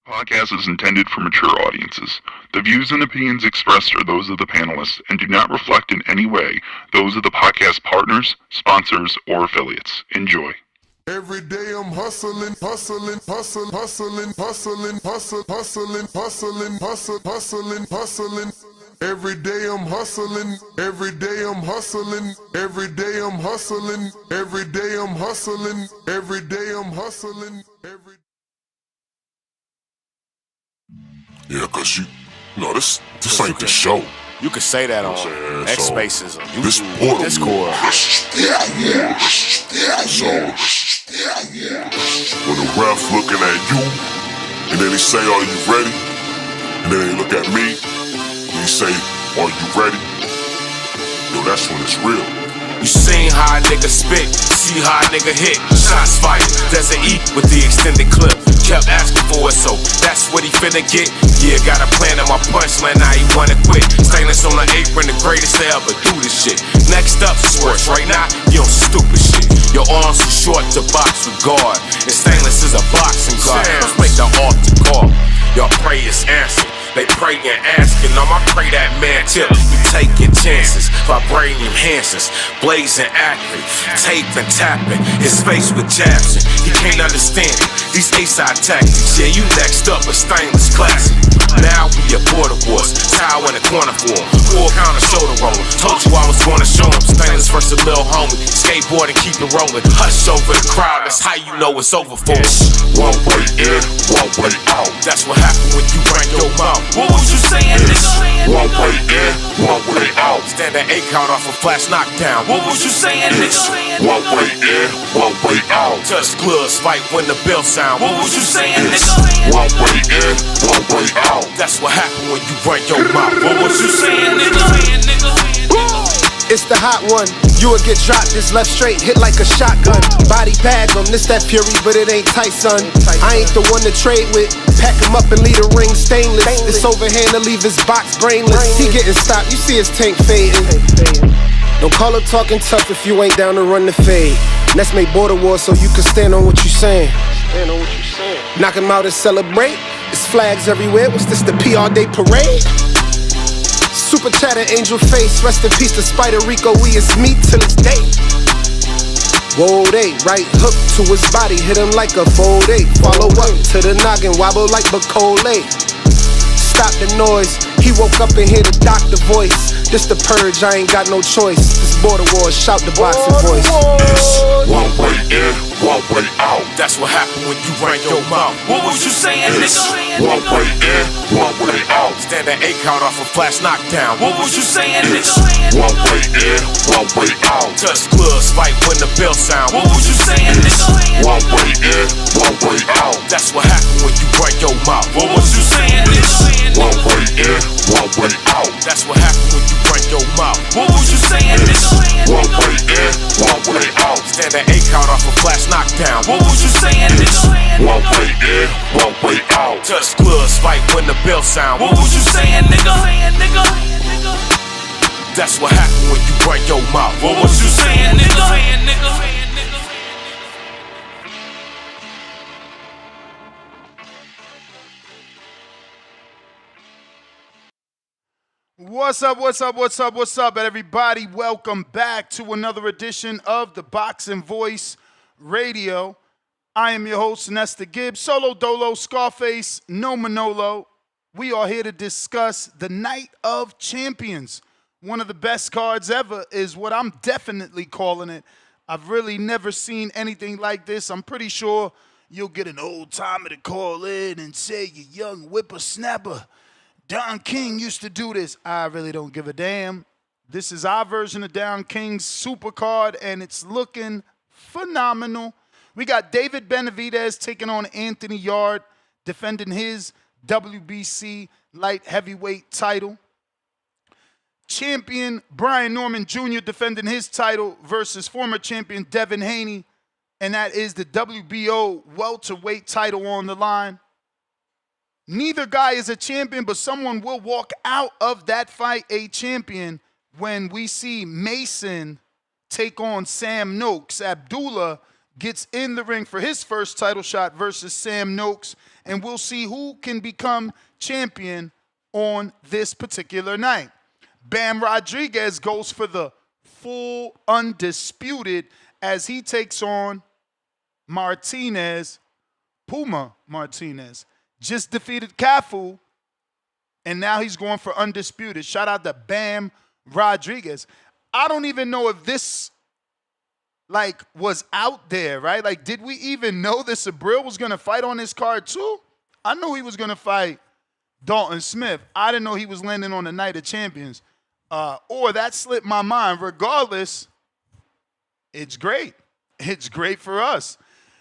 Podcast is intended for mature audiences. The views and opinions expressed are those of the panelists and do not reflect in any way those of the podcast partners, sponsors, or affiliates. Enjoy. Every day I'm hustling, hustling, hustling, hustling, hustling, hustling, hustling, hustling, hustling, hustling, hustling. Every day I'm hustling, every day I'm hustling, every day I'm hustling, every day I'm hustling, every day I'm hustling, every. Yeah, cause you know this ain't the show. You could say that on X So, Spaces or this YouTube, Discord. So when the ref looking at you, and then he say, "Are you ready?" And then he look at me, and he say, "Are you ready?" Yo, that's when it's real. You seen how a nigga spit, see how a nigga hit. Shots fired, Desert E with the extended clip. Kept asking for it, so that's what he finna get. Yeah, got a plan in my punchline, now he wanna quit. Stainless on the apron, the greatest to ever do this shit. Next up, sports. Right now, you on stupid shit. Your arms too short to box with guard, and stainless is a boxing guard. Let's make the altar call. Your prayers answered. They pray and asking, I'ma pray that man tip. You taking chances, vibrating enhancers, blazing accurate, taping, tapping, his face with jabs. He can't understand it. These A-side tactics, yeah, you next up a stainless classic. Now we at border wars, towel in the corner for him, full counter shoulder roll. Told you I was gonna show him stainless versus Lil Homie. Skateboard and keep it rolling. Hush over the crowd, that's how you know it's over for us. One way in, one way out. That's what happened when you ran your mouth. What was you saying, nigga? One way in, one way out. Stand that 8 count off a flash knockdown. What was you saying, nigga? One way in, one way out. Touch gloves, fight when the bell sound. What was you saying, nigga? One way in, one way out. That's what happened when you run your mouth. What was you saying, nigga? It's the hot one. You would get dropped, this left straight, hit like a shotgun. Body bag him, this that Fury, but it ain't Tyson. I ain't the one to trade with. Pack him up and leave the ring stainless. This overhand to leave his box brainless. He getting stopped, you see his tank fading. Don't call up talking tough if you ain't down to run the fade. Let's make border wars so you can stand on what you saying. Knock him out and celebrate. It's flags everywhere. What's this, the PR Day parade? Super chatter, angel face. Rest in peace to Spider Rico. We is meat till it's day. Whoa, they right hook to his body, hit him like a fold 8. Follow up to the noggin, wobble like Bacole. Stop the noise. He woke up and hear the doctor voice. This the purge, I ain't got no choice. This border war, shout the boxing voice. One way in, one way out. That's what happened when you ran your mouth. What was you saying, nigga? One way in, one way out. Stand that 8 count off a flash knockdown. What was you saying, nigga? One way in, one way out. Touch gloves, fight when the bell sound. What was you saying, nigga? One way in, one way out. That's what happened when you run your mouth. What was you saying, nigga? One way in, one way out. That's what happened when you run your mouth. What was you saying, nigga? One way in, one way out. Stand that 8 count off a flash knockdown. What was you saying, nigga? One way in, one way out. Touch gloves, fight when the bell sound. What was you saying, nigga? That's what happened when you run your mouth. What was you saying, nigga? What's up, everybody? Welcome back to another edition of the Boxing Voice Radio. I am your host, Nesta Gibbs, Solo Dolo, Scarface, No Manolo. We are here to discuss the Night of Champions. One of the best cards ever is what I'm definitely calling it. I've really never seen anything like this. I'm pretty sure you'll get an old timer to call in and say, you young whippersnapper, Don King used to do this. I really don't give a damn. This is our version of Don King's super card, and it's looking phenomenal. We got David Benavidez taking on Anthony Yarde, defending his WBC light heavyweight title. Champion Brian Norman Jr. defending his title versus former champion Devin Haney, and that is the WBO welterweight title on the line. Neither guy is a champion, but someone will walk out of that fight a champion when we see Mason take on Sam Noakes. Abdullah gets in the ring for his first title shot versus Sam Noakes, and we'll see who can become champion on this particular night. Bam Rodriguez goes for the full undisputed as he takes on Martinez. Puma Martinez just defeated Cafu, and now he's going for undisputed. Shout out to Bam Rodriguez. I don't even know if this was out there, right? Did we even know that Subriel was going to fight on this card too? I knew he was going to fight Dalton Smith. I didn't know he was landing on the Night of Champions. Or that slipped my mind. Regardless, it's great. It's great for us.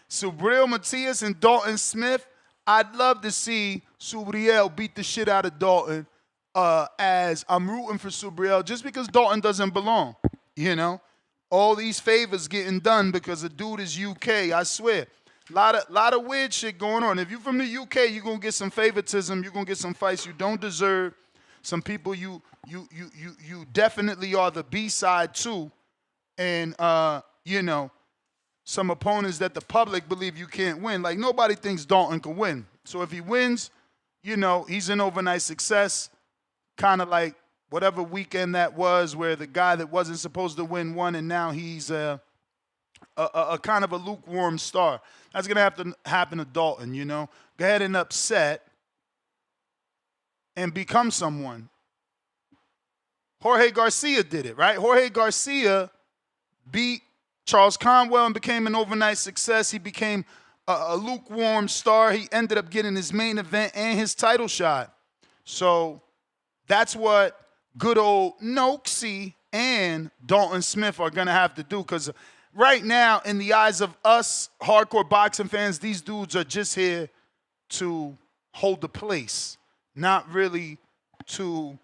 Subriel Matias and Dalton Smith. I'd love to see Subriel beat the shit out of Dalton, as I'm rooting for Subriel just because Dalton doesn't belong, All these favors getting done because the dude is UK, I swear. Lot of weird shit going on. If you're from the UK, you're going to get some favoritism. You're going to get some fights you don't deserve. Some people you definitely are the B-side too. And, some opponents that the public believe you can't win. Nobody thinks Dalton can win. So if he wins, he's an overnight success. Kind of like whatever weekend that was where the guy that wasn't supposed to win won, and now he's a kind of a lukewarm star. That's going to have to happen to Dalton, Go ahead and upset and become someone. Jorge Garcia did it, right? Jorge Garcia beat Charles Conwell and became an overnight success. He became a lukewarm star. He ended up getting his main event and his title shot. So that's what good old Noakes and Dalton Smith are going to have to do, because right now, in the eyes of us hardcore boxing fans, these dudes are just here to hold the place, not really to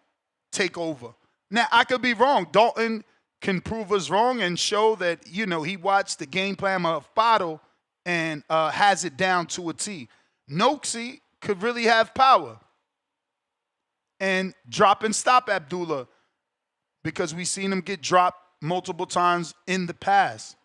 take over. Now, I could be wrong. Dalton can prove us wrong and show that, he watched the game plan of Fado and has it down to a T. Noakes could really have power and drop and stop Abdullah, because we've seen him get dropped multiple times in the past.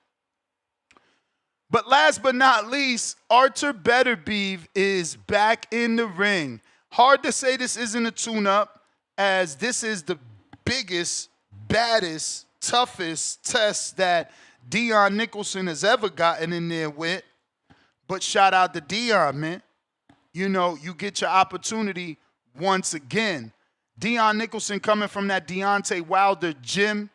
But last but not least, Artur Beterbiev is back in the ring. Hard to say this isn't a tune-up, as this is the biggest, baddest, toughest test that Deon Nicholson has ever gotten in there with. But shout out to Deon, man. You get your opportunity once again. Deon Nicholson coming from that Deontay Wilder gym.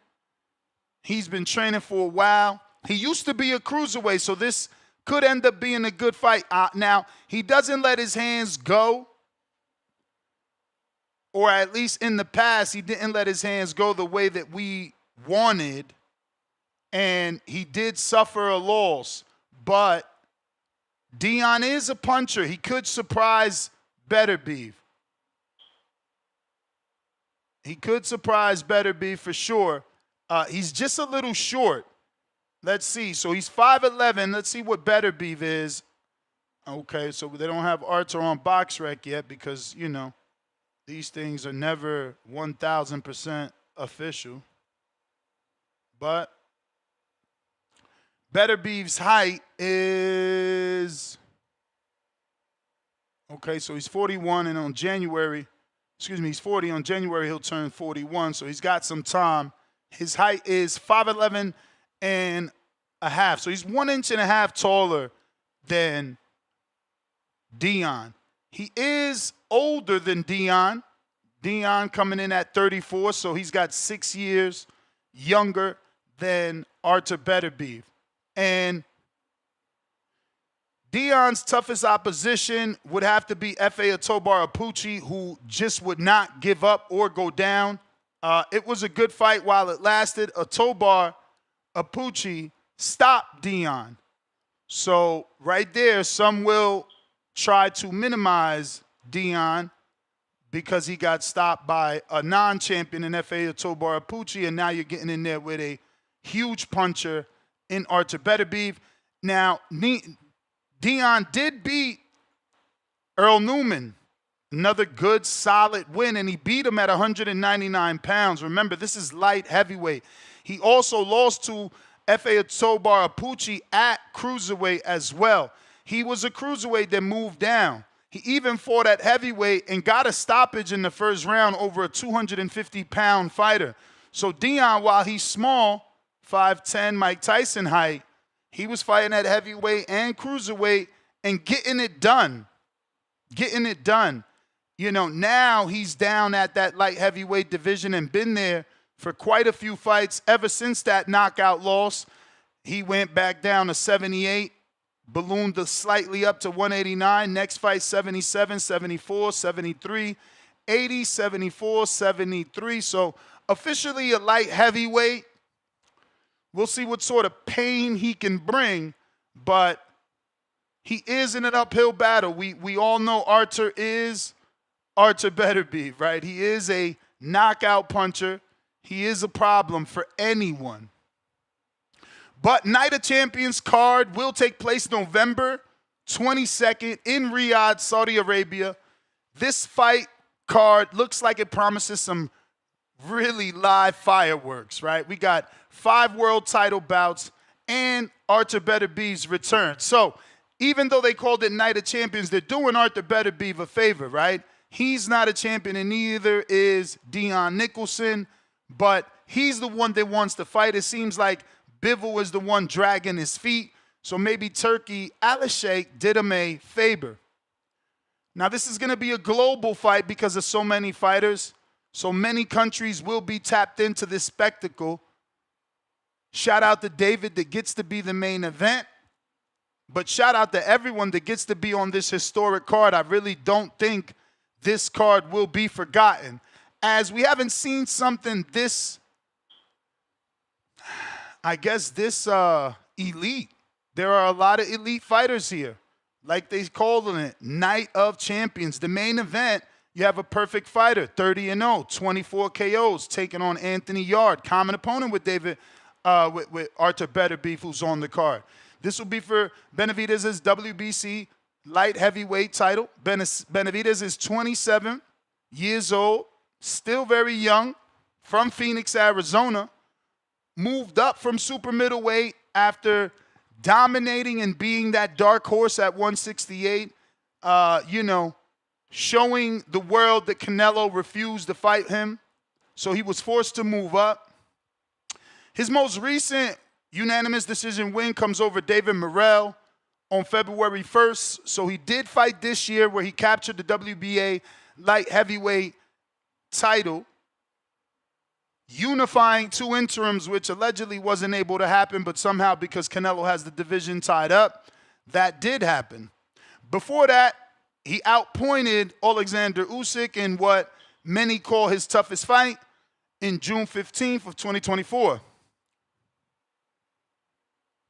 He's been training for a while. He used to be a cruiserweight, so this could end up being a good fight. Now, he doesn't let his hands go, or at least in the past, he didn't let his hands go the way that we wanted, and he did suffer a loss. But Deon is a puncher. He could surprise Beterbiev. He could surprise Beterbiev for sure. He's just a little short. Let's see. So he's 5'11". Let's see what Beterbiev is. Okay, so they don't have Artur on BoxRec yet because, these things are never 1,000% official. But Beterbiev's height is... Okay, so he's 41, and on January... he's 40. On January, he'll turn 41, so he's got some time. His height is 5'11 and a half. So he's 1.5 inches taller than Deon. He is older than Deon. Deon coming in at 34, so he's got 6 years younger than Artur Beterbiev. And Deon's toughest opposition would have to be F.A. Atobar Apuchi, who just would not give up or go down. It was a good fight while it lasted. Atobar Apuchi stopped Deon. So right there, some will try to minimize Deon because he got stopped by a non-champion in F.A. Atobar Apuchi, and now you're getting in there with a huge puncher in Artur Beterbiev. Now, Deon did beat Earl Newman, another good, solid win, and he beat him at 199 pounds. Remember, this is light heavyweight. He also lost to Efe Tobar Apuchi at cruiserweight as well. He was a cruiserweight that moved down. He even fought at heavyweight and got a stoppage in the first round over a 250-pound fighter. So Deon, while he's small, 5'10", Mike Tyson height, he was fighting at heavyweight and cruiserweight and getting it done. Getting it done. You know, now he's down at that light heavyweight division and been there for quite a few fights. Ever since that knockout loss, he went back down to 78, ballooned slightly up to 189. Next fight, 77, 74, 73, 80, 74, 73. So officially a light heavyweight. We'll see what sort of pain he can bring, but he is in an uphill battle. We all know Artur Beterbiev, right? He is a knockout puncher. He is a problem for anyone. But Night of Champions card will take place November 22nd in Riyadh, Saudi Arabia. This fight card looks like it promises some really live fireworks, right? We got 5 world title bouts and Artur Beterbiev's return. So even though they called it Night of Champions, they're doing Artur Beterbiev a favor, right? He's not a champion, and neither is Deon Nicholson, but he's the one that wants to fight. It seems like Bivol is the one dragging his feet, so maybe Turkey Alashek did him a favor. Now, this is going to be a global fight because of so many fighters. So many countries will be tapped into this spectacle. Shout out to David that gets to be the main event. But shout out to everyone that gets to be on this historic card. I really don't think this card will be forgotten, as we haven't seen something this, I guess, this elite. There are a lot of elite fighters here. Like they call it, Night of Champions. The main event, you have a perfect fighter, 30-0, 24 KOs, taking on Anthony Yarde, common opponent with with Artur Beterbiev, who's on the card. This will be for Benavidez's WBC light heavyweight title. Benavidez is 27 years old, still very young, from Phoenix, Arizona. Moved up from super middleweight after dominating and being that dark horse at 168. Showing the world that Canelo refused to fight him. So he was forced to move up. His most recent unanimous decision win comes over David Morrell on February 1st. So he did fight this year where he captured the WBA light heavyweight title, unifying 2 interims, which allegedly wasn't able to happen, but somehow because Canelo has the division tied up, that did happen. Before that, he outpointed Alexander Usyk in what many call his toughest fight in June 15th of 2024.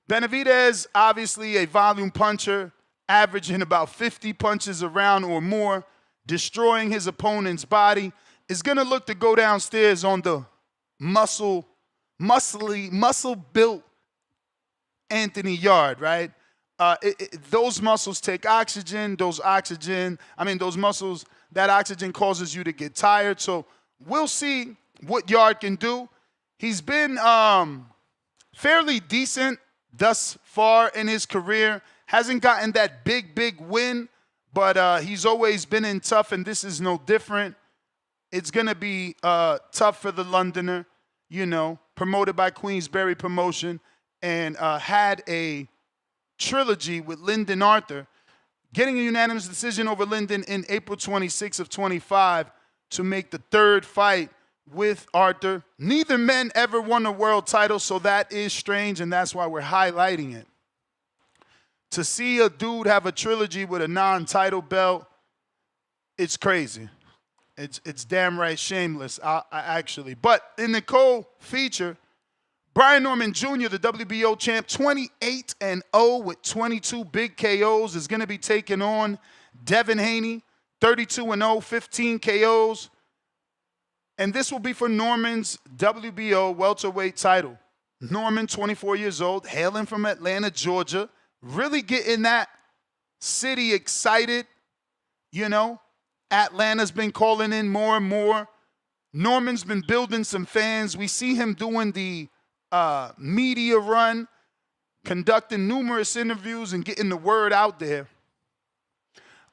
Benavidez, obviously a volume puncher, averaging about 50 punches a round or more, destroying his opponent's body, is going to look to go downstairs on the muscle-built Anthony Yarde, right? Those muscles take oxygen. That oxygen causes you to get tired. So we'll see what Yarde can do. He's been fairly decent thus far in his career. Hasn't gotten that big win, but he's always been in tough, and this is no different. It's going to be tough for the Londoner, promoted by Queensberry Promotion, and had a trilogy with Lyndon Arthur, getting a unanimous decision over Lyndon in April 26 of 25 to make the 3rd fight with Arthur. Neither men ever won a world title, so that is strange, and that's why we're highlighting it. To see a dude have a trilogy with a non-title belt, it's crazy. It's damn right shameless, actually. But in the co-feature, Brian Norman Jr., the WBO champ, 28-0 with 22 big KOs, is going to be taking on Devin Haney, 32-0, 15 KOs. And this will be for Norman's WBO welterweight title. Norman, 24 years old, hailing from Atlanta, Georgia, really getting that city excited. Atlanta's been calling in more and more. Norman's been building some fans. We see him doing the media run, conducting numerous interviews and getting the word out there.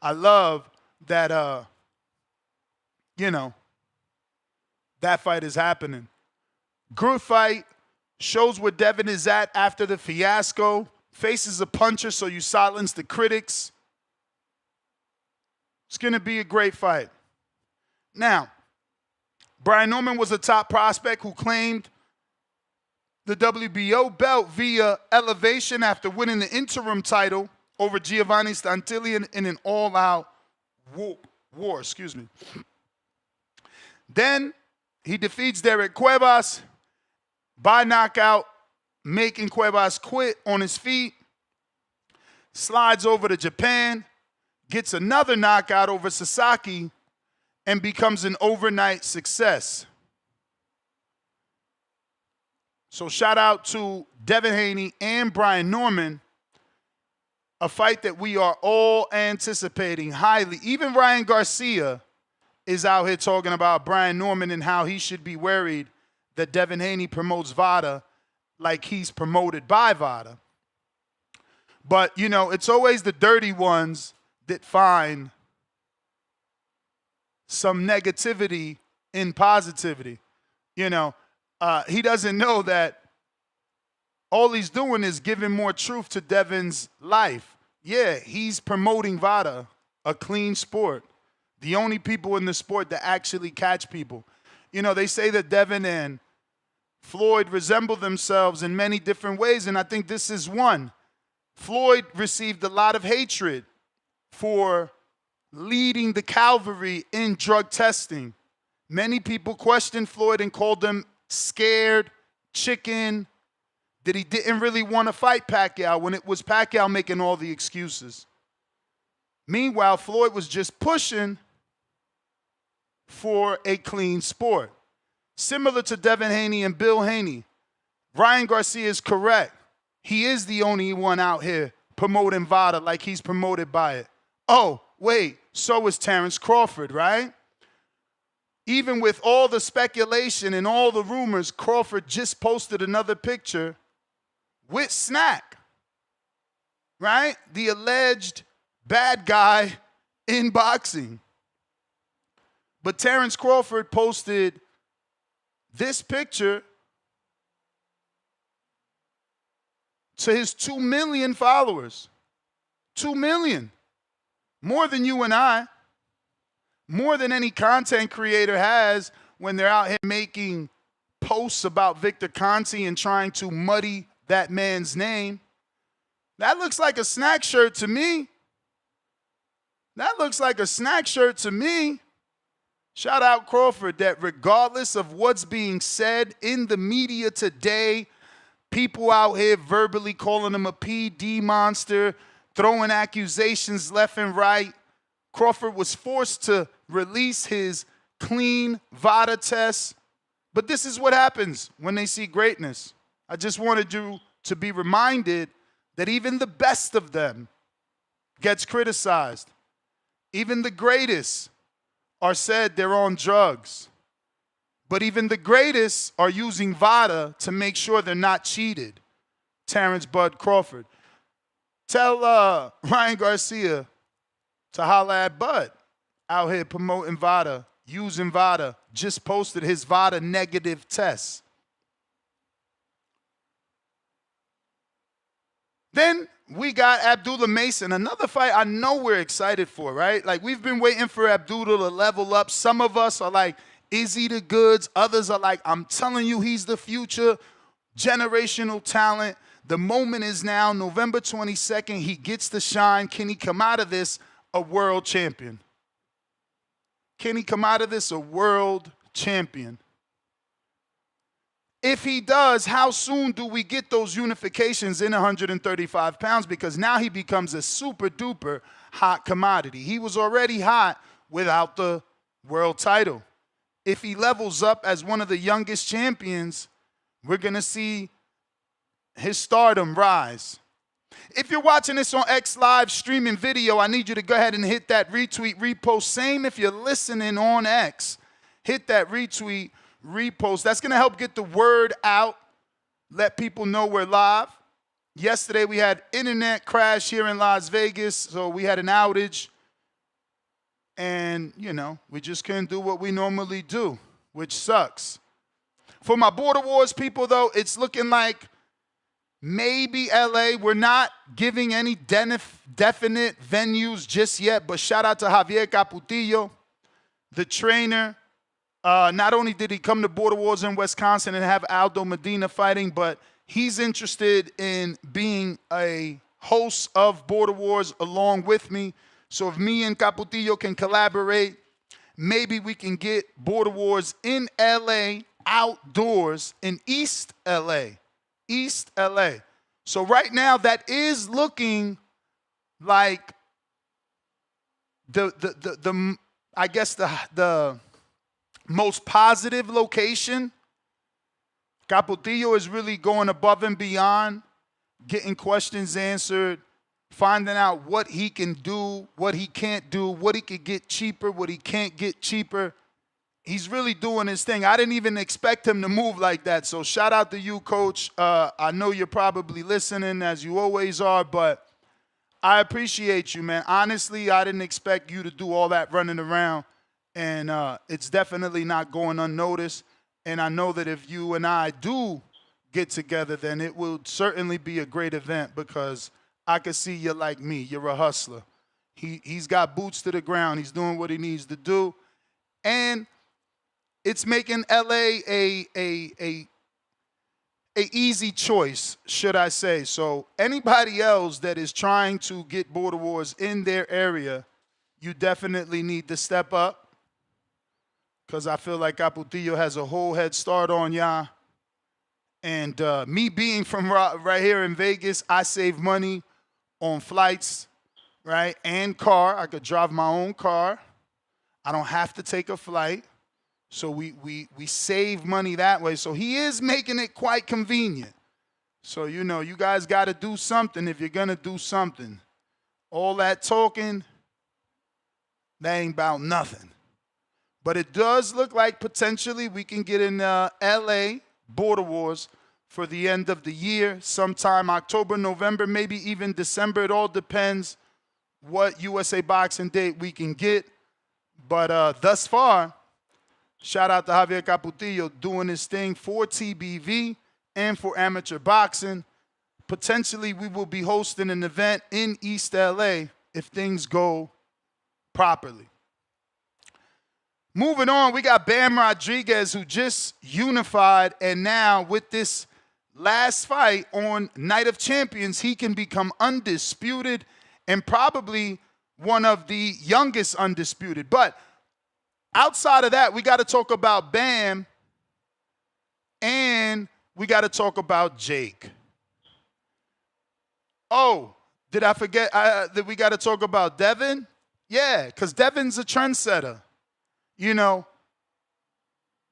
I love that, that fight is happening. Good fight. Shows where Devin is at after the fiasco. Faces a puncher, so you silence the critics. It's going to be a great fight. Now, Brian Norman was a top prospect who claimed the WBO belt via elevation after winning the interim title over Giovanni Stantilli in an all-out war. Then he defeats Derek Cuevas by knockout, making Cuevas quit on his feet. Slides over to Japan, gets another knockout over Sasaki, and becomes an overnight success. So shout out to Devin Haney and Brian Norman, a fight that we are all anticipating highly. Even Ryan Garcia is out here talking about Brian Norman and how he should be worried that Devin Haney promotes VADA like he's promoted by VADA. But, it's always the dirty ones that find some negativity in positivity. He doesn't know that all he's doing is giving more truth to Devin's life. Yeah, he's promoting VADA, a clean sport. The only people in the sport that actually catch people. They say that Devin and Floyd resemble themselves in many different ways, and I think this is one. Floyd received a lot of hatred for leading the cavalry in drug testing. Many people questioned Floyd and called him scared, chicken, that he didn't really want to fight Pacquiao when it was Pacquiao making all the excuses. Meanwhile, Floyd was just pushing for a clean sport. Similar to Devin Haney and Bill Haney, Ryan Garcia is correct. He is the only one out here promoting VADA like he's promoted by it. Oh, wait, so is Terrence Crawford, right? Even with all the speculation and all the rumors, Crawford just posted another picture with Snack, right? The alleged bad guy in boxing. But Terrence Crawford posted this picture to his 2 million followers. 2 million. More than you and I. More than any content creator has when they're out here making posts about Victor Conti and trying to muddy that man's name. That looks like a Snack shirt to me. That looks like a Snack shirt to me. Shout out Crawford that regardless of what's being said in the media today, people out here verbally calling him a PD monster, throwing accusations left and right. Crawford was forced to release his clean VADA test. But this is what happens when they see greatness. I just wanted you to be reminded that even the best of them gets criticized. Even the greatest are said they're on drugs. But even the greatest are using VADA to make sure they're not cheated. Terrence Bud Crawford. Tell Ryan Garcia to holla at Bud. Out here promoting VADA, using VADA. Just posted his VADA negative test. Then we got Abdullah Mason, another fight I know we're excited for, right? Like, we've been waiting for Abdullah to level up. Some of us are like, is he the goods? Others are like, I'm telling you, he's the future, generational talent. The moment is now, November 22nd, he gets to shine. Can he come out of this a world champion? Can he come out of this a world champion? If he does, how soon do we get those unifications in 135 pounds? Because now he becomes a super duper hot commodity. He was already hot without the world title. If he levels up as one of the youngest champions, we're going to see his stardom rise. If you're watching this on X Live streaming video, I need you to go ahead and hit that retweet, repost. Same if you're listening on X. Hit that retweet, repost. That's going to help get the word out let people know we're live. Yesterday we had internet crash here in Las Vegas, so we had an outage. And, you know, we just couldn't do what we normally do, which sucks. For my Border Wars people, though, it's looking like maybe LA. We're not giving any definite venues just yet, but shout out to Javier Caputillo, the trainer. Not only did he come to Border Wars in Wisconsin and have Aldo Medina fighting, but he's interested in being a host of Border Wars along with me. So if me and Caputillo can collaborate, maybe we can get Border Wars in LA outdoors in East LA. East LA. So right now that is looking like the I guess the most positive location. Caputillo is really going above and beyond, getting questions answered, finding out what he can do, what he can't do, what he could get cheaper, what he can't get cheaper. He's really doing his thing. I didn't even expect him to move like that. So shout out to you, Coach. I know you're probably listening, as you always are, but I appreciate you, man. Honestly, I didn't expect you to do all that running around, and it's definitely not going unnoticed. And I know that if you and I do get together, then it will certainly be a great event because I can see you're like me. You're a hustler. He's got boots to the ground. He's doing what he needs to do. And it's making LA a easy choice, should I say. So anybody else that is trying to get Border Wars in their area, you definitely need to step up because I feel like Caputillo has a whole head start on y'all. And me being from right here in Vegas, I save money on flights, right, and car. I could drive my own car. I don't have to take a flight. So we save money that way. So he is making it quite convenient. So, you know, you guys got to do something if you're going to do something. All that talking, that ain't about nothing. But it does look like potentially we can get in L.A. Border Wars for the end of the year, sometime October, November, maybe even December. It all depends what USA Boxing date we can get. But thus far, shout out to Javier Caputillo doing his thing for TBV and for amateur boxing. Potentially, we will be hosting an event in East LA if things go properly. Moving on, we got Bam Rodriguez, who just unified, and now with this last fight on Night of Champions, he can become undisputed and probably one of the youngest undisputed. But outside of that, we got to talk about Bam, and we got to talk about Jake. Oh, did I forget that we got to talk about Devin? Yeah, because Devin's a trendsetter. You know,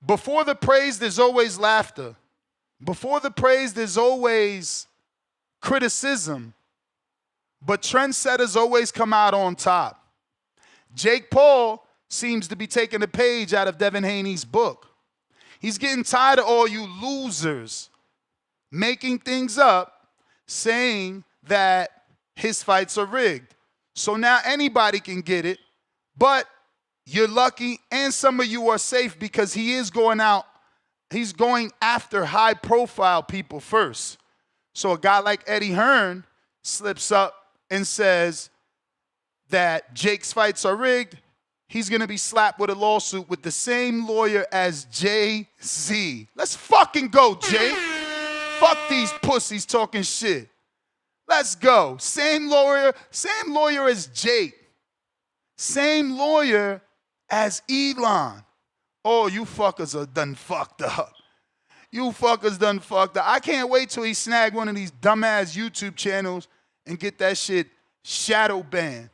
before the praise, there's always laughter. Before the praise, there's always criticism. But trendsetters always come out on top. Jake Paul seems to be taking a page out of Devin Haney's book. He's getting tired of all you losers making things up, saying that his fights are rigged. So now anybody can get it, but you're lucky, and some of you are safe because he is going out. He's going after high-profile people first. So a guy like Eddie Hearn slips up and says that Jake's fights are rigged. He's going to be slapped with a lawsuit with the same lawyer as Jay-Z. Let's fucking go, Jay. Fuck these pussies talking shit. Let's go. Same lawyer as Jake. Same lawyer as Elon. Oh, you fuckers are done fucked up. You fuckers done fucked up. I can't wait till he snag one of these dumbass YouTube channels and get that shit shadow banned.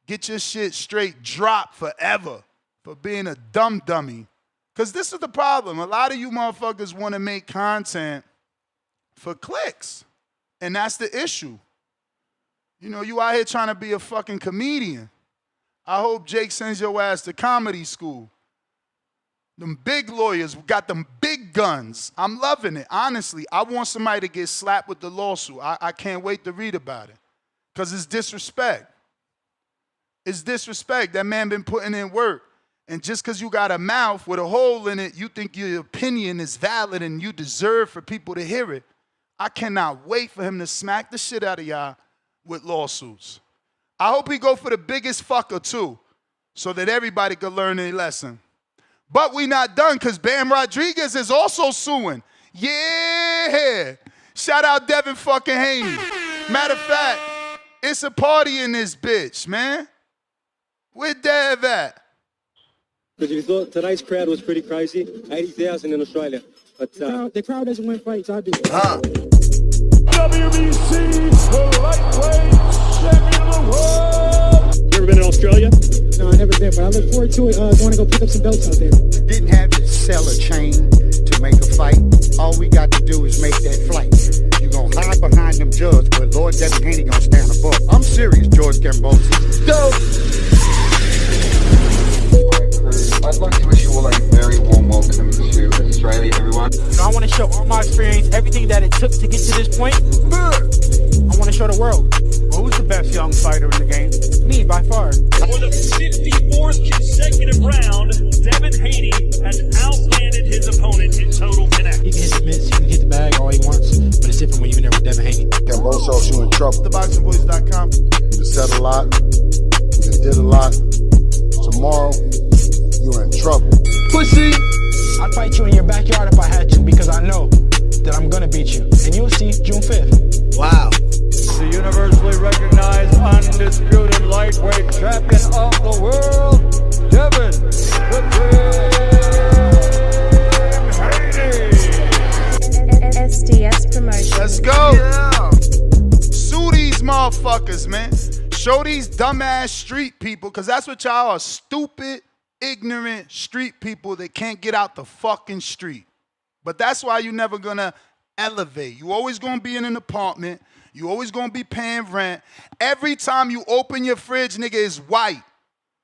Get your shit straight dropped forever for being a dumb dummy. Because this is the problem. A lot of you motherfuckers want to make content for clicks. And that's the issue. You know, you out here trying to be a fucking comedian. I hope Jake sends your ass to comedy school. Them big lawyers got them big big guns. I'm loving it. Honestly, I want somebody to get slapped with the lawsuit. I can't wait to read about it because it's disrespect. It's disrespect. That man been putting in work. And just because you got a mouth with a hole in it, you think your opinion is valid and you deserve for people to hear it. I cannot wait for him to smack the shit out of y'all with lawsuits. I hope he go for the biggest fucker too, so that everybody could learn a lesson. But we not done, because Bam Rodriguez is also suing. Yeah. Shout out Devin fucking Haney. Matter of fact, it's a party in this bitch, man. Where Dev at? Because you thought tonight's crowd was pretty crazy, 80,000 in Australia. But the crowd doesn't win fights, I do. WBC lightweight champion of the world. you ever been to Australia? No, I never been, but I look forward to it. I want to go pick up some belts out there. Didn't have to sell a chain to make a fight. All we got to do is make that flight. You gonna hide behind them judges, but Lord Devin Haney gonna stand above. I'm serious, George Cambosi. Go! I'd like to wish you all a very warm welcome to Australia, everyone. I want to show all my experience, everything that it took to get to this point. I want to show the world. Well, who's the best young fighter in the game? Me, by far. For the 54th consecutive round, Devin Haney has outlanded his opponent in total connect. He can hit the mitts, he can hit the bag all he wants, but it's different when you're in there with Devin Haney. Camboso, you in trouble. TheBoxingVoice.com. You said a lot. You did a lot. Tomorrow, you in trouble. Pussy! I'd fight you in your backyard if I had to, because I know that I'm gonna beat you. And you'll see June 5th. Wow. The universally recognized undisputed lightweight champion of the world, Devin Haney. SDS Promotion. Let's go. Yeah. Sue these motherfuckers, man. Show these dumbass street people, because that's what y'all are, stupid, ignorant street people that can't get out the fucking street. But that's why you're never gonna elevate. You always gonna be in an apartment. You always gonna be paying rent. Every time you open your fridge, nigga, it's white.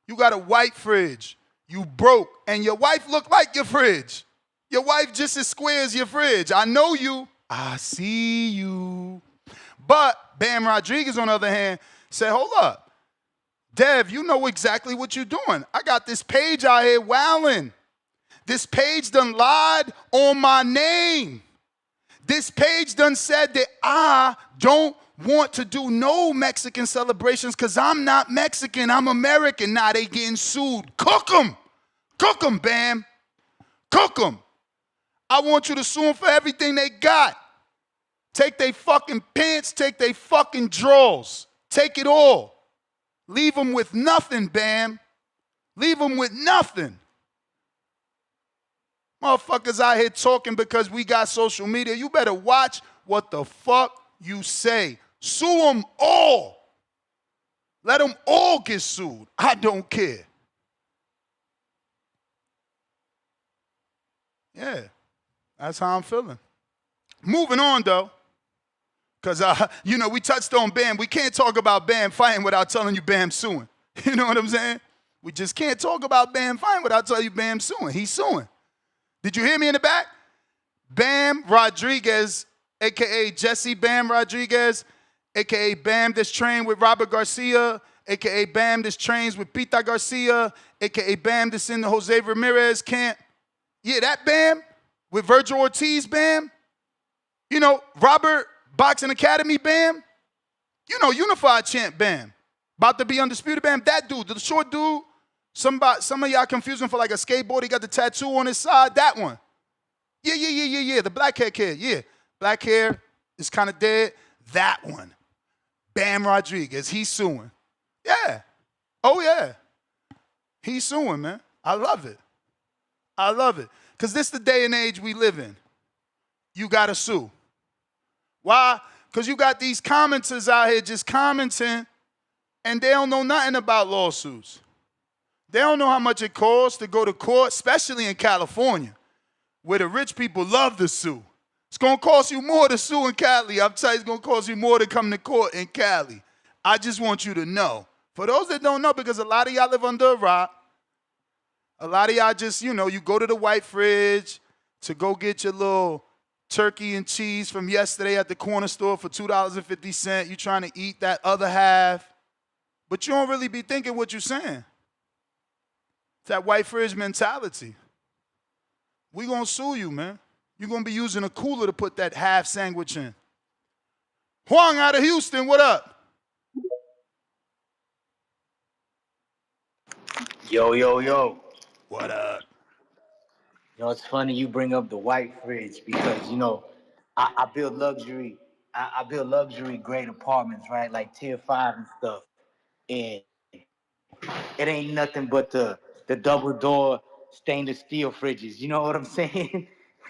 You got a white fridge. You broke. And your wife look like your fridge. Your wife just as square as your fridge. I know you. I see you. But Bam Rodriguez, on the other hand, said, hold up. Dev, you know exactly what you're doing. I got this page out here wowing. This page done lied on my name. This page done said that I don't want to do no Mexican celebrations because I'm not Mexican, I'm American. Now they getting sued. Cook them. Cook them, Bam. Cook them. I want you to sue them for everything they got. Take they fucking pants, take they fucking drawers. Take it all. Leave them with nothing, Bam. Leave them with nothing. Motherfuckers out here talking because we got social media. You better watch what the fuck you say. Sue them all. Let them all get sued. I don't care. Yeah, that's how I'm feeling. Moving on, though. Because, we touched on Bam. We can't talk about Bam fighting without telling you Bam suing. You know what I'm saying? We just can't talk about Bam fighting without telling you Bam suing. He's suing. Did you hear me in the back? Bam Rodriguez, a.k.a. Jesse Bam Rodriguez, a.k.a. Bam that's trained with Robert Garcia, a.k.a. Bam that's trains with Pita Garcia, a.k.a. Bam that's in the Jose Ramirez camp. Yeah, that Bam with Virgil Ortiz Bam. You know, Robert Boxing Academy Bam. You know, Unified champ Bam. About to be undisputed Bam. That dude, the short dude. Some of y'all confuse him for like a skateboard. He got the tattoo on his side. That one. Yeah. The black hair kid. Yeah. Black hair is kind of dead. That one. Bam Rodriguez. He's suing. Yeah. Oh, yeah. He's suing, man. I love it. I love it. Because this is the day and age we live in. You got to sue. Why? Because you got these commenters out here just commenting, and they don't know nothing about lawsuits. They don't know how much it costs to go to court, especially in California, where the rich people love to sue. It's going to cost you more to sue in Cali. I'm telling you, it's going to cost you more to come to court in Cali. I just want you to know. For those that don't know, because a lot of y'all live under a rock, a lot of y'all just, you go to the white fridge, to go get your little turkey and cheese from yesterday at the corner store for $2.50. You trying to eat that other half, but you don't really be thinking what you're saying. It's that white fridge mentality. We gonna sue you, man. You're gonna be using a cooler to put that half sandwich in. Huang out of Houston, what up? Yo. What up? You know, it's funny you bring up the white fridge because, you know, I build luxury. I build luxury grade apartments, right? Like tier 5 and stuff. And it ain't nothing but the double door stainless steel fridges. You know what I'm saying?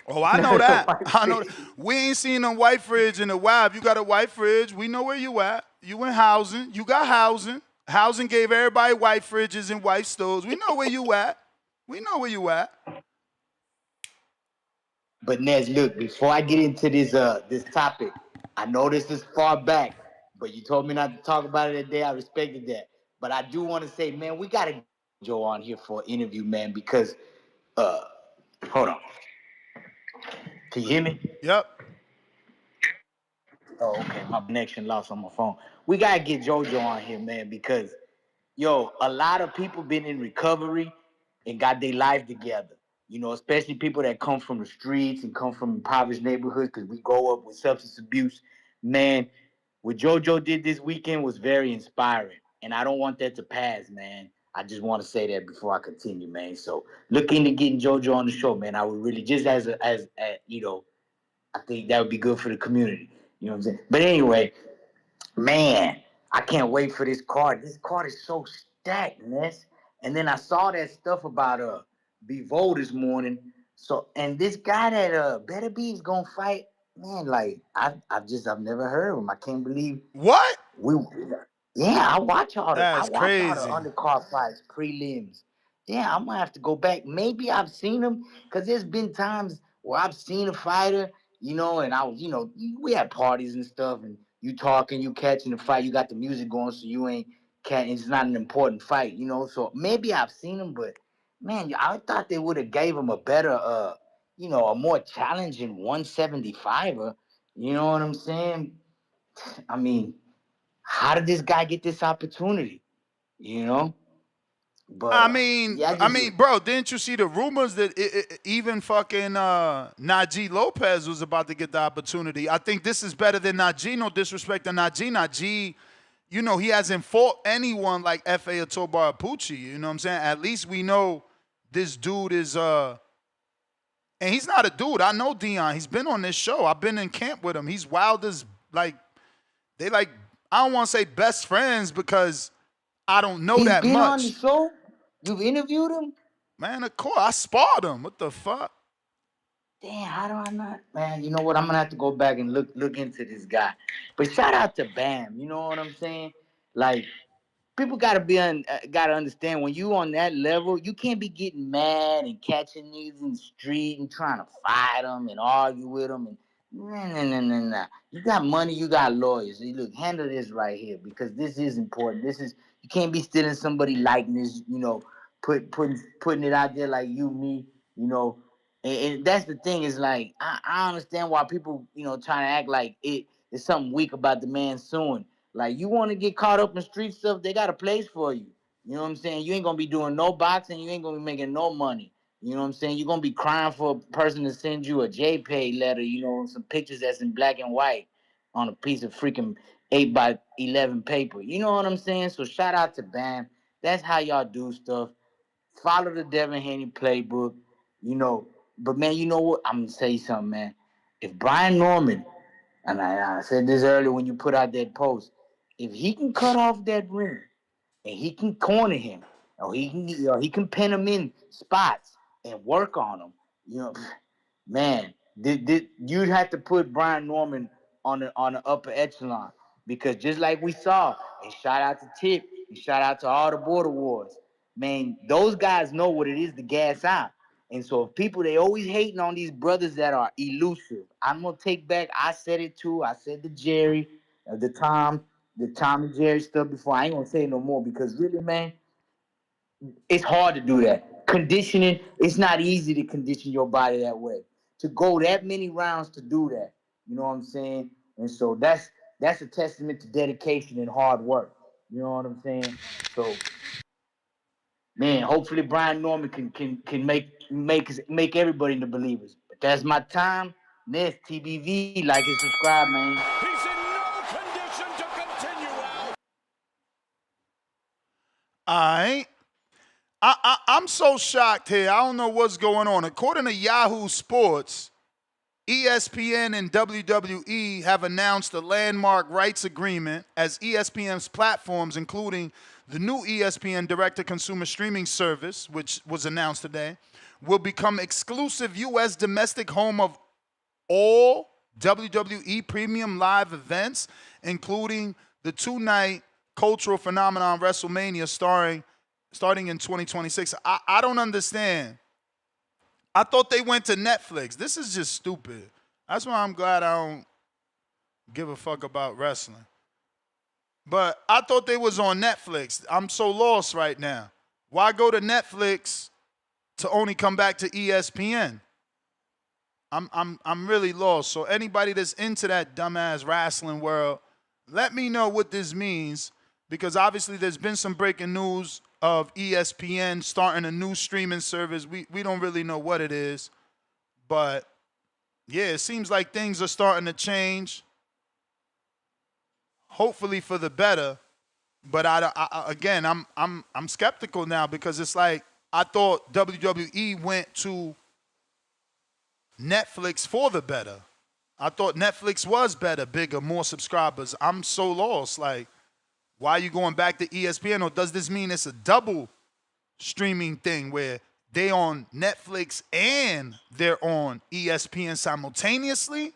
Oh, I know that. I know that. We ain't seen no white fridge in a while. If you got a white fridge, we know where you at. You in housing. You got housing. Housing gave everybody white fridges and white stoves. We know where you at. We know where you at. But Nez, look, before I get into this topic, I know this is far back, but you told me not to talk about it that day. I respected that. But I do want to say, man, we got to get Joe on here for an interview, man, because, hold on. Can you hear me? Yep. Oh, okay. My connection lost on my phone. We got to get JoJo on here, man, because, yo, a lot of people been in recovery and got their life together. You know, especially people that come from the streets and come from impoverished neighborhoods because we grow up with substance abuse. Man, what JoJo did this weekend was very inspiring, and I don't want that to pass, man. I just want to say that before I continue, man. So look into getting JoJo on the show, man. I would really, just as you know, I think that would be good for the community. You know what I'm saying? But anyway, man, I can't wait for this card. This card is so stacked, man. And then I saw that stuff about Bivol this morning. So, and this guy that Beterbiev is gonna fight, man, like I've never heard of him. I can't believe what I watch all the crazy. undercard fights, prelims. Yeah, I'm gonna have to go back. Maybe I've seen him because there's been times where I've seen a fighter, you know, and I was, you know, we had parties and stuff, and you talking, you catching the fight, you got the music going, so you ain't catching. It's not an important fight, you know. So maybe I've seen him, but man, I thought they would have gave him a better, you know, a more challenging 175er. You know what I'm saying? I mean, how did this guy get this opportunity? You know? But I mean, bro, didn't you see the rumors that even fucking Najee Lopez was about to get the opportunity? I think this is better than Najee. No disrespect to Najee. Najee, you know, he hasn't fought anyone like F.A. or Tobar Pucci. You know what I'm saying? At least we know this dude is, and he's not a dude. I know Deon. He's been on this show. I've been in camp with him. He's wild as, like, they like, I don't want to say best friends because I don't know that much. He's been on the show? You've interviewed him? Man, of course. I sparred him. What the fuck? Damn, how do I not? Man, you know what? I'm going to have to go back and look into this guy. But shout out to Bam. You know what I'm saying? Like, people gotta understand when you on that level, you can't be getting mad and catching niggas in the street and trying to fight them and argue with them. And nah. You got money, you got lawyers. Hey, look, handle this right here because this is important. You can't be stealing somebody's likeness. You know, putting it out there like you, me. You know, and that's the thing is like I understand why people trying to act like it's something weak about the man suing. Like, you want to get caught up in street stuff, they got a place for you. You know what I'm saying? You ain't going to be doing no boxing. You ain't going to be making no money. You know what I'm saying? You're going to be crying for a person to send you a JPEG letter, some pictures that's in black and white on a piece of freaking 8x11 paper. You know what I'm saying? So shout out to Bam. That's how y'all do stuff. Follow the Devin Haney playbook, But, man, you know what? I'm going to tell you something, man. If Brian Norman, and I said this earlier when you put out that post, if he can cut off that ring and he can corner him, or he can pin him in spots and work on him, man, you'd have to put Brian Norman on the upper echelon because just like we saw, and shout out to Tip, and shout out to all the border wars, man, those guys know what it is to gas out. And so if people, they always hating on these brothers that are elusive. I'm going to take back, I said it too. I said to Jerry, the Tom and Jerry stuff before. I ain't going to say it no more because really, man, it's hard to do that. Conditioning, it's not easy to condition your body that way. to go that many rounds to do that. You know what I'm saying? And so that's a testament to dedication and hard work. You know what I'm saying? So, man, hopefully Brian Norman can make everybody into believers. But that's my time. Next, TBV, like and subscribe, man. He's in no condition to continue, Al. All right. I'm so shocked here. I don't know what's going on. According to Yahoo Sports, ESPN and WWE have announced a landmark rights agreement as ESPN's platforms, including the new ESPN direct-to-consumer streaming service, which was announced today, will become exclusive U.S. domestic home of all WWE premium live events, including the two-night cultural phenomenon WrestleMania starting in 2026. I don't understand. I thought they went to Netflix. This is just stupid. That's why I'm glad I don't give a fuck about wrestling. But I thought they was on Netflix. I'm so lost right now. Why go to Netflix to only come back to ESPN? I'm really lost. So anybody that's into that dumbass wrestling world, let me know what this means, because obviously there's been some breaking news of ESPN starting a new streaming service. We don't really know what it is, but yeah, it seems like things are starting to change. Hopefully for the better, but again, I'm skeptical now, because it's like I thought WWE went to Netflix for the better. I thought Netflix was better, bigger, more subscribers. I'm so lost. Like, why are you going back to ESPN? Or does this mean it's a double streaming thing where they on Netflix and they're on ESPN simultaneously?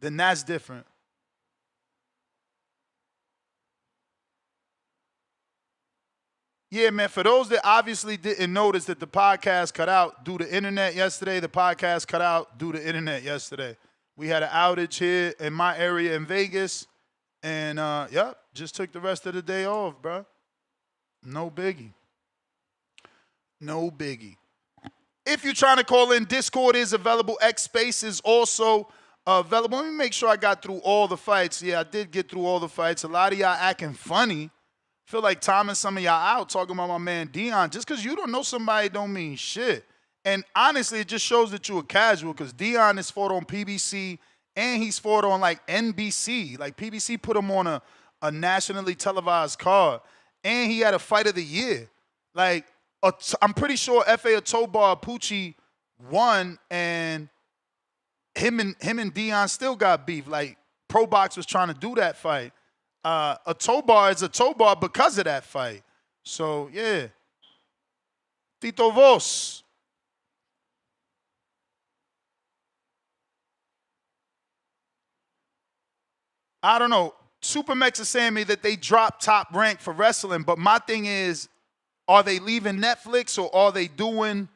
Then that's different. Yeah, man, for those that obviously didn't notice that the podcast cut out due to internet yesterday, We had an outage here in my area in Vegas, and, just took the rest of the day off, bro. No biggie. If you're trying to call in, Discord is available. X Space is also available. Let me make sure I got through all the fights. Yeah, I did get through all the fights. A lot of y'all acting funny. Feel like timing some of y'all out talking about my man Deon. Just because you don't know somebody don't mean shit. And honestly, it just shows that you're a casual, because Deon is fought on PBC and he's fought on like NBC. Like PBC put him on a nationally televised card, and he had a fight of the year. Like, I'm pretty sure F.A. Tobar Pucci won, and him and Deon still got beef. Like, Pro Box was trying to do that fight. A Tobar is a Tobar because of that fight. So, yeah. Tito Vos. I don't know. Supermex is saying me that they dropped Top Rank for wrestling, but my thing is, are they leaving Netflix or are they doing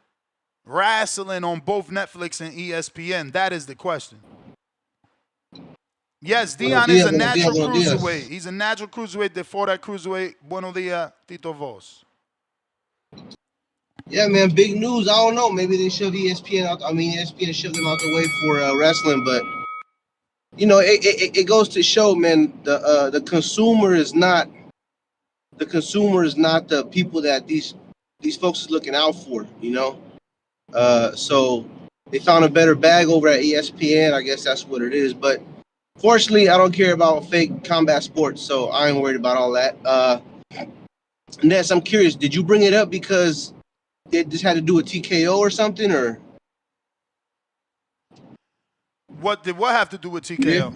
wrestling on both Netflix and ESPN? That is the question. Yes, Deon is a natural cruiserweight. He's a natural cruiserweight that fought at cruiserweight. Buenos dias, Tito Vos. Yeah, man, big news. I don't know. Maybe they shoved ESPN out. ESPN shoved them out the way for wrestling, but you know, it goes to show, man. The consumer is not the people that these folks is looking out for. You know, so they found a better bag over at ESPN. I guess that's what it is. But fortunately, I don't care about fake combat sports, so I ain't worried about all that. Ness, I'm curious. Did you bring it up because it just had to do with TKO or something, or? What did what have to do with TKO?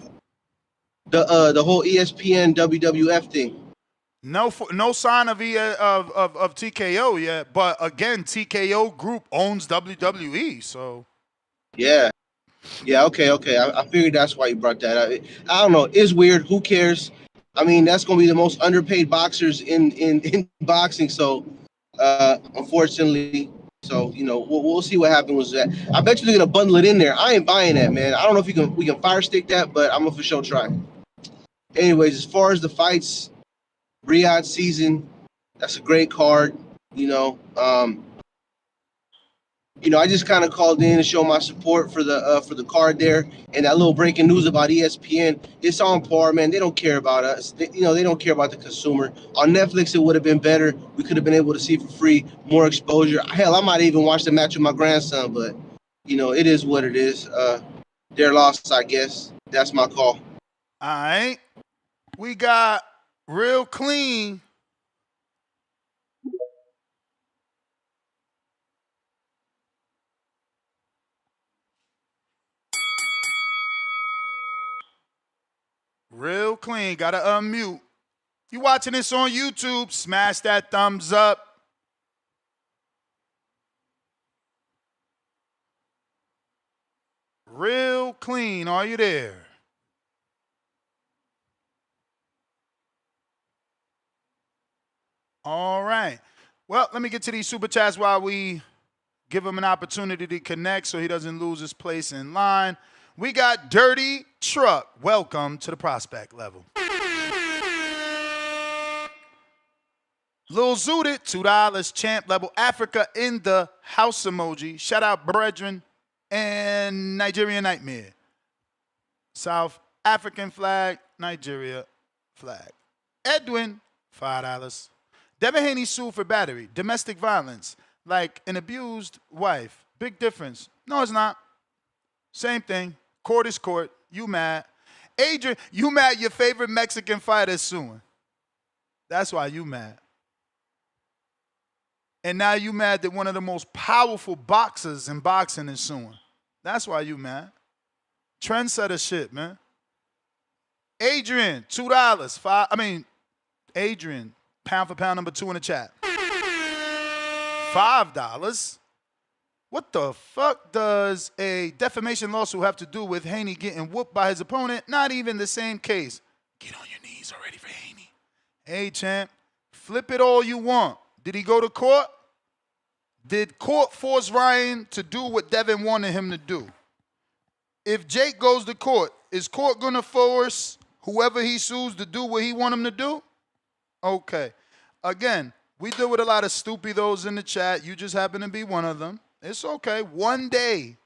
The whole ESPN WWF thing. No sign of TKO yet, but again, TKO Group owns WWE, so. Yeah, okay. I figured that's why you brought that up. I don't know. It's weird. Who cares? I mean, that's gonna be the most underpaid boxers in boxing. So, unfortunately. So, you know, we'll see what happens with that. I bet you they're gonna bundle it in there. I ain't buying that, man. I don't know if we can fire stick that, but I'm gonna for sure try. Anyways, as far as the fights, Riyadh season, that's a great card. You know, I just kind of called in to show my support for the card there, and that little breaking news about ESPN. It's on par, man. They don't care about us. They don't care about the consumer. On Netflix, it would have been better. We could have been able to see for free, more exposure. Hell, I might even watch the match with my grandson, but it is what it is. Their loss, I guess. That's my call. All right. We got Real Clean. Real Clean. Got to unmute. You watching this on YouTube, smash that thumbs up. Real Clean, are you there? All right. Well, let me get to these super chats while we give him an opportunity to connect so he doesn't lose his place in line. We got Dirty Truck. Welcome to the prospect level. Lil Zooted, $2 champ level. Africa in the house emoji. Shout out Brethren and Nigerian Nightmare. South African flag, Nigeria flag. Edwin, $5. Devin Haney sued for battery, domestic violence, like an abused wife. Big difference. No, it's not. Same thing. Court is court. You mad. Adrian, you mad your favorite Mexican fighter is suing. That's why you mad. And now you mad that one of the most powerful boxers in boxing is suing. That's why you mad. Trendsetter shit, man. Adrian, $2. Adrian, pound for pound number 2 in the chat. $5. What the fuck does a defamation lawsuit have to do with Haney getting whooped by his opponent? Not even the same case. Get on your knees already for Haney. Hey, champ, flip it all you want. Did he go to court? Did court force Ryan to do what Devin wanted him to do? If Jake goes to court, is court going to force whoever he sues to do what he want him to do? Okay. Again, we deal with a lot of stupidos in the chat. You just happen to be one of them. It's okay. One day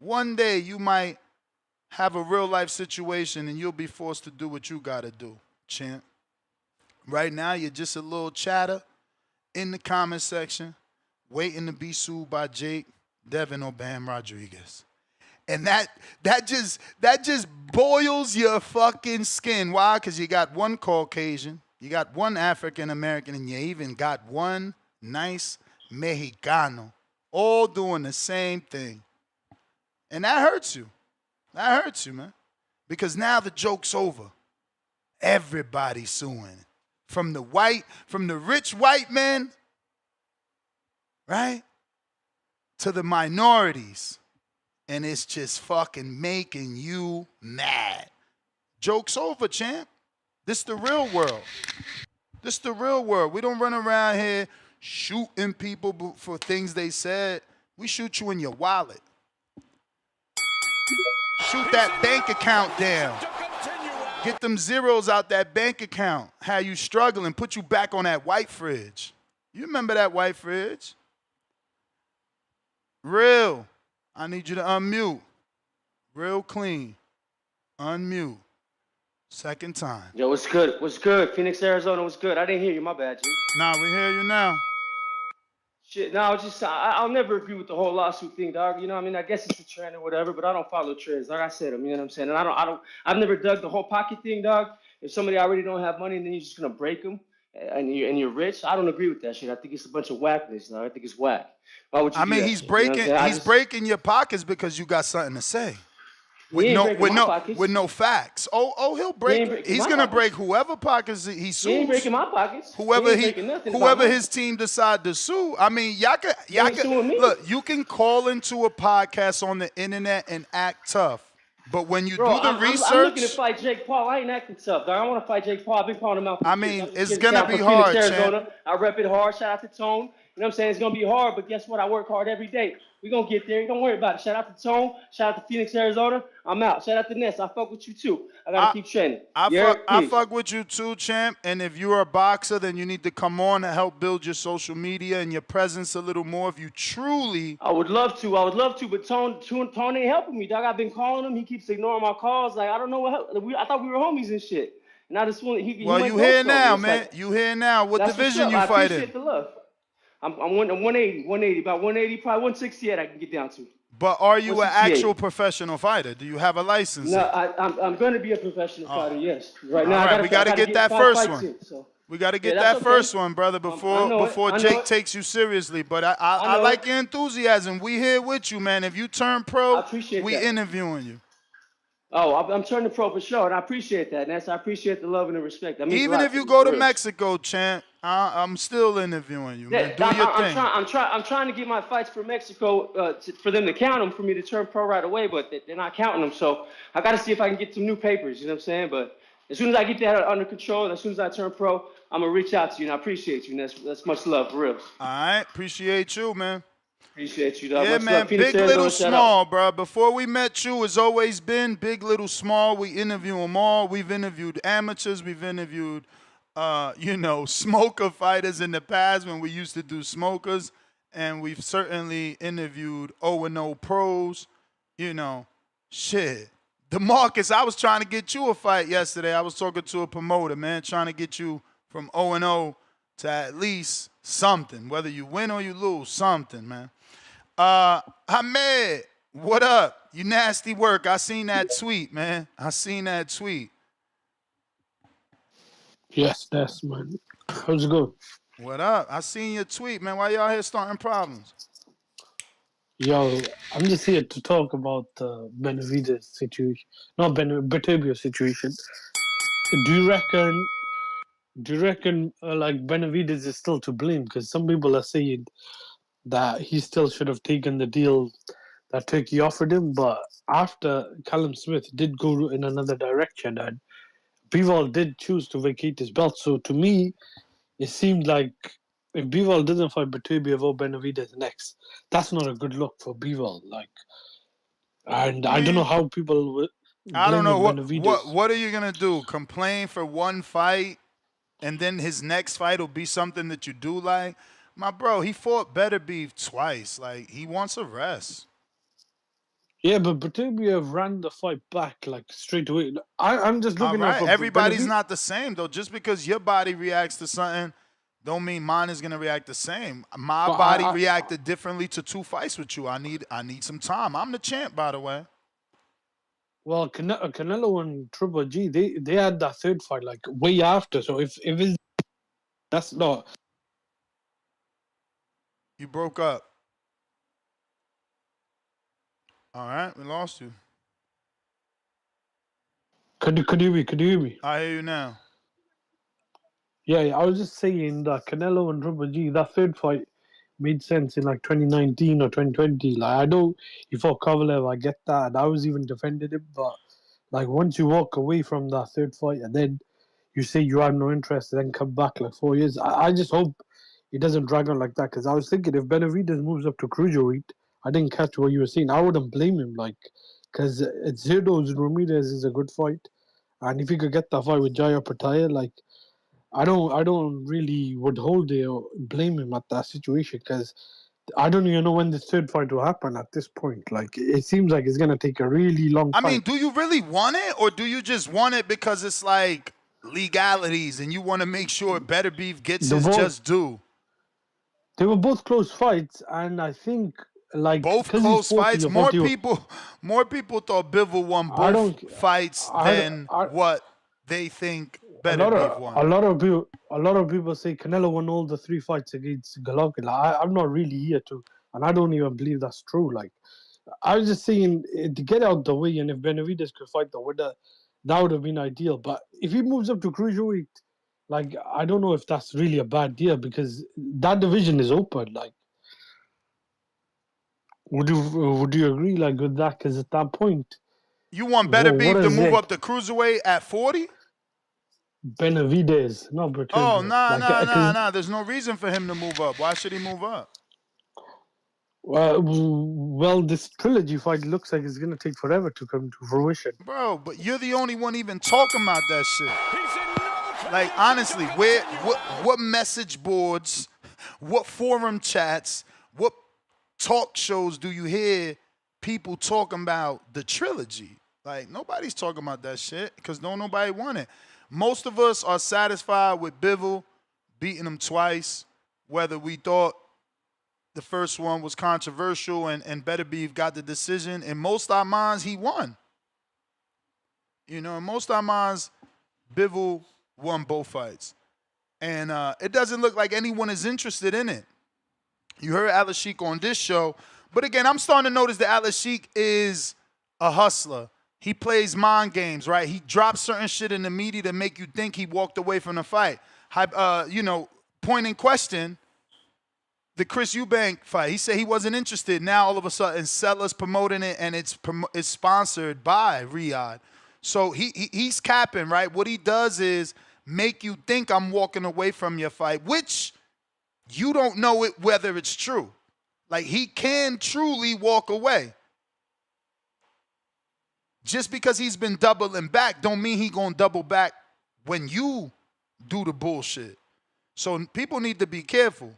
you might have a real life situation and you'll be forced to do what you got to do, champ. Right now, you're just a little chatter in the comment section, waiting to be sued by Jake, Devin, or Bam Rodriguez. And that just boils your fucking skin. Why? Because you got one Caucasian, you got one African American, and you even got one nice Mexicano, all doing the same thing. And that hurts you. That hurts you, man. Because now the joke's over. Everybody's suing. From the rich white men, right, to the minorities. And it's just fucking making you mad. Joke's over, champ. This the real world. This the real world. We don't run around here shooting people for things they said. We shoot you in your wallet. Shoot that bank account down. Get them zeros out that bank account. How you struggling, put you back on that white fridge. You remember that white fridge? Real. I need you to unmute. Real Clean. Unmute. Second time. Yo, what's good? What's good? Phoenix, Arizona, what's good? I didn't hear you. My bad, G. Nah, we hear you now. Shit, no, I'll never agree with the whole lawsuit thing, dog. You know what I mean? I guess it's a trend or whatever, but I don't follow trends. Like I said, you know what I'm saying? And I've never dug the whole pocket thing, dog. If somebody already don't have money and then you're just going to break them and you're rich, I don't agree with that shit. I think it's a bunch of whackness, dog. I think it's whack. Why would you do that he's shit? breaking, you know breaking your pockets because you got something to say. With no facts. He'll break. He's gonna break whoever pockets he sues. He ain't breaking my pockets. Whoever his team decide to sue. I mean, y'all can look. You can call into a podcast on the internet and act tough, but when you do the research, I'm looking to fight Jake Paul. I ain't acting tough, dog. I want to fight Jake Paul. I've been calling him out. I mean, it's gonna be hard, Arizona. I rep it hard. Shout out to Tone. You know what I'm saying? It's gonna be hard, but guess what? I work hard every day. We're gonna get there. Don't worry about it. Shout out to Tone. Shout out to Phoenix, Arizona. I'm out. Shout out to Ness. I fuck with you too. I gotta keep training. I fuck with you too, champ. And if you're a boxer, then you need to come on and help build your social media and your presence a little more. If you truly, I would love to, but Tone ain't helping me, dog. I've been calling him. He keeps ignoring my calls. Like I don't know what. I thought we were homies and shit. And I just want he well, you here now, man. Like, you here now. What division you fight in? I appreciate the love. I'm 180, about 180, probably 168. I can get down to. But are you an actual professional fighter? Do you have a license? No, I'm going to be a professional fighter. Yes. Right now, we got to get that first one. We got to get that first one, brother, before Jake takes you seriously. But I like your enthusiasm. We here with you, man. If you turn pro, we interviewing you. Oh, I'm turning pro for sure, and I appreciate that. And I appreciate the love and the respect. Even if you go to Mexico, champ, I'm still interviewing you, man. Do your thing. I'm trying to get my fights for Mexico for them to count them for me to turn pro right away, but they're not counting them. So I got to see if I can get some new papers. You know what I'm saying? But as soon as I get that under control, and as soon as I turn pro, I'm gonna reach out to you, and I appreciate you. And that's much love, for real. All right, appreciate you, man. Appreciate you, dog. Yeah, man, big, little, small, bro. Before we met you, it's always been big, little, small. We interview them all. We've interviewed amateurs. We've interviewed, smoker fighters in the past when we used to do smokers. And we've certainly interviewed 0-0 pros. Shit. DeMarcus, I was trying to get you a fight yesterday. I was talking to a promoter, man, trying to get you from 0-0 to at least something. Whether you win or you lose, something, man. Hamed, what up? You nasty work. I seen that tweet, man. I seen that tweet. Yes, that's man. How's it going? What up? I seen your tweet, man. Why y'all here starting problems? Yo, I'm just here to talk about the Benavidez situation. Not Beterbiev situation. Do you reckon like Benavidez is still to blame? Because some people are saying that he still should have taken the deal that Turkey offered him, but after Callum Smith did go in another direction and Bivol did choose to vacate his belt. So to me, it seemed like if Bivol doesn't fight Beterbiev or Benavidez next, that's not a good look for Bivol. And I don't know how people will. I don't know what are you gonna do? Complain for one fight, and then his next fight will be something that you do like. My bro, he fought Beterbiev twice. Like, he wants a rest. Yeah, but Beterbiev ran the fight back, like, straight away. I'm just looking at everybody's not the same, though. Just because your body reacts to something, don't mean mine is going to react the same. My body reacted differently to 2 fights with you. I need some time. I'm the champ, by the way. Well, Canelo and Triple G, they had that third fight, like, way after. So if it's... That's not... You broke up. All right, we lost you. Could you hear me? I hear you now. Yeah, I was just saying that Canelo and Triple G, that third fight made sense in like 2019 or 2020. Like, I know he fought Kovalev, I get that, and I was even defended him, but like once you walk away from that third fight and then you say you have no interest and then come back like 4 years, I just hope it doesn't drag on like that, because I was thinking if Benavidez moves up to cruiserweight, I didn't catch what you were saying. I wouldn't blame him, like, because Zirdo's Ramirez is a good fight, and if he could get that fight with Jaya Pataya, like, I don't really would hold it or blame him at that situation, because I don't even know when this third fight will happen at this point. Like, it seems like it's gonna take a really long time. I mean, do you really want it, or do you just want it because it's like legalities and you want to make sure Beterbiev gets his just due? They were both close fights, and I think like both close fights. More people thought Bivol won both fights than what they think Beterbiev won. A lot of people say Canelo won all the 3 fights against Golovkin. I'm not really here to, and I don't even believe that's true. Like, I was just saying to get out the way, and if Benavidez could fight the winner, that would have been ideal. But if he moves up to cruiserweight, like, I don't know if that's really a bad deal, because that division is open. Like, would you agree like with that? Because at that point, you want Beterbiev to move up to cruiserweight at 40? Benavidez, not Beterbiev. Oh, nah. There's no reason for him to move up. Why should he move up? Well, this trilogy fight looks like it's gonna take forever to come to fruition. Bro, but you're the only one even talking about that shit. Like, honestly, what message boards, what forum chats, what talk shows do you hear people talking about the trilogy? Like, nobody's talking about that shit because nobody want it. Most of us are satisfied with Bivol beating him twice, whether we thought the first one was controversial and Beterbiev got the decision. In most of our minds, he won. You know, in most of our minds, Bivol won both fights. And it doesn't look like anyone is interested in it. You heard Alex Sheik on this show. But again, I'm starting to notice that Alex Sheik is a hustler. He plays mind games, right? He drops certain shit in the media to make you think he walked away from the fight. Point in question, the Chris Eubank fight. He said he wasn't interested. Now, all of a sudden, Sellers promoting it, and it's sponsored by Riyadh. So he's capping, right? What he does is make you think I'm walking away from your fight, which you don't know whether it's true. Like, he can truly walk away. Just because he's been doubling back don't mean he gonna double back when you do the bullshit. So people need to be careful.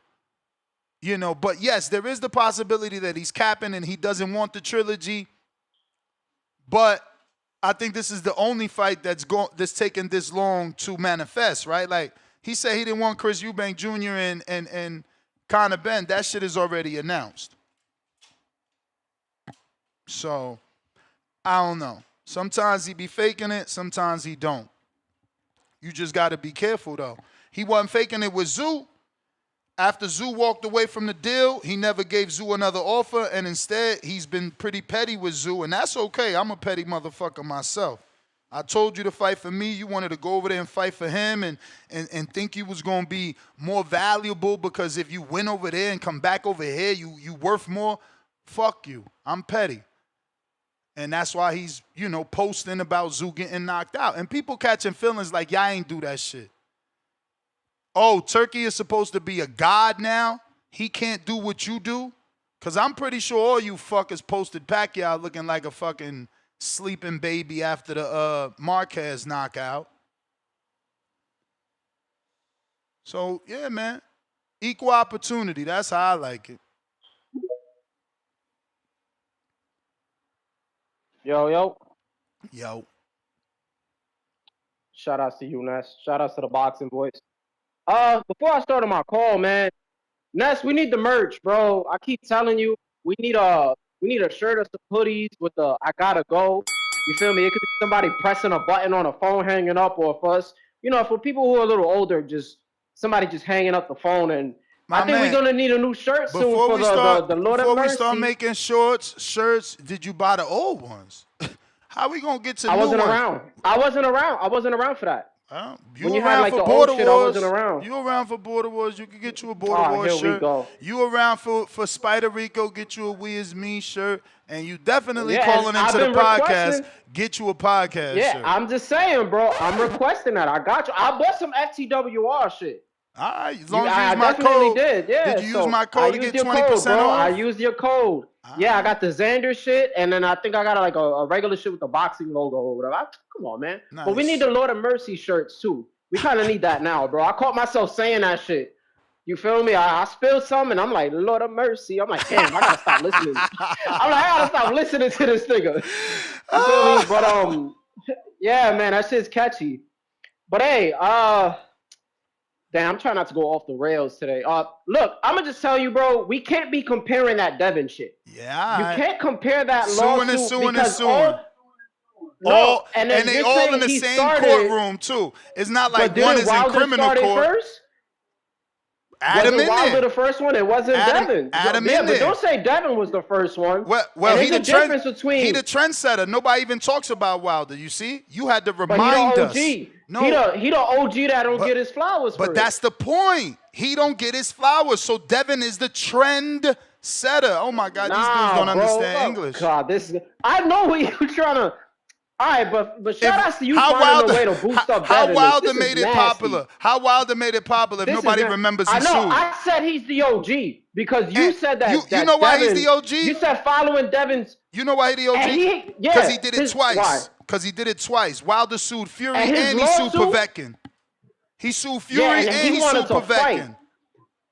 You know, but yes, there is the possibility that he's capping and he doesn't want the trilogy. But I think this is the only fight that's taken this long to manifest, right? Like, he said he didn't want Chris Eubank Jr. and Conor Ben. That shit is already announced. So I don't know. Sometimes he be faking it, sometimes he don't. You just got to be careful, though. He wasn't faking it with Zoo. After Zoo walked away from the deal, he never gave Zoo another offer, and instead, he's been pretty petty with Zoo, and that's okay. I'm a petty motherfucker myself. I told you to fight for me. You wanted to go over there and fight for him and think you was going to be more valuable because if you win over there and come back over here, you worth more. Fuck you. I'm petty. And that's why he's, posting about Zoo getting knocked out. And people catching feelings like, y'all ain't do that shit. Oh, Turkey is supposed to be a god now? He can't do what you do? Because I'm pretty sure all you fuckers posted Pacquiao looking like a fucking sleeping baby after the Marquez knockout. So, yeah, man. Equal opportunity. That's how I like it. Yo. Shout outs to you, Ness. Shout outs to the boxing boys. Before I start on my call, man, Ness, we need the merch, bro. I keep telling you, we need a shirt or some hoodies with the I gotta go. You feel me? It could be somebody pressing a button on a phone hanging up, or for us, for people who are a little older, just somebody just hanging up the phone. And I think we're gonna need a new shirt soon for the Lord of Mercy. Before we start making shirts, did you buy the old ones? How we gonna get to I new wasn't ones? around. I wasn't around for that. You when you around had like for the Border old shit, Wars? I wasn't around. You around for Border Wars? You can get you a Border Wars here shirt. we go. You around for Spider Rico? Get you a We Is Me shirt, and you definitely Yeah, calling and into I've the been podcast. requesting- Get you a podcast Yeah, shirt. I'm just saying, bro. I'm requesting that. I got you. I bought some FTWR shit. All right, as long as you I use my definitely code. did. Yeah. Did you so use my code to I get used your 20% code, bro. off? I used your code. Yeah, I got the Xander shit, and then I think I got like a regular shit with the boxing logo or whatever. Come on, man. But we Nice. need the Lord of Mercy shirts too. We kind of need that now, bro. I caught myself saying that shit. You feel me? I spilled some, and I'm like, Lord of Mercy. I'm like, damn, I gotta stop listening. I gotta stop listening to this nigga. You feel me? But yeah, man, that shit's catchy. But hey, damn, I'm trying not to go off the rails today. Look, I'm gonna just tell you, bro, we can't be comparing that Devin shit. Yeah. You can't compare that Suing lawsuit and suing. And then they you're all saying in the he same started- courtroom too. It's not like but one didn't is in Wilder criminal start it court. first? Add him Wasn't in Wilder there. the first one? It wasn't Devin. Add him yeah, in but there. don't say Devin was the first one. Well, And he the there's a difference between he the trendsetter. Nobody even talks about Wilder. You see, you had to but remind he the us. OG. No, he the OG that don't get his flowers. but for that's it. the point. He don't get his flowers. So Devin is the trend setter. Oh my God, these dudes don't bro, understand look, English. God, I know what you're trying to. All right, but shout out to you finding a way to boost up How Devin. Wilder This is made it nasty. popular? How Wilder made it popular if This nobody is remembers I he know. sued? I said he's the OG because you said that. You know why he's the OG? You said following Devin's. You know why he's the OG? Because he did it twice. Why? Because he did it twice. Wilder sued Fury And his and he sued lawsuit? Povetkin. He sued Fury and he wanted sued to fight. Povetkin.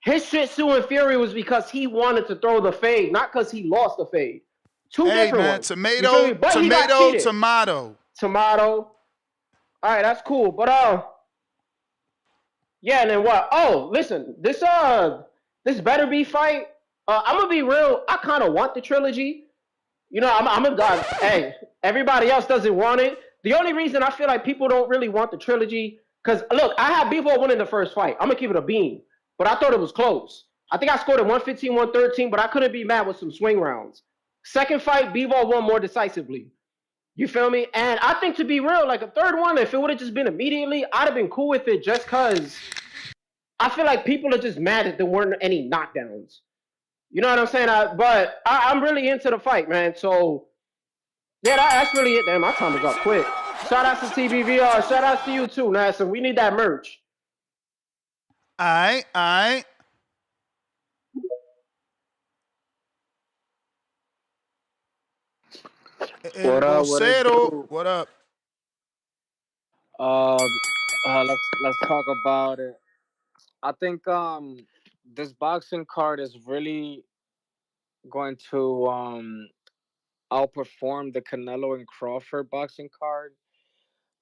His shit suing Fury was because he wanted to throw the fade, not because he lost the fade. Two different ones. Tomato, But he got tomato, cheated. Tomato. All right, that's cool. But yeah, and then what? Oh, listen, this better be fight. I'm gonna be real. I kind of want the trilogy. You know, I'm a god. Hey, everybody else doesn't want it. The only reason I feel like people don't really want the trilogy, because look, I had Bivol winning the first fight. I'm gonna keep it a bean, but I thought it was close. I think I scored at 115, 113, but I couldn't be mad with some swing rounds. Second fight, Bivol won more decisively. You feel me? And I think, to be real, like a third one, if it would have just been immediately, I'd have been cool with it just because I feel like people are just mad that there weren't any knockdowns. You know what I'm saying? But I'm really into the fight, man. So, yeah, that's really it. Damn, my time is up quick. Shout out to TBVR. Shout out to you too, NASA. We need that merch. All right. What up? What up? Let's talk about it. I think this boxing card is really going to outperform the Canelo and Crawford boxing card,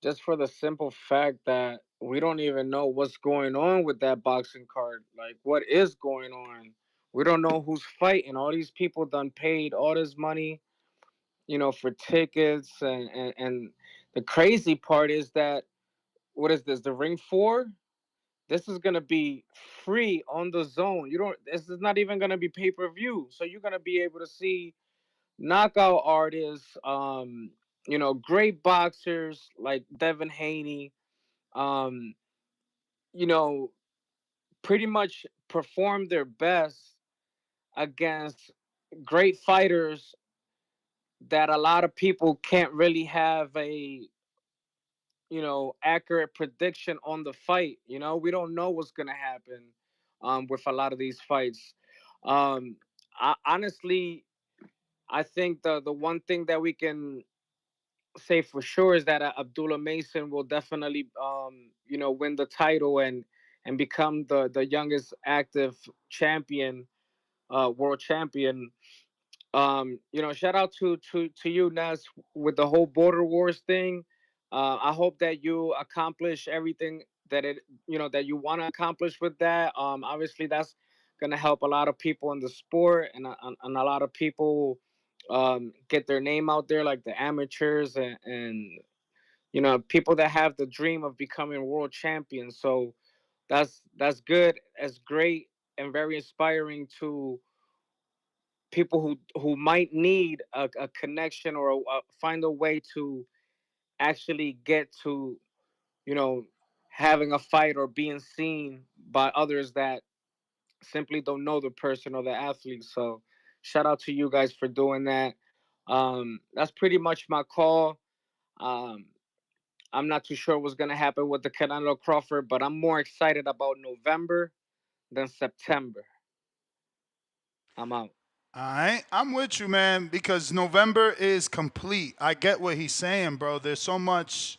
just for the simple fact that we don't even know what's going on with that boxing card. Like, what is going on? We don't know who's fighting. All these people done paid all this money, for tickets, and the crazy part is that, what is this, the Ring 4? This is gonna be free on the zone. This is not even gonna be pay-per-view. So you're gonna be able to see knockout artists, great boxers like Devin Haney, um, pretty much perform their best against great fighters that a lot of people can't really have a accurate prediction on the fight. We don't know what's gonna happen with a lot of these fights. Honestly, I think the one thing that we can say for sure is that Abdullah Mason will definitely win the title and become the youngest active champion, world champion. Shout out to you, Nas, with the whole border wars thing. I hope that you accomplish everything that you want to accomplish with that. Obviously, that's gonna help a lot of people in the sport, and a lot of people get their name out there, like the amateurs and people that have the dream of becoming world champions. So that's good. It's great and very inspiring to people who might need a connection or find a way to actually get to having a fight or being seen by others that simply don't know the person or the athlete. So shout out to you guys for doing that. That's pretty much my call. I'm not too sure what's gonna happen with the Canelo Crawford, but I'm more excited about November than September. I'm out. All right, I'm with you, man, because November is complete. I get what he's saying, bro. There's so much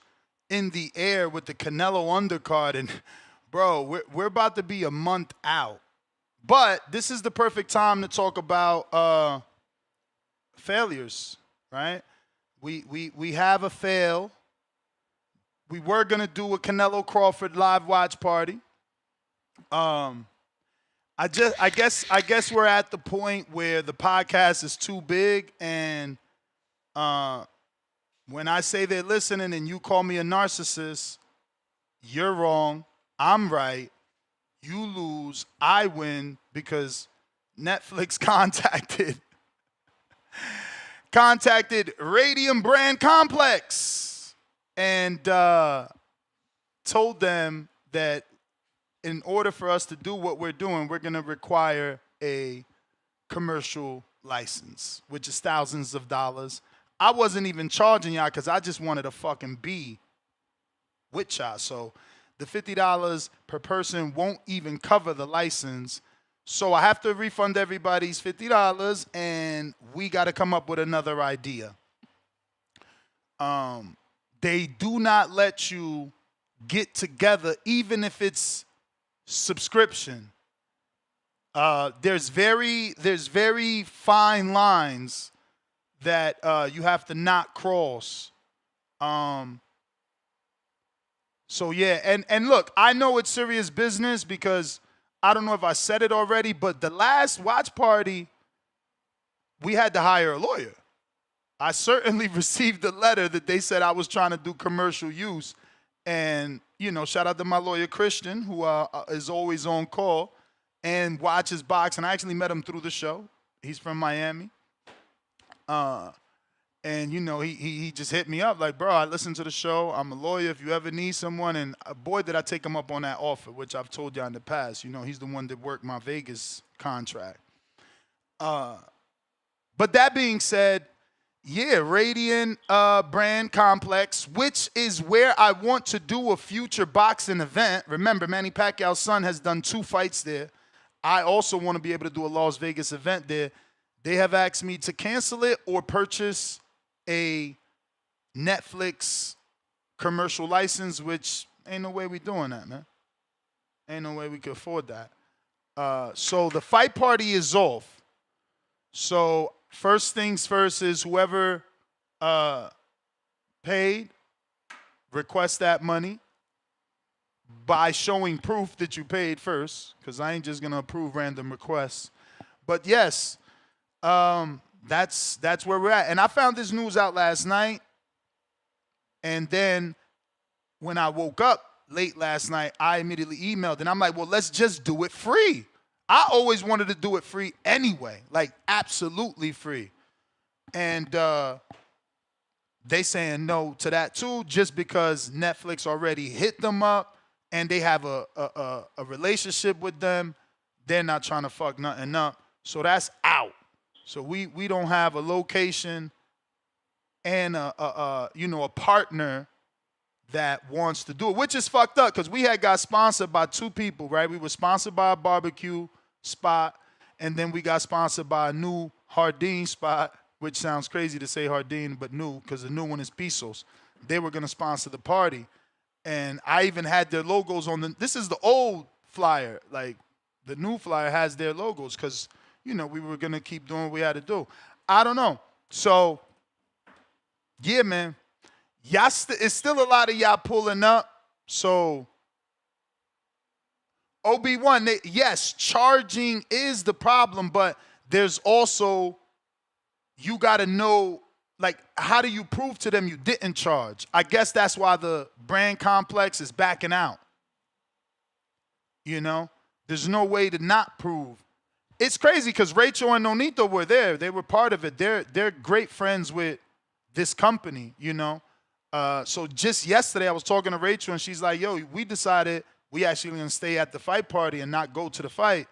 in the air with the Canelo undercard, and bro, we're about to be a month out. But this is the perfect time to talk about failures, right? We have a fail. We were gonna do a Canelo Crawford live watch party. I guess we're at the point where the podcast is too big, and when I say they're listening and you call me a narcissist, you're wrong, I'm right, you lose, I win, because Netflix contacted Radium Brand Complex and told them that in order for us to do what we're doing, we're going to require a commercial license, which is thousands of dollars. I wasn't even charging y'all because I just wanted to fucking be with y'all. So the $50 per person won't even cover the license. So I have to refund everybody's $50, and we got to come up with another idea. They do not let you get together, even if it's subscription. There's very fine lines that you have to not cross. So yeah, and look, I know it's serious business because I don't know if I said it already, but the last watch party, we had to hire a lawyer. I certainly received a letter that they said I was trying to do commercial use. And, you know, shout out to my lawyer, Christian, who is always on call and watches boxing. I actually met him through the show. He's from Miami. And, you know, he just hit me up like, bro, I listen to the show. I'm a lawyer. If you ever need someone. And boy, did I take him up on that offer, which I've told you in the past. You know, he's the one that worked my Vegas contract. But that being said, yeah, Radiant Brand Complex, which is where I want to do a future boxing event. Remember, Manny Pacquiao's son has done 2 fights there. I also want to be able to do a Las Vegas event there. They have asked me to cancel it or purchase a Netflix commercial license, which ain't no way we doing that, man. Ain't no way we can afford that. So the fight party is off. So first things first is whoever paid, request that money by showing proof that you paid first, because I ain't just going to approve random requests. But yes, that's where we're at. And I found this news out last night. And then when I woke up late last night, I immediately emailed. And I'm like, well, let's just do it free. I always wanted to do it free anyway, like absolutely free. And they saying no to that too, just because Netflix already hit them up and they have a relationship with them. They're not trying to fuck nothing up. So that's out. So we don't have a location and a partner that wants to do it, which is fucked up because we had got sponsored by 2 people, right? We were sponsored by a barbecue spot, and then we got sponsored by a new Hardin spot, which sounds crazy to say Hardin, but new, because the new one is Pesos. They were going to sponsor the party, and I even had their logos on the, this is the old flyer, like the new flyer has their logos, because, you know, we were going to keep doing what we had to do. I don't know. So, yeah, man. Y'all it's still a lot of y'all pulling up. So, OB1, yes, charging is the problem, but there's also, you got to know, like, how do you prove to them you didn't charge? I guess that's why the brand complex is backing out. You know? There's no way to not prove. It's crazy because Rachel and Nonito were there. They were part of it. They're great friends with this company, you know? So just yesterday I was talking to Rachel and she's like, yo, we decided we actually going to stay at the fight party and not go to the fight,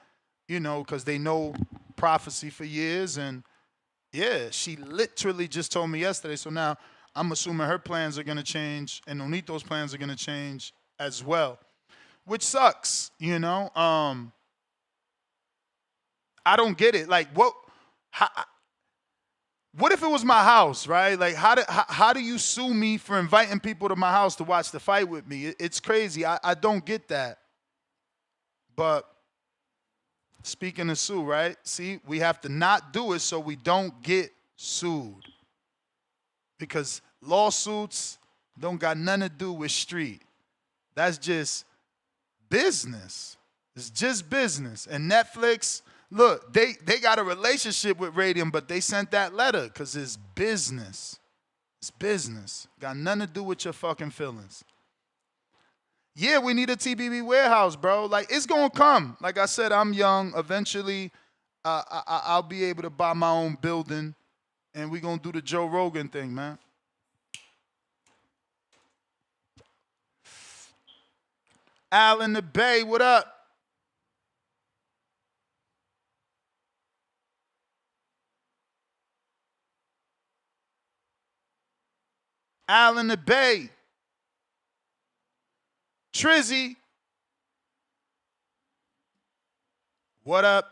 you know, because they know Prophecy for years. And yeah, she literally just told me yesterday. So now I'm assuming her plans are going to change and Nonito's plans are going to change as well, which sucks, you know? I don't get it. Like, what if it was my house, right? Like, how do you sue me for inviting people to my house to watch the fight with me? It's crazy. I don't get that. But speaking of sue, right? See, we have to not do it so we don't get sued. Because lawsuits don't got nothing to do with street. That's just business. It's just business. And Netflix, look, they got a relationship with Radium, but they sent that letter because it's business. It's business. Got nothing to do with your fucking feelings. Yeah, we need a TBB warehouse, bro. Like, it's going to come. Like I said, I'm young. Eventually, I'll be able to buy my own building, and we're going to do the Joe Rogan thing, man. Al in the Bay, what up? Allen the Bay. Trizzy. What up?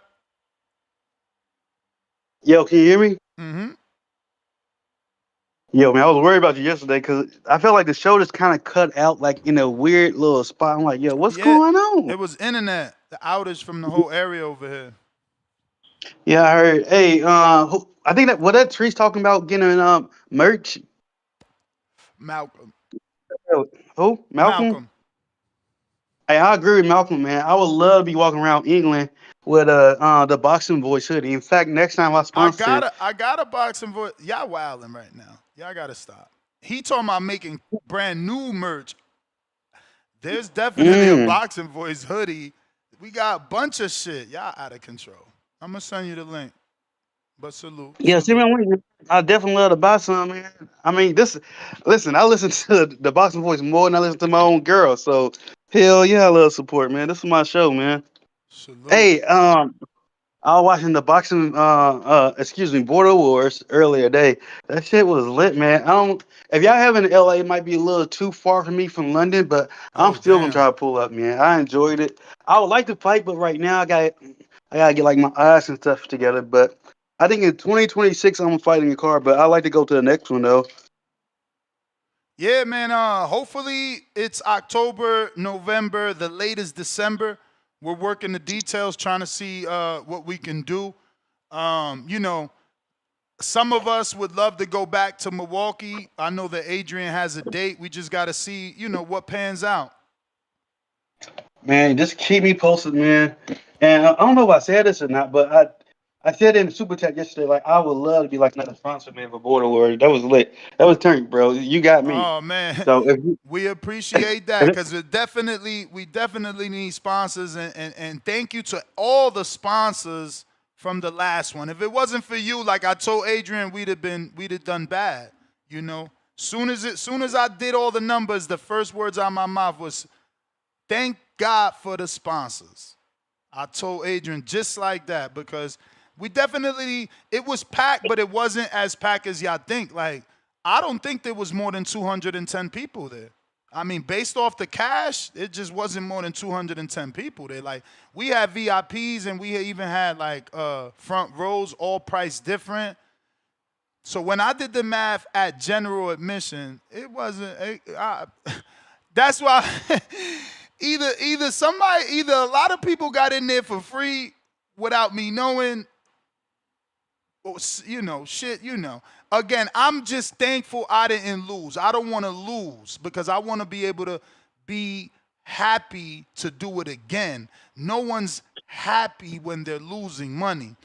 Yo, can you hear me? Mm-hmm. Yo, man, I was worried about you yesterday because I felt like the show just kind of cut out like in a weird little spot. I'm like, yo, what's going on? It was internet. The outage from the whole area over here. Yeah, I heard. Hey, I think that Tree's talking about getting merch. Malcolm. Who? Malcolm? Hey, I agree with Malcolm, man. I would love to be walking around England with the Boxing Voice hoodie. In fact, next time I sponsor, I got a boxing voice. Y'all wilding right now. Y'all gotta stop. He talking about making brand new merch. There's definitely a boxing voice hoodie. We got a bunch of shit. Y'all out of control. I'm gonna send you the link. But salute. yeah, see, man, I definitely love to buy some, man. I mean, listen, I listen to the Boxing Voice more than I listen to my own girl. So, hell yeah, I love support, man. This is my show, man. Salute. Hey, I was watching the Border Wars earlier today. That shit was lit, man. If y'all have in LA, it might be a little too far for me from London, but I'm still gonna try to pull up, man. I enjoyed it. I would like to fight, but right now I gotta get like my eyes and stuff together. But I think in 2026 I'm fighting a card, but I like to go to the next one though. Yeah, man. Hopefully it's October, November, the latest December. We're working the details, trying to see what we can do. You know, some of us would love to go back to Milwaukee. I know that Adrian has a date. We just got to see, you know, what pans out. Man, just keep me posted, man. And I don't know if I said this or not, but I said in the super chat yesterday, like I would love to be like another sponsor, man, for Border Wars. That was lit. That was turned, bro. You got me. Oh man, so if you, we appreciate that because we definitely need sponsors, and thank you to all the sponsors from the last one. If it wasn't for you, like I told Adrian, we'd have done bad. You know, soon as I did all the numbers, the first words out of my mouth was, "Thank God for the sponsors." I told Adrian just like that because it was packed, but it wasn't as packed as y'all think. Like, I don't think there was more than 210 people there. I mean, based off the cash, it just wasn't more than 210 people there. Like, we had VIPs and we even had like front rows, all priced different. So when I did the math at general admission, it wasn't. That's why either a lot of people got in there for free without me knowing. You know, shit, you know. Again, I'm just thankful I didn't lose. I don't want to lose because I want to be able to be happy to do it again. No one's happy when they're losing money.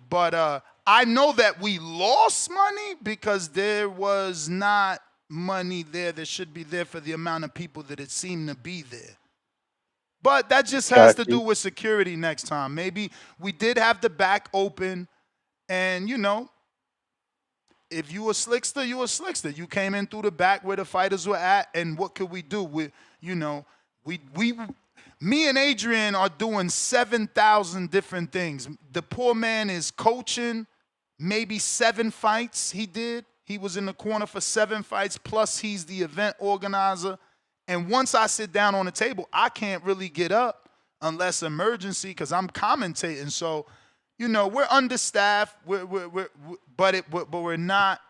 But I know that we lost money because there was not money there that should be there for the amount of people that it seemed to be there. But that just has to do with security next time. Maybe we did have the back open. And, you know, if you a slickster, you a slickster. You came in through the back where the fighters were at, and what could we do? Me and Adrian are doing 7,000 different things. The poor man is coaching maybe 7 fights he did. He was in the corner for 7 fights, plus he's the event organizer. And once I sit down on the table, I can't really get up unless emergency because I'm commentating. So, you know, we're understaffed, but we're not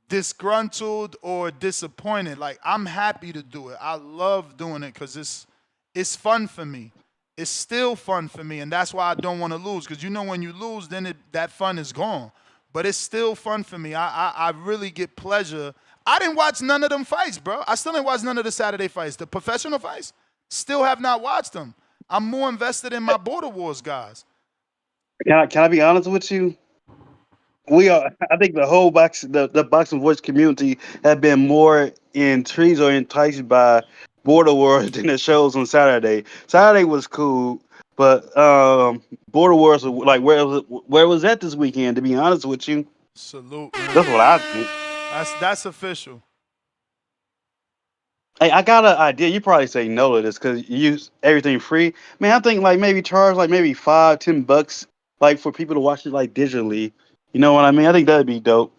disgruntled or disappointed. Like, I'm happy to do it. I love doing it because it's fun for me. It's still fun for me, and that's why I don't want to lose. Because you know, when you lose, then that fun is gone. But it's still fun for me. I really get pleasure. I didn't watch none of them fights, bro. I still didn't watch none of the Saturday fights. The professional fights, still have not watched them. I'm more invested in my Border Wars guys. Can I be honest with you? I think the whole the Boxing Voice community have been more intrigued or enticed by Border Wars than the shows on Saturday. Saturday was cool, but Border Wars, like where was that this weekend? To be honest with you, salute. That's what I think. That's official. Hey, I got an idea. You probably say no to this because you use everything free. Man, I think like maybe charge like maybe $5-10 like for people to watch it like digitally. You know what I mean? I think that'd be dope.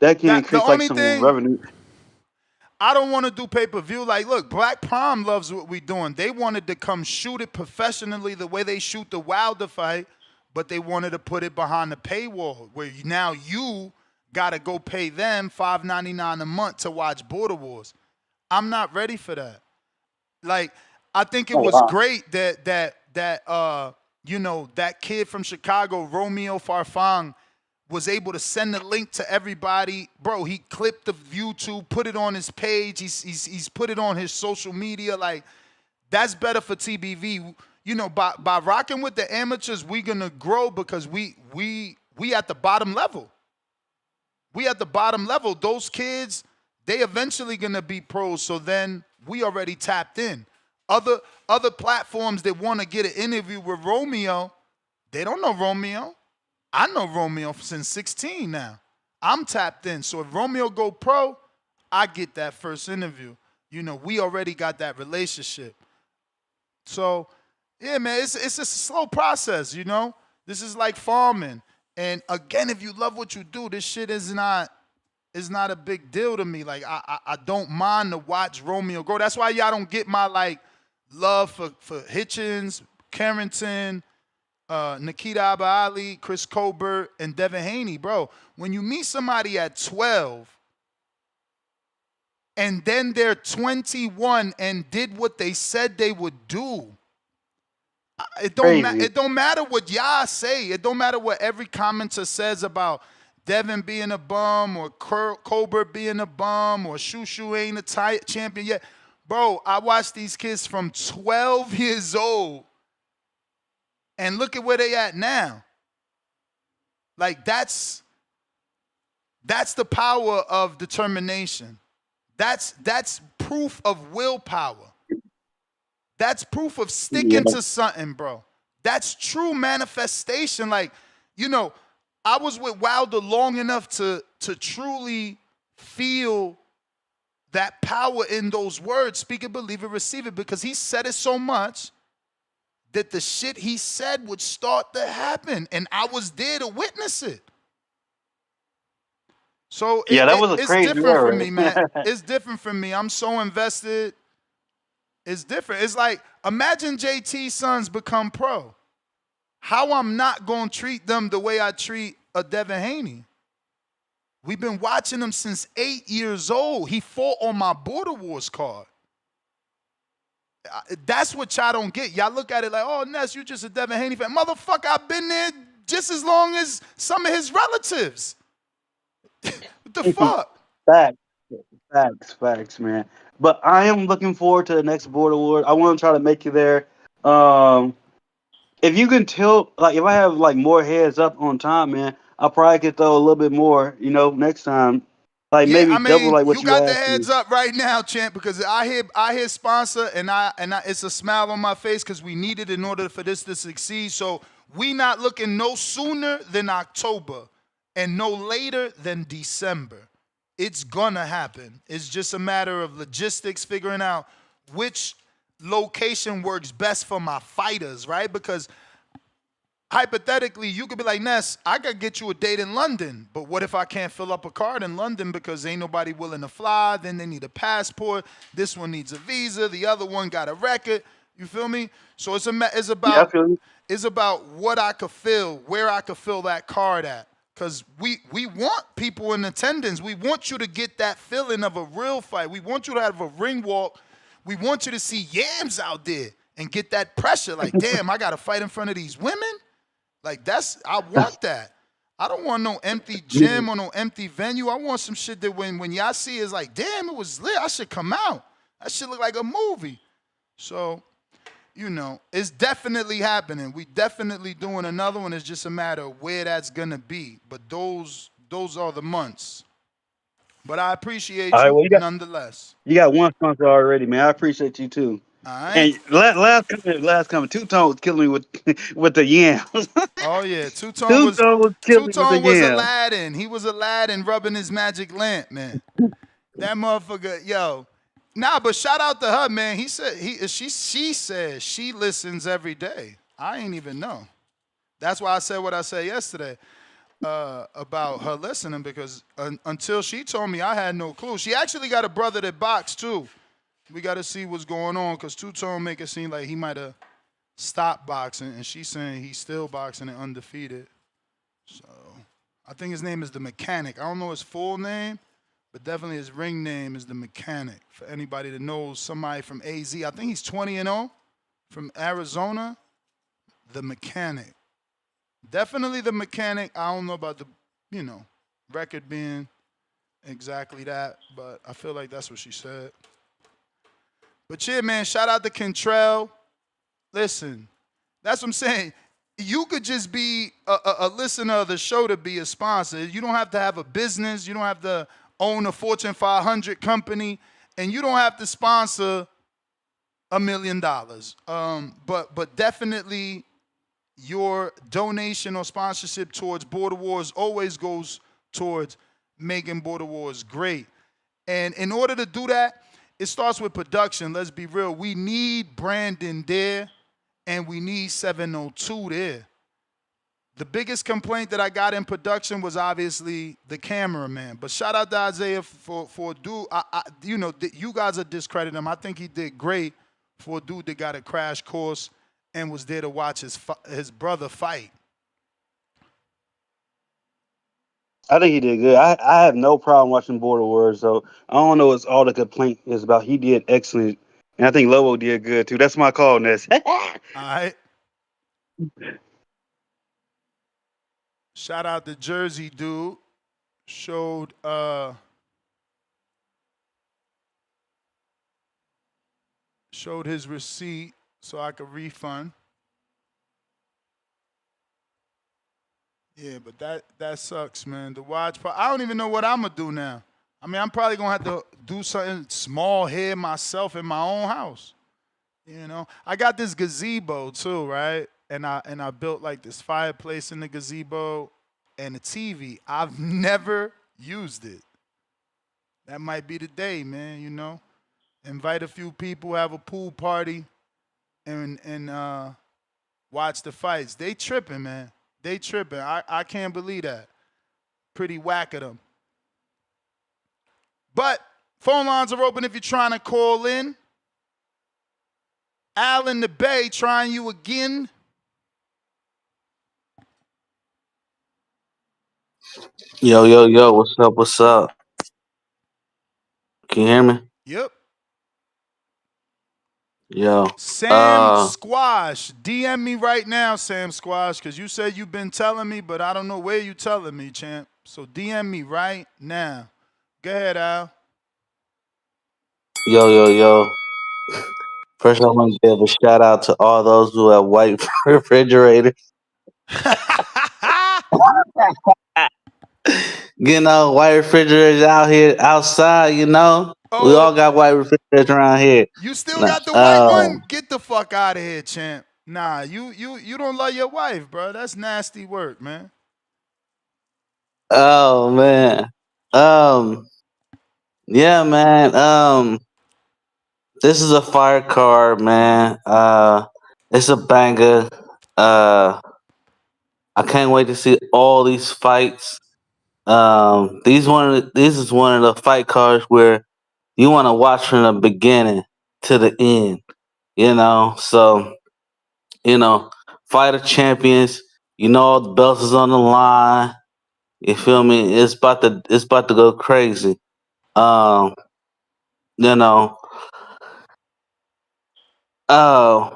that can The increase like only some thing revenue. I don't want to do pay-per-view. Like, look, Black Prom loves what we doing. They wanted to come shoot it professionally the way they shoot the Wilder fight, but they wanted to put it behind the paywall where now you got to go pay them $5.99 a month to watch Border Wars. I'm not ready for that. Like, I think it was great that you know, that kid from Chicago, Romeo Farfang, was able to send the link to everybody. Bro, he clipped the YouTube, put it on his page. He's put it on his social media. Like, that's better for TBV. You know, by rocking with the amateurs, we gonna grow because we at the bottom level. We at the bottom level. Those kids, they eventually gonna be pros. So then we already tapped in. Other platforms that want to get an interview with Romeo, they don't know Romeo. I know Romeo since 16 now. I'm tapped in. So if Romeo go pro, I get that first interview. You know, we already got that relationship. So, yeah, man, it's a slow process, you know? This is like farming. And again, if you love what you do, this shit is not a big deal to me. Like, I don't mind to watch Romeo grow. That's why y'all don't get my, like, love for Hitchens, Carrington, Nikita Abba, Chris Colbert, and Devin Haney, bro. When you meet somebody at 12 and then they're 21 and did what they said they would do, it don't matter what y'all say. It don't matter what every commenter says about Devin being a bum or Colbert being a bum or Shushu ain't a champion yet. Bro, I watched these kids from 12 years old and look at where they at now. Like, that's the power of determination. That's proof of willpower. That's proof of sticking to something, bro. That's true manifestation. Like, you know, I was with Wilder long enough to truly feel that power in those words, speak it, believe it, receive it, because he said it so much that the shit he said would start to happen, and I was there to witness it. So it's different for me, man. It's different for me. I'm so invested. It's different. It's like, imagine JT's sons become pro. How I'm not going to treat them the way I treat a Devin Haney. We've been watching him since 8 years old. He fought on my Border Wars card. That's what y'all don't get. Y'all look at it like, oh, Ness, you just a Devin Haney fan. Motherfucker, I've been there just as long as some of his relatives. What the fuck? Facts, man. But I am looking forward to the next Border Wars. I want to try to make you there. If you can tell, like, if I have like more heads up on time, man, I probably could throw a little bit more, you know, next time. Like, yeah, maybe double like what you got the heads up right now, champ, because I hear sponsor and I it's a smile on my face because we need it in order for this to succeed. So we not looking no sooner than October and no later than December. It's gonna happen. It's just a matter of logistics, figuring out which location works best for my fighters, right? Because hypothetically, you could be like, Ness, I could get you a date in London, but what if I can't fill up a card in London because ain't nobody willing to fly? Then they need a passport. This one needs a visa. The other one got a record. You feel me? So it's about what I could fill, where I could fill that card at. Because we want people in attendance. We want you to get that feeling of a real fight. We want you to have a ring walk. We want you to see yams out there and get that pressure. Like, damn, I got to fight in front of these women? Like, I want that. I don't want no empty gym or no empty venue. I want some shit that when y'all see it's like, damn, it was lit. I should come out. That shit look like a movie. So, you know, it's definitely happening. We definitely doing another one. It's just a matter of where that's going to be. But those are the months. But I appreciate you nonetheless. You got one sponsor already, man. I appreciate you, too. All right. And last comment, Two-Tone was killing me with the yams. Oh, yeah. Two-Tone was Aladdin. He was Aladdin rubbing his magic lamp, man. That motherfucker, yo. Nah, but shout out to her, man. He said she says she listens every day. I ain't even know. That's why I said what I said yesterday. about her listening because until she told me, I had no clue. She actually got a brother that boxed too. We got to see what's going on because two-tone make it seem like he might have stopped boxing, and she's saying he's still boxing and undefeated. So I think his name is the Mechanic. I don't know his full name, but definitely his ring name is the Mechanic. For anybody that knows somebody from AZ, I think he's 20-0 from Arizona. The Mechanic. Definitely the Mechanic. I don't know about the, record being exactly that, but I feel like that's what she said. But yeah, man, shout out to Kentrell. Listen, that's what I'm saying. You could just be a listener of the show to be a sponsor. You don't have to have a business. You don't have to own a Fortune 500 company, and you don't have to sponsor $1 million. But definitely your donation or sponsorship towards Border Wars always goes towards making Border Wars great. And in order to do that, it starts with production. Let's be real. We need Brandon there, and we need 702 there. The biggest complaint that I got in production was obviously the cameraman. But shout out to Isaiah for a dude. You guys are discrediting him. I think he did great for a dude that got a crash course and was there to watch his brother fight. I think he did good. I have no problem watching Border Wars, so I don't know what all the complaint is about. He did excellent, and I think Lobo did good too. That's my call, Ness. All right. Shout out to Jersey dude. Showed his receipt so I could refund. Yeah, but that sucks, man. The watch I don't even know what I'm gonna do now. I mean, I'm probably gonna have to do something small here myself in my own house. I got this gazebo too, right? And I built like this fireplace in the gazebo and a TV. I've never used it. That might be the day, man. Invite a few people, have a pool party, and watch the fights. They tripping, man. They tripping. I can't believe that. Pretty whack at them. But phone lines are open if you're trying to call in. Al in the Bay trying you again. Yo, what's up? What's up? Can you hear me? Yep. Yo. Sam Squash. DM me right now, Sam Squash, because you said you've been telling me, but I don't know where you telling me, champ. So DM me right now. Go ahead, Al. Yo. First, I want to give a shout out to all those who have white refrigerators. White refrigerators out here, outside, We all got white refrigerators around here. You still got the white one? Get the fuck out of here, champ. Nah, you don't love your wife, bro. That's nasty work, man. Oh, man. Yeah, man. This is a fire card, man. It's a banger. I can't wait to see all these fights. This is one of the fight cards where you want to watch from the beginning to the end. So fight of champions. All the belts is on the line. You feel me? It's about to go crazy. Um, you know, I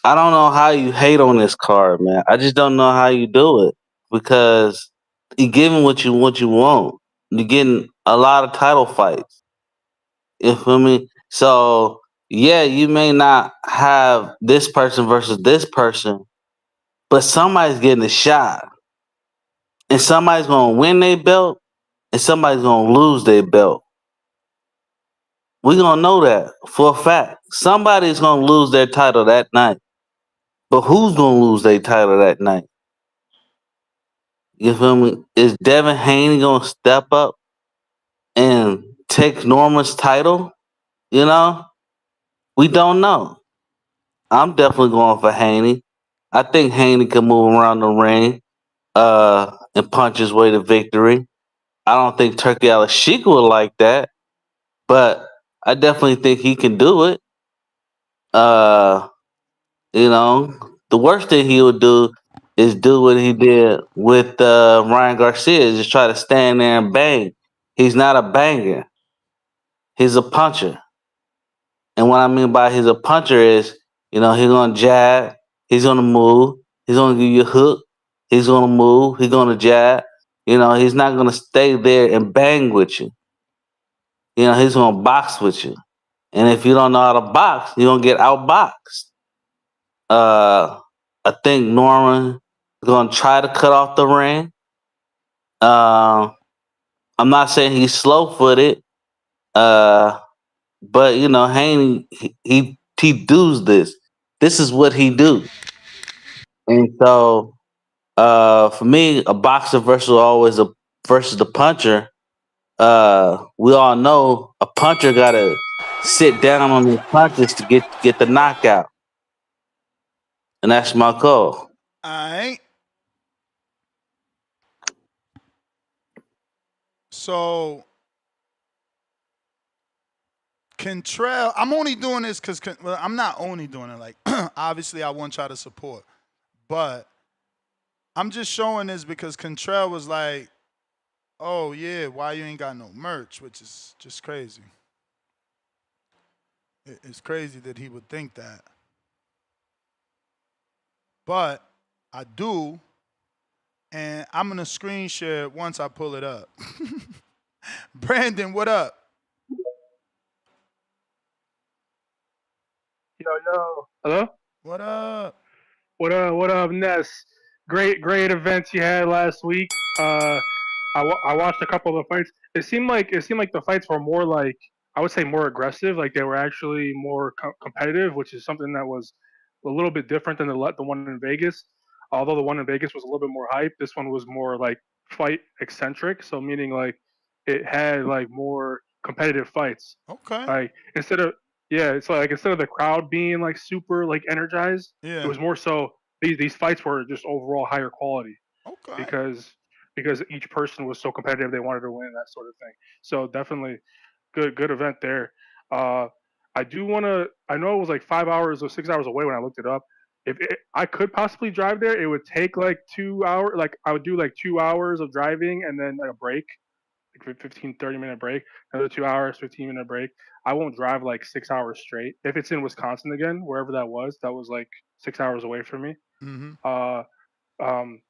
don't know how you hate on this card, man. I just don't know how you do it because you're giving what you want. You're getting a lot of title fights. You feel me? So yeah, you may not have this person versus this person, but somebody's getting a shot, and somebody's gonna win their belt, and somebody's gonna lose their belt. We're gonna know that for a fact. Somebody's gonna lose their title that night. But who's gonna lose their title that night? You feel me? Is Devin Haney gonna step up and take Norman's title? We don't know. I'm definitely going for Haney. I think Haney can move around the ring. and punch his way to victory. I don't think Turkey Al-Sheikh would like that, but I definitely think he can do it. Uh, you know, the worst thing he would do is do what he did with Ryan Garcia, just try to stand there and bang. He's not a banger. He's a puncher. And what I mean by he's a puncher is, he's gonna jab, he's gonna move, he's gonna give you a hook, he's gonna move, he's gonna jab. He's not gonna stay there and bang with you. He's gonna box with you. And if you don't know how to box, you're gonna get outboxed. I think Norman is gonna try to cut off the ring. I'm not saying he's slow footed. But Haney, he does this. This is what he do. And so, for me, a boxer versus the puncher. We all know a puncher gotta sit down on his punches to get the knockout, and that's my call. All right. So, Cantrell, I'm only doing this because, well, I'm not only doing it. Like, obviously, I want y'all to support. But I'm just showing this because Cantrell was like, oh, yeah, why you ain't got no merch, which is just crazy. It's crazy that he would think that. But I do, and I'm going to screen share it once I pull it up. Brandon, what up? Yo. Hello? What up? What up, Ness? Great events you had last week. I watched a couple of the fights. It seemed like the fights were more like, I would say, more aggressive. Like they were actually more competitive, which is something that was a little bit different than the one in Vegas. Although the one in Vegas was a little bit more hype, this one was more like fight eccentric. So meaning like it had like more competitive fights. Okay. Like it's like instead of the crowd being like super like energized, Yeah. it was more so these fights were just overall higher quality. Okay. Because each person was so competitive, they wanted to win, that sort of thing. So definitely good event there. I do want to. I know it was like 5 hours or 6 hours away when I looked it up. I could possibly drive there, it would take like 2 hours. Like I would do like 2 hours of driving and then like a break, like 15, 30-minute break, another 2 hours, 15-minute break. I won't drive like 6 hours straight. If it's in Wisconsin again, wherever that was like 6 hours away from me. Mm-hmm.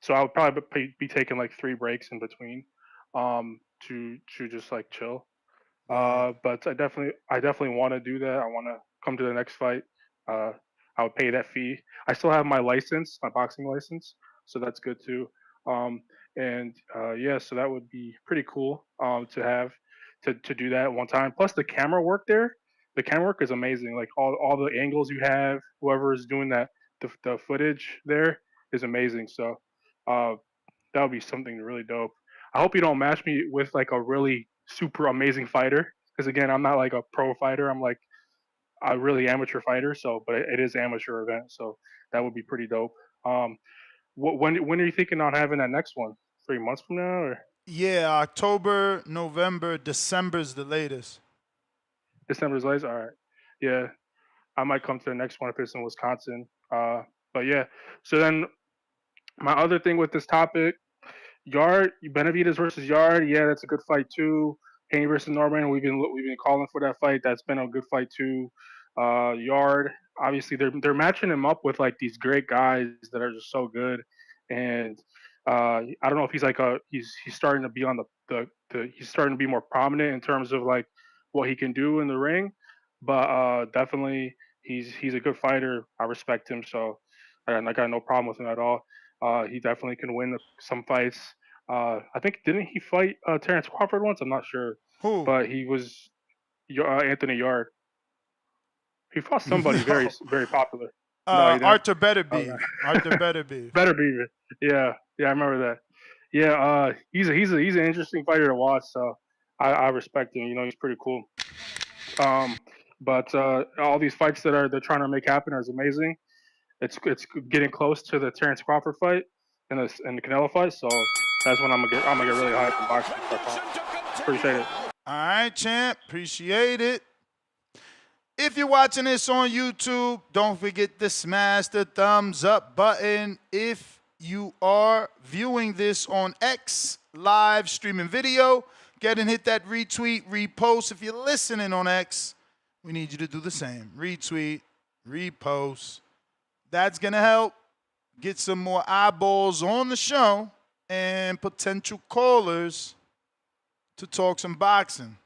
So I would probably be taking like 3 breaks in between, to just like chill. But I definitely want to do that. I want to come to the next fight. I would pay that fee. I still have my license, my boxing license, so that's good too. So that would be pretty cool to have to do that one time. Plus the camera work there, the camera work is amazing. Like all the angles you have, whoever is doing that, the footage there is amazing. So that would be something really dope. I hope you don't match me with like a really super amazing fighter, because again, I'm not like a pro fighter. I'm like a really amateur fighter. So, but it is amateur event, so that would be pretty dope. When are you thinking on having that next one? 3 months from now, or Yeah, October, November, December's the latest. December's latest? All right. Yeah, I might come to the next one if it's in Wisconsin. But yeah. So then my other thing with this topic, Yarde, Benavidez versus Yarde. Yeah, that's a good fight too. Haney versus Norman. We've been calling for that fight. That's been a good fight too. Yarde, obviously they're matching him up with like these great guys that are just so good, and I don't know if he's like he's starting to be on he's starting to be more prominent in terms of like what he can do in the ring, but definitely he's a good fighter. I respect him, so I got no problem with him at all. He definitely can win some fights. I think didn't he fight Terrence Crawford once? I'm not sure. Who? But he was Anthony Yarde. He fought somebody very popular. No, he didn't. Artur Beterbiev. Artur Beterbiev. Beterbiev. Yeah, I remember that. Yeah, he's an interesting fighter to watch. So I respect him. He's pretty cool. But all these fights that they're trying to make happen is amazing. It's getting close to the Terrence Crawford fight. in the Canelo fight. So that's when I'm gonna get really hyped in boxing. Appreciate it. All right, champ. Appreciate it. If you're watching this on YouTube, don't forget to smash the thumbs up button. If you are viewing this on X live streaming video, get and hit that retweet, repost. If you're listening on X, we need you to do the same. Retweet, repost. That's going to help get some more eyeballs on the show and potential callers to talk some boxing.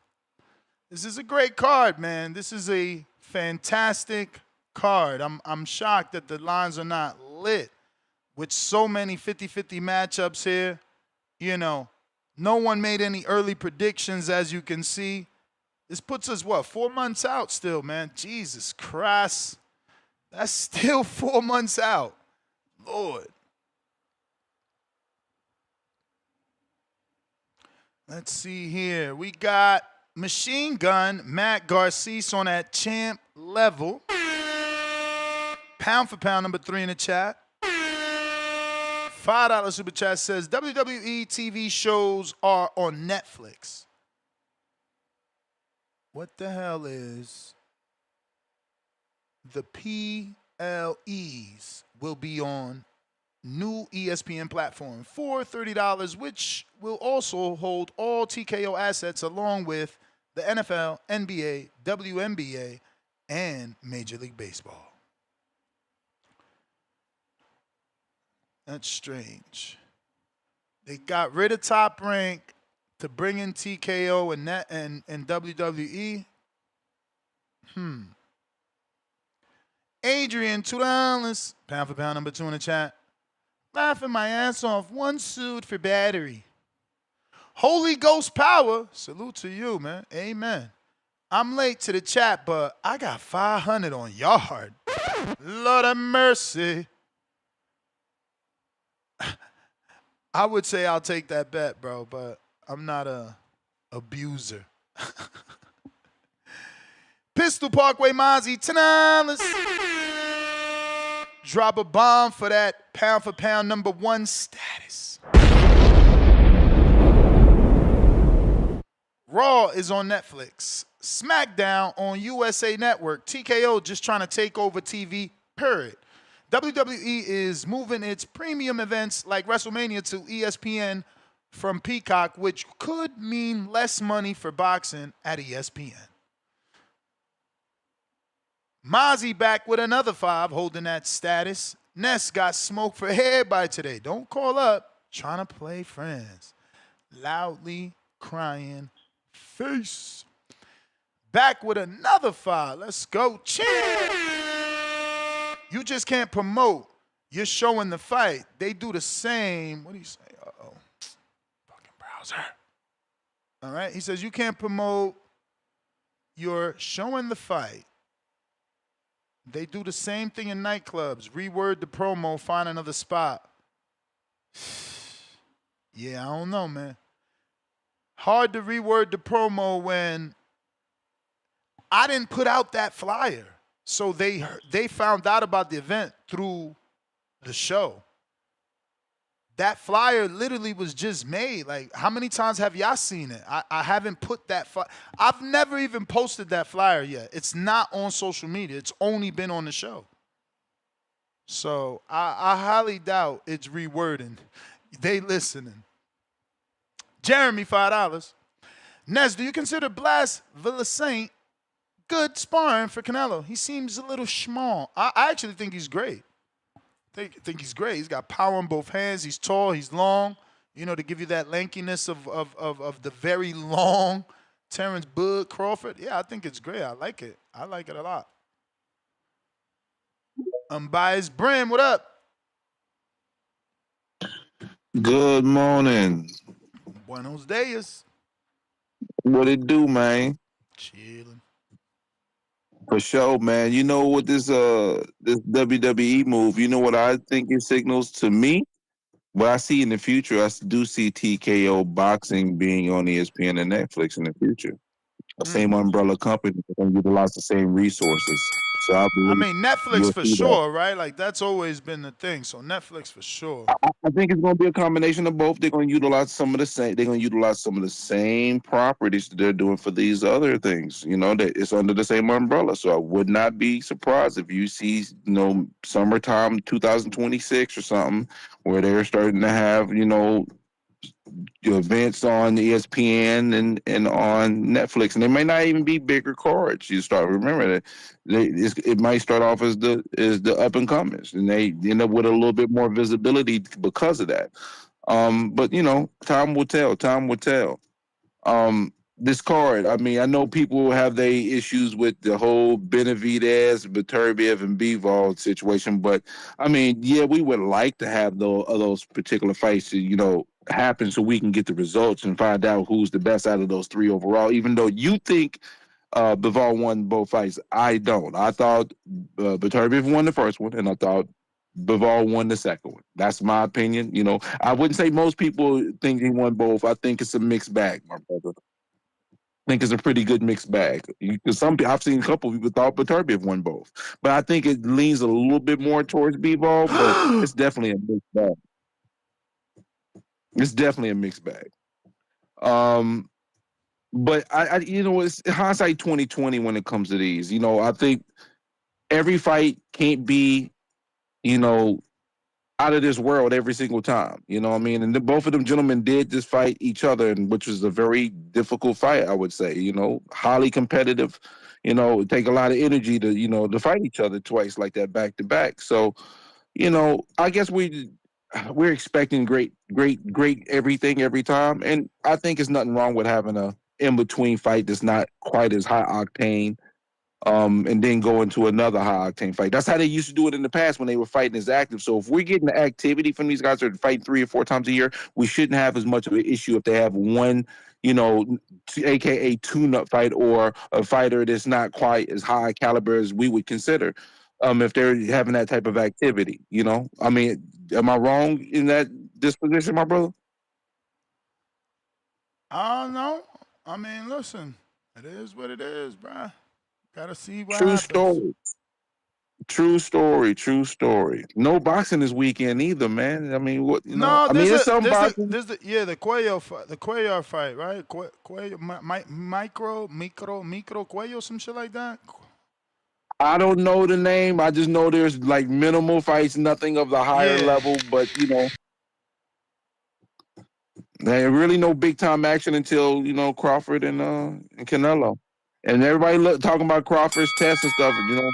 This is a great card, man. This is a fantastic card. I'm shocked that the lines are not lit with so many 50-50 matchups here. You know, no one made any early predictions, as you can see. This puts us, 4 months out still, man? Jesus Christ. That's still 4 months out. Lord. Let's see here. We got Machine Gun Matt Garces on that champ level. Pound for pound, number 3 in the chat. $5 super chat says WWE TV shows are on Netflix. What the hell is the PLEs will be on new ESPN platform for $30, which will also hold all TKO assets along with the NFL, NBA, WNBA, and Major League Baseball. That's strange. They got rid of Top Rank to bring in TKO and WWE. Adrian, $2. Pound for pound, number 2 in the chat. Laughing my ass off. 1 suit for battery. Holy Ghost power. Salute to you, man. Amen. I'm late to the chat, but I got 500 on yard. Lord of mercy. I would say I'll take that bet, bro, but I'm not a abuser. Pistol Parkway Mozzie, $10. Drop a bomb for that pound for pound number 1 status. Raw is on Netflix. SmackDown on USA Network. TKO just trying to take over TV, period. WWE is moving its premium events like WrestleMania to ESPN from Peacock, which could mean less money for boxing at ESPN. Mozzie back with another 5, holding that status. Ness got smoked for everybody today. Don't call up. Trying to play friends. Loudly crying face. Back with another 5. Let's go. Champ. You just can't promote. You're showing the fight. They do the same. What do you say? Uh-oh. Fucking browser. All right. He says you can't promote. You're showing the fight. They do the same thing in nightclubs. Reword the promo, find another spot. Yeah, I don't know, man. Hard to reword the promo when I didn't put out that flyer. So they found out about the event through the show. That flyer literally was just made. Like, how many times have y'all seen it? I haven't put that flyer. I've never even posted that flyer yet. It's not on social media. It's only been on the show. So I highly doubt it's rewording. They listening. Jeremy, $5. Nez, do you consider Blas Villasaint good sparring for Canelo? He seems a little small. I actually think he's great. Think he's great. He's got power in both hands. He's tall. He's long. You know, to give you that lankiness of the very long Terrence Bud Crawford. Yeah, I think it's great. I like it. I like it a lot. Unbiased Brim, what up? Good morning. Buenos dias. What it do, man? Chilling. For sure, man. You know what this WWE move, you know what I think it signals to me? What I see in the future, I do see TKO boxing being on ESPN and Netflix in the future. The same umbrella company can utilize the same resources. So I I believe mean, Netflix you'll for see that. sure, right? Like that's always been the thing. So Netflix for sure. I think it's going to be a combination of both. They're going to utilize some of the same. They're going to utilize some of the same properties that they're doing for these other things. You know, that it's under the same umbrella. So I would not be surprised if you see, summertime 2026 or something, where they're starting to have, events on ESPN and on Netflix, and they may not even be bigger cards. You start remembering that it might start off as the up and comers, and they end up with a little bit more visibility because of that. But time will tell. Time will tell. This card, I mean, I know people have their issues with the whole Benavidez, Beterbiev, and Bivol situation, but I mean, yeah, we would like to have those particular fights, happen so we can get the results and find out who's the best out of those three overall. Even though you think Bivol won both fights, I don't. I thought Beterbiev won the first one, and I thought Bivol won the second one. That's my opinion. I wouldn't say most people think he won both. I think it's a mixed bag, my brother. I think it's a pretty good mixed bag. Because I've seen a couple of people thought Beterbiev won both, but I think it leans a little bit more towards Bivol. But it's definitely a mixed bag. It's definitely a mixed bag. But it's hindsight 2020 when it comes to these. I think every fight can't be, out of this world every single time. You know what I mean? And both of them gentlemen did just fight each other, and which was a very difficult fight, I would say. Highly competitive. It take a lot of energy to fight each other twice like that back to back. So, I guess we're expecting great everything every time, and I think it's nothing wrong with having a in between fight that's not quite as high octane, and then go into another high octane fight. That's how they used to do it in the past when they were fighting as active. So if we're getting the activity from these guys that are fighting 3 or 4 times a year, we shouldn't have as much of an issue if they have one, aka tune-up fight, or a fighter that's not quite as high caliber as we would consider. If they're having that type of activity, I mean, am I wrong in that disposition, my brother? I don't know. I mean, listen, it is what it is, bruh. Gotta see what True happens. story. True story. True story. No boxing this weekend either, man. I mean, what No, I mean, it's some boxing. the Cuello fight, right? Cuello, micro Cuello, some shit like that. I don't know the name. I just know there's like minimal fights, nothing of the higher Yeah. level, but there ain't really no big time action until Crawford and Canelo, and everybody talking about Crawford's test and stuff.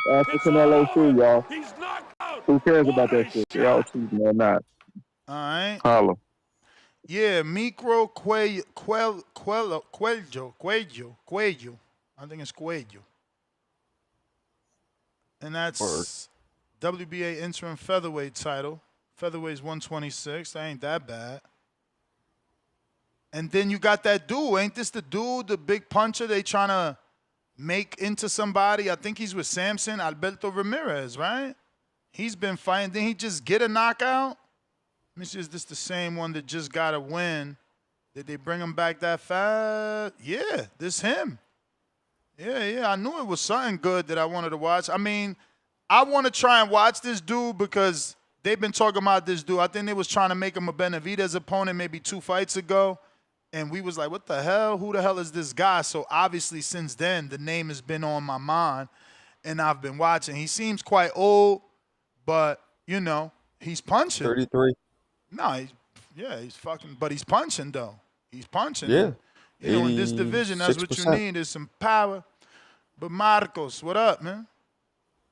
After Canelo too, y'all. Who cares about that shit? Y'all cheating or not? All right. Holla. Yeah, micro Cuello. I think it's Cuello. And that's WBA interim featherweight title. Featherweight's 126. That ain't that bad. And then you got that dude. Ain't this the dude, the big puncher they trying to make into somebody? I think he's with Samson, Alberto Ramirez, right? He's been fighting. Didn't he just get a knockout? Let me see, is this the same one that just got a win? Did they bring him back that fast? Yeah, this him. Yeah. I knew it was something good that I wanted to watch. I mean, I want to try and watch this dude because they've been talking about this dude. I think they was trying to make him a Benavidez opponent maybe 2 fights ago. And we was like, what the hell? Who the hell is this guy? So obviously since then, the name has been on my mind. And I've been watching. He seems quite old, but, he's punching. 33. No, he's fucking, but he's punching, though. He's punching. Yeah. In this division, that's what you 86%. need is some power. But Marcos, what up, man?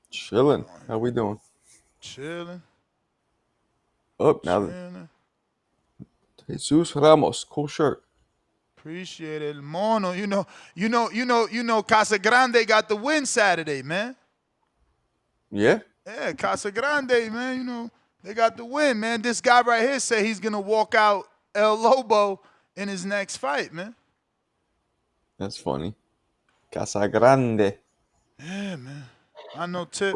Chilling. How we doing? Chilling. Up now. Jesus Ramos, cool shirt. Appreciate it, mono. Casa Grande got the win Saturday, man. Yeah. Yeah, Casa Grande, man. They got the win, man. This guy right here said he's gonna walk out El Lobo in his next fight, man. That's funny. Casa Grande. Yeah, man. I know Tip,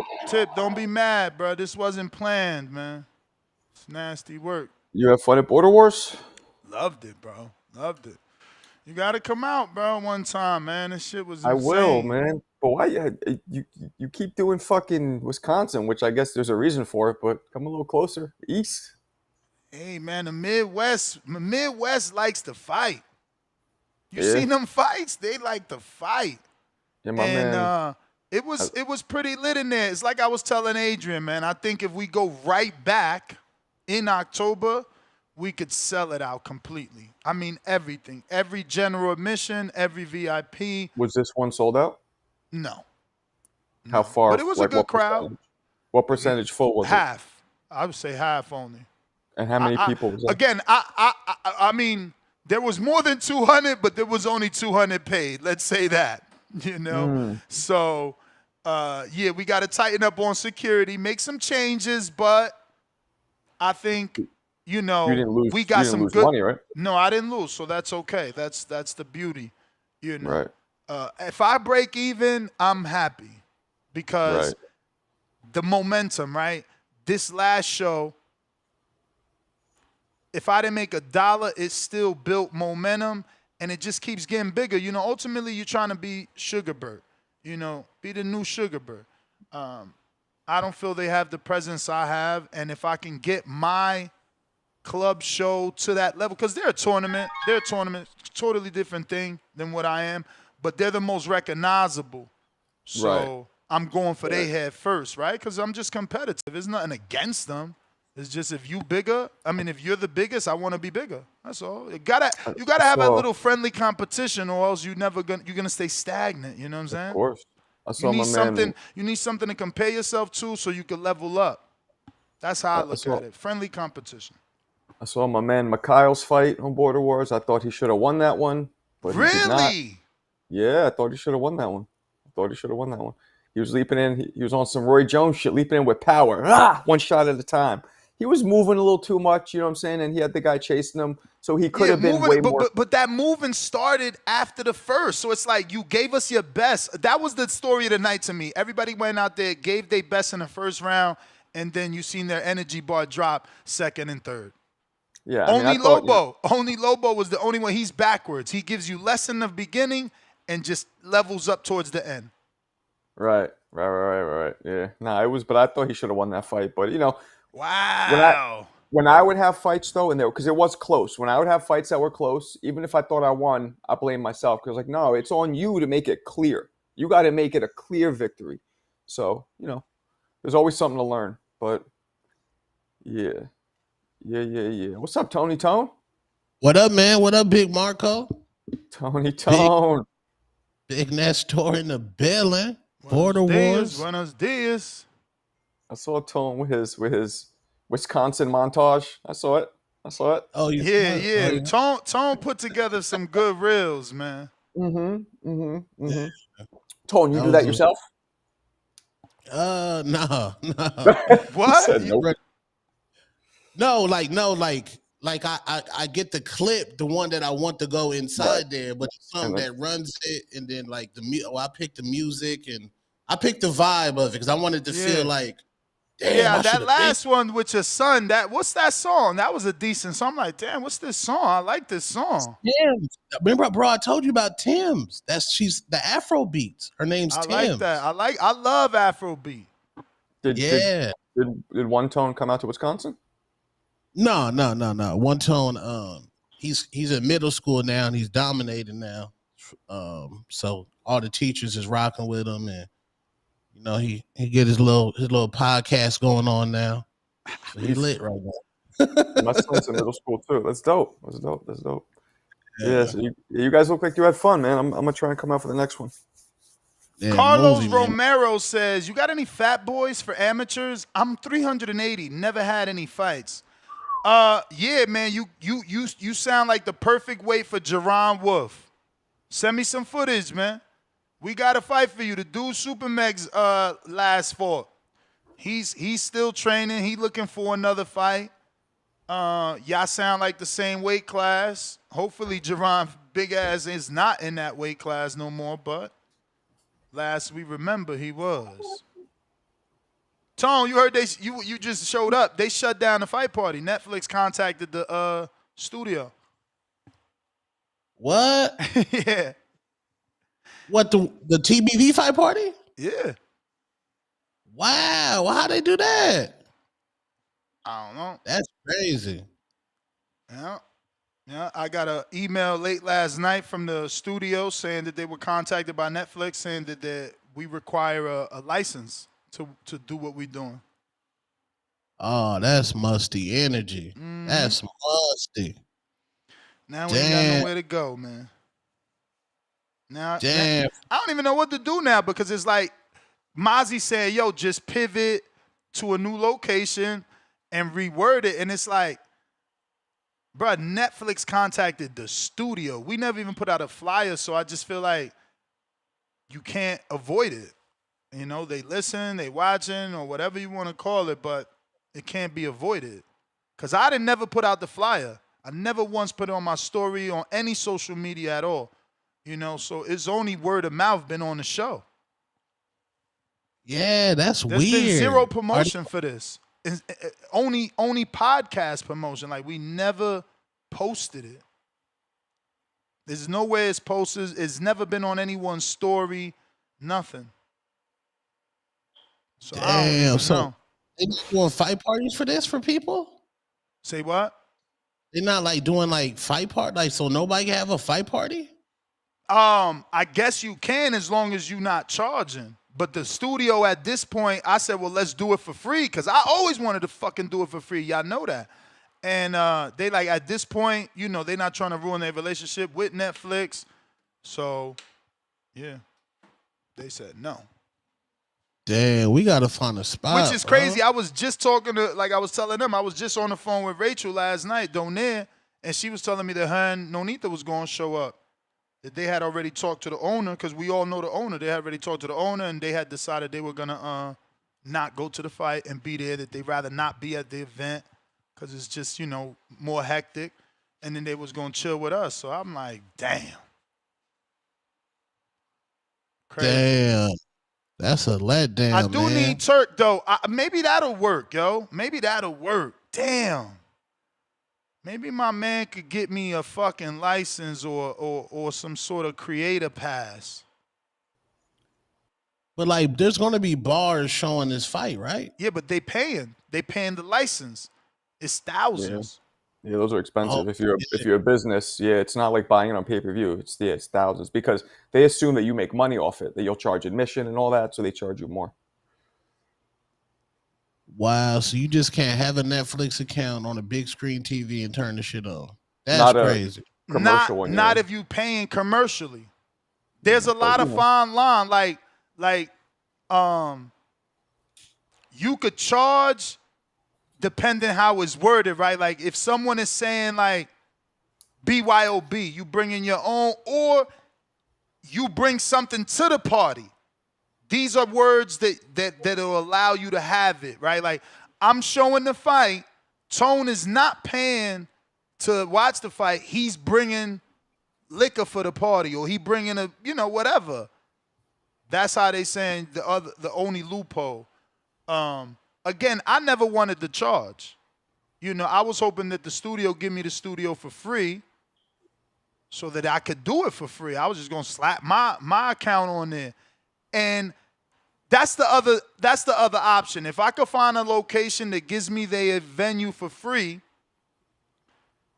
don't be mad, bro. This wasn't planned, man. It's nasty work. You have fun at Border Wars? Loved it, bro. Loved it. You gotta come out, bro, one time, man. This shit was I insane. will, man. But why you keep doing fucking Wisconsin, which I guess there's a reason for it, but come a little closer. East. Hey, man, the Midwest likes to fight. You Yeah. seen them fights? They like to fight. Yeah, my And man. it was pretty lit in there. It's like I was telling Adrian, man. I think if we go right back in October, we could sell it out completely. I mean, everything. Every general admission, every VIP. Was this one sold out? No. How far? But it was a good crowd. What percentage full was it? Half. I would say half only. And how many people was that? Again, I mean, there was more than 200, but there was only 200 paid. Let's say that, you know? So, yeah, we got to tighten up on security, make some changes, but I think, you know, You didn't lose, we got some good money, right? No, I didn't lose, so that's okay. That's the beauty, you know. Right. If I break even, I'm happy because the momentum, right? This last show, if I didn't make $1, it still built momentum, and it just keeps getting bigger. You know, ultimately, you're trying to be Sugarbird, you know, be the new Sugarbird. I don't feel they have the presence I have, and if I can get my club show to that level, because they're a tournament, totally different thing than what I am, but they're the most recognizable. So I'm going for their head first, right? Because I'm just competitive. There's nothing against them. It's just if you bigger, I mean, if you're the biggest, I want to be bigger. That's all. You gotta have a little friendly competition, or else you're gonna stay stagnant. You know what I'm saying? Of course. I saw You need my something. man. You need something to compare yourself to, so you can level up. That's how I look at it. Friendly competition. I saw my man Mikhail's fight on Border Wars. I thought he should have won that one, but he did not. Yeah, I thought he should have won that one. He was leaping in. He was on some Roy Jones shit, leaping in with power. One shot at a time. He was moving a little too much, you know what I'm saying? And he had the guy chasing him, so he could have been way more. But that moving started after the first, so it's like you gave us your best. That was the story of the night to me. Everybody went out there, gave their best in the first round, and then you seen their energy bar drop second and third. Yeah, only Lobo was the only one. He's backwards. He gives you less in the beginning and just levels up towards the end. Right. Yeah. Nah, it was, but I thought he should have won that fight. But, you know. Wow. When I would have fights, though, and because it was close, when I would have fights that were close, even if I thought I won, I blame myself. Because, like, no, it's on you to make it clear. You got to make it a clear victory. So, you know, there's always something to learn. But, yeah. What's up, Tony Tone? What up, man? What up, Big Marco? Tony Tone. Big Nestor in the building. Border Wars. Wars. Buenos dias. I saw Tone with his Wisconsin montage. I saw it. Oh, yeah. Tone put together some good reels, man. Tone, you do that yourself? No. What? No, I get the clip, the one that I want to go inside there, but it's something that runs it, and then like I picked the music and I picked the vibe of it because I wanted to feel like, damn, that last one with your son. What's that song? That was a decent song. I'm like, damn, what's this song? I like this song. Tim's. Remember, bro, I told you about Tim's. She's the Afro beats. Her name's Tim's. I like that. I love Afro beat. Did One Tone come out to Wisconsin? No. One Tone, he's in middle school now and he's dominating now. So all the teachers is rocking with him, and you know he get his little podcast going on now. So he's lit right now. My son's in middle school too. That's dope. Yeah, so you guys look like you had fun, man. I'm gonna try and come out for the next one. Yeah, Carlos Romero says, "You got any fat boys for amateurs? I'm 380. Never had any fights." Yeah, man, you sound like the perfect weight for Jerron Wolf. Send me some footage, man. We got a fight for you. The dude Super Meg's last fought. He's still training. He looking for another fight. Y'all sound like the same weight class. Hopefully Jerron Big Ass is not in that weight class no more, but last we remember he was. Tone, you heard you just showed up. They shut down the fight party. Netflix contacted the studio. What? Yeah. What, the TBV fight party? Yeah. Wow. Well, how they do that? I don't know. That's crazy. Yeah. Yeah. I got an email late last night from the studio saying that they were contacted by Netflix saying that we require a license to do what we're doing. Oh, that's musty energy. That's musty. Now we ain't got nowhere to go, man. Now I don't even know what to do now because it's like Mozzie saying, yo, just pivot to a new location and reword it. And it's like, bro, Netflix contacted the studio. We never even put out a flyer, so I just feel like you can't avoid it. You know, they listen, they watching, or whatever you want to call it, but it can't be avoided. Because I didn't never put out the flyer. I never once put it on my story on any social media at all. You know, so it's only word of mouth been on the show. Yeah, that's There's weird. been zero promotion for this. It's only podcast promotion. Like, we never posted it. There's nowhere it's posted. It's never been on anyone's story. Nothing. So damn. So they just doing fight parties for this for people? Say what? They're not like doing like fight part, like so nobody can have a fight party? I guess you can as long as you're not charging. But the studio at this point, I said, well, let's do it for free. Because I always wanted to fucking do it for free. Y'all know that. And they like, at this point, you know, they're not trying to ruin their relationship with Netflix. So, yeah. They said no. Damn, we got to find a spot. Which is crazy. I was just talking to, like I was telling them, I was just on the phone with Rachel last night, Donaire. And she was telling me that her and Nonita was going to show up. That they had already talked to the owner, because we all know the owner. They had already talked to the owner, and they had decided they were going to not go to the fight and be there, that they'd rather not be at the event because it's just, you know, more hectic. And then they was going to chill with us. So I'm like, damn. Crazy. Damn. That's a letdown, I do man. need Turk, though. Maybe that'll work, yo. Maybe that'll work. Damn. Maybe my man could get me a fucking license or some sort of creator pass. But like, there's gonna be bars showing this fight, right? Yeah, but they paying. They paying the license. It's thousands. Yeah, those are expensive. Oh, if you're a business, yeah, it's not like buying it on pay-per-view. It's thousands because they assume that you make money off it, that you'll charge admission and all that, so they charge you more. Wow, so you just can't have a Netflix account on a big screen TV and turn the shit on. That's crazy. Commercial one, not if you paying commercially. There's a lot of fine line. Like you could charge depending how it's worded, right? Like if someone is saying like BYOB, you bring in your own, or you bring something to the party. These are words that'll allow you to have it, right? Like, I'm showing the fight. Tone is not paying to watch the fight. He's bringing liquor for the party, or he bringing a, you know, whatever. That's how they saying the only loophole. Again, I never wanted to charge. You know, I was hoping that the studio give me the studio for free so that I could do it for free. I was just gonna slap my account on there. And that's the other option. If I could find a location that gives me their venue for free,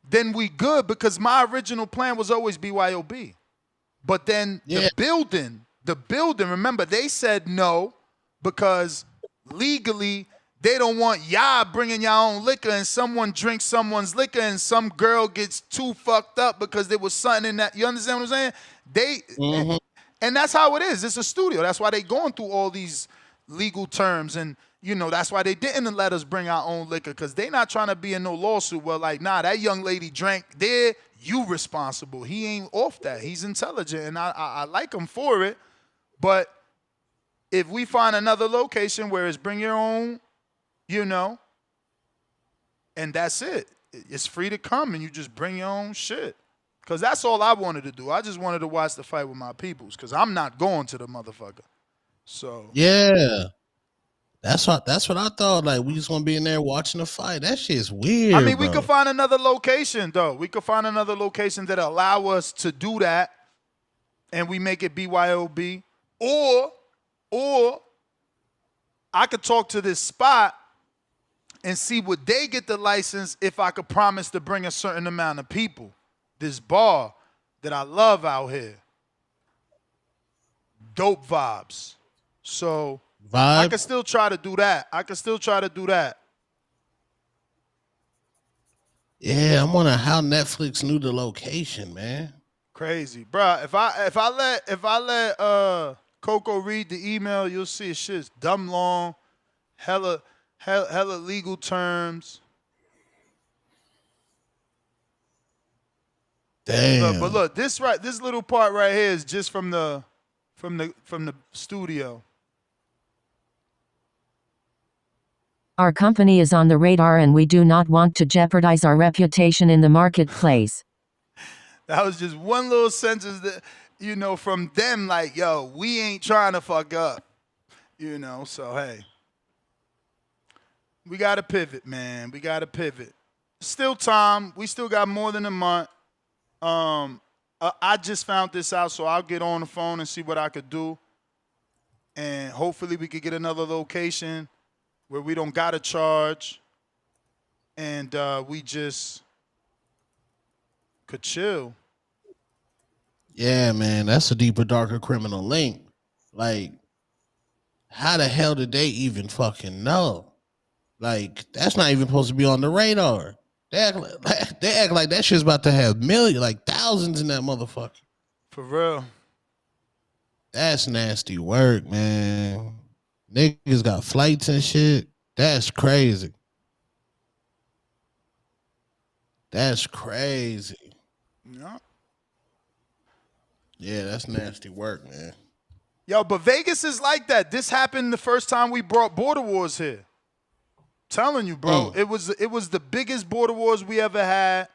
then we good, because my original plan was always BYOB. But then the building, remember, they said no because legally they don't want y'all bringing y'all own liquor and someone drinks someone's liquor and some girl gets too fucked up because there was something in that. You understand what I'm saying? And that's how it is. It's a studio. That's why they going through all these legal terms. And, you know, that's why they didn't let us bring our own liquor, because they not trying to be in no lawsuit. Well, like, nah, that young lady drank there. You responsible. He ain't off that. He's intelligent, and I like him for it. But if we find another location where it's bring your own, you know, and that's it. It's free to come, and you just bring your own shit. Because that's all I wanted to do. I just wanted to watch the fight with my peoples, because I'm not going to the motherfucker. So yeah. That's what I thought. Like we just gonna be in there watching the fight. That shit's weird. I mean, we bro. could find another location though. We could find another location that allow us to do that, and we make it BYOB. Or I could talk to this spot and see would they get the license if I could promise to bring a certain amount of people. This bar that I love out here. Dope vibes. So I could still try to do that. Yeah, I'm wondering how Netflix knew the location, man. Crazy, bro. If I let Coco read the email, you'll see shit's dumb long, hella legal terms. Damn. But look, this little part right here is just from the studio. Our company is on the radar and we do not want to jeopardize our reputation in the marketplace. That was just one little sentence that, from them, like, yo, we ain't trying to fuck up. So hey. We gotta pivot, man. We gotta pivot. Still time. We still got more than a month. I just found this out, so I'll get on the phone and see what I could do. And hopefully we could get another location where we don't gotta charge. And we just could chill. Yeah, man, that's a deeper, darker criminal link. Like, how the hell did they even fucking know? Like, that's not even supposed to be on the radar. They act like that shit's about to have millions, like thousands in that motherfucker. For real. That's nasty work, man. Niggas got flights and shit. That's crazy. That's crazy. Yeah. Yeah, that's nasty work, man. Yo, but Vegas is like that. This happened the first time we brought Border Wars here. Telling you, bro. It was the biggest Border Wars we ever had.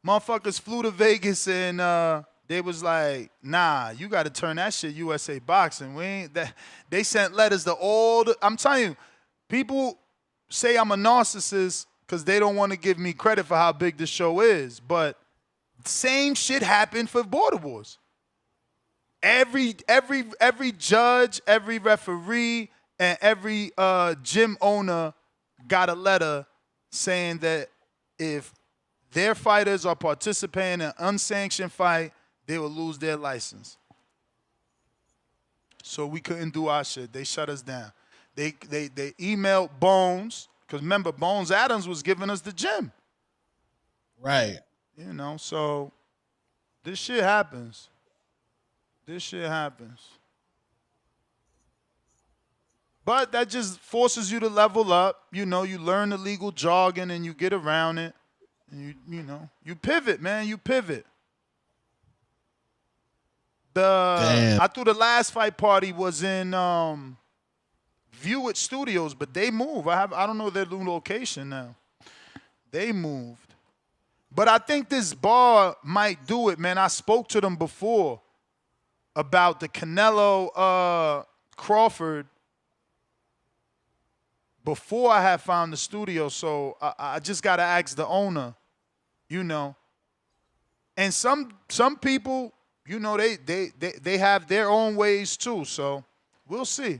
Motherfuckers flew to Vegas and they was like, nah, you got to turn that shit USA Boxing. We ain't that. They sent letters to all the. I'm telling you, people say I'm a narcissist because they don't want to give me credit for how big the show is. But same shit happened for Border Wars. Every judge, every referee, and every gym owner got a letter saying that if their fighters are participating in an unsanctioned fight, they will lose their license. So we couldn't do our shit. They shut us down. They emailed Bones, because remember, Bones Adams was giving us the gym. Right. So this shit happens. But that just forces you to level up. You learn the legal jargon and you get around it. And you pivot, man. You pivot. I threw the last fight party was in View It Studios, but they moved. I don't know their new location now. They moved. But I think this bar might do it, man. I spoke to them before about the Canelo Crawford before I had found the studio, so I just got to ask the owner, And some people, they have their own ways too, so we'll see.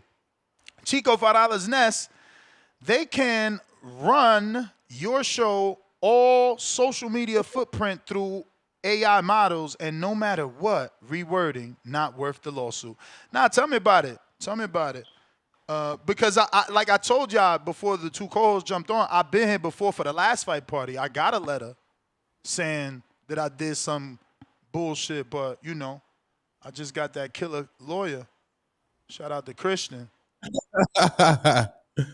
Chico Farala's Nest, they can run your show all social media footprint through AI models, and no matter what, rewording, not worth the lawsuit. Now, tell me about it. Because like I told y'all before the two co-hosts jumped on, I've been here before for the last fight party. I got a letter saying that I did some bullshit, but I just got that killer lawyer. Shout out to Christian.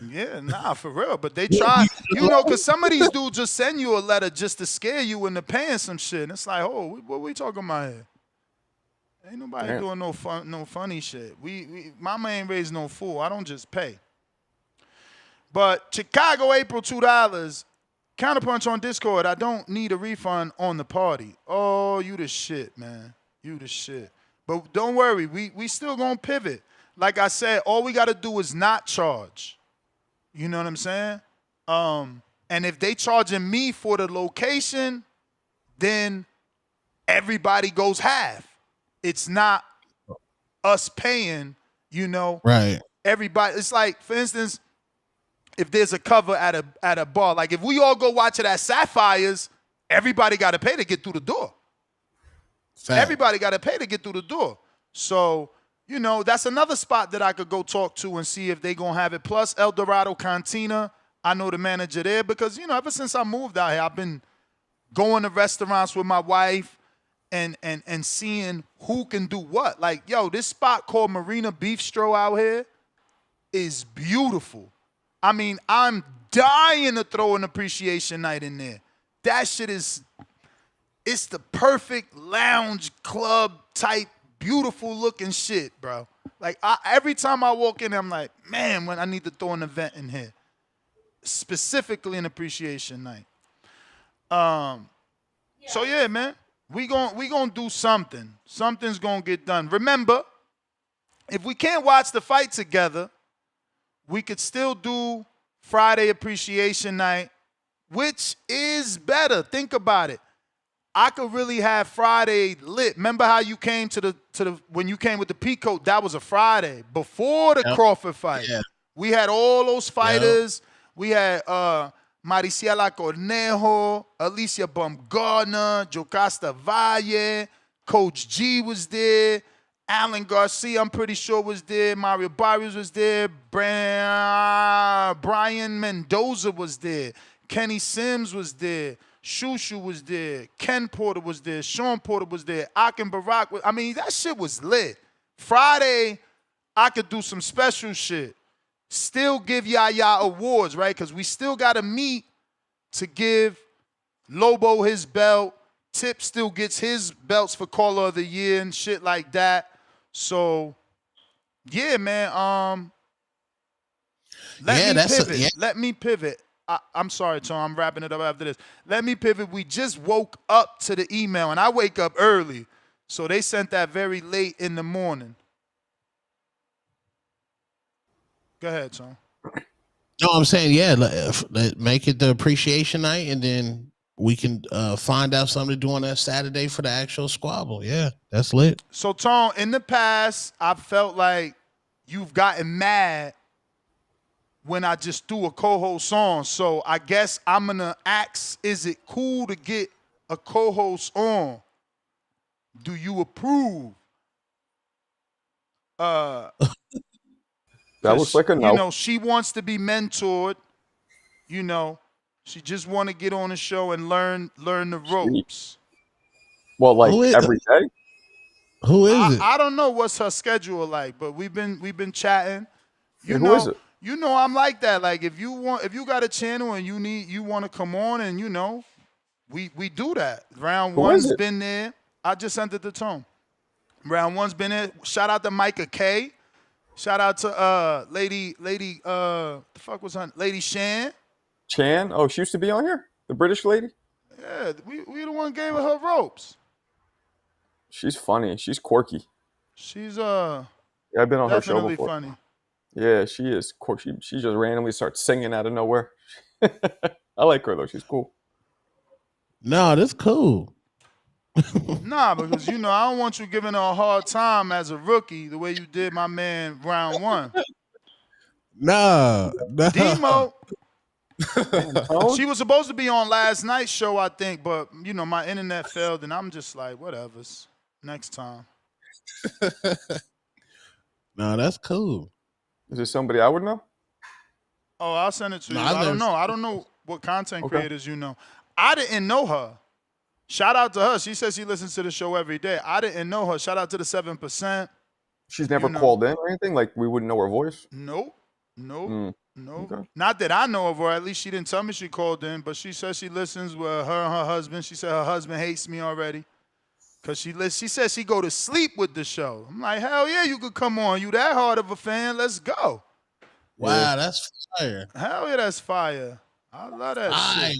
Yeah, for real. But they try, because some of these dudes just send you a letter just to scare you into paying some shit. And it's like, oh, what we talking about here? Ain't nobody doing no funny shit. Mama ain't raised no fool. I don't just pay. But Chicago, April, $2. Counterpunch on Discord. I don't need a refund on the party. Oh, you the shit, man. You the shit. But don't worry. We still gonna pivot. Like I said, all we got to do is not charge. You know what I'm saying? And if they charging me for the location, then everybody goes half. It's not us paying, Right. everybody. It's like, for instance, if there's a cover at a bar, like if we all go watch it at Sapphire's, everybody got to pay to get through the door. Fact. Everybody got to pay to get through the door. So, that's another spot that I could go talk to and see if they going to have it. Plus, El Dorado Cantina, I know the manager there because, ever since I moved out here, I've been going to restaurants with my wife and seeing who can do what. Like, yo, this spot called Marina Bistro out here is beautiful. I mean, I'm dying to throw an appreciation night in there. That shit it's the perfect lounge club type, beautiful looking shit, bro. Like, every time I walk in, I'm like, man, when I need to throw an event in here, specifically an appreciation night. So yeah, man, we gonna do something. Something's gonna get done. Remember, if we can't watch the fight together, we could still do Friday appreciation night, which is better. Think about it. I could really have Friday lit. Remember how you came to the when you came with the Peacoat? That was a Friday before the Crawford fight. Yeah. We had all those fighters. We had Mariciela Cornejo, Alicia Baumgartner, Jocasta Valle, Coach G was there, Alan Garcia, I'm pretty sure was there, Mario Barrios was there, Brian Mendoza was there, Kenny Sims was there, Shushu was there, Ken Porter was there, Sean Porter was there, Akin Barak was, that shit was lit. Friday, I could do some special shit. Still give Yaya awards, right? Because we still got to meet to give Lobo his belt. Tip still gets his belts for Caller of the Year and shit like that. So, yeah, man. Let me pivot. I'm sorry, Tom. I'm wrapping it up after this. Let me pivot. We just woke up to the email, and I wake up early. So they sent that very late in the morning. Go ahead, Tom. No, I'm saying, make it the appreciation night, and then we can find out something to do on that Saturday for the actual squabble. Yeah, that's lit. So, Tom, in the past, I felt like you've gotten mad when I just threw a co-host on. So I guess I'm going to ask, is it cool to get a co-host on? Do you approve? That looks like a no. She wants to be mentored. She just want to get on the show and learn the ropes. Well, like every day? Who is it? I don't know what's her schedule like, but we've been chatting. Who is it? I'm like that. Like if you got a channel and you want to come on and we do that. Round one's been there. I just sent it to Tom. Round one's been there. Shout out to Micah K. Shout out to Lady the fuck was her Lady Shan. Chan? Oh, she used to be on here? The British lady? Yeah, we the one gave her ropes. She's funny. She's quirky. She's I've been on her show definitely before. funny. Yeah, she is quirky. She just randomly starts singing out of nowhere. I like her though. She's cool. No, that's cool. Nah, because I don't want you giving her a hard time as a rookie the way you did my man round one. No. Demo. She was supposed to be on last night's show, I think, but my internet failed, and I'm just like, whatever's. Next time. No, that's cool. Is there somebody I would know? Oh, I'll send it to you. I don't know. I don't know what content creators you know. I didn't know her. Shout out to her. She says she listens to the show every day. I didn't know her. Shout out to the 7%. She's never called in or anything? Like we wouldn't know her voice? Nope. Okay. Not that I know of her. At least she didn't tell me she called in, but she says she listens with her and her husband. She said her husband hates me already because she says she go to sleep with the show. I'm like, hell yeah, you could come on. You that hard of a fan. Let's go. Wow, that's fire. Hell yeah, that's fire. I love that shit.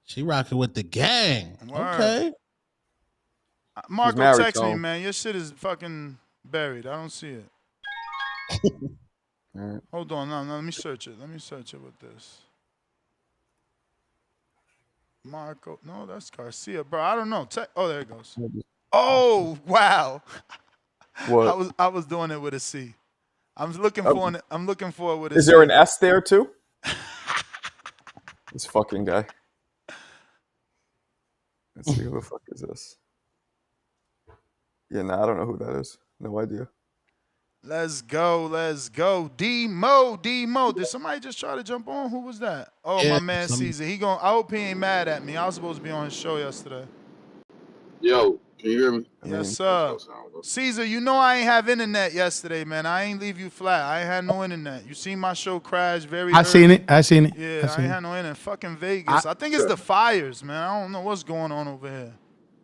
She rocking with the gang. Word. Okay. Marco, text me, man. Your shit is fucking buried. I don't see it. Right. Hold on, no, let me search it. Let me search it with this. Marco, no, that's Garcia, bro. I don't know. Oh, there it goes. Oh, wow. What? I was doing it with a C. I'm looking for it with a Is C. there an S there too? This fucking guy. Let's see, who the fuck is this? Yeah, I don't know who that is. No idea. Let's go. D-Mo. Did somebody just try to jump on? Who was that? Oh, Yeah, my man Caesar. I hope he ain't mad at me. I was supposed to be on his show yesterday. Yo, can you hear me? Yes, sir. Caesar, you know I ain't have internet yesterday, man. I ain't leave you flat. I ain't had no internet. You seen my show crash very early. I seen it. Yeah, I ain't had no internet. Fucking Vegas. I think it's the fires, man. I don't know what's going on over here.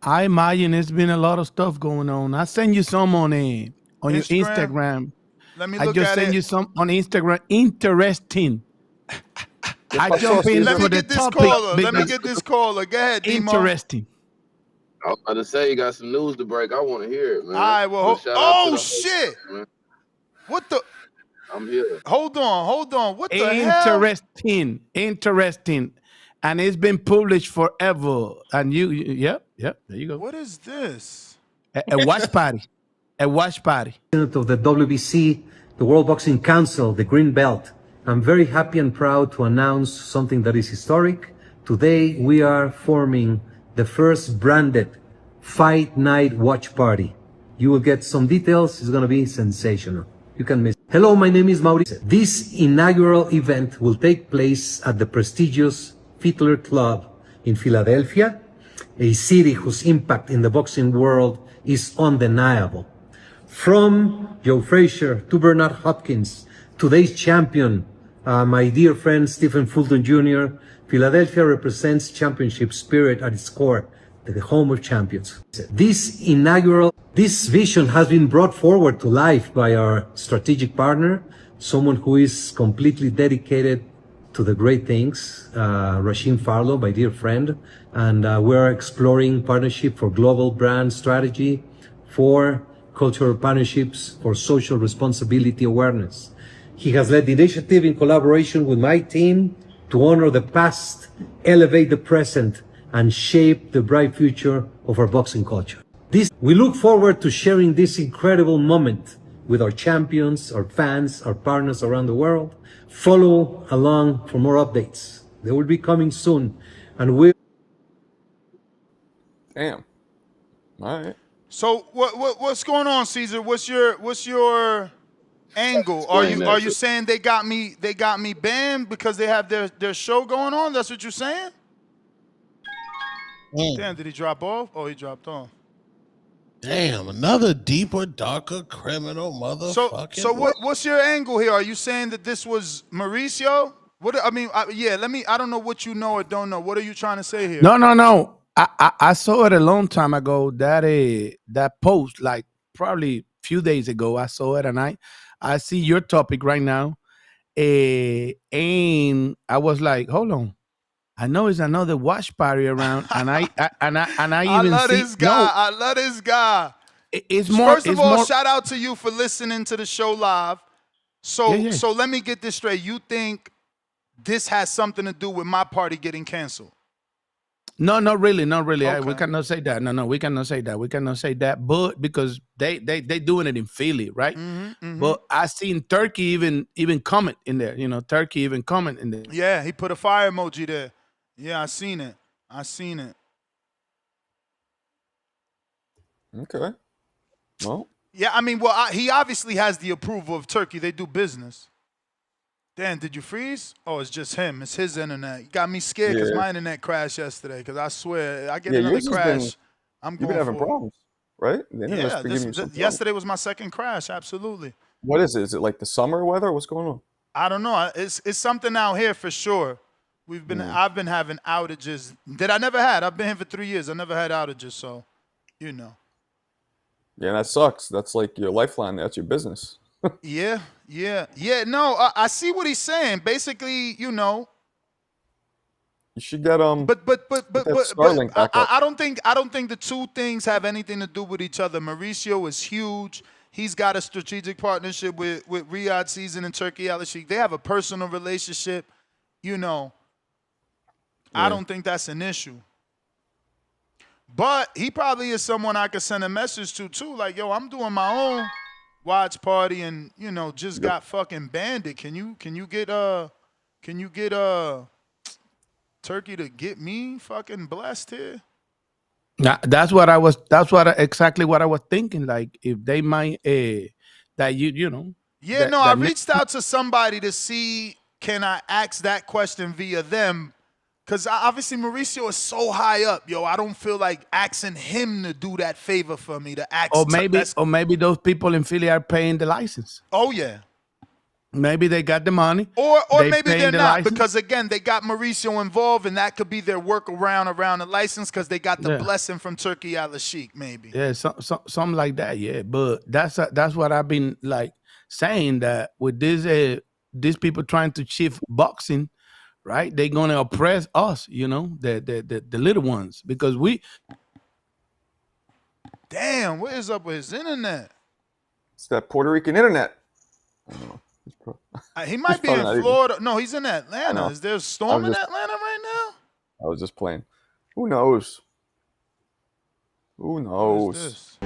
I imagine there's been a lot of stuff going on. I send you some on your Instagram. Let me I look just at send it. you some on Instagram. Interesting. I jump in Let for me the get this topic. caller. Let me get this caller. Go ahead, D-Mo. Interesting. I was about to say you got some news to break. I want to hear it, man. All right, well, Shout out to the shit. host, man. What the? I'm here. Hold on. What the hell? Interesting. And it's been published forever. And yep, there you go. What is this? A watch party. A watch party. Of the WBC, the World Boxing Council, the Green Belt. I'm very happy and proud to announce something that is historic. Today, we are forming the first branded Fight Night Watch Party. You will get some details. It's going to be sensational. You can miss. Hello, my name is Mauricio. This inaugural event will take place at the prestigious Fiddler Club in Philadelphia, a city whose impact in the boxing world is undeniable. From Joe Frazier to Bernard Hopkins, today's champion, my dear friend Stephen Fulton Jr., Philadelphia represents championship spirit at its core, the home of champions. This vision has been brought forward to life by our strategic partner, someone who is completely dedicated to the great things, Rashim Farlow, my dear friend, and we're exploring partnership for global brand strategy, for cultural partnerships, for social responsibility awareness. He has led the initiative in collaboration with my team to honor the past, elevate the present, and shape the bright future of our boxing culture. We look forward to sharing this incredible moment with our champions, our fans, our partners around the world. Follow along for more updates. They will be coming soon, and Damn. All right. So what's going on, Caesar? What's your angle? Are you saying they got me banned because they have their show going on? That's what you're saying? Damn, did he drop off? Oh, he dropped off. Damn, another deeper, darker criminal motherfucker. So what's your angle here? Are you saying that this was Mauricio? I don't know what you know or don't know. What are you trying to say here? No. I saw it a long time ago. That post, like probably a few days ago, I saw it, and I see your topic right now, and I was like, hold on, I know it's another watch party around, and I even love see this guy. I love this guy. It's more. First of all, shout out to you for listening to the show live. So let me get this straight. You think this has something to do with my party getting canceled? No, not really. Okay. We cannot say that. No, we cannot say that. But because they doing it in Philly, right? Mm-hmm. But I seen Turkey even comment in there. Turkey even comment in there. Yeah, he put a fire emoji there. Yeah, I seen it. Okay. Well. Yeah, he obviously has the approval of Turkey. They do business. Dan, did you freeze? Oh, it's just him. It's his internet. You got me scared because my internet crashed yesterday. Because I swear, I get another crash. You've been having problems, right? Yesterday was my second crash. Absolutely. What is it? Is it like the summer weather? What's going on? I don't know. It's something out here for sure. I've been having outages that I never had. I've been here for 3 years. I never had outages, so you know. Yeah, that sucks. That's like your lifeline. That's your business. Yeah. No, I see what he's saying. Basically, you should get But Starlink back up. I don't think the two things have anything to do with each other. Mauricio is huge. He's got a strategic partnership with Riyadh Season and Turkey Al-Sheikh. They have a personal relationship. You know, I don't think that's an issue. But he probably is someone I could send a message to too. Like, yo, I'm doing my own watch party and, you know, just got fucking banded. Can you get Turkey to get me fucking blessed here? Now, exactly what I was thinking. Like, if they might, that you know. Yeah, no, I reached out to somebody to see, can I ask that question via them? Because obviously Mauricio is so high up, yo. I don't feel like asking him to do that favor for me to ask. Or maybe those people in Philly are paying the license. Oh yeah. Maybe they got the money. Or maybe they're not, license. because again, they got Mauricio involved, and that could be their workaround around the license because they got the blessing from Turkey Al-Sheikh, maybe. Yeah, something like that. Yeah, but that's what I've been like saying, that with these people trying to shift boxing, right? They're gonna oppress us, you know, the little ones, because we. Damn, what is up with his internet? It's that Puerto Rican internet. I don't know. He might be in Florida. No, he's in Atlanta. Is there a storm in Atlanta right now? I was just playing. Who knows? Who knows? What is this?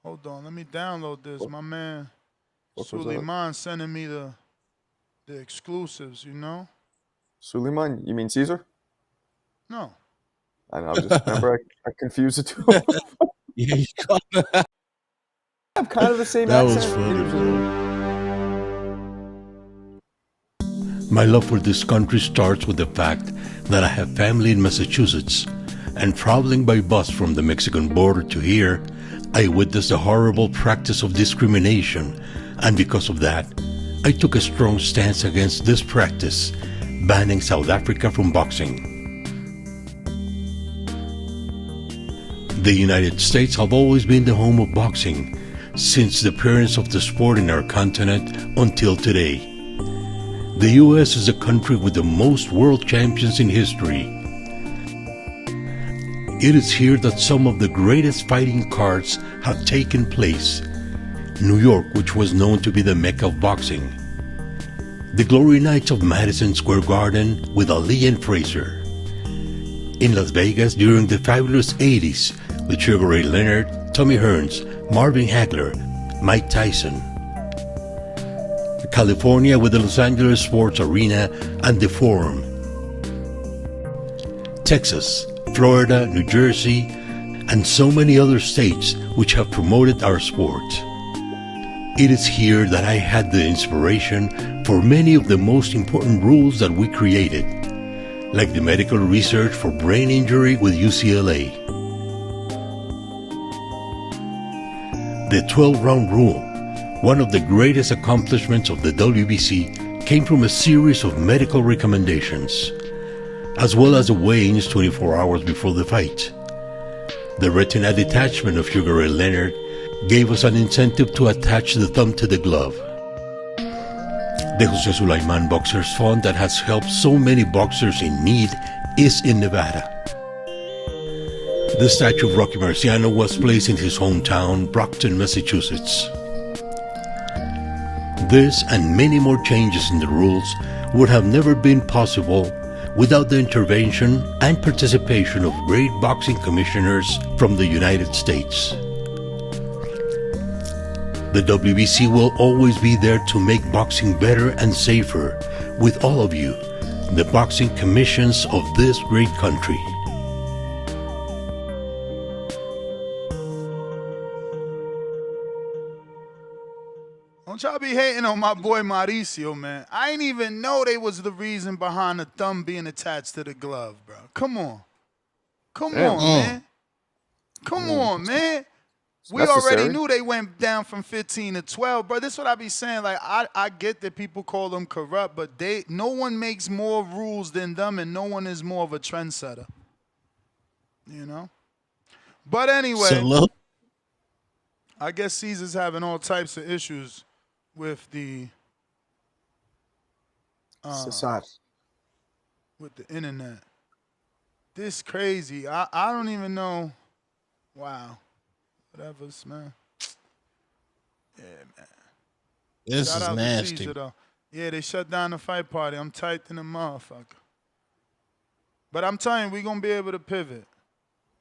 Hold on, let me download this. My man Suleiman sending me the exclusives, you know? Suleiman? You mean Caesar? No. I know. Remember, I confused the two. Yeah, you got have kind of the same that accent. was funny. My love for this country starts with the fact that I have family in Massachusetts, and traveling by bus from the Mexican border to here, I witnessed a horrible practice of discrimination, and because of that, I took a strong stance against this practice, banning South Africa from boxing. The United States have always been the home of boxing, since the appearance of the sport in our continent until today. The U.S. is a country with the most world champions in history. It is here that some of the greatest fighting cards have taken place. New York, which was known to be the Mecca of boxing. The glory nights of Madison Square Garden with Ali and Frazier. In Las Vegas during the fabulous 80s with Sugar Ray Leonard, Tommy Hearns, Marvin Hagler, Mike Tyson. California with the Los Angeles Sports Arena and the Forum. Texas, Florida, New Jersey, and so many other states which have promoted our sport. It is here that I had the inspiration for many of the most important rules that we created, like the medical research for brain injury with UCLA. The 12-round rule, one of the greatest accomplishments of the WBC, came from a series of medical recommendations, as well as the weigh-ins 24 hours before the fight. The retina detachment of Sugar Ray Leonard gave us an incentive to attach the thumb to the glove. The Jose Sulaiman Boxers Fund that has helped so many boxers in need is in Nevada. The statue of Rocky Marciano was placed in his hometown, Brockton, Massachusetts. This and many more changes in the rules would have never been possible without the intervention and participation of great boxing commissioners from the United States. The WBC will always be there to make boxing better and safer with all of you, the boxing commissions of this great country. Don't y'all be hating on my boy Mauricio, man. I ain't even know they was the reason behind the thumb being attached to the glove, bro. Come on. Come on, man. Come on, man. We already knew they went down from 15 to 12, bro. This is what I be saying. Like, I get that people call them corrupt, but no one makes more rules than them, and no one is more of a trendsetter. You know? But anyway, I guess Caesar's having all types of issues with the internet. This crazy. I don't even know. Wow. whatever's, man. Yeah, man. This Shout is out to nasty. Caesar, though. Yeah, they shut down the fight party. I'm tight than a motherfucker. But I'm telling you, we're going to be able to pivot.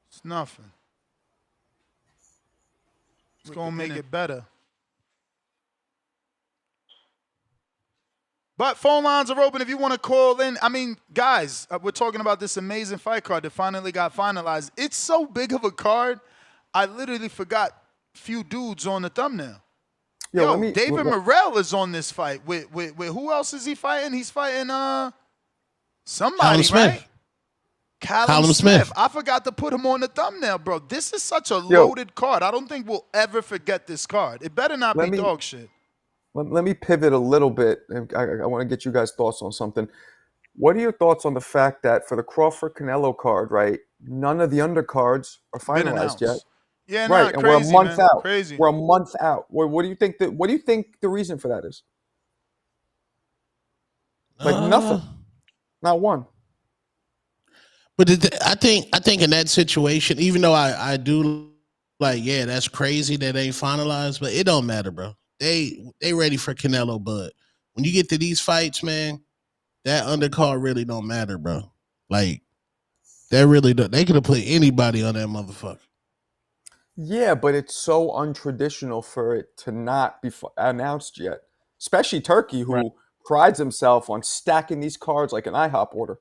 It's nothing. It's going to make it better. But phone lines are open if you want to call in. I mean, guys, we're talking about this amazing fight card that finally got finalized. It's so big of a card, I literally forgot few dudes on the thumbnail. Yo, David Morrell is on this fight. With who else is he fighting? He's fighting somebody, right? Callum Smith. I forgot to put him on the thumbnail, bro. This is such a loaded card. I don't think we'll ever forget this card. It better not be dog shit. Let me pivot a little bit. I want to get you guys' thoughts on something. What are your thoughts on the fact that for the Crawford Canelo card, right, none of the undercards are finalized yet? Yeah, right, and crazy, we're a month out. Crazy. We're a month out. What do you think? What do you think the reason for that is? Like nothing, not one. But I think in that situation, even though I do like, yeah, that's crazy that they ain't finalized, but it don't matter, bro. They ready for Canelo, but when you get to these fights, man, that undercard really don't matter, bro. Like that really don't. They could have put anybody on that motherfucker. Yeah, but it's so untraditional for it to not be announced yet, especially Turkey, who prides himself on stacking these cards like an IHOP order.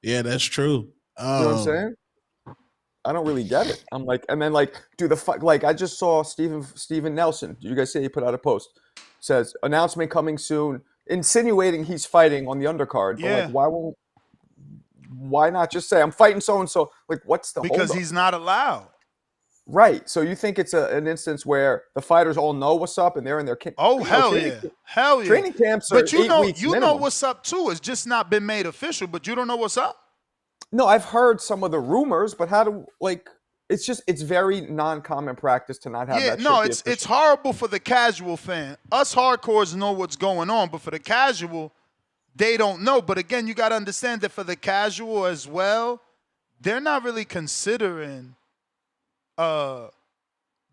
Yeah, that's true. You know what I'm saying? I don't really get it. I'm like, and then like, do the fuck? Like, I just saw Steven Nelson. Did you guys see he put out a post? Says announcement coming soon, insinuating he's fighting on the undercard. Yeah. But like, why not just say I'm fighting so and so? Like, what's the because holdup? he's not allowed. Right. So you think it's an instance where the fighters all know what's up and they're in their hell yeah. Training camps are but you 8 know, weeks you minimum. know what's up too. It's just not been made official, but you don't know what's up. No, I've heard some of the rumors, but how do it's very non-common practice to not have that. No, shit be it's horrible for the casual fan. Us hardcores know what's going on, but for the casual, they don't know. But again, you got to understand that for the casual as well, they're not really considering the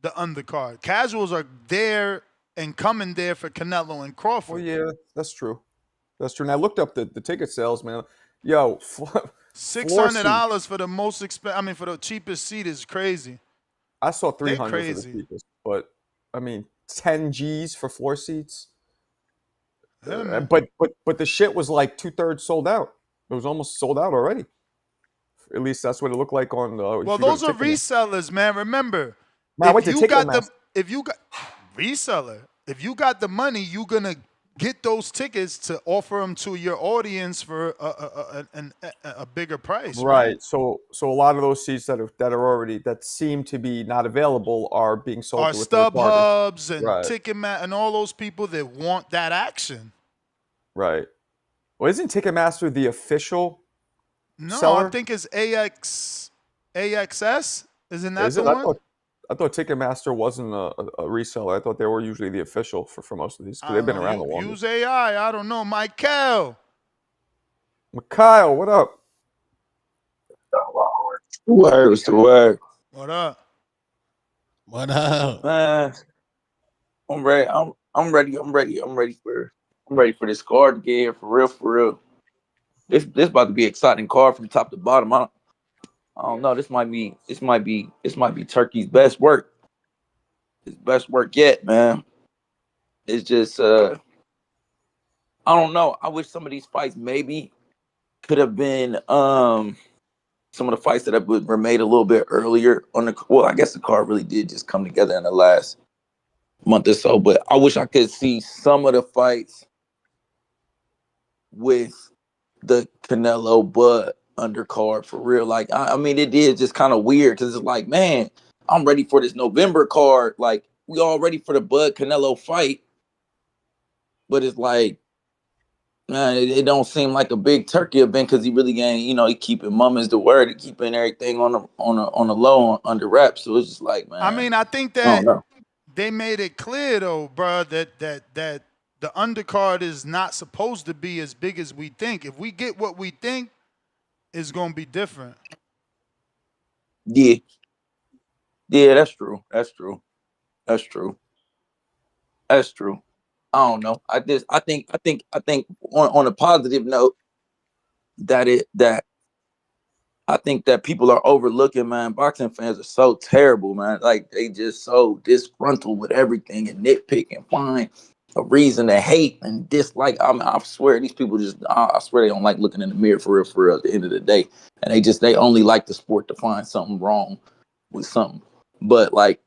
undercard. Casuals are there and coming there for Canelo and Crawford. Well, yeah, that's true. That's true. And I looked up the ticket sales, man. Yo, $600 for the most expensive. I mean, for the cheapest seat is crazy. I saw 300 for the crazy. cheapest, but I mean, 10 G's for 4 seats. Yeah, but the shit was like 2/3 sold out. It was almost sold out already. At least that's what it looked like on. Well, those are resellers, man. Remember, if you got reseller, if you got the money, you're gonna get those tickets to offer them to your audience for a bigger price. Right. So a lot of those seats that seem to be not available are being sold are to StubHubs and Ticketmaster and all those people that want that action. Right. Well, isn't Ticketmaster the official No, seller? I think it's AXS. Isn't that the one? I thought Ticketmaster wasn't a reseller. I thought they were usually the official for most of these because they've been around the longest. Use AI. I don't know. Mikhail, what up? What's the word? What up? What up? Man, I'm ready. I'm ready. I'm ready for this card to get here for real. This about to be an exciting card from top to bottom. I don't know. This might be Turkey's best work. His best work yet, man. It's just I don't know. I wish some of these fights maybe could have been some of the fights that were made a little bit earlier on the. Well, I guess the card really did just come together in the last month or so. But I wish I could see some of the fights with the Canelo Bud undercard for real. Like I mean, it is just kind of weird because it's like, man, I'm ready for this November card. Like we all ready for the Bud Canelo fight, but it's like, man, it don't seem like a big Turkey event because he really ain't. He keeping mum's the word, he keeping everything on the low under wraps. So it's just like, man. I mean, I think that they made it clear though, bro, that the undercard is not supposed to be as big as we think. If we get what we think, it's gonna be different. Yeah, yeah, that's true. That's true. That's true. That's true. I don't know. I think on a positive note that I think that people are overlooking, man. Boxing fans are so terrible, man. Like they just so disgruntled with everything and nitpick and find a reason to hate and dislike. I mean, I swear these people I swear they don't like looking in the mirror for real at the end of the day. And they only like the sport to find something wrong with something. But like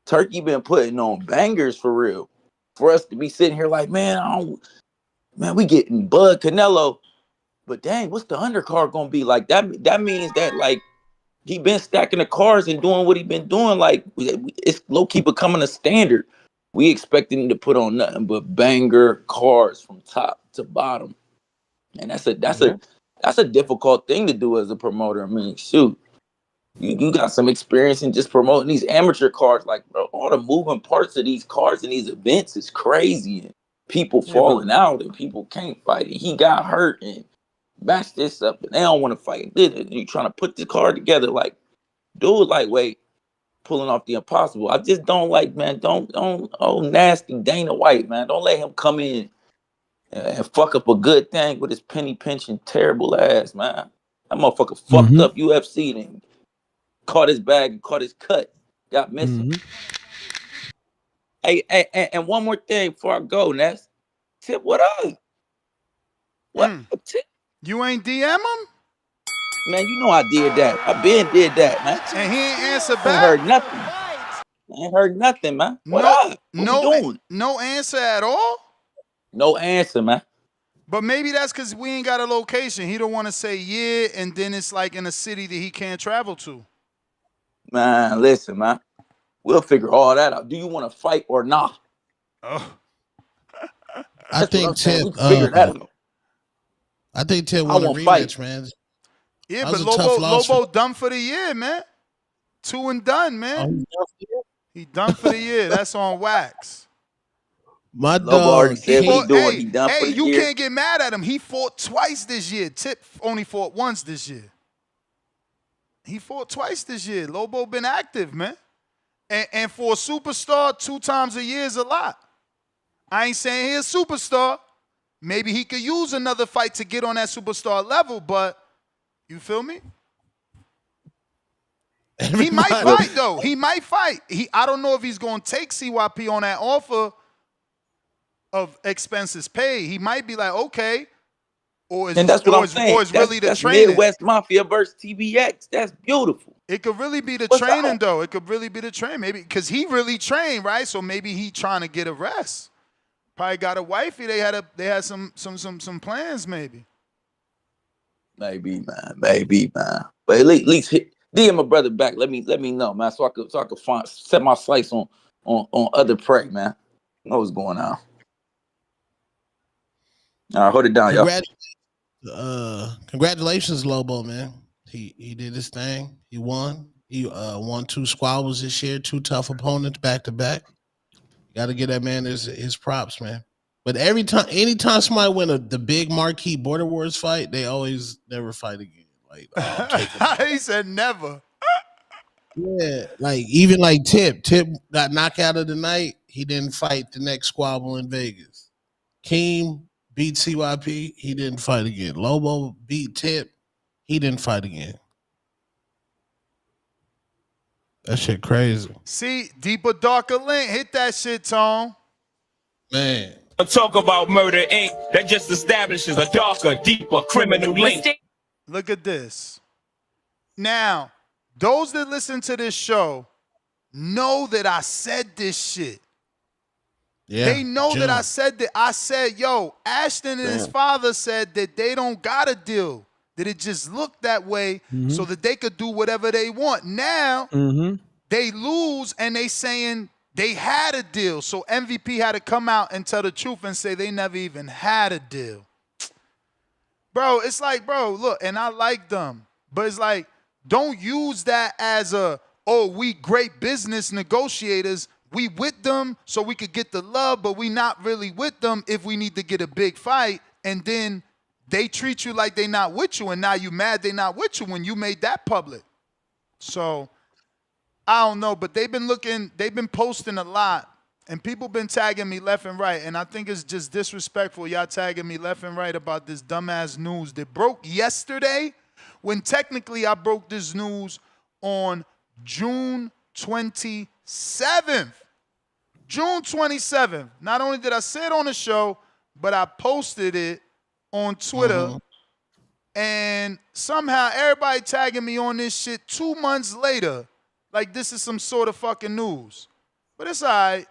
Turkey been putting on bangers for real. For us to be sitting here like, man, we getting Bud Canelo. But dang, what's the undercard gonna be like? That means that like he been stacking the cards and doing what he been doing. Like it's low key becoming a standard. We expecting him to put on nothing but banger cards from top to bottom, and that's a difficult thing to do as a promoter. I mean, shoot, you got some experience in just promoting these amateur cards. Like, bro, all the moving parts of these cards and these events is crazy. And people falling out and people can't fight. And he got hurt and match this up and they don't want to fight. You trying to put the card together like dude lightweight pulling off the impossible. I just don't like, man. Don't nasty Dana White, man. Don't let him come in and fuck up a good thing with his penny pinching terrible ass, man. That motherfucker fucked up UFC and caught his bag and caught his cut. Got missing. Hey, and one more thing before I go, Ness. Tip, what up? What up, Tip? You ain't DM him? Man, you know I did that. I been did that, man. And he ain't answer back? I ain't heard nothing. I ain't heard nothing, man. What up? What you doing? No answer at all? No answer, man. But maybe that's because we ain't got a location. He don't want to say yeah, and then it's like in a city that he can't travel to. Man, listen, man. We'll figure all that out. Do you want to fight or not? Oh. I think Tip figure that out. I think Tip want a rematch, man. Yeah, but Lobo done for the year, man. 2 and done, man. He done for the year. That's on wax. My Lobo already said what he doing. He done for the you year. Can't get mad at him. He fought twice this year. Tip only fought once this year. He fought twice this year. Lobo been active, man. And for a superstar, 2 times a year is a lot. I ain't saying he's a superstar. Maybe he could use another fight to get on that superstar level, but you feel me? He might fight, though. He might fight. I don't know if he's going to take CYP on that offer of expenses paid. He might be like, okay. And that's what I'm saying. That's Midwest Mafia versus TBX. That's beautiful. It could really be the training, though. It could really be the training. Maybe because he really trained, right? So maybe he trying to get a rest. Probably got a wifey. They had some plans, maybe. Maybe, man. But at least DM my brother back. Let me know, man, so I could set my sights on other prey, man. Know what's going on. All right, hold it down, y'all. Congratulations, Lobo, man. He did his thing. He won. He won 2 squabbles this year, 2 tough opponents back to back. Got to give that man his props, man. But anytime somebody win the big marquee Border Wars fight, they always never fight again. Like he said never. Yeah, like even like Tip got knocked out of the night. He didn't fight the next squabble in Vegas. Keem beat CYP. He didn't fight again. Lobo beat Tip. He didn't fight again. That shit crazy. See, deeper, darker link. Hit that shit, Tone. Man. Talk about Murder Inc. That just establishes a darker, deeper criminal link. Look at this. Now, those that listen to this show know that I said this shit. Yeah, they know that I said that. I said, yo, Ashton and his father said that they don't got a deal. That it just looked that way so that they could do whatever they want. Now, they lose and they saying they had a deal. So MVP had to come out and tell the truth and say they never even had a deal. Bro, it's like, bro, look, and I like them. But it's like, don't use that as we great business negotiators. We with them so we could get the love, but we not really with them if we need to get a big fight. And then they treat you like they not with you, and now you mad they not with you when you made that public. So I don't know, but they've been posting a lot, and people been tagging me left and right, and I think it's just disrespectful y'all tagging me left and right about this dumbass news that broke yesterday, when technically I broke this news on June 27th. June 27th. Not only did I say it on the show, but I posted it on Twitter. And somehow everybody tagging me on this shit 2 months later. Like this is some sort of fucking news. But it's all right.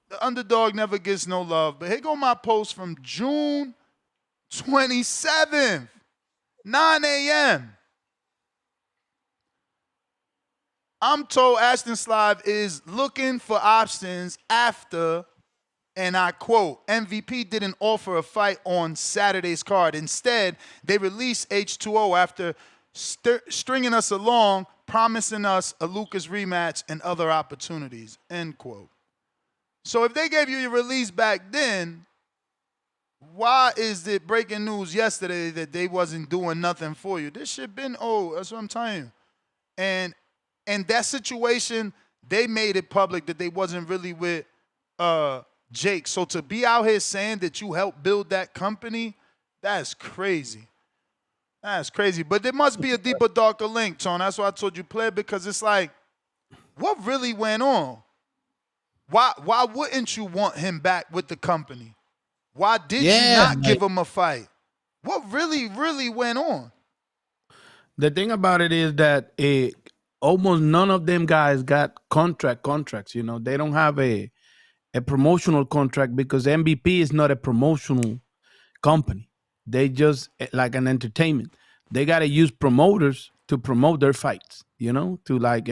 The underdog never gets no love. But here go my post from June 27th, 9 a.m. I'm told Ashton Sylve is looking for options after, and I quote, MVP didn't offer a fight on Saturday's card. Instead, they released H2O after stringing us along, promising us a Lucas rematch and other opportunities, end quote. So if they gave you your release back then, why is it breaking news yesterday that they wasn't doing nothing for you? This shit been old. That's what I'm telling you. And that situation, they made it public that they wasn't really with Jake. So to be out here saying that you helped build that company, that's crazy. That's crazy. But there must be a deeper, darker link, Tone. That's why I told you play, because it's like, what really went on? Why wouldn't you want him back with the company? Why did you not give him a fight? What really, really went on? The thing about it is that almost none of them guys got contracts. You know, they don't have a promotional contract because MVP is not a promotional company. They just like an entertainment. They got to use promoters to promote their fights, you know, to like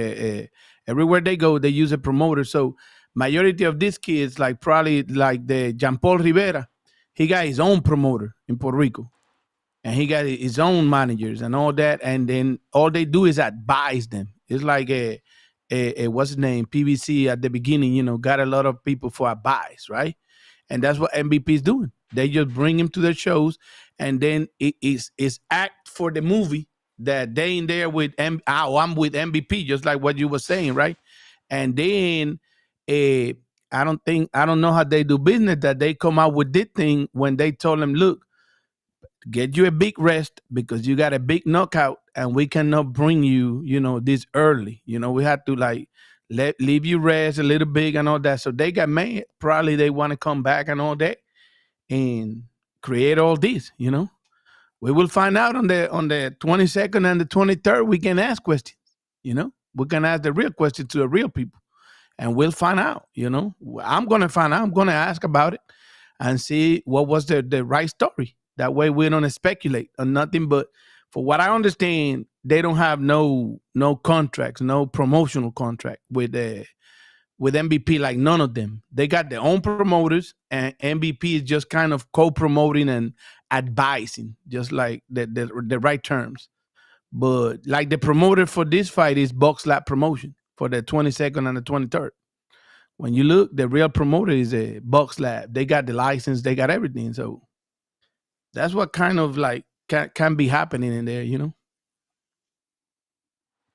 everywhere they go, they use a promoter. So majority of these kids, like probably like the Jean Paul Rivera, he got his own promoter in Puerto Rico. And he got his own managers and all that. And then all they do is advise them. It's like a what's his name? PBC at the beginning, you know, got a lot of people for advice, right? And that's what MVP is doing. They just bring him to their shows, and then it's act for the movie that they in there with I'm with MVP, just like what you were saying, right? And then I don't know how they do business, that they come out with this thing when they told them, look, get you a big rest because you got a big knockout, and we cannot bring you, you know, this early. You know, we had to like leave you rest a little bit and all that. So they got mad. Probably they want to come back and all that and create all this, you know. We will find out on the 22nd and the 23rd. We can ask questions, you know. We can ask the real questions to the real people, and we'll find out, you know. I'm going to find out. I'm going to ask about it and see what was the right story. That way we don't speculate on nothing. But for what I understand, they don't have no contracts, no promotional contract with MVP, like none of them. They got their own promoters, and MVP is just kind of co-promoting and advising, just like the right terms. But like the promoter for this fight is Box Lab Promotion for the 22nd and the 23rd. When you look, the real promoter is a Box Lab. They got the license, they got everything. So that's what kind of like can be happening in there, you know?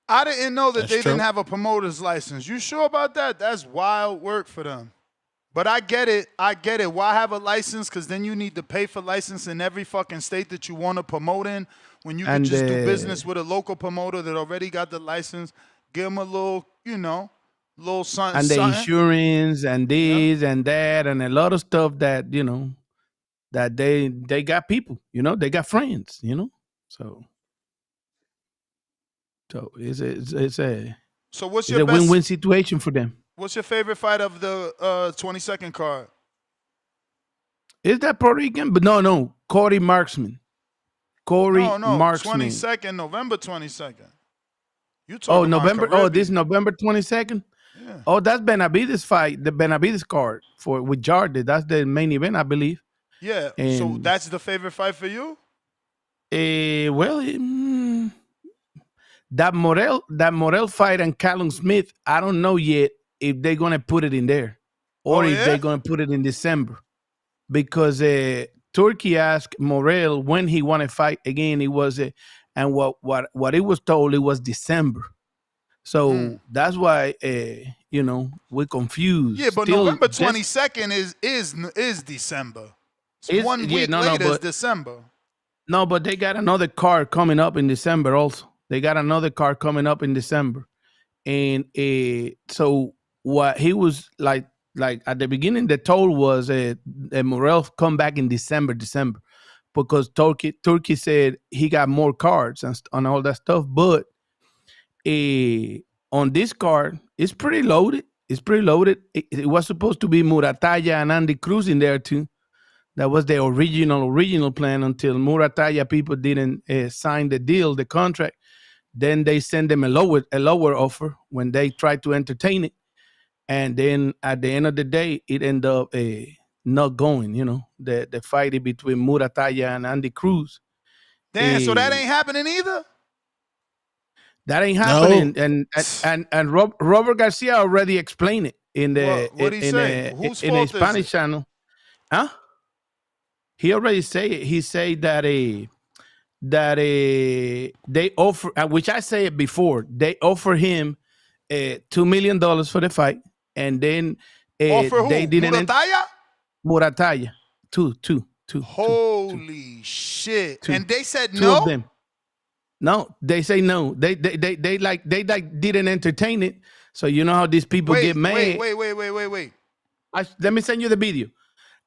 I didn't know that they didn't have a promoter's license. You sure about that? That's wild work for them. But I get it. Why have a license? Because then you need to pay for license in every fucking state that you want to promote in. When you can just do business with a local promoter that already got the license, give them a little, you know, little something. And the insurance and this and that and a lot of stuff that, you know, that they got people, you know, they got friends, you know, so it's a what's your win-win situation for them. What's your favorite fight of the 22nd card? Is that Puerto Rican? But no, Corey Marksman. Marksman. 22nd, November 22nd. You talking November? about This November 22nd. Yeah. Oh, that's Benavidez fight, the Benavidez card with Yarde. That's the main event, I believe. Yeah. And, so that's the favorite fight for you? That Morel fight and Callum Smith, I don't know yet if they're gonna put it in there or if they're gonna put it in December, because Turkey asked Morel when he want to fight again. It was and what it was told, it was December. So that's why you know, we're confused. Yeah, but Still, November 22nd is December. It's 1 week later is December. No, but they got another card coming up in December also. They got another card coming up in December. And so what he was like at the beginning, the toll was Morel come back in December, because Turkey said he got more cards and all that stuff. But on this card, it's pretty loaded. It's pretty loaded. It was supposed to be Murataya and Andy Cruz in there too. That was the original plan until Murataya people didn't sign the deal, the contract. Then they send them a lower offer when they try to entertain it. And then at the end of the day, it ended up not going, you know, the fight between Murataya and Andy Cruz. Damn, so that ain't happening either? That ain't happening. No. And Robert Garcia already explained it in the in a Spanish channel. Huh? He already say it. He said that they offer, which I said before, they offer him $2 million for the fight, and then offer who? They didn't. Murataya? Two. Holy shit! Two. And they said two no. Of them. No, they say no. They didn't entertain it. So you know how these people get mad. Wait. Let me send you the video.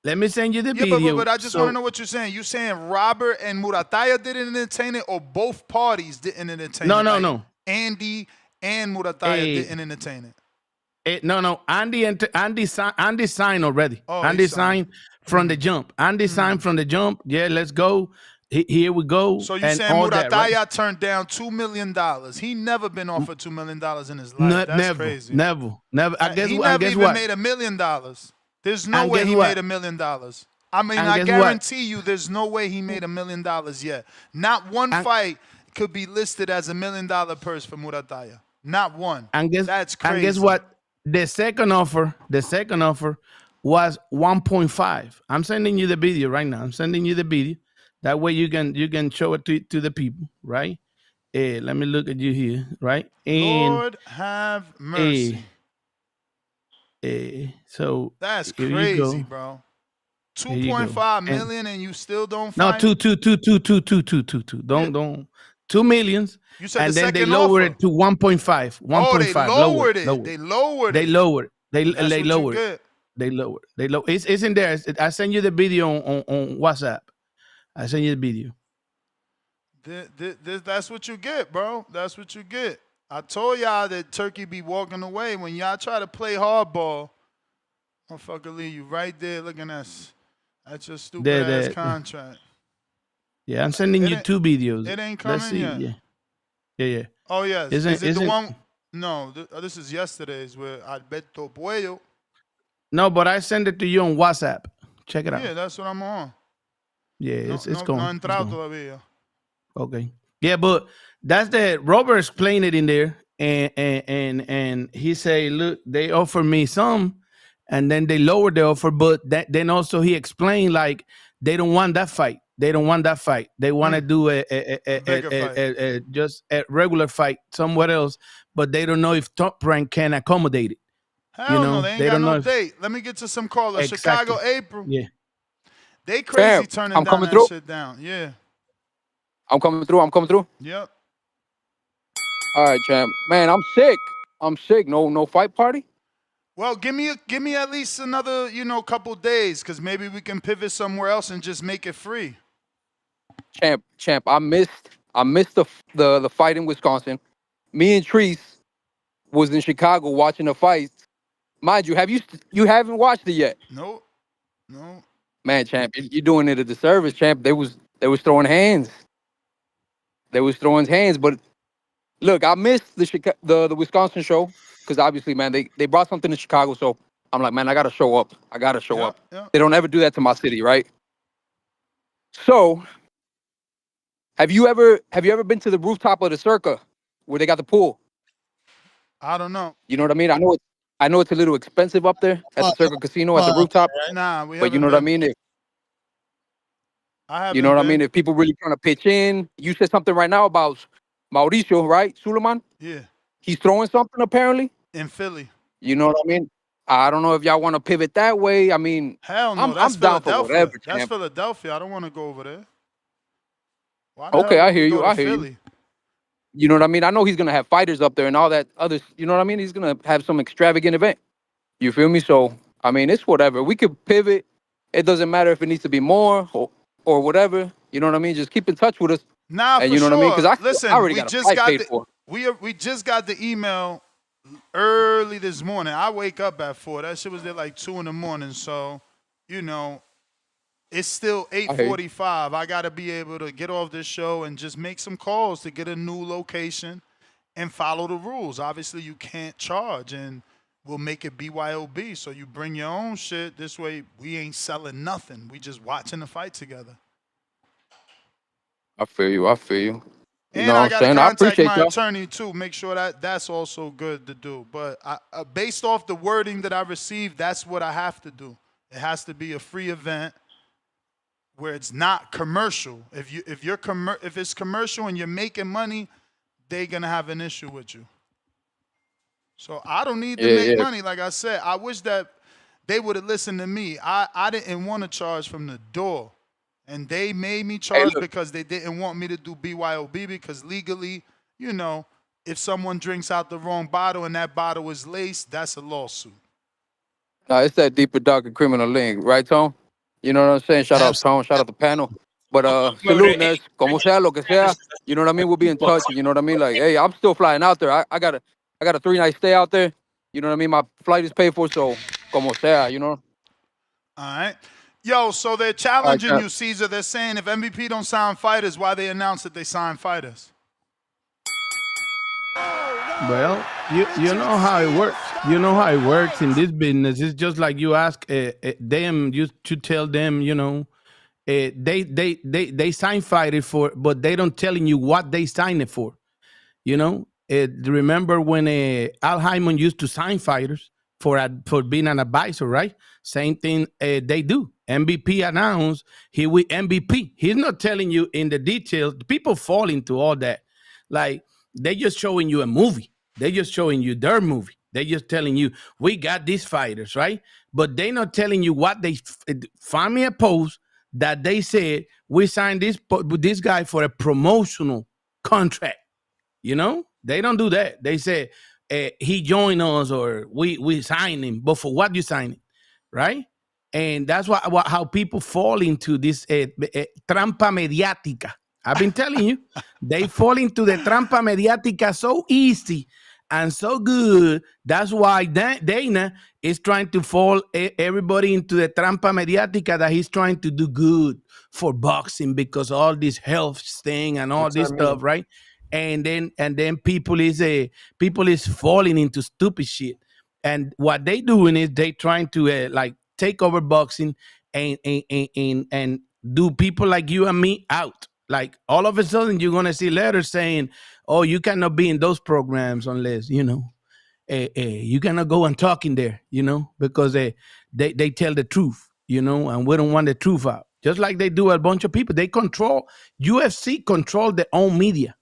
Let me send you the video. Yeah, but I just want to know what you're saying. You saying Robert and Murataya didn't entertain it, or both parties didn't entertain it? No. Andy and Murataya didn't entertain it. No. Andy signed already. Oh, Andy signed from the jump. Andy signed from the jump. Yeah, let's go. Here we go. So you saying Murataya turned down $2 million? He never been offered $2 million in his life. That's crazy. Never. I guess he never even made $1 million. There's no way he made $1 million. I mean, I guarantee you there's no way he made $1 million yet. Not one fight could be listed as $1 million purse for Murataya. Not one. That's crazy. And guess what? The second offer was 1.5. I'm sending you the video right now. I'm sending you the video. That way you can show it to the people, right? Let me look at you here, right? And Lord have mercy. So that's crazy, bro. 2.5 million and you still don't fight? No, two. Don't 2 million. You said and the then they second lowered offer. it to 1.5. 1.5. Oh, they lowered it. Lowered. They lowered it. They lowered. They lowered. It's in there. I send you the video on WhatsApp. I send you the video. That's what you get, bro. That's what you get. I told y'all that Turkey be walking away. When y'all try to play hardball, motherfucker leave you right there looking at your stupid ass contract. Yeah, I'm sending you 2 videos. It ain't coming yet. Yeah. Oh, yes. Is it the one? No, this is yesterday's with Alberto Puello. No, but I send it to you on WhatsApp. Check it out. Yeah, that's what I'm on. Yeah, it's going. No entrado todavía. Okay. Yeah, but that's the Robert explained it in there, and he say, look, they offer me some, and then they lowered the offer, but then also he explained like they don't want that fight. They don't want that fight. They want to do just a regular fight somewhere else, but they don't know if Top Rank can accommodate it. Hell no, they ain't got no date. Let me get to some callers. Exactly. Chicago, April. Yeah. They crazy turning down that shit down. Yeah. I'm coming through. Yep. All right, champ. Man, I'm sick. No fight party? Well, give me at least another, couple days, because maybe we can pivot somewhere else and just make it free. Champ, I missed the fight in Wisconsin. Me and Treese was in Chicago watching the fight. Mind you, you haven't watched it yet? No. Man, champ, you're doing it a disservice, champ. They was throwing hands. But look, I missed the Wisconsin show because obviously, man, they brought something to Chicago, so I'm like, man, I gotta show up. Yeah. They don't ever do that to my city, right? So, have you ever been to the rooftop of the Circa where they got the pool? I don't know. You know what I mean? I know it's a little expensive up there at the Circa Casino at the rooftop. Nah, but you know what I mean? You know what I mean? If people really trying to pitch in, you said something right now about Mauricio, right? Suleiman? Yeah. He's throwing something apparently in Philly. You know what I mean? I don't know if y'all want to pivot that way. I mean, Hell no, that's I'm down for Philadelphia. whatever, That's champ. Philadelphia. I don't want to go over there. Why the Okay, hell I would hear we go you. to I hear you. Philly? You know what I mean? I know he's gonna have fighters up there and all that other. You know what I mean? He's gonna have some extravagant event. You feel me? So I mean, it's whatever. We could pivot. It doesn't matter if it needs to be more or whatever. You know what I mean? Just keep in touch with us. Nah, And for you know what I mean? sure. Because I Listen, already we got a just fight got paid the for. we just got the email early this morning. I wake up at 4. That shit was there like 2 in the morning. So, you know, it's still 8:45. I gotta be able to get off this show and just make some calls to get a new location and follow the rules. Obviously, you can't charge, and we'll make it BYOB. So you bring your own shit. This way, we ain't selling nothing. We just watching the fight together. I feel you. I feel you. You And know I what I'm got to saying? I contact appreciate my y'all. attorney too. Make sure that that's also good to do. But based off the wording that I received, that's what I have to do. It has to be a free event where it's not commercial. If it's commercial and you're making money, they're gonna have an issue with you. So I don't need to make money. Like I said, I wish that they would have listened to me. I didn't want to charge from the door. And they made me charge because they didn't want me to do BYOB because legally, you know, if someone drinks out the wrong bottle and that bottle is laced, that's a lawsuit. Nah, it's that deeper, darker criminal link, right, Tone? You know what I'm saying? Shout out Tone, shout out the panel. But salute, Ness, como sea, lo que sea. You know what I mean? We'll be in touch. You know what I mean? Like, hey, I'm still flying out there. I got a 3-night stay out there. You know what I mean? My flight is paid for, so como sea, you know. All right. Yo, so they're challenging you, Caesar. They're saying if MVP don't sign fighters, why they announce that they sign fighters? Well, you know how it works. You know how it works in this business. It's just like you ask them, you to tell them, you know, they sign fighters for, but they don't telling you what they sign it for. You know, remember when Al Hyman used to sign fighters for being an advisor, right? Same thing they do. MVP announced he will MVP. He's not telling you in the details. People fall into all that. Like they're just showing you a movie. They're just showing you their movie. They're just telling you we got these fighters, right? But they're not telling you what they find me a post that they said we signed this guy for a promotional contract. You know, they don't do that. They say he joined us or we signed him, but for what you sign him, right? And that's how people fall into this trampa mediática. I've been telling you, they fall into the trampa mediática so easy and so good. That's why Dana is trying to fall everybody into the trampa mediática that he's trying to do good for boxing because all this health thing and all this stuff, right? And then people is falling into stupid shit. And what they doing is they trying to like take over boxing and do people like you and me out. Like all of a sudden you're gonna see letters saying, "Oh, you cannot be in those programs unless you know you cannot go and talk in there, you know, because they tell the truth, you know, and we don't want the truth out." Just like they do a bunch of people. They control UFC control their own media.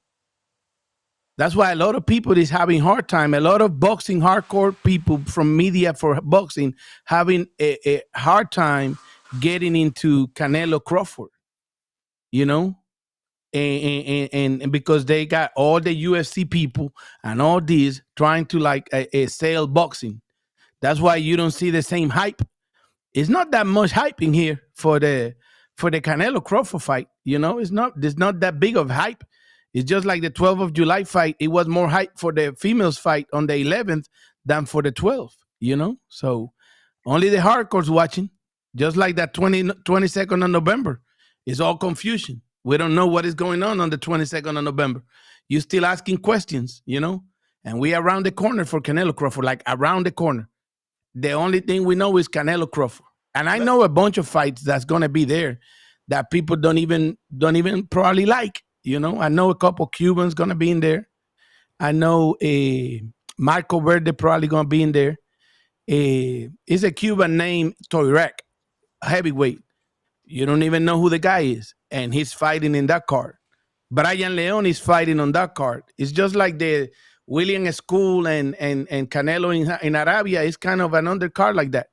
That's why a lot of people is having hard time. A lot of boxing hardcore people from media for boxing having a hard time getting into Canelo Crawford, you know, and because they got all the UFC people and all these trying to like sell boxing. That's why you don't see the same hype. It's not that much hype in here for the Canelo Crawford fight. You know, there's not that big of hype. It's just like the 12th of July fight. It was more hype for the females fight on the 11th than for the 12th, you know? So only the hardcores watching, just like that 22nd of November. It's all confusion. We don't know what is going on the 22nd of November. You're still asking questions, you know? And we around the corner for Canelo Crawford, like around the corner. The only thing we know is Canelo Crawford. And I know a bunch of fights that's going to be there that people don't even probably like. You know, I know a couple Cubans going to be in there. I know Marco Verde probably going to be in there. It's a Cuban named Toirac, heavyweight. You don't even know who the guy is. And he's fighting in that card. Brian Leon is fighting on that card. It's just like William School and Canelo in Arabia is kind of an undercard like that.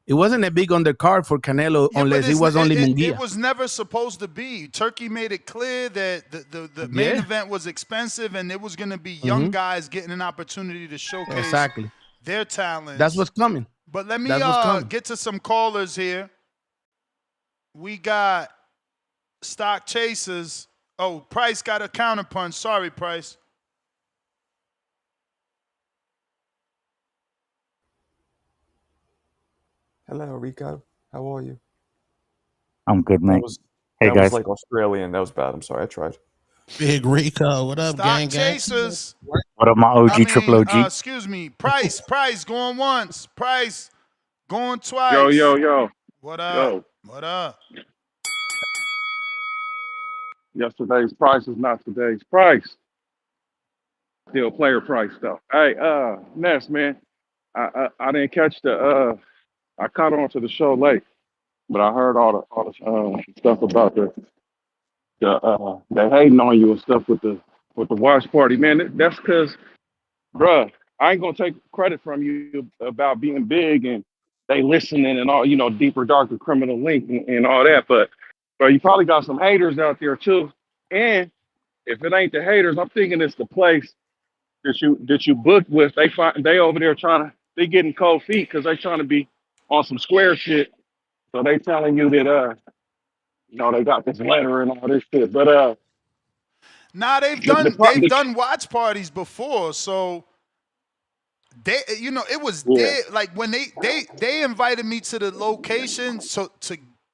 It wasn't a big undercard for Canelo unless it was only Munguia. It was never supposed to be. Turkey made it clear that the main event was expensive and it was going to be young guys getting an opportunity to showcase their talents. That's what's coming. But let me get to some callers here. We got Stock Chasers. Oh, Price got a counterpunch. Sorry, Price. Hello, Rico. How are you? I'm good, mate. That was like Australian. That was bad. I'm sorry. I tried. Big Rico. What up, gang? Chasers. What up, my OG, triple OG? Excuse me. Price going once. Price going twice. Yo. What up? What up? Yesterday's price is not today's price. Still player price though. Hey, Ness, man. I didn't catch I caught on to the show late, but I heard all the stuff about they hating on you and stuff with the watch party, man. That's because, bruh, I ain't gonna take credit from you about being big and they listening and all, deeper, darker criminal link and all that. But you probably got some haters out there too. And if it ain't the haters, I'm thinking it's the place that you booked with. They over there they getting cold feet because they trying to be on some square shit. So they telling you that they got this letter and all this shit. But nah, they've done watch parties before, so they it was there. Like when they invited me to the location so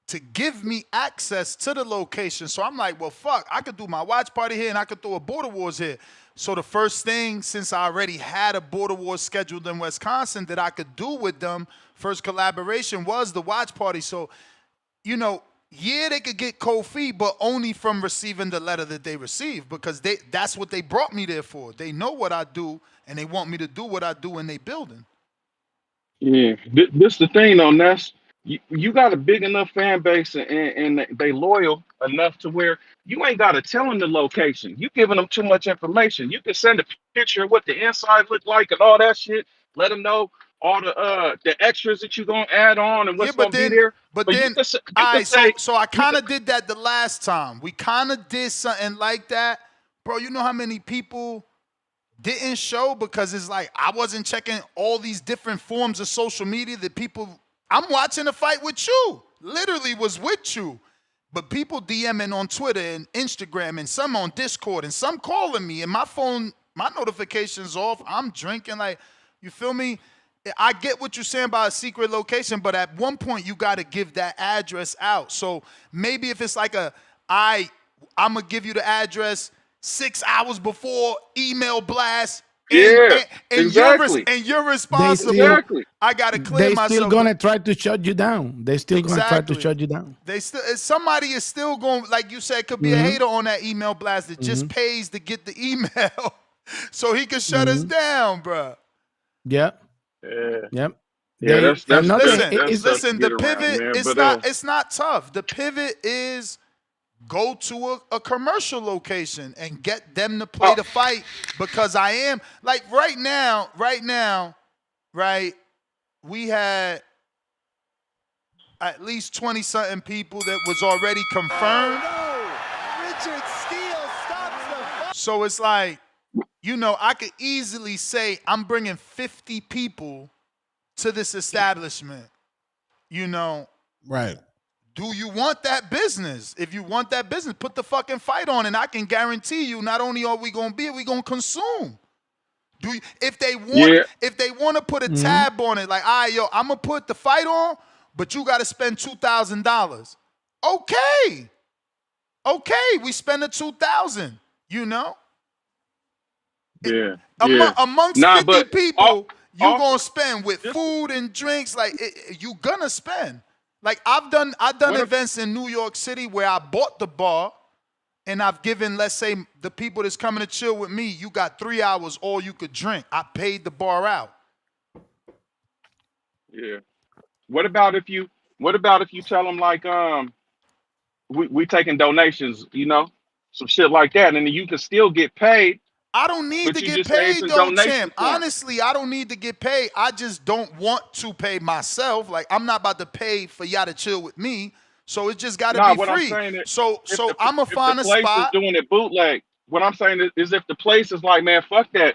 to give me access to the location. So I'm like, well, fuck, I could do my watch party here and I could throw a Border Wars here. So the first thing, since I already had a Border Wars scheduled in Wisconsin that I could do with them, first collaboration was the watch party. So, they could get cold feet, but only from receiving the letter that they received because that's what they brought me there for. They know what I do and they want me to do what I do in their building. yeah, this the thing though, Ness. You got a big enough fan base and they loyal enough to where you ain't got to tell them the location. You giving them too much information. You can send a picture of what the inside look like and all that shit. Let them know all the extras that you gonna add on and what's gonna be there. So I kind of did that the last time. We kind of did something like that, bro. You know how many people didn't show because it's like I wasn't checking all these different forms of social media that people. I'm watching a fight with you. Literally was with you. But people DMing on Twitter and Instagram and some on Discord and some calling me and my phone, my notifications off. I'm drinking. Like, you feel me? I get what you're saying about a secret location, but at one point you got to give that address out. So maybe if it's like I'm going to give you the address 6 hours before email blast. Exactly. And you're responsible. I gotta clear myself. They still gonna try to shut you down. They still gonna try to shut you down. Somebody is still going, like you said, could be a hater on that email blast that just pays to get the email, so he can shut us down, bro. Yep. Yep. Listen. The pivot, it's not tough. The pivot is go to a commercial location and get them to play the fight because I am like right now, we had at least 20-something people that was already confirmed. Richard Steele stops the. So it's like, I could easily say I'm bringing 50 people to this establishment. Right. Do you want that business? If you want that business, put the fucking fight on, and I can guarantee you, not only are we gonna be, we gonna consume. If they want to put a tab on it, like, all right, yo, I'm gonna put the fight on, but you got to spend $2,000. Okay, we spend the $2,000. Amongst 50 people, you gonna spend with food and drinks. Like you gonna spend. Like I've done events in New York City where I bought the bar and I've given, let's say, the people that's coming to chill with me, you got 3 hours all you could drink. I paid the bar out. Yeah. What about if you tell them like we taking donations, some shit like that, and then you can still get paid I don't need But to you get just say it's paid a though, donation champ. form. Honestly, I don't need to get paid. I just don't want to pay myself. Like, I'm not about to pay for y'all to chill with me. So it just got to Nah, be what I'm free. saying is, So I'm going to if the find a place is spot. doing it bootleg, what I'm saying is if the place is like, man, fuck that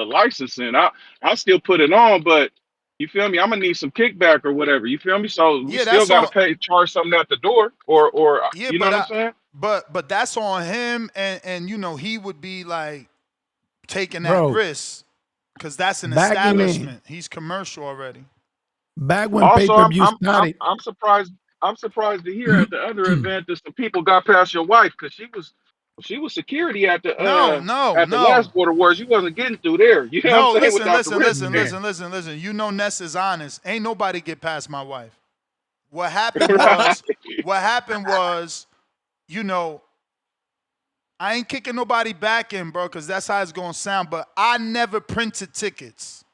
licensing. I'll still put it on, but you feel me? I'm gonna need some kickback or whatever. You feel me? So we Yeah, still that's gotta on. charge something at the door, or Yeah, you know but what I'm saying? but that's on him, and you know he would be like taking that Bro, risk because that's an back in the establishment. He's commercial already. back when Also, pay-per-view started. I'm surprised. I'm surprised to hear at the other event that some people got past your wife because she was security at No, the last Border Wars. You wasn't getting through there. You know what I'm no. saying? Listen, Without the listen, risk listen, there. listen. You know Ness is honest. Ain't nobody get past my wife. What happened Right. was, you know, I ain't kicking nobody back in, bro, because that's how it's gonna sound. But I never printed tickets.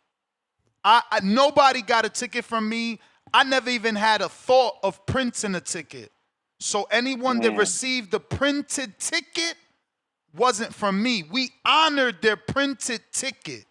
Nobody got a ticket from me. I never even had a thought of printing a ticket. So anyone that received the printed ticket wasn't from me. We honored their printed ticket.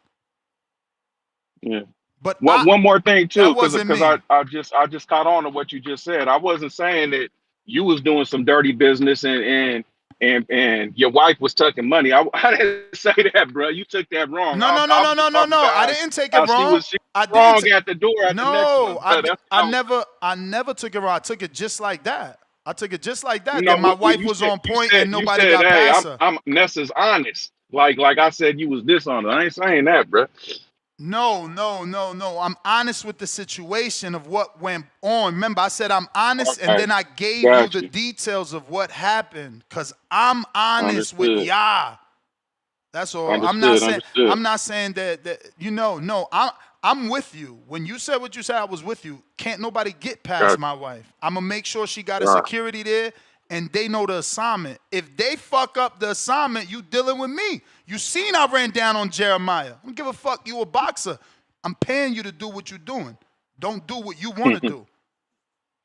Yeah. But One more thing that too, wasn't because me. I just caught on to what you just said. I wasn't saying that you was doing some dirty business and your wife was tucking money. I didn't say that, bro. You took that wrong. No, no, no, I no, was no, just no, talking no. I about didn't take it how she wrong. was I didn't. wrong at the door at the next one. No, But that's I never took it wrong. I took it just like that. I took it just like that. you know That my what wife was on point and you nobody said, got hey, past her. I'm Nessa's honest. Like I said, you was dishonest. I ain't saying that, bro. No. I'm honest with the situation of what went on. Remember, I said I'm honest, and Okay, then I gave you got the you. details of what happened. Cause I'm honest with Understood. y'all. That's all. Understood. I'm not saying that you know. No, I'm with you. When you said what you said, I was with you. Can't nobody get past Got my wife. I'm gonna make sure she got a you. Right. security there, and they know the assignment. If they fuck up the assignment, you dealing with me. You seen I ran down on Jeremiah. I don't give a fuck. You a boxer. I'm paying you to do what you're doing. Don't do what you want to do.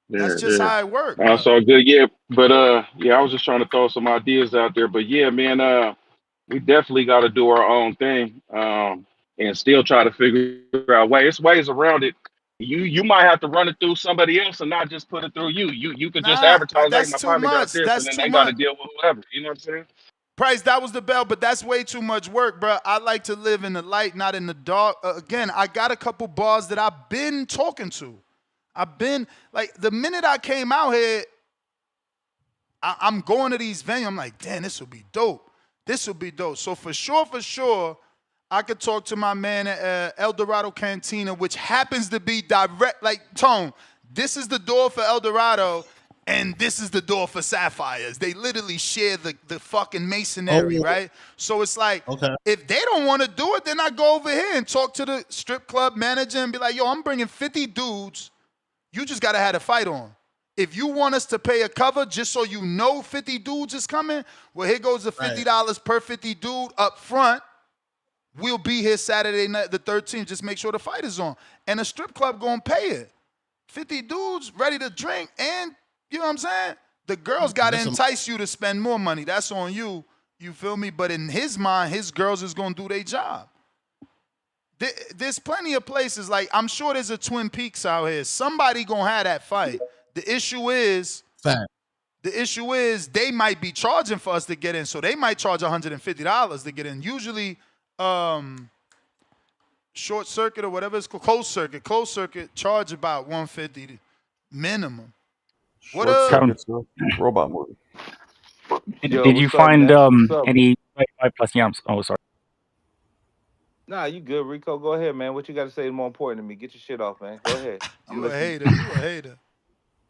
That's just how it works, That's bro. all good. Yeah, but yeah, I was just trying to throw some ideas out there. But yeah, man, we definitely got to do our own thing, and still try to figure out ways around it. You might have to run it through somebody else and not just put it through you. You could just Nah, advertise, hey, that's my too partner got much. this, and That's then too they got to much. deal with whoever. You know what I'm saying? Price, that was the bell, but that's way too much work, bro. I like to live in the light, not in the dark. Again, I got a couple bars that I've been talking to. I've been, like, the minute I came out here, I'm going to these venues. I'm like, damn, this will be dope. This will be dope. So for sure, I could talk to my man at El Dorado Cantina, which happens to be direct, like, Tone, this is the door for El Dorado, and this is the door for Sapphires. They literally share the fucking masonry, right? So it's like, Okay. if they don't want to do it, then I go over here and talk to the strip club manager and be like, yo, I'm bringing 50 dudes. You just got to have a fight on. If you want us to pay a cover just so you know 50 dudes is coming, well, here goes the $50 per 50 dude up front. We'll be here Saturday night, the 13th. Just make sure the fight is on. And the strip club going to pay it. 50 dudes ready to drink. And, you know what I'm saying? The girls got to entice you to spend more money. That's on you. You feel me? But in his mind, his girls is going to do their job. There's plenty of places. Like, I'm sure there's a Twin Peaks out here. Somebody going to have that fight. The issue is they might be charging for us to get in. So they might charge $150 to get in. Usually, short circuit or whatever it's called, closed circuit charge about $150 minimum. Short circuit's a robot movie. Did you find any 25+ yams? Oh, sorry. Nah, you good, Rico. Go ahead, man. What you got to say is more important to me. Get your shit off, man. Go ahead. You a hater.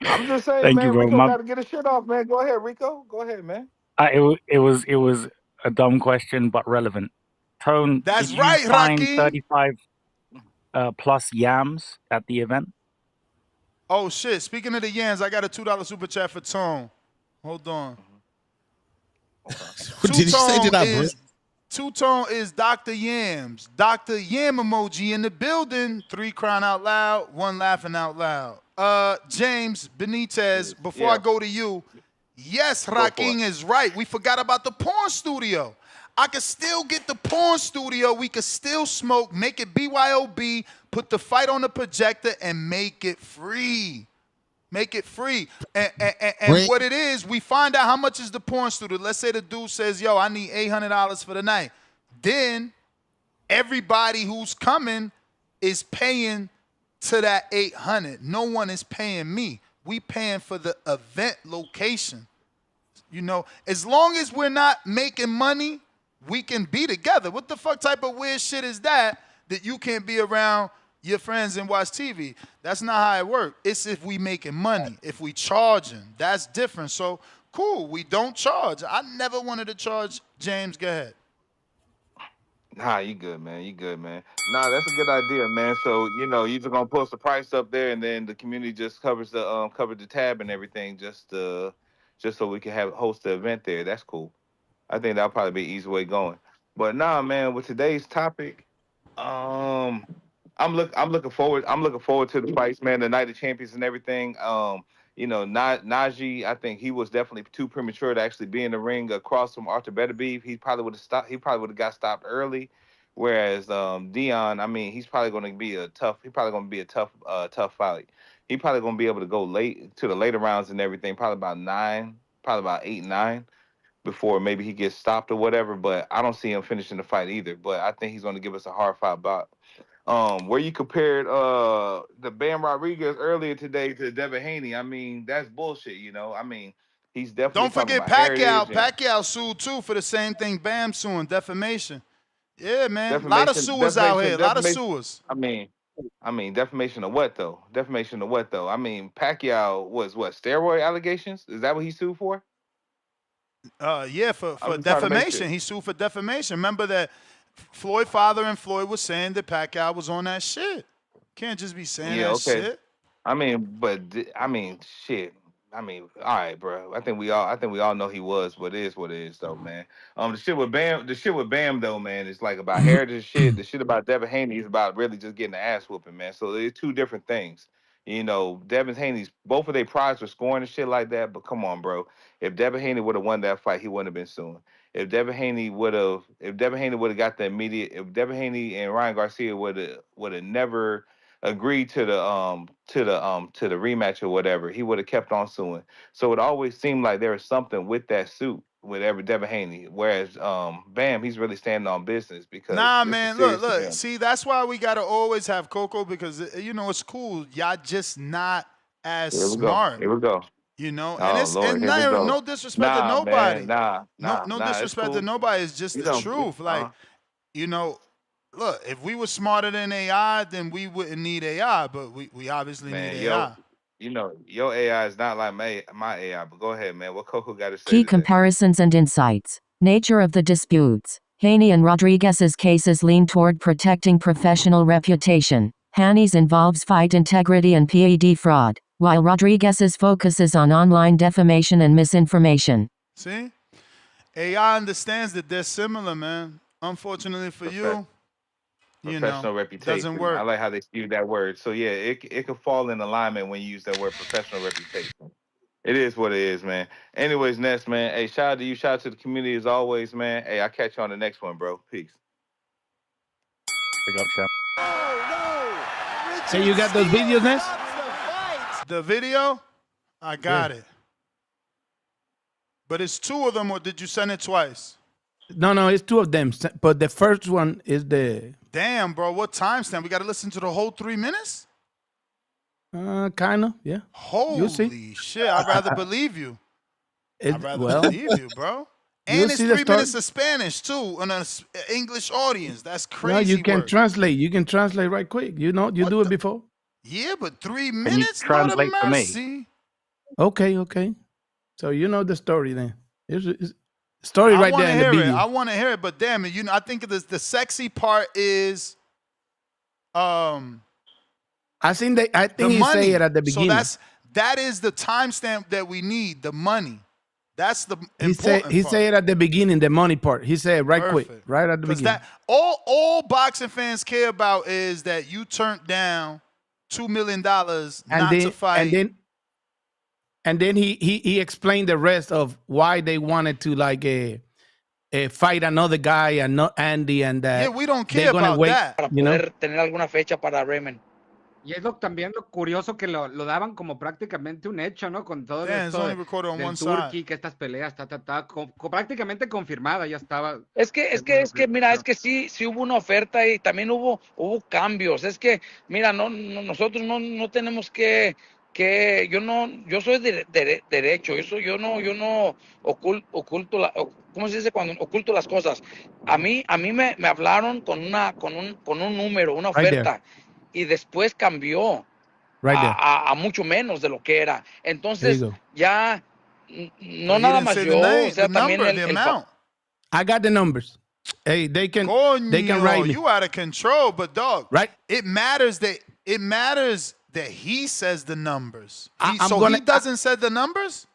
I'm just saying, Thank man. you, bro. Rico got to get his shit off, man. Go ahead, Rico. Go ahead, man. It was a dumb question, but relevant. Tone, That's did you right, find Hakeem. 35 plus yams at the event? Oh, shit. Speaking of the yams, I got a $2 super chat for Tone. Hold on. Did you say did I bring? Two-tone is Dr. Yams. Dr. Yam emoji in the building. 3 crying out loud, 1 laughing out loud. James Benitez, before I go to you, yes, Rakim is right. We forgot about the porn studio. I could still get the porn studio. We could still smoke, make it BYOB, put the fight on the projector, and make it free. Make it free. And what it is, we find out how much is the porn studio. Let's say the dude says, yo, I need $800 for the night. Then everybody who's coming is paying to that $800. No one is paying me. We paying for the event location. You know, as long as we're not making money, we can be together. What the fuck type of weird shit is that you can't be around your friends and watch TV? That's not how it works. It's if we making money, if we charging. That's different. So, cool, we don't charge. I never wanted to charge. James, go ahead. Nah, you good, man. You good, man. Nah, that's a good idea, man. So, you know, you're just gonna post the price up there, and then the community just covers the tab and everything, just so we can host the event there. That's cool. I think that'll probably be an easy way going. But nah, man, with today's topic, I'm looking forward to the fights, man, the night of champions and everything. You know, Najee, I think he was definitely too premature to actually be in the ring across from Artur Beterbiev. He probably would have stopped. He probably would have got stopped early. Whereas Deon, I mean, he's probably going to be a tough fight. He's probably going to be able to go late to the later rounds and everything. Probably about 8, 9 before maybe he gets stopped or whatever. But I don't see him finishing the fight either. But I think he's going to give us a hard fight bout. Where you compared the Bam Rodriguez earlier today to Devin Haney, I mean, that's bullshit, you know. I mean, he's definitely Don't forget Pacquiao. Pacquiao sued too for the same thing Bam suing, defamation. Yeah, man. A lot of suers out here. A lot of suers. I mean, defamation of what though? Defamation of what though? I mean, Pacquiao was what, steroid allegations? Is that what he sued for? Yeah, for defamation. He sued for defamation. Remember that Floyd father and Floyd was saying that Pacquiao was on that shit. Can't just be saying that shit. I mean, shit. I mean, all right, bro. I think we all know he was, but it is what it is, though, man. The shit with Bam, though, man, is like about heritage shit. The shit about Devin Haney is about really just getting the ass whooping, man. So they're two different things. You know, Devin Haney's both of their prides were scoring and shit like that. But come on, bro. If Devin Haney would have won that fight, he wouldn't have been suing. If Devin Haney would have got the immediate, if Devin Haney and Ryan Garcia would have never agreed to the rematch or whatever, he would have kept on suing. So it always seemed like there was something with that suit with Devin Haney. Whereas Bam, he's really standing on business because man, look. See, that's why we gotta always have Coco, because you know it's cool. Y'all just not as smart. Here we go. You know, and it's no disrespect to nobody. No disrespect to nobody. It's just the truth. Like, you know, look, if we were smarter than AI, then we wouldn't need AI. But we obviously need AI. You know, your AI is not like my AI. But go ahead, man. What Coco got to say? Key comparisons and insights. Nature of the disputes. Haney and Rodriguez's cases lean toward protecting professional reputation. Haney's involves fight integrity and PED fraud, while Rodriguez's focuses on online defamation and misinformation. See? AI understands that they're similar, man. Unfortunately for you, professional reputation. Doesn't work. I like how they use that word. So yeah, it could fall in alignment when you use that word, professional reputation. It is what it is, man. Anyways, Ness, man. Hey, shout out to you. Shout out to the community as always, man. Hey, I'll catch you on the next one, bro. Peace. Big up, champ. Hey, you got those videos, Ness? The video? I got it. But it's 2 of them, or did you send it twice? No, it's 2 of them. But the first one is the... Damn, bro. What timestamp? We got to listen to the whole 3 minutes? Kind of, yeah. Holy shit. I'd rather believe you. I'd rather believe you, bro. And it's 3 minutes of Spanish, too, on an English audience. That's crazy. No, you can work. translate. You can translate right quick. You know, you do it before. Yeah, but 3 minutes? Translate for me. Okay. So you know the story then. It's story right there in the video. I want to hear it, but damn it, I think the sexy part is I think he say it at the beginning. So that is the timestamp that we need, the money. That's the important he part. say it at the beginning, the money part. He said it right quick, right at the beginning. All boxing fans care about is that you turned down $2 million to fight. And then he explained the rest of why they wanted to fight another guy and not Andy, and that we don't they're care gonna about wait, that. Para you know? poder tener alguna fecha para Raymond. Y es también lo curioso que lo daban como prácticamente un hecho, ¿no? Con todo Damn, it's esto only recorded on del one Turkey, side. que estas peleas, prácticamente confirmada, ya estaba. Es que mira, es que sí hubo una oferta y también hubo cambios. Es que, mira, nosotros no tenemos que yo soy de derecho, yo no oculto ¿cómo se dice cuando oculto las cosas? A mí me hablaron con un número, una Right there. oferta, y después cambió Right there. a mucho menos de lo que era. There Entonces, you go. ya no But he nada didn't más say yo, the name, o sea, the también number, the amount. I got the numbers. Hey, they can write Coño, me. you out of control, but dog, Right? It matters that he says the numbers. I'm So gonna- he doesn't say the numbers,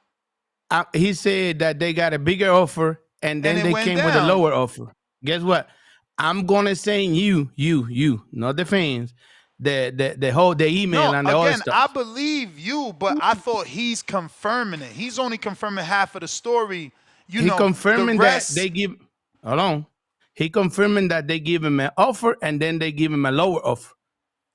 He said that they got a bigger offer, and then it they went came with a down. lower offer. Guess what? I'm gonna send you, not the fans, the email and the other again, stuff. I believe you, but I thought he's confirming it. He's only confirming half of the story. He confirming the rest, that they give. Hold on. He confirming that they give him an offer, and then they give him a lower offer.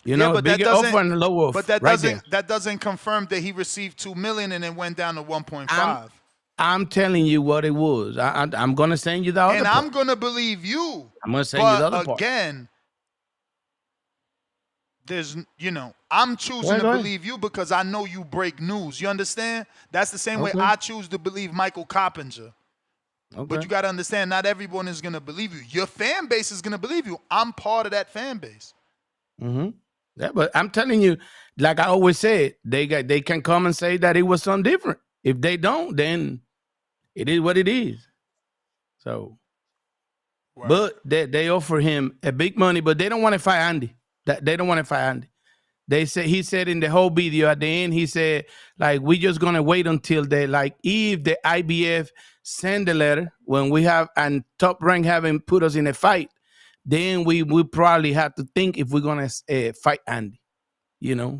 You know, but that bigger offer and a lower offer. But that right there. doesn't confirm that he received $2 million and it went down to 1.5. I'm telling you what it was. I'm gonna send you the other And part. I'm gonna believe you. I'm gonna send you the other part. Again, there's I'm choosing to believe you because I know you break news. You understand? That's the same way I choose to believe Michael Coppinger. Okay. But you got to understand, not everyone is going to believe you. Your fan base is going to believe you. I'm part of that fan base. Mm-hmm. Yeah, but I'm telling you, like I always said, they can come and say that it was something different. If they don't, then it is what it is. So, Right. but they offer him a big money, but they don't want to fight Andy. They don't want to fight Andy. He said in the whole video at the end, he said, like, we just gonna wait until if the IBF send the letter when we have and Top Rank haven't put us in a fight, then we probably have to think if we're gonna fight Andy.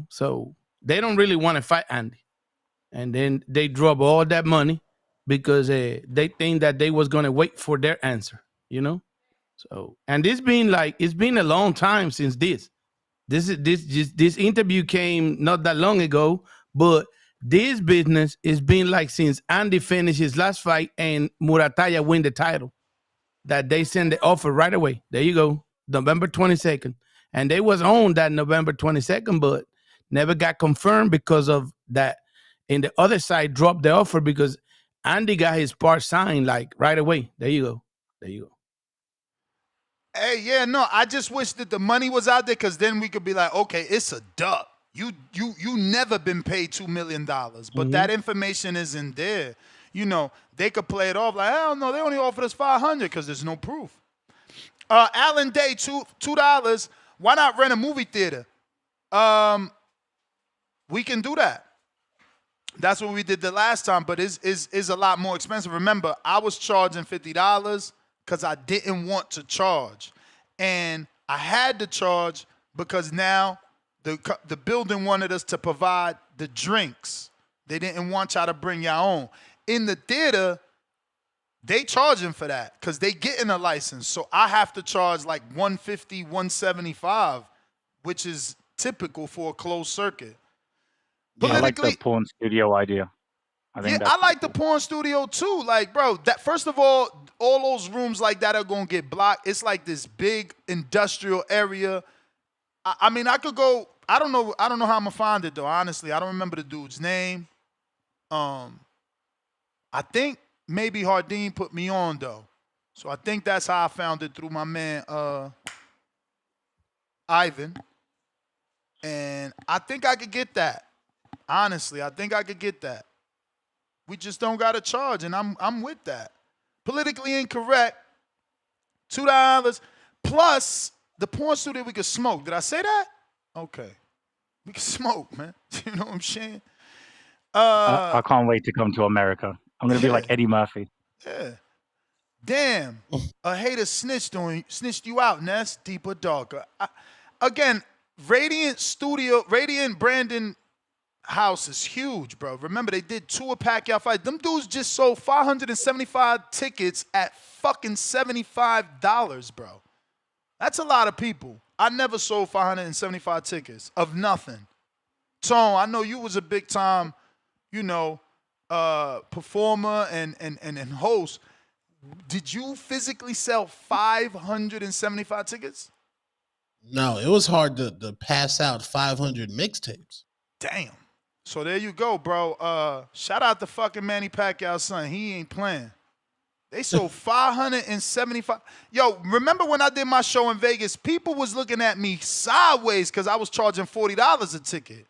So they don't really want to fight Andy, and then they drop all that money because they think that they was gonna wait for their answer. So and it's been a long time since this. This interview came not that long ago, but this business has been since Andy finished his last fight and Murataya win the title, that they send the offer right away. There you go, November 22nd. And they was on that November 22nd, but never got confirmed because of that. And the other side dropped the offer because Andy got his part signed right away. There you go. Hey, yeah, no, I just wish that the money was out there because then we could be like, okay, it's a duck. You never been paid $2 million, but that information isn't there. They could play it off like, I don't know, they only offered us $500 because there's no proof. Alan Day, $2. Why not rent a movie theater? We can do that. That's what we did the last time, but it's a lot more expensive. Remember, I was charging $50 because I didn't want to charge. And I had to charge because now the building wanted us to provide the drinks. They didn't want y'all to bring your own. In the theater, they charging for that because they getting a license. So I have to charge like $150, $175, which is typical for a closed circuit. I like the porn studio idea. I like the porn studio too. Bro, that first of all those rooms like that are gonna get blocked. It's like this big industrial area. I mean, I could go. I don't know how I'm gonna find it though. Honestly, I don't remember the dude's name. I think maybe Hardin put me on though, so I think that's how I found it through my man Ivan. And I think I could get that. Honestly, I think I could get that. We just don't gotta charge, and I'm with that. Politically incorrect, $2 plus the porn studio we could smoke. Did I say that? Okay, we can smoke, man. You know what I'm saying? I can't wait to come to America. I'm gonna be like Eddie Murphy. Yeah. Damn, a hater snitched you out, Ness. Deeper, darker. Again, Radiant Brandon house is huge, bro. Remember, they did 2 Pacquiao fights. Them dudes just sold 575 tickets at fucking $75, bro. That's a lot of people. I never sold 575 tickets of nothing. Tone, I know you was a big time, performer and host. Did you physically sell 575 tickets? No, it was hard to pass out 500 mixtapes. Damn. So there you go, bro. Shout out to fucking Manny Pacquiao's son. He ain't playing. They sold 575. Yo, remember when I did my show in Vegas? People was looking at me sideways because I was charging $40 a ticket.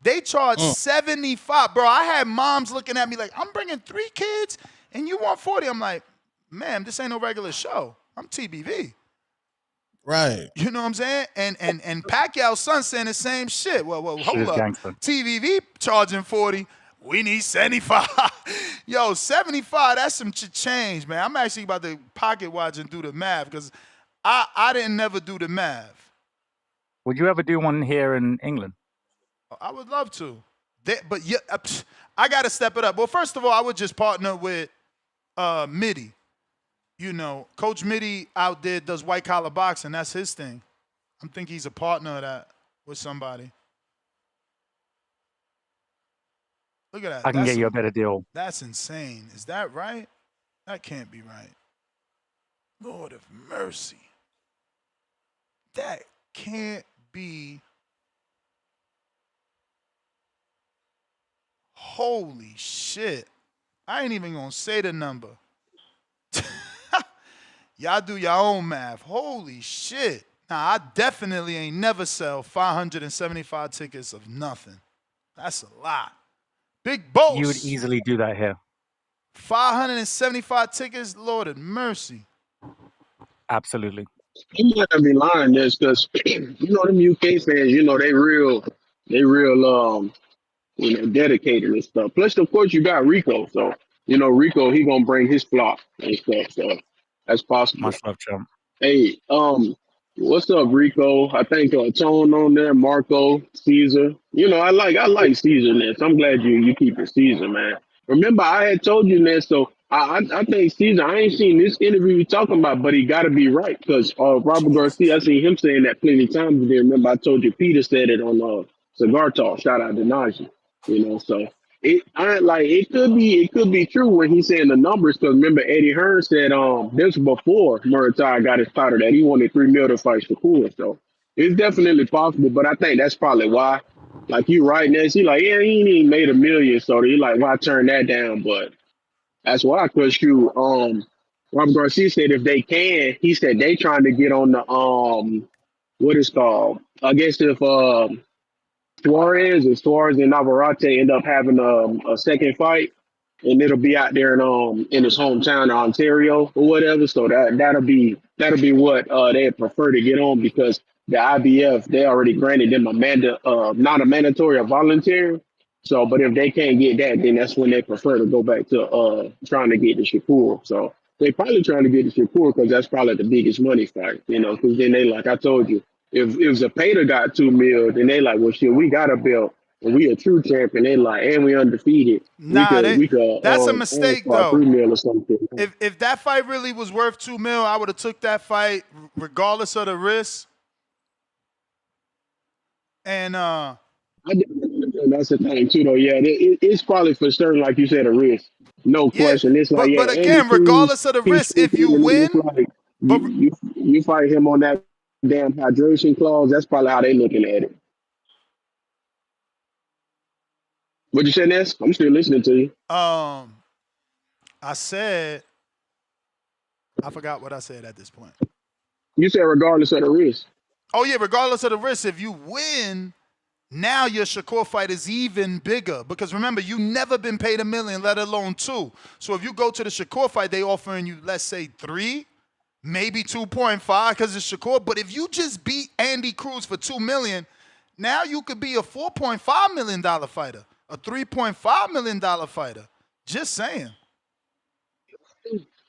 They charged $75. Bro, I had moms looking at me like, I'm bringing 3 kids and you want 40. I'm like, ma'am, this ain't no regular show. I'm TBV. Right. You know what I'm saying? And Pacquiao's son saying the same shit. Well, hold up. TVV charging 40. We need 75. Yo, 75, that's some change, man. I'm actually about to pocket watch and do the math because I didn't never do the math. Would you ever do one here in England? I would love to. But yeah, I got to step it up. Well, first of all, I would just partner with Mitty. Coach Mitty out there does white collar boxing. That's his thing. I think he's a partner of that with somebody. Look at that. I can get you a better deal. That's insane. Is that right? That can't be right. Lord of mercy. That can't be. Holy shit. I ain't even going to say the number. Y'all do your own math. Holy shit. Now, I definitely ain't never sell 575 tickets of nothing. That's a lot. Big boss. You would easily do that here. 575 tickets, Lord of mercy. Absolutely. You might not be lying this because them UK fans, they real dedicated and stuff. Plus, of course, you got Rico. So, Rico, he gonna bring his flock and stuff. So that's possible. Much love, champ. Hey, what's up, Rico? I think Tone on there, Marco, Caesar. I like Caesar, man. So I'm glad you keep it Caesar, man. Remember, I had told you, man. So I think Caesar. I ain't seen this interview you talking about, but he got to be right because Robert Garcia. I seen him saying that plenty of times. But then remember, I told you Peter said it on Cigar Talk. Shout out to Najee. So it could be true when he's saying the numbers. Because remember, Eddie Hearn said this before Muay got his title that he wanted $3 million to fight Shakur. So it's definitely possible, but I think that's probably why. Like you right, Nancy, like he ain't even made $1 million, so he like why turn that down? But that's why, cause you Robert Garcia said if they can, he said they trying to get on the what is called. I guess if Suarez and Navarrete end up having a second fight, and it'll be out there in his hometown of Ontario or whatever. So that'll be what they prefer to get on because the IBF they already granted them not a mandatory, a voluntary. So, but if they can't get that, then that's when they prefer to go back to trying to get the Shakur. So they probably trying to get the Shakur because that's probably the biggest money fight, because then they like I told you. If Zapata got $2 million, then they like, well, shit, we got a belt, and we a true champion. They like, and we undefeated. Nah, we could that's a mistake though. $3 million or something. If that fight really was worth $2 million, I would have took that fight regardless of the risk. And that's the thing too, though. Yeah, it's probably for certain, like you said, a risk. No question. It's like, but again, regardless of the risk, if you win, you fight him on that damn hydration clause. That's probably how they looking at it. What'd you say, Ness? I'm still listening to you. I said, I forgot what I said at this point. You said regardless of the risk. Oh yeah, regardless of the risk, if you win, now your Shakur fight is even bigger because remember, you never been paid $1 million, let alone $2 million. So if you go to the Shakur fight, they offering you, let's say 3, maybe 2.5 because it's Shakur. But if you just beat Andy Cruz for $2 million, now you could be a $4.5 million fighter, a $3.5 million fighter. Just saying.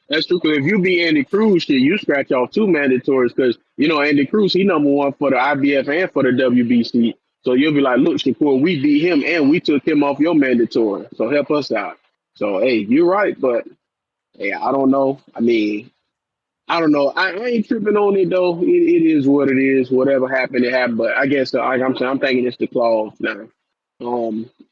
That's true. Because if you beat Andy Cruz, shit, you scratch off 2 mandatories. Because Andy Cruz, he #1 for the IBF and for the WBC. So you'll be like, look, Shakur, we beat him and we took him off your mandatory. So help us out. So hey, you're right, but hey, I don't know. I mean, I don't know. I ain't tripping on it though. It is what it is. Whatever happened, it happened. But I guess like I'm saying, I'm thinking it's the clause now.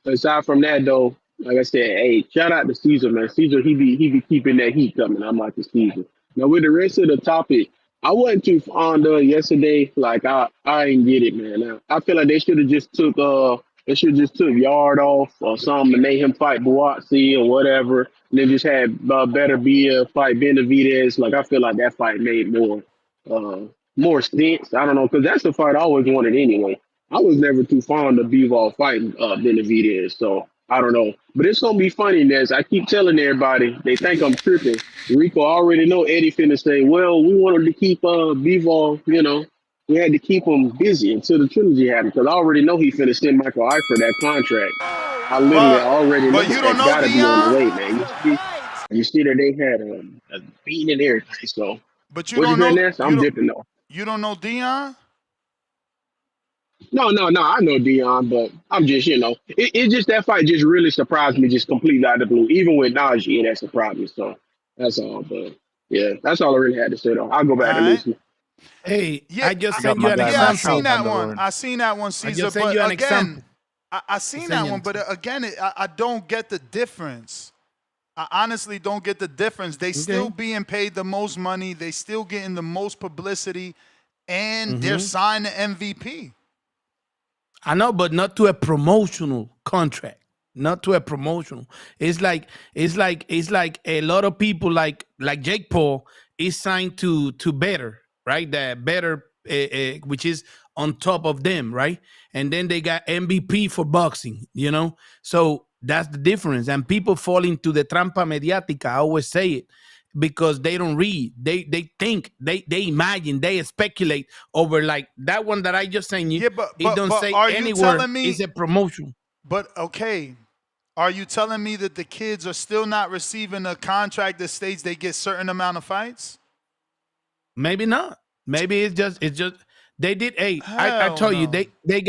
Aside from that though, like I said, hey, shout out to Caesar, man. Caesar, he be keeping that heat coming. I'm like the Caesar. Now with the rest of the topic, I wasn't too fond of yesterday. Like I didn't get it, man. I feel like they should have just took Yard off or something and made him fight Buatsi or whatever. And then just had Better be fight Benavidez. Like I feel like that fight made more sense. I don't know, because that's the fight I always wanted anyway. I was never too fond of Bivol fighting Benavidez, so I don't know. But it's gonna be funny, Nez. I keep telling everybody, they think I'm tripping. Rico already know Eddie finna say, well, we wanted to keep Bivol, we had to keep him busy until the trilogy happened, because I already know he finna send Michael Eifert that contract. I literally already know But you don't that know gotta be on the way, Deon. man. You see that they had a beating and everything. So But you what you don't saying, know Nez? I'm dipping though. you don't know Deon. No. I know Dion, but I'm just, it's just that fight just really surprised me, just completely out of the blue. Even with Najee, that surprised me. So that's all. But yeah, that's all I really had to say, though. I'll go back to All right. listening. Hey, Yeah, I just I got sent my you an guy I example. seen Martinez on that the one. road. I seen that one, I Caesar. just sent But you an again, example. I seen Send that you one. an But example. again, I don't get the difference. I honestly don't get the difference. They still Okay. being paid the most money. They still getting the most publicity, and they're Mm-hmm. signed the MVP. I know, but not to a promotional contract. Not to a promotional. It's like a lot of people like Jake Paul is signed to Better, right? The Better, which is on top of them, right? And then they got MVP for boxing, So that's the difference. And people fall into the trampa mediática. I always say it because they don't read. They think, they imagine, they speculate over like that one that I just sent you. Yeah, but It don't say are you anywhere telling me? it's a promotion. But okay, are you telling me that the kids are still not receiving a contract that states they get certain amount of fights? Maybe not. Maybe it's just they did. Hey, I Hell told you no. they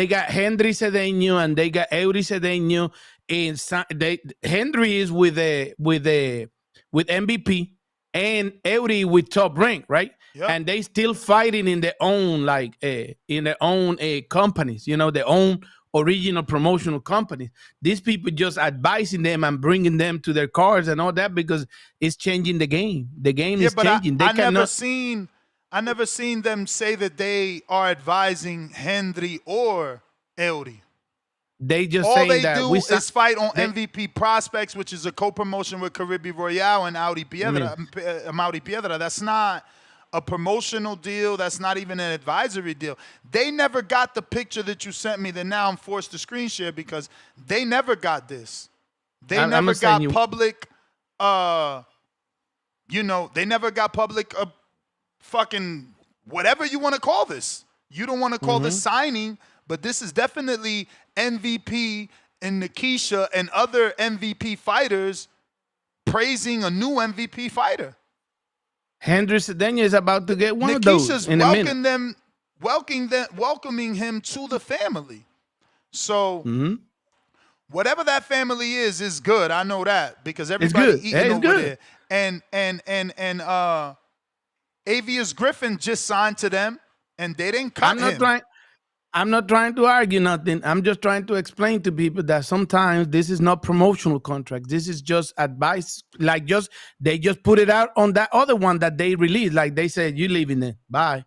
got Henry Cedeño and they got Eury Cedeño. And Henry is with MVP and Eury with Top Rank, right? Yep. And they still fighting in their own companies, their own original promotional companies. These people just advising them and bringing them to their cars and all that because it's changing the game. The game Yeah, is but changing. They I never cannot. seen them say that they are advising Henry or Eury. They just All saying they that do is fight on MVP Prospects, which is a co-promotion with Caribe Royale and Audi Piedra. That's not a promotional deal. That's not even an advisory deal. They never got the picture that you sent me that now I'm forced to screen share because they never got this. They never got public, they never got public fucking whatever you want to call this. You don't want to call this signing, but this is definitely MVP and Nikisha and other MVP fighters praising a new MVP fighter. Henry Cedeño is about to get one of those in a minute. Welcoming him to the family. So whatever that family is good. I know that because everybody eating over there. And Avius Griffin just signed to them, and they didn't cut him. I'm not trying to argue nothing. I'm just trying to explain to people that sometimes this is not promotional contract. This is just advice. They just put it out on that other one that they released. Like they said, you leaving it. Bye.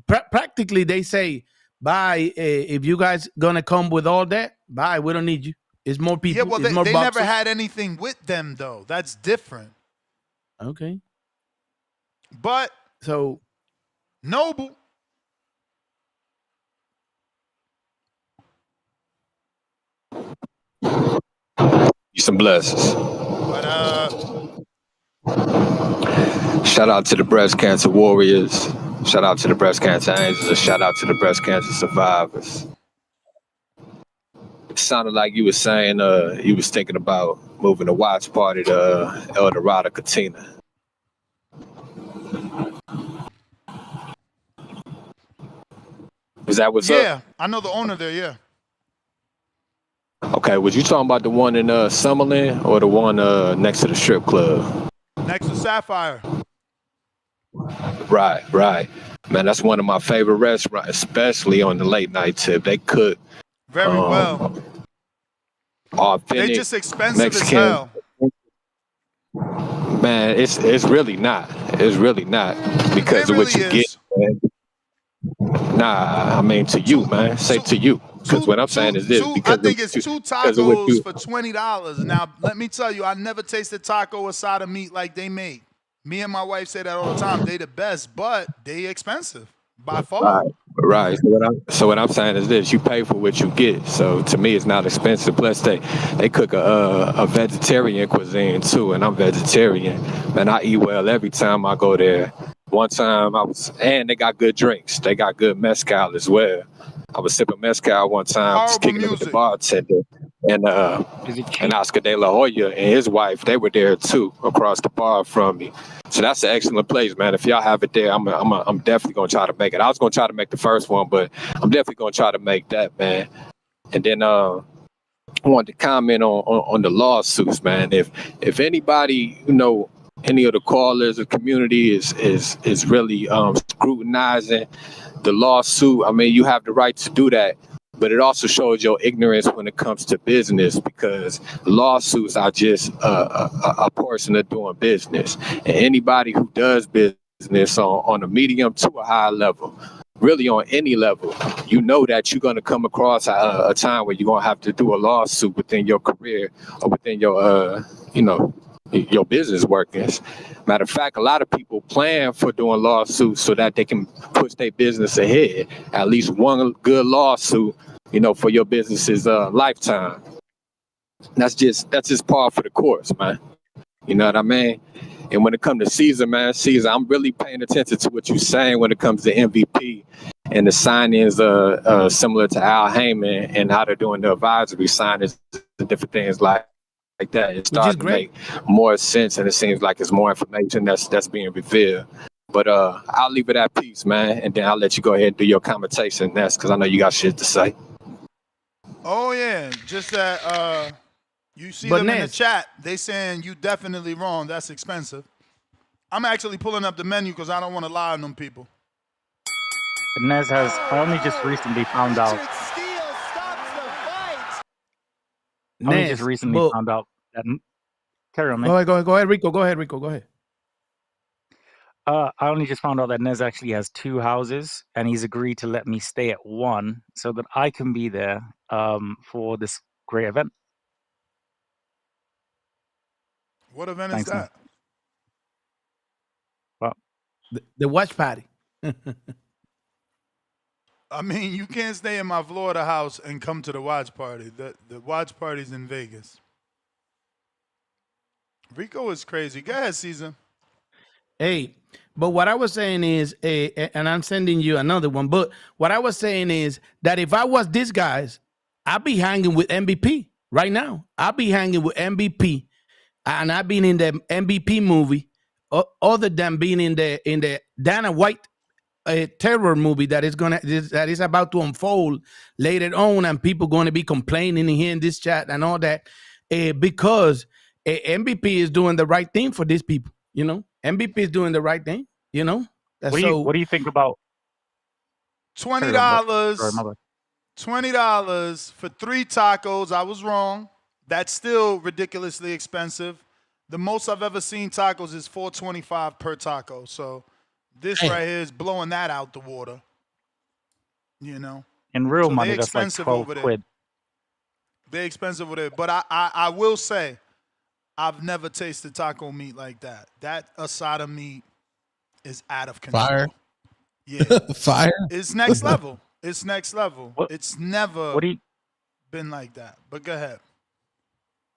Practically, they say, bye. If you guys gonna come with all that, bye. We don't need you. It's more people. Yeah, well, they never had anything with them though. That's different. Okay. But so Noble. You some blessings. What up? Shout out to the breast cancer warriors. Shout out to the breast cancer angels. And shout out to the breast cancer survivors. It sounded like you were saying you was thinking about moving the watch party to El Dorado Katina. Is that what's Yeah, up? I know the owner there. Yeah. Okay, was you talking about the one in Summerlin or the one next to the strip club? Next to Sapphire. Right. Man, that's one of my favorite restaurants, especially on the late night tip. They cook Very well. authentic They just expensive Mexican. as hell. Man, it's really not. It's really not because of what you get. Man. Nah, I mean to you, man. Say to you. Because what I'm saying is this. I think it's 2 tacos for $20. Now, let me tell you, I never tasted taco or side of meat like they make. Me and my wife say that all the time. They the best, but they expensive by far. Right. So what I'm saying is this: you pay for what you get. So to me, it's not expensive. Plus, they cook a vegetarian cuisine too, and I'm vegetarian. Man, I eat well every time I go there. One time and they got good drinks. They got good mezcal as well. I was sipping mezcal one time, just kicking it with the bartender, and Oscar De La Hoya and his wife. They were there too, across the bar from me. So that's an excellent place, man. If y'all have it there, I'm definitely gonna try to make it. I was gonna try to make the first one, but I'm definitely gonna try to make that, man. And then I wanted to comment on the lawsuits, man. If anybody, any of the callers or community is really scrutinizing the lawsuit, I mean, you have the right to do that. But it also shows your ignorance when it comes to business, because lawsuits are just a portion of doing business. And anybody who does business on a medium to a high level, really on any level, you know that you're going to come across a time where you're going to have to do a lawsuit within your career or within your, your business workings. Matter of fact, a lot of people plan for doing lawsuits so that they can push their business ahead. At least one good lawsuit, for your business's lifetime. That's just par for the course, man. You know what I mean? And when it comes to Caesar, man, I'm really paying attention to what you're saying when it comes to MVP and the signings similar to Al Heyman and how they're doing the advisory signings and different things like that. It's starting to make more sense, and it seems like it's more information that's being revealed. But I'll leave it at peace, man, and then I'll let you go ahead and do your commentation next, because I know you got shit to say. Oh yeah, just that you see them in the chat. They saying you definitely wrong. That's expensive. I'm actually pulling up the menu because I don't want to lie on them people. Nez has. I only just recently found out. That. Carry on, man. Go ahead, Rico. Go ahead. I only just found out that Nez actually has 2 houses, and he's agreed to let me stay at one so that I can be there for this great event. What event is that? Well, the watch party. I mean, you can't stay in my Florida house and come to the watch party. The watch party's in Vegas. Rico is crazy. Go ahead, Caesar. Hey, but what I was saying is, and I'm sending you another one, but what I was saying is that if I was these guys, I'd be hanging with MVP right now. I'd be hanging with MVP, and I've been in the MVP movie, other than being in the Dana White terror movie that is about to unfold later on, and people going to be complaining here in this chat and all that, because MVP is doing the right thing for these people. MVP is doing the right thing. What do you think about $20? $20 for 3 tacos. I was wrong. That's still ridiculously expensive. The most I've ever seen tacos is $4.25 per taco. So this right here is blowing that out the water. In real money, that's like 12 quid. They're expensive over there. But I will say, I've never tasted taco meat like that. That asada meat is out of control. Fire. Yeah. Fire. It's next level. It's next level. It's never been like that. But go ahead.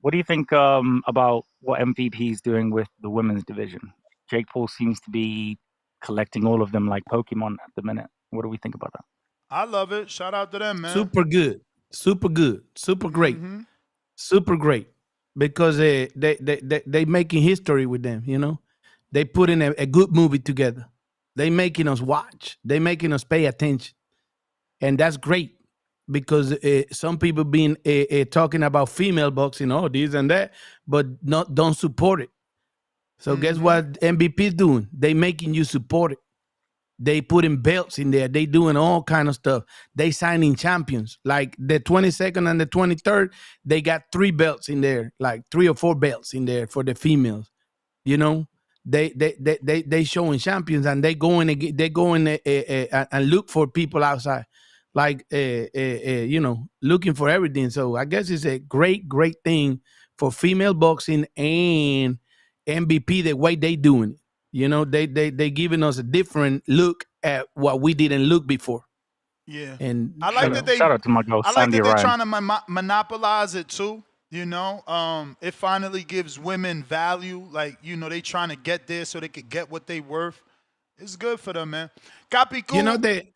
What do you think about what MVP is doing with the women's division? Jake Paul seems to be collecting all of them like Pokemon at the minute. What do we think about that? I love it. Shout out to them, man. Super good. Super great. Mm-hmm. Super great. Because they making history with them, They put in a good movie together. They making us watch. They making us pay attention. and that's great because some people been talking about female boxing, oh this and that, but don't support it. So guess what MVP is doing? They making you support it. They putting belts in there. They doing all kind of stuff. They signing champions. Like the 22nd and the 23rd, they got 3 belts in there, like 3 or 4 belts in there for the females. You know, they showing champions, and they going and look for people outside, like you know, looking for everything. So I guess it's a great thing for female boxing and MVP the way they doing it. You know, they giving us a different look at what we didn't look before. Yeah, and I like that they. Shout out to my girl, I like Sandy that they're Ryan. trying to monopolize it too. You know, it finally gives women value. Like, you know, they trying to get there so they could get what they worth. It's good for them, man. Capicu, you know they.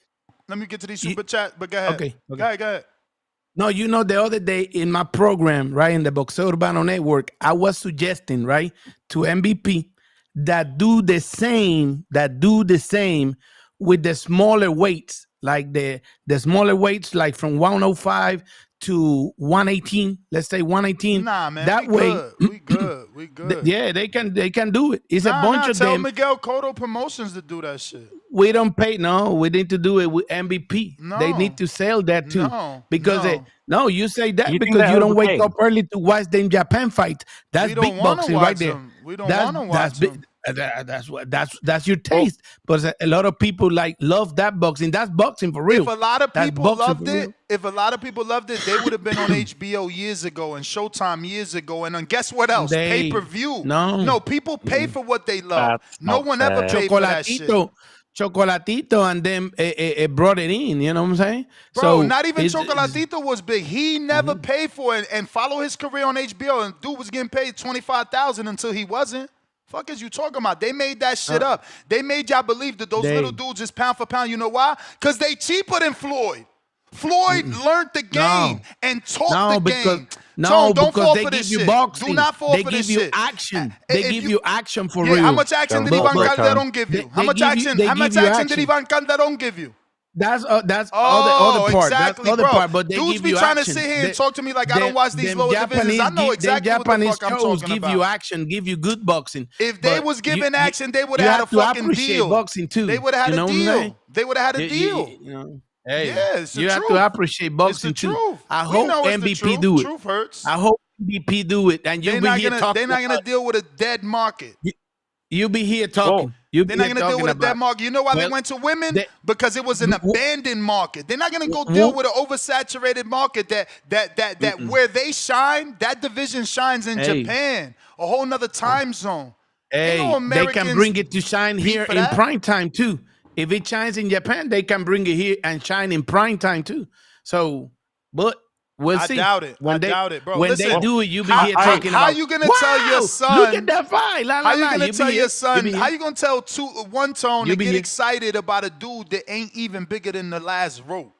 Let me get to these super chat, but go ahead. Okay. Go ahead. No, you know, the other day in my program, right, in the Boxeo Urbano Network, I was suggesting, right, to MVP that do the same with the smaller weights, like the smaller weights, like from 105 to 118. Let's say 118. Nah, man, that we way, good. We good. Yeah, they can do it. It's a bunch of tell them. Miguel Cotto Promotions to do that shit. We don't pay. No, we need to do it with MVP. No. They need to sell that too. Because you say that You think because they're you don't wake overpaid? up early to watch them Japan fight. That's We don't big wanna boxing watch right there. them. We don't wanna watch them. That's your taste. But a lot of people love that boxing. That's boxing for real. If a lot of That's people boxing loved for it, real. they would have been on HBO years ago and Showtime years ago. And guess what else? Pay-per-view. No, people pay for what they love. That's No not one ever fair. paid for that shit. Chocolatito and them brought it in. You know what I'm saying? Bro, So not even it's- Chocolatito was big. He never paid for it and follow his career on HBO. And dude was getting paid $25,000 until he wasn't. Fuck is you talking about? They made that shit up. They made y'all believe that those little dudes is pound for pound. You know why? Because they cheaper than Floyd. Floyd learned the game and taught the game. Tone, don't fall they for give this you shit. boxing. Do not fall They for give this you shit. action. They give you action for Yeah, real. how much action did Ivan Calderon give you? How much action did Ivan Calderon give you? That's other part. Exactly, That's other bro. part. But they Dudes give be you trying action. to sit here and talk to me like I don't watch these lower divisions. I know exactly what the fuck I'm shows talking give about. you action, give you good boxing. If they But was giving you- action, they would you have had a to fucking appreciate deal. boxing too. They would have had You know a what I'm deal. saying? They would have had a deal. You know, hey, Yeah, it's the you have truth. to appreciate boxing It's the too. truth. I We hope know it's the MVP truth. do it. Truth hurts. I hope MVP do it, and you'll They're be not here gonna. talking. They're not gonna deal with a dead market. You'll be here talking. You'll be They're not here gonna deal talking with a dead about. market. You know why they Well, went to women? Because it was an abandoned market. They're not gonna go deal with an oversaturated market that where they shine. That division shines in Hey. Japan, a whole nother time zone. Hey, Ain't no they can Americans bring it to shine here for in that. prime time too. If it shines in Japan, they can bring it here and shine in prime time too. So, but we'll I see. doubt it. When I they, doubt it, bro. When Listen, they do it, you'll be how- here how- talking how about. you gonna wow, tell your son- Look at that fight. La, la, How you la. gonna You tell be your here. son? You be How here. you gonna tell one tone You to be get here. excited about a dude that ain't even bigger than the last rope?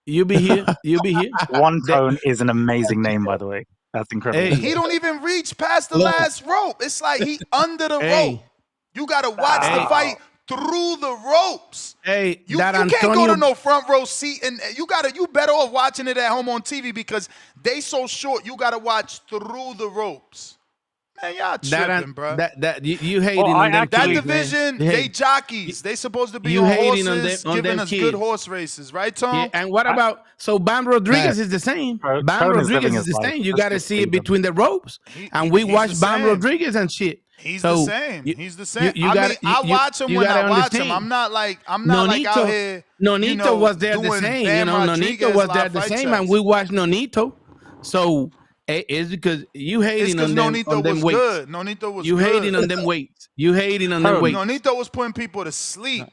You be here. You be here. One Tone is an amazing name, by the way. That's incredible. He don't even reach past the last rope. It's like he under the Hey. rope. You gotta watch the fight through the ropes. Hey, You that can't go Antonio. to no front row seat, and you better off watching it at home on TV because they so short. You gotta watch through the ropes. Man, y'all tripping, bro. That you hating Well, on them That kids, division, man. they jockeys. They supposed to be you on hating horses, on giving them us kids. good horse races, right, Tom? Yeah, and what about Bam Rodriguez is the same. Tone Bam is Rodriguez living is his the life. same. You Let's got to just see leave it him. between the ropes, and we he's watch the Bam same. Rodriguez and shit. He's So, the same. He's the same. you I gotta- mean, I you- watch him you when I gotta watch him. understand. I'm not like out here. Nonito was there the doing same. Bam Nonito Rodriguez was there live the fight same, checks. and we watched Nonito. So it's because you It's hating because on them Nonito on them was weights. good. Nonito was You good. hating on them weights. You hating on them Tone. weights. Nonito was putting people to sleep.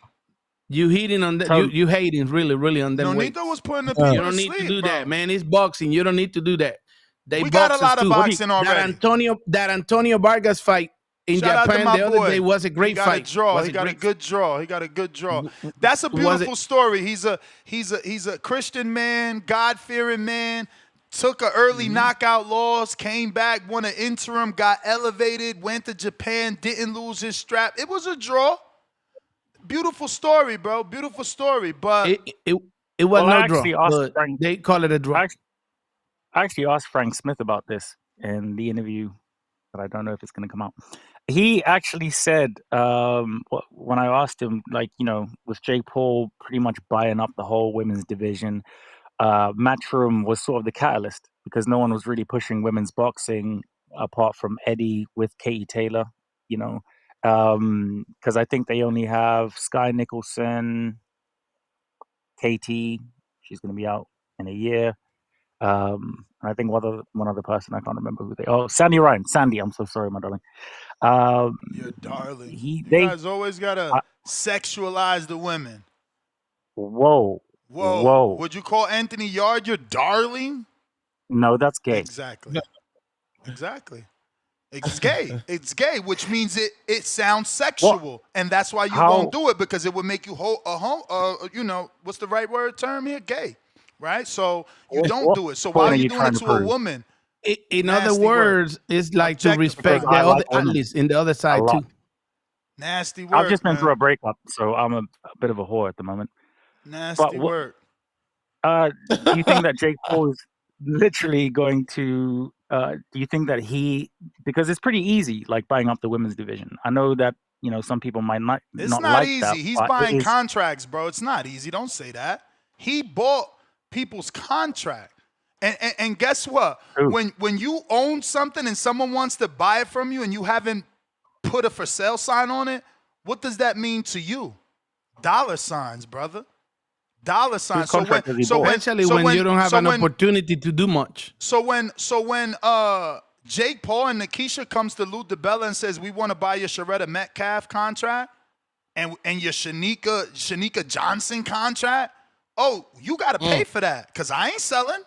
You hating on them. Tone. You hating really on them weights. Nonito was putting the people You to don't need sleep, to do bro. that, man. It's boxing. You don't need to do that. They We got a boxers lot of too. boxing already. That Antonio Vargas fight in Shout out to Japan my the boy. other day was a great he got fight. A draw. Was He got a great- good draw. He got a good draw. That's a Was beautiful it- story. He's a Christian man, God-fearing man. Took an early knockout loss, came back, won an interim, got elevated, went to Japan, didn't lose his strap. It was a draw. Beautiful story, bro. Beautiful story. But It was Well, I no actually draw, asked but Frank. they call it a draw. I actually asked Frank Smith about this in the interview, but I don't know if it's going to come out. He actually said when I asked him, like, with Jake Paul pretty much buying up the whole women's division, Matchroom was sort of the catalyst because no one was really pushing women's boxing apart from Eddie with Katie Taylor, because I think they only have Sky Nicholson, KT. She's going to be out in a year. And I think one other person, I can't remember who they. Oh, Sandy Ryan. Sandy, I'm so sorry, my darling. Your darling. You guys always gotta sexualize the women. Whoa. Would you call Anthony Yarde your darling? No, that's gay. Exactly. It's gay. It's gay, which means it sounds sexual, and that's why you won't do it, because it would make you what's the right term here? Gay, right? So you don't do it. So why are you doing it to a woman? In other words, it's like to respect the other athletes in the other side too. Nasty work. I've just been through a breakup, so I'm a bit of a whore at the moment. Nasty work. Do you think that Jake Paul is literally going to? Do you think that because it's pretty easy, like buying up the women's division? I know that some people might not. It's not not like easy. that, He's buying contracts, bro. It's not easy. Don't say that. He bought people's contract. And guess what? Ooh. When you own something and someone wants to buy it from you and you haven't put a for sale sign on it, what does that mean to you? Dollar signs, brother. Dollar signs. Especially when you don't have an opportunity to do much. So when Jake Paul and Nikisha comes to Lou DiBella and says, we want to buy your Sharetta Metcalf contract and your Shanika Johnson contract, you got to pay for that because I ain't selling.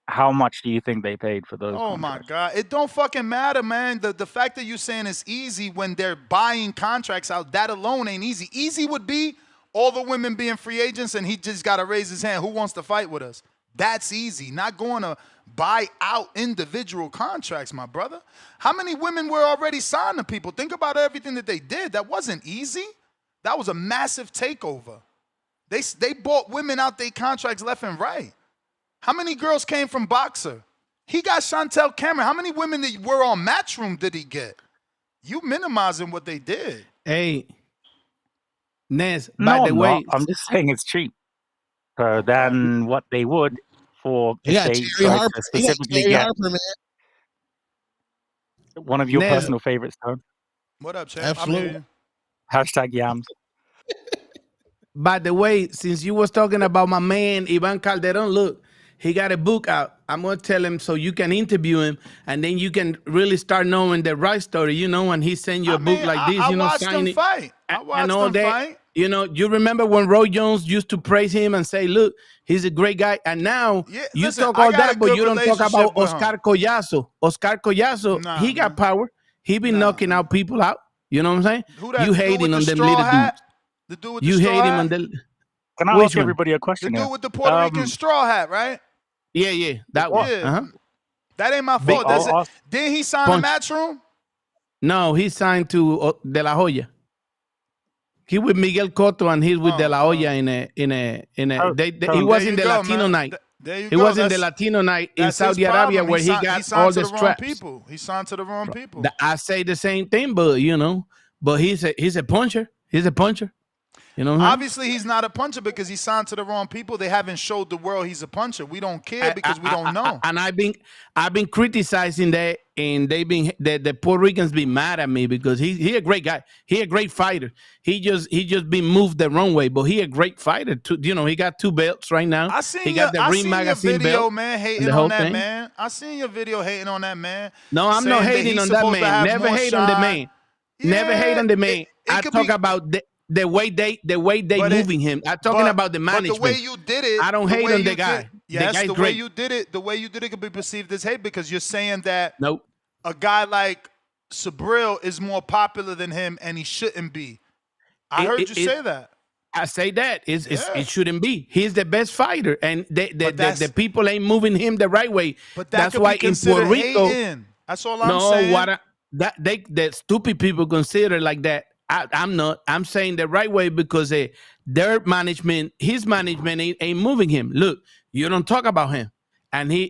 How much do you think they paid for those? Oh my God. It don't fucking matter, man. The fact that you're saying it's easy when they're buying contracts out, that alone ain't easy. Easy would be all the women being free agents and he just got to raise his hand. Who wants to fight with us? That's easy. Not going to buy out individual contracts, my brother. How many women were already signed to people? Think about everything that they did. That wasn't easy. That was a massive takeover. They bought women out their contracts left and right. How many girls came from Boxer? He got Chantel Cameron. How many women that were on Matchroom did he get? You minimizing what they did. Hey, Nez, by the way. I'm just saying it's cheap than what they would for if they tried to specifically get Harper, man. one of your personal favorites, Tone. What up, champ? Absolutely. Hashtag yams. By the way, since you was talking about my man, Ivan Calderon, look, he got a book out. I'm going to tell him so you can interview him, and then you can really start knowing the right story, when he send you a book like this, I watched sign him it. fight. I watched him fight. You remember when Roy Jones used to praise him and say, look, he's a great guy. And now you talk all that, but you don't talk about Oscar Collazo. Oscar Collazo, he got power. He been knocking out people out. You know what I'm saying? You hating on them little dudes. The dude with the straw hat? Can I ask everybody a question? The dude with the Puerto Rican straw hat, right? Yeah, that one. Yeah. That ain't my fault. Didn't he sign a Matchroom? No, he signed to De La Hoya. He with Miguel Cotto and he's with De La Hoya in a. He was in the Latino night. He was in the Latino night in Saudi Arabia where he got all the straps. He signed to the wrong people. I say the same thing, but but he's a puncher. He's a puncher. Obviously, he's not a puncher because he signed to the wrong people. They haven't showed the world he's a puncher. We don't care because we don't know. And I've been criticizing that, and the Puerto Ricans been mad at me because he a great guy. He a great fighter. He just been moved the wrong way, but he a great fighter. He got 2 belts right now. I seen he got the Ring Magazine video, belt, man, hating on that man. I seen your video hating on that man. No, I'm not hating on that man. Never hate on the man. Never hate on the man. I talk about the way they moving him. I'm talking about the management. But the way you did it, I don't hate on the guy. Yes, the way you did it, could be perceived as hate because you're saying that a guy like Subriel is more popular than him and he shouldn't be. I heard you say that. I say that it shouldn't be. He's the best fighter, and the people ain't moving him the right way. But that's why in Puerto Rico, hating. That's all I'm saying. The stupid people consider like that. I'm not. I'm saying the right way because their management, his management ain't moving him. Look, you don't talk about him, and that's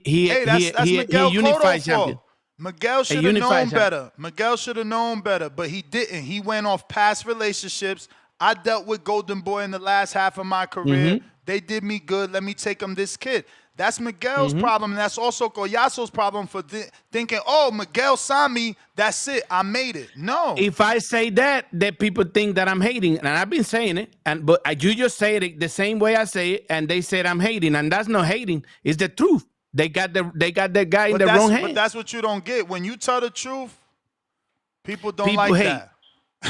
Miguel unified Cotto's champion. fault. Miguel should have known better. Miguel should have known better, but he didn't. He went off past relationships. I dealt with Golden Boy in the last half of my career. They did me good. Let me take him this kid. That's Miguel's problem, and that's also Collazo's problem for thinking, oh, Miguel saw me, that's it, I made it. No. If I say that people think that I'm hating, and I've been saying it, but you just say it the same way I say it, and they said I'm hating, and that's not hating. It's the truth. They got the guy in the wrong hand. But that's what you don't get. When you tell the truth, people don't like hate. that.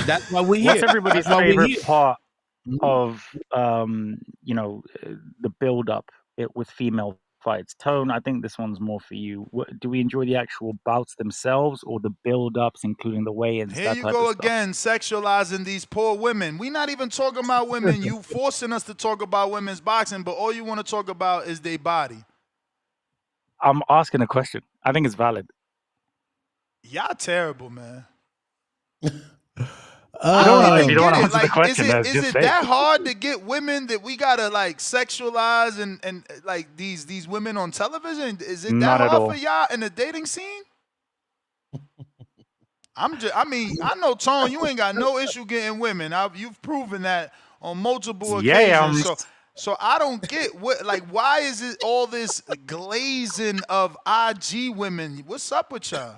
That's why we hear. What's everybody's favorite part of the build up with female fights? Tone, I think this one's more for you. Do we enjoy the actual bouts themselves or the build ups, including the weigh-ins? Here you go again, sexualizing these poor women. We're not even talking about women. You forcing us to talk about women's boxing, but all you want to talk about is their body. I'm asking a question. I think it's valid. Y'all terrible, man. I don't know if you don't answer like, the question. Is it that hard to get women that we gotta like sexualize and like these women on television? Is it that hard for y'all in the dating scene? I know, Tone, you ain't got no issue getting women. You've proven that on multiple occasions. So I don't get why is it all this glazing of IG women? What's up with y'all?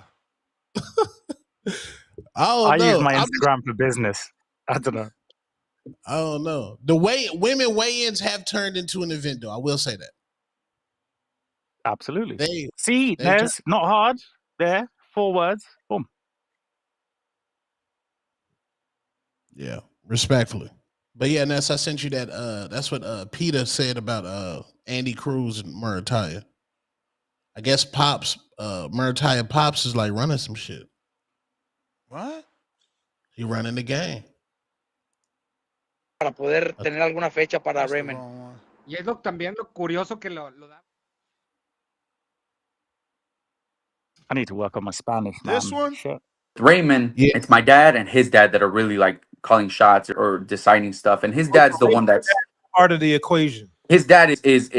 I use my Instagram for business. I don't know. I don't know. Women weigh-ins have turned into an event, though. I will say that. Absolutely. There's not hard. There, 4 words. Boom. Yeah, respectfully. But yeah, Ness, I sent you that. That's what Peter said about Andy Cruz and Murataya. I guess Murataya Pops is like running some shit. What? He running the game. Para poder tener alguna fecha para Raymond. Y es también lo curioso que lo da. I need to work on my Spanish. This one? Shit. Raymond, it's my dad and his dad that are really like calling shots or deciding stuff. And his dad's the one that's part of the equation. His dad is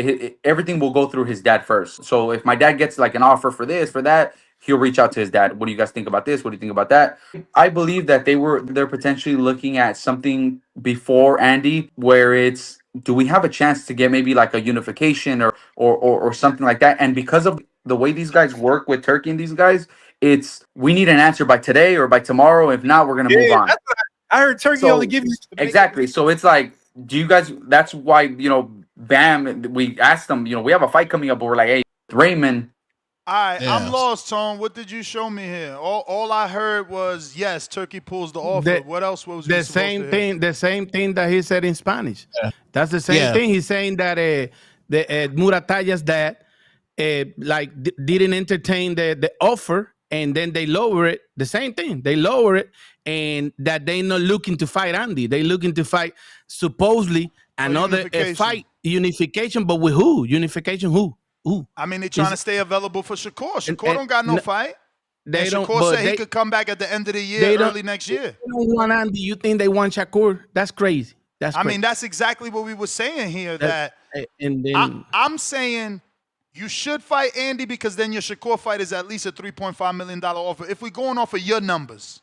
everything will go through his dad first. So if my dad gets like an offer for this, for that, he'll reach out to his dad. What do you guys think about this? What do you think about that? I believe that they're potentially looking at something before Andy where it's, do we have a chance to get maybe like a unification or something like that? And because of the way these guys work with Turkey and these guys, it's we need an answer by today or by tomorrow. If not, we're gonna move on. I heard Turkey only give you exactly. So it's like, do you guys? That's why Bam. We asked them. We have a fight coming up, but we're like, hey, Raymond. All right, I'm lost, Tone. What did you show me here? All I heard was yes, Turkey pulls the offer. What else was the same thing? The same thing that he said in Spanish. Yeah. That's the same thing. He's saying that Murataya's dad didn't entertain the offer. And then they lower it. The same thing. They lower it, and that they're not looking to fight Andy. They're looking to fight supposedly another fight unification. But with who? Unification? Who? I mean, they're trying to stay available for Shakur. Shakur don't got no fight. They don't. Shakur said he could come back at the end of the year, early next year. They don't want Andy. You think they want Shakur? That's crazy. I mean, that's exactly what we were saying here. And then I'm saying. You should fight Andy because then your Shakur fight is at least a $3.5 million offer. If we're going off of your numbers.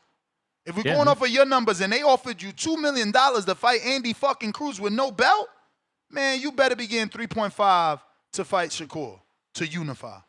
If we're going off of your numbers and they offered you $2 million to fight Andy fucking Cruz with no belt, man, you better be getting 3.5 to fight Shakur, to unify.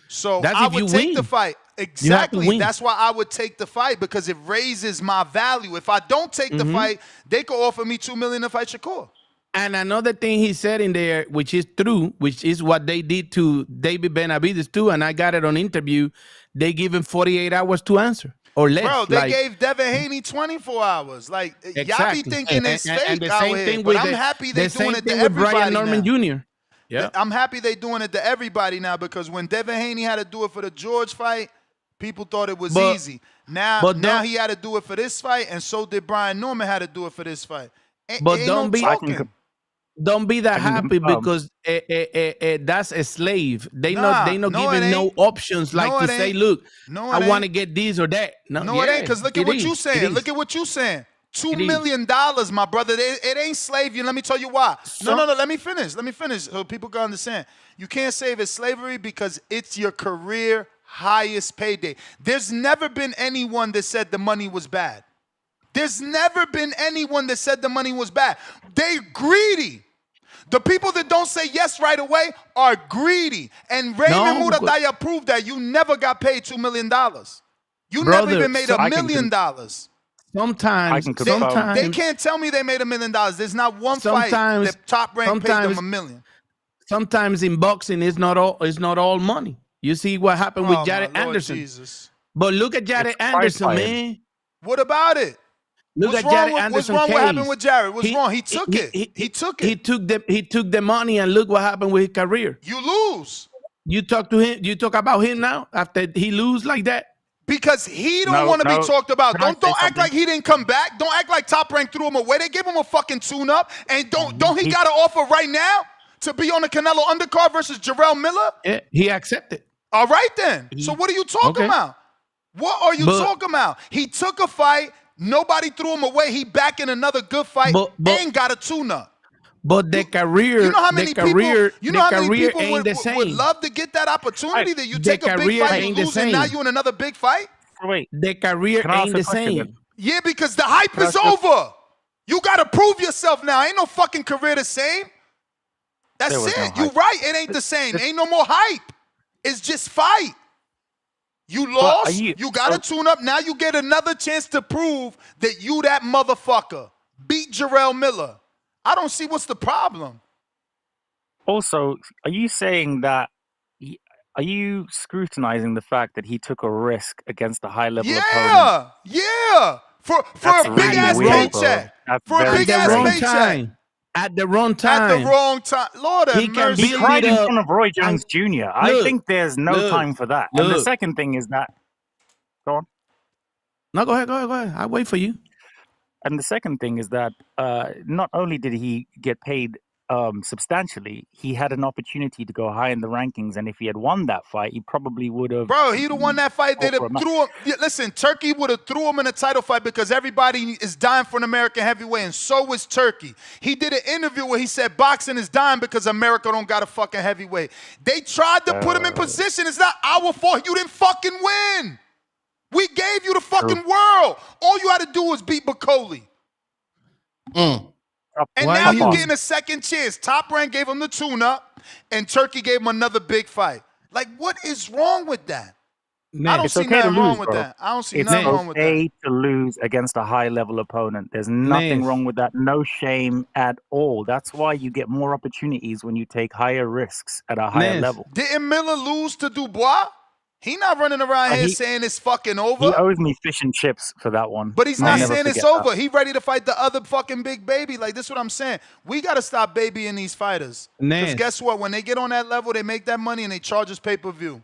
So I would take the fight. Exactly. That's why I would take the fight because it raises my value. If I don't take the fight, they could offer me $2 million to fight Shakur. And another thing he said in there, which is true, which is what they did to David Benavidez too, and I got it on interview, they give him 48 hours to answer or less. Bro, they gave Devin Haney 24 hours. Like, y'all be thinking it's fake out here, but I'm happy they're doing it to everybody Brian Norman now. Jr. Yeah, I'm happy they're doing it to everybody now because when Devin Haney had to do it for the George fight, people thought it was easy. Now he had to do it for this fight, and so did Brian Norman had to do it for this fight. But don't be that happy because that's a slave. They not giving no options to say, look, I want to get this or that. No, it ain't. Because look at what you saying. Look at what you saying. $2 million, my brother. It ain't slavery. Let me tell you why. No. Let me finish so people can understand. You can't say it's slavery because it's your career highest payday. There's never been anyone that said the money was bad. There's never been anyone that said the money was bad. They greedy. The people that don't say yes right away are greedy. And Raymond Murataya proved that you never got paid $2 million. You never even made $1 million. Sometimes they can't tell me they made $1 million. There's not one fight that Top Rank paid them $1 million. Sometimes in boxing, it's not all money. You see what happened with Jared Anderson. Jesus. But look at Jared Anderson, man. What about it? Look at Jared Anderson. What's wrong? What happened with Jared? What's wrong? He took it. He took it. He took the money, and look what happened with his career. You lose. You talk to him. You talk about him now after he lose like that. Because he don't want to be talked about. Don't act like he didn't come back. Don't act like Top Rank threw him away. They gave him a fucking tune-up. And don't he got an offer right now to be on the Canelo undercard versus Jarrell Miller? Yeah, he accepted. All right then. So what are you talking about? What are you talking about? He took a fight. Nobody threw him away. He back in another good fight and got a tune-up. But the career, you know how many people ain't the same. Would love to get that opportunity that you take a big fight and lose and now you in another big fight? Wait, the career ain't the same. Yeah, because the hype is over. You got to prove yourself now. Ain't no fucking career the same. That's it. You right. It ain't the same. Ain't no more hype. It's just fight. You lost. You got to tune up. Now you get another chance to prove that you that motherfucker. Beat Jarrell Miller. I don't see what's the problem. Also, are you saying that, are you scrutinizing the fact that he took a risk against a high-level opponent? Yeah. For a big-ass paycheck. For a big-ass paycheck. At the wrong time. At the wrong time. Lord have mercy. He cried in front of Roy Jones Jr. I think there's no time for that. And the second thing is that... Go on. No, go ahead. I'll wait for you. And the second thing is that not only did he get paid substantially, he had an opportunity to go high in the rankings. And if he had won that fight, he probably would have... Bro, he'd have won that fight. They'd have threw him... Listen, Turkey would have threw him in a title fight because everybody is dying for an American heavyweight, and so is Turkey. He did an interview where he said boxing is dying because America don't got a fucking heavyweight. They tried to put him in position. It's not our fault. You didn't fucking win. We gave you the fucking world. All you had to do was beat Bakoli. And now you're getting a second chance. Top Rank gave him the tune-up, and Turkey gave him another big fight. Like, what is wrong with that? I don't see nothing wrong with that. I don't see nothing wrong with that. It's okay to lose against a high-level opponent. There's nothing wrong with that. No shame at all. That's why you get more opportunities when you take higher risks at a higher level. Didn't Miller lose to Dubois? He not running around here saying it's fucking over. He owes me fish and chips for that one. But he's not saying it's over. He ready to fight the other fucking big baby. Like, this is what I'm saying. We got to stop babying these fighters. Because guess what? When they get on that level, they make that money and they charge us pay-per-view.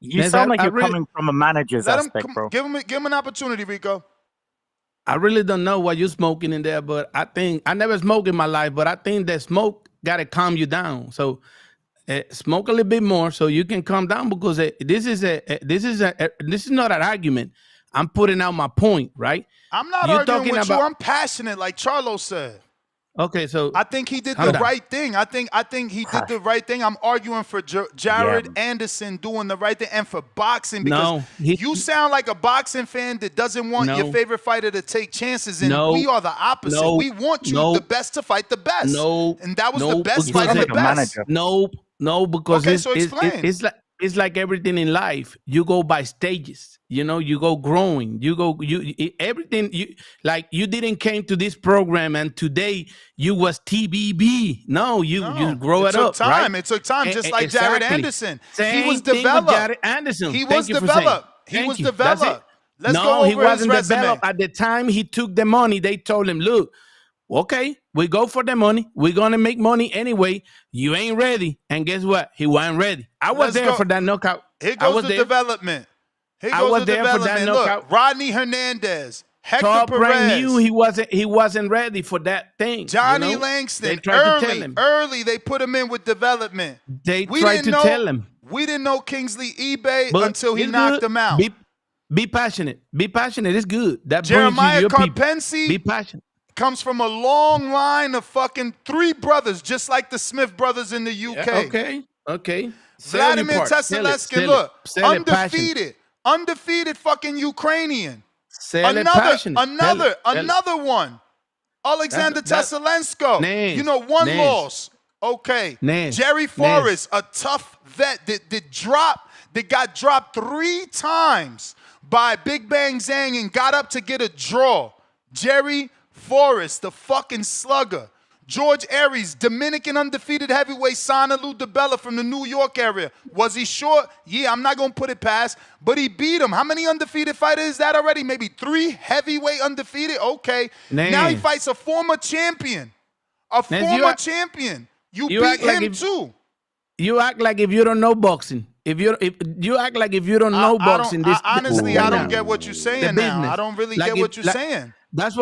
You sound like you're coming from a manager's aspect, bro. Give him an opportunity, Rico. I really don't know what you're smoking in there, but I think, I never smoked in my life, but I think that smoke got to calm you down. So, smoke a little bit more so you can calm down, because this is not an argument. I'm putting out my point, right? I'm not arguing with you. I'm passionate, like Charlo said. Okay, so I think he did the right thing. I think he did the right thing. I'm arguing for Jared Anderson doing the right thing, and for boxing, because you sound like a boxing fan that doesn't want your favorite fighter to take chances, and we are the opposite. We want you the best to fight the best. And that was the best fight of the best. No, because explain. It's like everything in life. You go by stages. You know, you go growing. You didn't came to this program and today you was TBB. No, you grow it up. Time. Right? It took time, just like Jared Anderson. He was developed. Jared Anderson. He was developed. Let's go over he wasn't his resume. developed at the time he took the money. They told him, look, okay, we go for the money. We're going to make money anyway. You ain't ready. And guess what? He wasn't ready. I was there for that knockout. Here goes the development. Look, Rodney Hernandez, Hector Perez. Knew he wasn't ready for that thing. Johnny Langston, early they put him in with development. They tried to tell him. We didn't know Kingsley eBay until he knocked him out. Be passionate. Be passionate. It's good. That Jeremiah brings you your people. Carpensi Be passionate. comes from a long line of fucking 3 brothers, just like the Smith brothers in the UK. Yeah, okay. Vladimir Tesaleskin, look, undefeated fucking Ukrainian. Another one. Alexander Tesalenko. You know, one loss. Okay. Jerry Forrest, a tough vet that got dropped 3 times by Big Bang Zhang and got up to get a draw. Jerry Forrest, the fucking slugger. George Aries, Dominican undefeated heavyweight, Sana Ludabella from the New York area. Was he short? Yeah, I'm not going to put it past, but he beat him. How many undefeated fighters is that already? Maybe 3 heavyweight undefeated? Okay. Now he fights a former champion. Champion. You beat him too. You act like if you don't know boxing. If you act like if you don't know boxing. Honestly, I don't get what you're saying now. I don't really get what you're saying. That's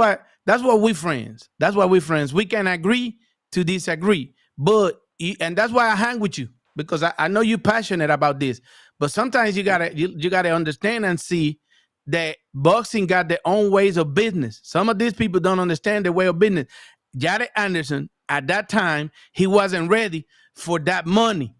why we're friends. That's why we're friends. We can agree to disagree. And that's why I hang with you, because I know you're passionate about this. But sometimes you gotta understand and see that boxing got their own ways of business. Some of these people don't understand their way of business. Yarde Anderson, at that time, he wasn't ready for that money.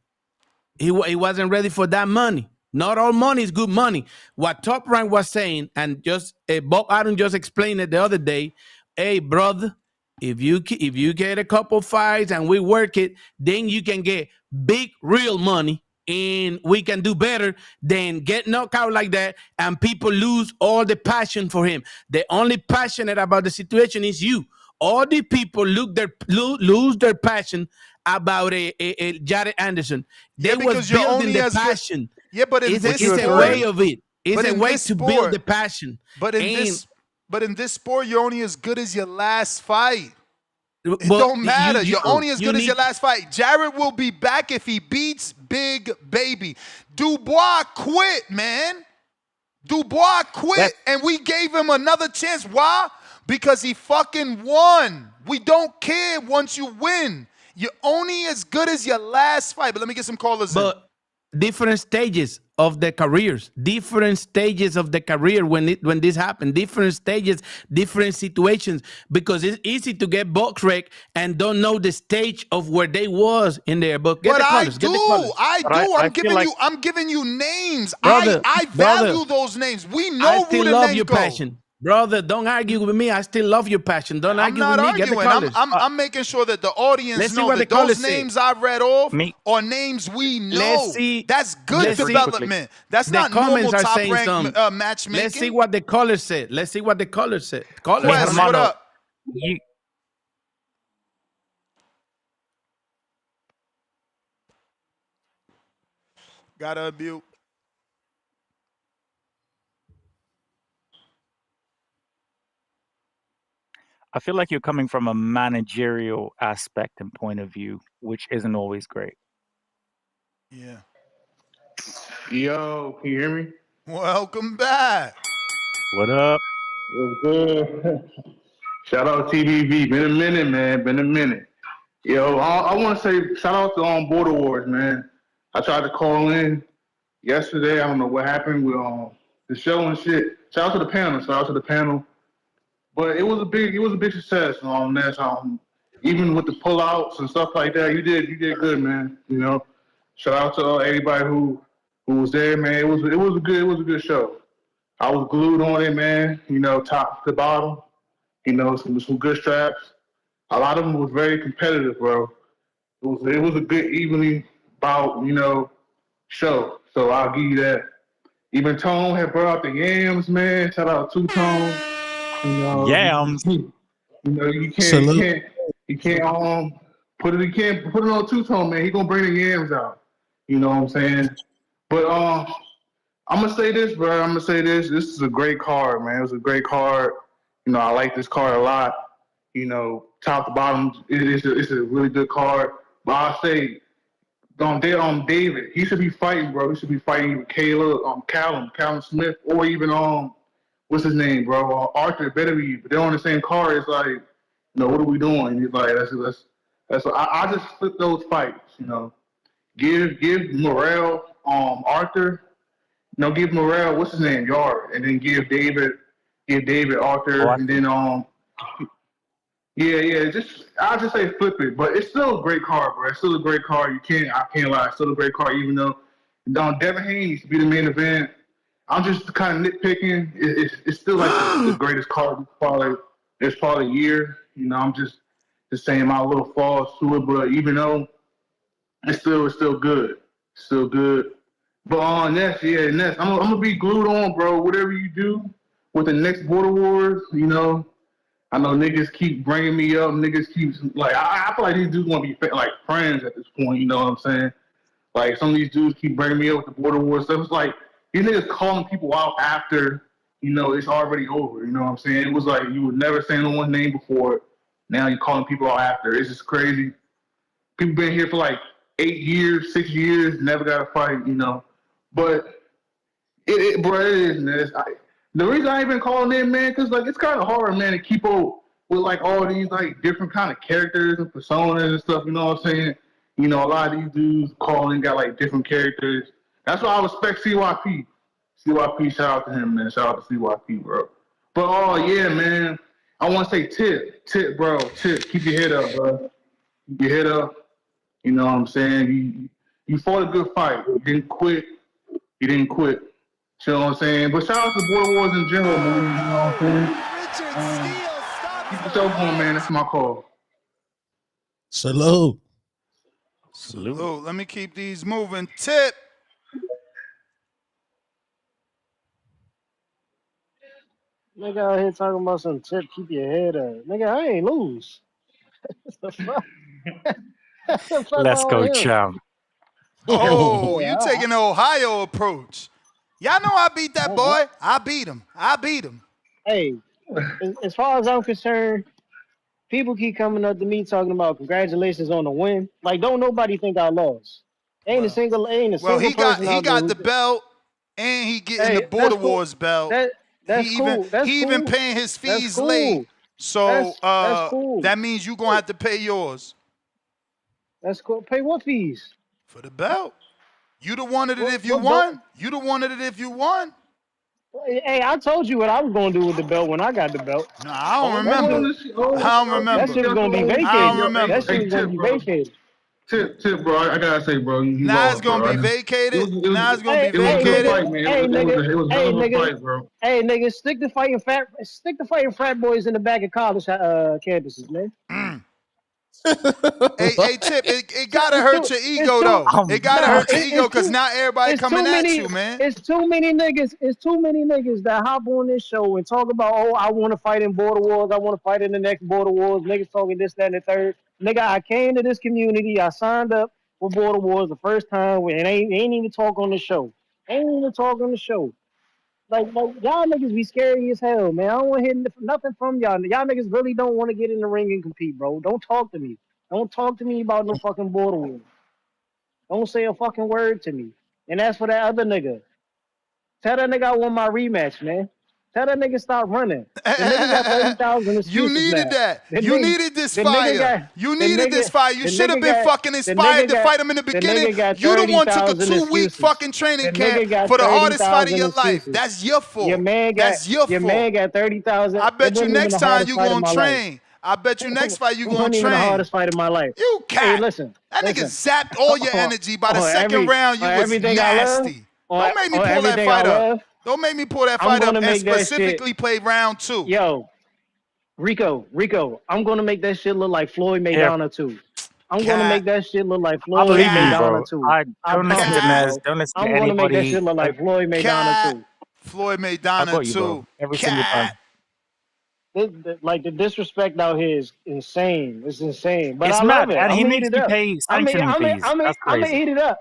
He wasn't ready for that money. Not all money is good money. What Top Rank was saying, and just Bob Arum just explained it the other day. Hey, brother, if you get a couple fights and we work it, then you can get big real money, and we can do better than get knocked out like that, and people lose all the passion for him. The only passionate about the situation is you. All the people lose their passion about Yarde Anderson. They was building the passion. But it's a way of it. It's a way to build the passion. But in this sport, you're only as good as your last fight. It don't matter. You're only as good as your last fight. Jared will be back if he beats Big Baby. Dubois quit, man. Dubois quit, and we gave him another chance. Why? Because he fucking won. We don't care once you win. You're only as good as your last fight. But let me get some callers in. Different stages of the careers, different stages of the career when this happened, different stages, different situations, because it's easy to get box wreck and don't know the stage of where they was in there. But I do. I'm giving you names. Brother, I value those names. We know I still love your passion. Brother, don't argue with me. I still love your passion. Don't argue with me. Get the colors. I'm making sure that the audience know that those names I read off are names we know. That's good development. That's not normal top rank matchmaking. Let's see what the caller said. Wes, what up? Gotta unmute. I feel like you're coming from a managerial aspect and point of view, which isn't always great. Yeah. Yo, can you hear me? Welcome back. What up? What's good? Shout out TVV. Been a minute, man. Been a minute. Yo, I want to say shout out to Border Wars, man. I tried to call in yesterday. I don't know what happened with the show and shit. Shout out to the panel. But it was a big success on that. Even with the pullouts and stuff like that, you did good, man. You know, shout out to everybody who was there, man. It was a good show. I was glued on it, man. You know, top to bottom. You know, some good straps. A lot of them was very competitive, bro. It was a good evenly bout, you know, show. So I'll give you that. Even Tone had brought out the yams, man. Shout out to Tone. You know, yams. You know, you can't put it on two-tone, man. He gonna bring the yams out. You know what I'm saying? But I'm gonna say this, bro. This is a great card, man. It was a great card. You know, I like this card a lot. You know, top to bottom, it's a really good card. But I'll say David, he should be fighting, bro. He should be fighting with Callum Smith, or even what's his name, bro? Artur Beterbiev. But they're on the same card. It's like, you know, what are we doing? He's like, that's. I just flip those fights. You know, give Morrell Arthur, No, give Morrell, what's his name, Yard, and then give David Arthur, and then I'll just say flip it. But it's still a great card, bro. It's still a great card. I can't lie. It's still a great card, even though Devin Haney used to be the main event. I'm just kind of nitpicking. It's still like the greatest card it's probably a year. You know, I'm just saying my little falls to it, but even though it's still good. Still good. But next, I'm gonna be glued on, bro. Whatever you do with the next Border Wars, you know, I know niggas keep bringing me up. Niggas keep like I feel like these dudes want to be like friends at this point. You know what I'm saying? Like some of these dudes keep bringing me up with the Border Wars stuff. It's like these niggas calling people out after it's already over. You know what I'm saying? It was like you would never say no one's name before. Now you're calling people out after. It's just crazy. People been here for like 8 years, 6 years, never got a fight. You know. But it is, man. The reason I ain't been calling in, man, because like it's kind of hard, man, to keep up with like all these like different kind of characters and personas and stuff. You know what I'm saying? You know, a lot of these dudes calling got like different characters. That's why I respect CYP. CYP, shout out to him, man. Shout out to CYP, bro. But yeah, man. I want to say tip, bro. Tip, keep your head up, bro. Keep your head up. You know what I'm saying? You fought a good fight. You didn't quit. You know what I'm saying? But shout out to Border Wars in general, man. You know what I'm saying? Keep yourself going, man. That's my call. Salute. Let me keep these moving. Tip. Nigga out here talking about some tip, keep your head up. Nigga, I ain't lose. What the fuck? What the fuck Let's wrong go, with him? champ. Oh, you taking the Ohio approach. Y'all know I beat that boy. I beat him. Hey, as far as I'm concerned, people keep coming up to me talking about congratulations on the win. Like, don't nobody think I lost. Ain't a single person he out got there the belt, and he getting the Border Wars belt. That's cool. He even paying his fees late. So that's cool. That means you gonna have to pay yours. That's cool. Pay what fees? For the belt. You the one it if you won. You the one it if you won. Hey, I told you what I was gonna do with the belt when I got the belt. No, I don't remember. That shit was gonna be vacated. I don't remember. That shit was gonna be vacated. Tip, bro. I gotta say, bro. Now it's gonna be vacated. Now it's gonna be vacated. Hey, nigga. Hey, nigga, stick to fighting frat boys in the back of college campuses, man. Hey, Tip, it gotta hurt your ego though. It gotta hurt your ego because now everybody coming at you, man. It's too many niggas that hop on this show and talk about, oh, I want to fight in Border Wars. I want to fight in the next Border Wars. Niggas talking this, that, and the third. Nigga, I came to this community. I signed up for Border Wars the first time, and ain't even talk on the show. Like y'all niggas be scary as hell, man. I don't want to hear nothing from y'all. Y'all niggas really don't want to get in the ring and compete, bro. Don't talk to me. Don't talk to me about no fucking Border Wars. Don't say a fucking word to me. And as for that other nigga, tell that nigga I want my rematch, man. Tell that nigga stop running. The nigga got 30,000 excuses. You needed now. that. You needed this fire. You needed this fire. You should have been fucking inspired to fight him in the beginning. You the one took a 2-week fucking training camp for the hardest fight of your life. That's your fault. That's your fault. Your man got 30,000. I bet you next time you gonna train. I bet you next fight you gonna train. The hardest fight of my life. You cat. Hey, listen. That nigga zapped all your energy. By the second round, you was nasty. Don't make me pull that fight up. Don't make me pull that fight up and specifically play round 2. Yo, Rico, I'm gonna make that shit look like Floyd Mayweather 2. I'm gonna make that shit look like Floyd Mayweather 2. Don't listen to Nez. Don't listen to anybody. I'm gonna make that shit look like Floyd Mayweather 2. Floyd Mayweather 2. Every single time. Like the disrespect out here is insane. It's insane. But it's I love mad, it. and he makes me pay sanctioning fees. I'm gonna heat it up.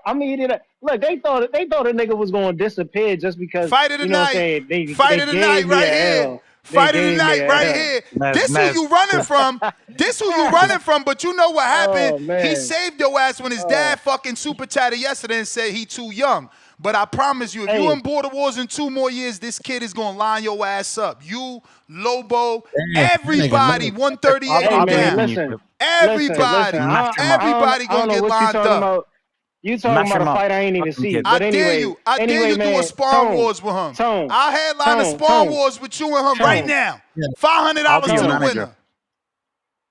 Look, they thought a nigga was gonna disappear just because. Fight of the night. Fight of the night right here. Fight of the night right here. This who you running from. But you know what happened? He saved your ass when his dad fucking super chatted yesterday and said he too young. But I promise you, if you in Border Wars in 2 more years, this kid is gonna line your ass up. You, Lobo, everybody, 138 down. Listen, everybody gonna get lined up. You talking Mash about him a up. fight I ain't even Fucking see. kid. But I dare you. I dare anyway, you do a man, sparring wars with him. I'll headline a sparring wars with you and him right now. $500 I'll be to your the manager. winner.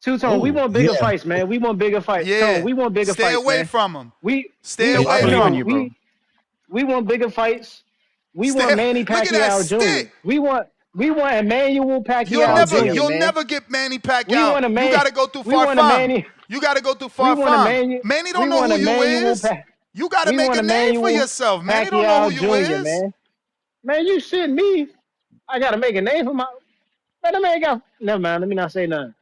Two-Tone, we want bigger fights, man. We want bigger fights. Yeah. Tone, we want bigger Stay fights, away man. from him. Stay away I believe from in him. you, bro. We want bigger fights. We want Manny Look at that Pacquiao stick. Jr. We want Emmanuel Pacquiao Jr. You'll man. never get Manny We Pacquiao. want a man. You got to go through we want a Farfam. Manny. You got to go through We want a Farfam. Manny. Manny We don't know want who a you Emmanuel. is. You got to We make want a name for Emmanuel yourself. Manny don't know who you Pacquiao Jr. is. Man, you shitting me? I gotta make a name for my. Man, that man got. Never mind. Let me not say nothing.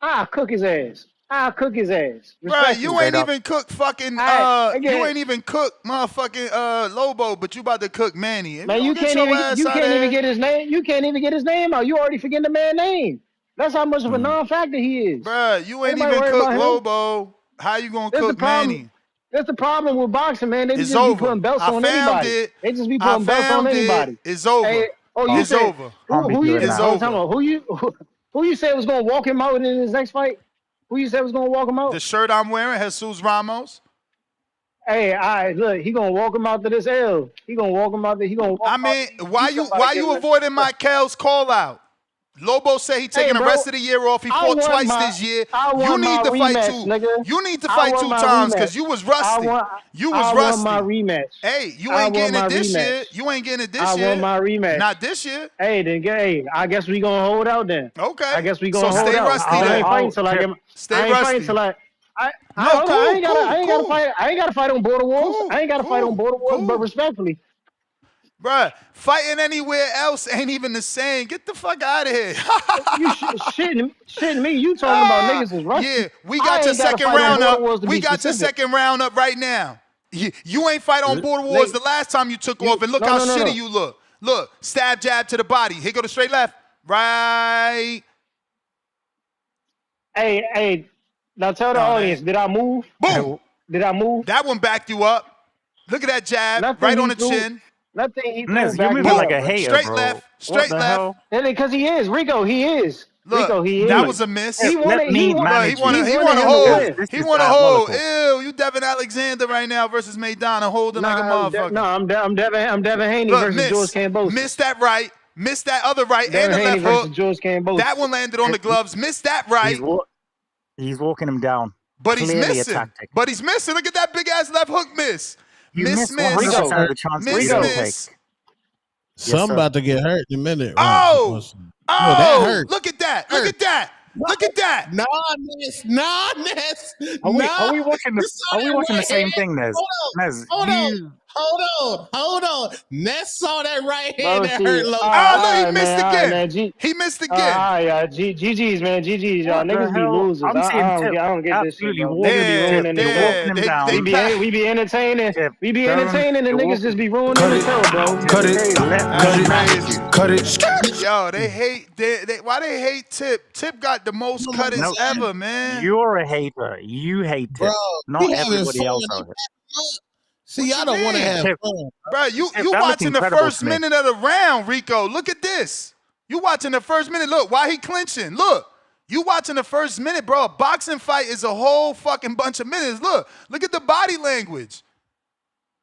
I'll cook his ass. Bruh, you ain't even cook fucking you ain't even cook motherfucking Lobo, but you about to cook Manny. If Man, you get can't your even ass you out can't of even here- get his name. You can't even get his name out. You already forgetting the man's name. That's how much of a non-factor he is. Bruh, you ain't Anybody even worry cook about him? Lobo. How you gonna That's the cook problem. Manny? That's the problem with boxing, man. They It's just be over. putting belts I on found anybody. it. They just be I putting belts on found it. anybody. It's over. Hey, you It's said over. who you? It's I was over. talking about who you said was gonna walk him out in his next fight? Who you said was gonna walk him out? The shirt I'm wearing, Jesus Ramos. Hey, all right, look, he gonna walk him out to this L. He gonna walk him out there. He gonna walk I him out mean, there. why you avoiding Michael's call out? Lobo said he taking the rest of the year off. He fought twice this year. You need to fight two. Nigga. You need to fight two times because you was rusty. You was rusty. I want my rematch. Hey, you ain't getting it this year. You ain't getting it this year. I want my rematch. Not this year. Hey, I guess we gonna hold out then. Okay. I guess we gonna so hold stay out. rusty I then. ain't fighting till I get. Stay I ain't rusty. fighting till I Cool. gotta fight. I ain't gotta fight on Border Wars. I ain't gotta fight on Border Wars, but respectfully. Bruh, fighting anywhere else ain't even the same. Get the fuck out of here. You shitting me. You talking about niggas is rusty. Yeah, we got your second round up. We got your second round up right now. You ain't fight on Border Wars the last time you took off, and look how shitty you look. Look, stab, jab to the body. Here go the straight left. Right. Hey, now tell the audience, did I move? Boom. Did I move? That one backed you up. Look at that jab, right on the chin. Nothing he Nez, threw you're back moving up, like a bro. hater, Straight bro. left, What straight the left. hell? Because he is. Rico, he is. Look, Rico, he is. that was a miss. Hey, let me manage He want you. to hold. This He is want to hold. diabolical. Ew, you Devin Alexander right now versus Maidana holding like a motherfucker. I'm Devin Haney versus George Kambosos. Missed that right. Missed that other right Devin and the Haney left hook. versus George Kambosos. That one landed on the gloves. Missed that right. He's walking him down. But he's Clearly missing. a tactic. But he's missing. Look at that big ass left hook miss. You Miss. 100% of the chances you don't take. Something about to get hurt in a minute. Oh, that hurt. Look at that. Look at that. Look at that. Nah, Ness. Are we watching the same thing, Nez? Nez, Hold on. Ness saw that right Bro, hand that see, hurt Lobo. Look, he missed again. Man, he missed again. GG's, man. GG's, y'all. What the Niggas be hell? losers. I'm seeing I Tip don't get this shit, absolutely bro. walking Niggas be ruining Tip. You're walking him down. We be entertaining. Tip, We be entertaining, and niggas just be ruining the show, bro. Cut it. Yo, they hate. Why they hate Tip? Tip got the most cutters ever, man. You're a hater. You hate Tip. Bro, not everybody else out here. See, y'all don't want to have fun. Bro, you watching the first minute of the round, Rico. Look at this. You watching the first minute. Look, why he clinching? Look. You watching the first minute, bro. A boxing fight is a whole fucking bunch of minutes. Look at the body language.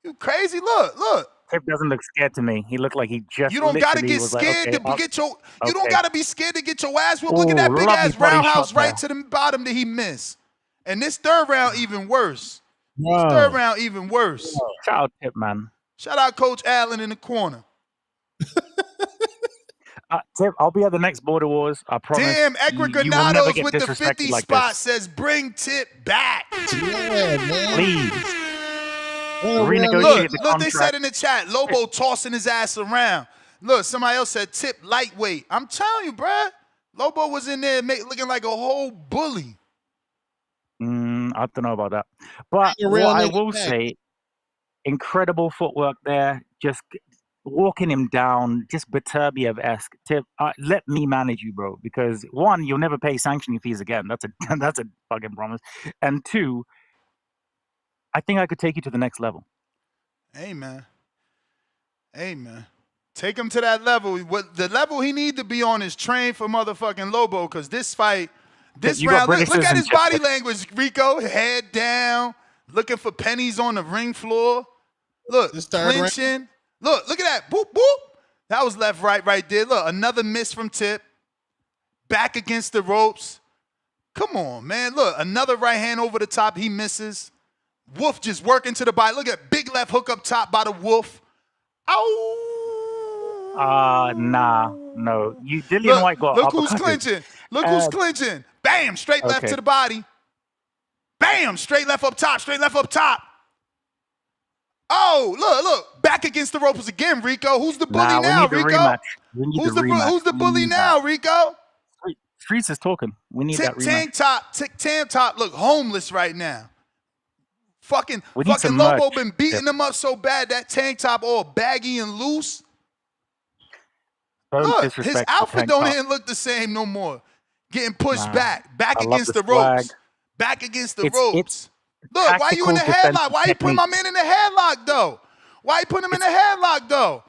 You crazy? Look. Tip doesn't look scared to me. He looked like he just. You don't gotta get scared to get your. You don't gotta be scared to get your ass whooped. Look at that big ass roundhouse right to the bottom that he missed. And this third round even worse. This third round even worse. Shout out Tip, man. Shout out Coach Allen in the corner. Tip, I'll be at the next Border Wars. I promise. Damn, Edgar you will never Granados get with the disrespected 50 like spot this. says bring Tip back. Yeah, man. Please. Look, they said in the chat, Lobo tossing his ass around. Look, somebody else said Tip lightweight. I'm telling you, bruh. Lobo was in there looking like a whole bully. I don't know about that. But what I will say, incredible footwork there. Just walking him down, just Beterbiev-esque. Tip, let me manage you, bro. Because one, you'll never pay sanctioning fees again. That's a fucking promise. And two, I think I could take you to the next level. Hey, man. Take him to that level. The level he need to be on is train for motherfucking Lobo, because this fight, this round, look at his body language, Rico. Head down, looking for pennies on the ring floor. Look, This third round. clinching. Look at that. Boop, boop. That was left, right there. Look, another miss from Tip. Back against the ropes. Come on, man. Look, another right hand over the top. He misses. Wolf just working to the body. Look at big left hook up top by the Wolf. Ow. Nah, no. Dillian White got Look who's uppercutted. clinching. Look who's clinching. Bam, straight left to the body. Bam, straight left up top, straight left up top. Oh, look. Back against the ropes again, Rico. Who's the bully now, Rico? Who's the bully now, Rico? Streets is talking. We need that rematch. Tank top look homeless right now. Fucking some Lobo merch. been beating him up so bad that tank top all baggy and loose. Don't Look, disrespect his the outfit tank don't top. even look the same no more. Getting pushed Nah. back I love against the the ropes. swag. Back against the It's ropes. Look, why you in the tactical headlock? defensive Why you putting my man in the headlock though? Why you putting him in the headlock though?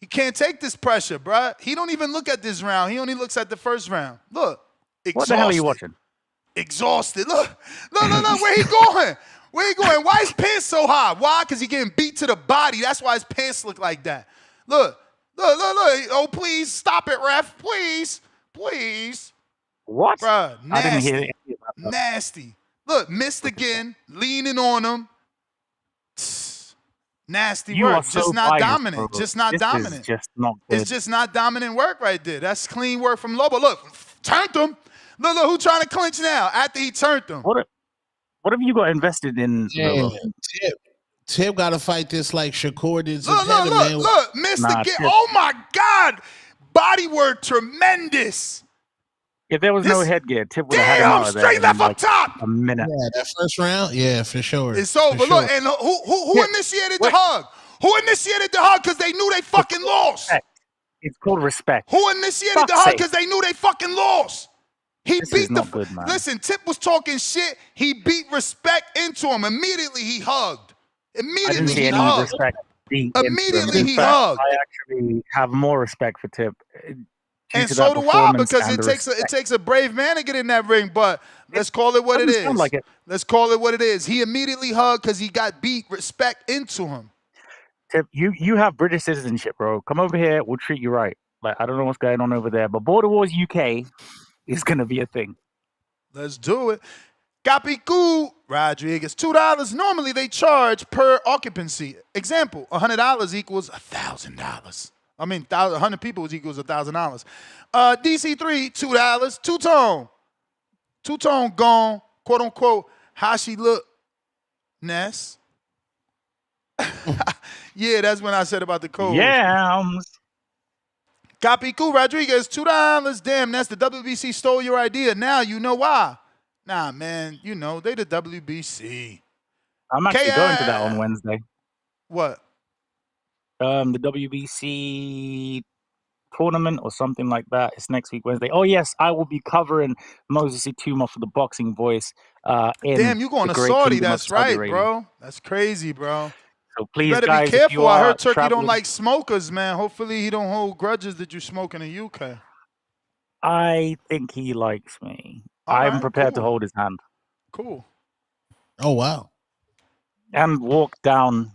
He can't take this pressure, bruh. He don't even look at this round. He only looks at the first round. Look, exhausted. What the hell are you watching? Exhausted. Look. Where he going? Where he going? Why his pants so high? Why? Because he getting beat to the body. That's why his pants look like that. Look. Oh, please stop it, ref. Please. What? Bruh, nasty. I didn't hear any of that. Nasty. Look, missed again. Leaning on him. Nasty You work. are so Just not biased, dominant. bro. Just not This dominant. is just not good. It's just not dominant work right there. That's clean work from Lobo. Look, turned him. Look, who trying to clinch now after he turned him. What have you got invested in? Yeah, Tip got to fight this like Shakur did. Look, missed again. Oh my God. Body work tremendous. If there was no headgear, Tip would have had him out of there. Straight left up top. A minute. Yeah, that first round. Yeah, for sure. It's over. For Look, sure. and who initiated the hug? Who initiated the hug because they knew they fucking lost? It's called respect. Who initiated the hug because they knew they fucking lost? This is not good, man. Listen, Tip was talking shit. He beat respect into him. Immediately he hugged. I didn't see any respect. Immediately he hugged. I actually have more respect for Tip. And so do I, because it takes a brave man to get in that ring. But let's call it what it is. Like it. Let's call it what it is. He immediately hugged because he got beat. Respect into him. Tip, you have British citizenship, bro. Come over here. We'll treat you right. Like, I don't know what's going on over there, but Border Wars UK is gonna be a thing. Let's do it. Capicu Rodriguez, $2. Normally they charge per occupancy. Example, $100 equals $1,000. I mean, 100 people equals $1,000. DC3, $2. Two-tone gone, quote unquote. How she look, Ness? Yeah, that's when I said about the code. Yeah. Capicu Rodriguez, $2. Damn, Ness, the WBC stole your idea. Now you know why. Nah, man, you know, they the WBC. I'm actually going to that on Wednesday. What? The WBC tournament or something like that. It's next week, Wednesday. Oh, yes, I will be covering Moses Ituma for the Boxing Voice. Damn, you going to Saudi. That's right, bro. That's crazy, bro. So please, you better guys, be careful. I heard Turkey traveling... don't like smokers, man. Hopefully he don't hold grudges that you smoke in the UK. I think he likes me. All I'm right, prepared to cool. hold his hand. Cool. Oh, wow. And walk down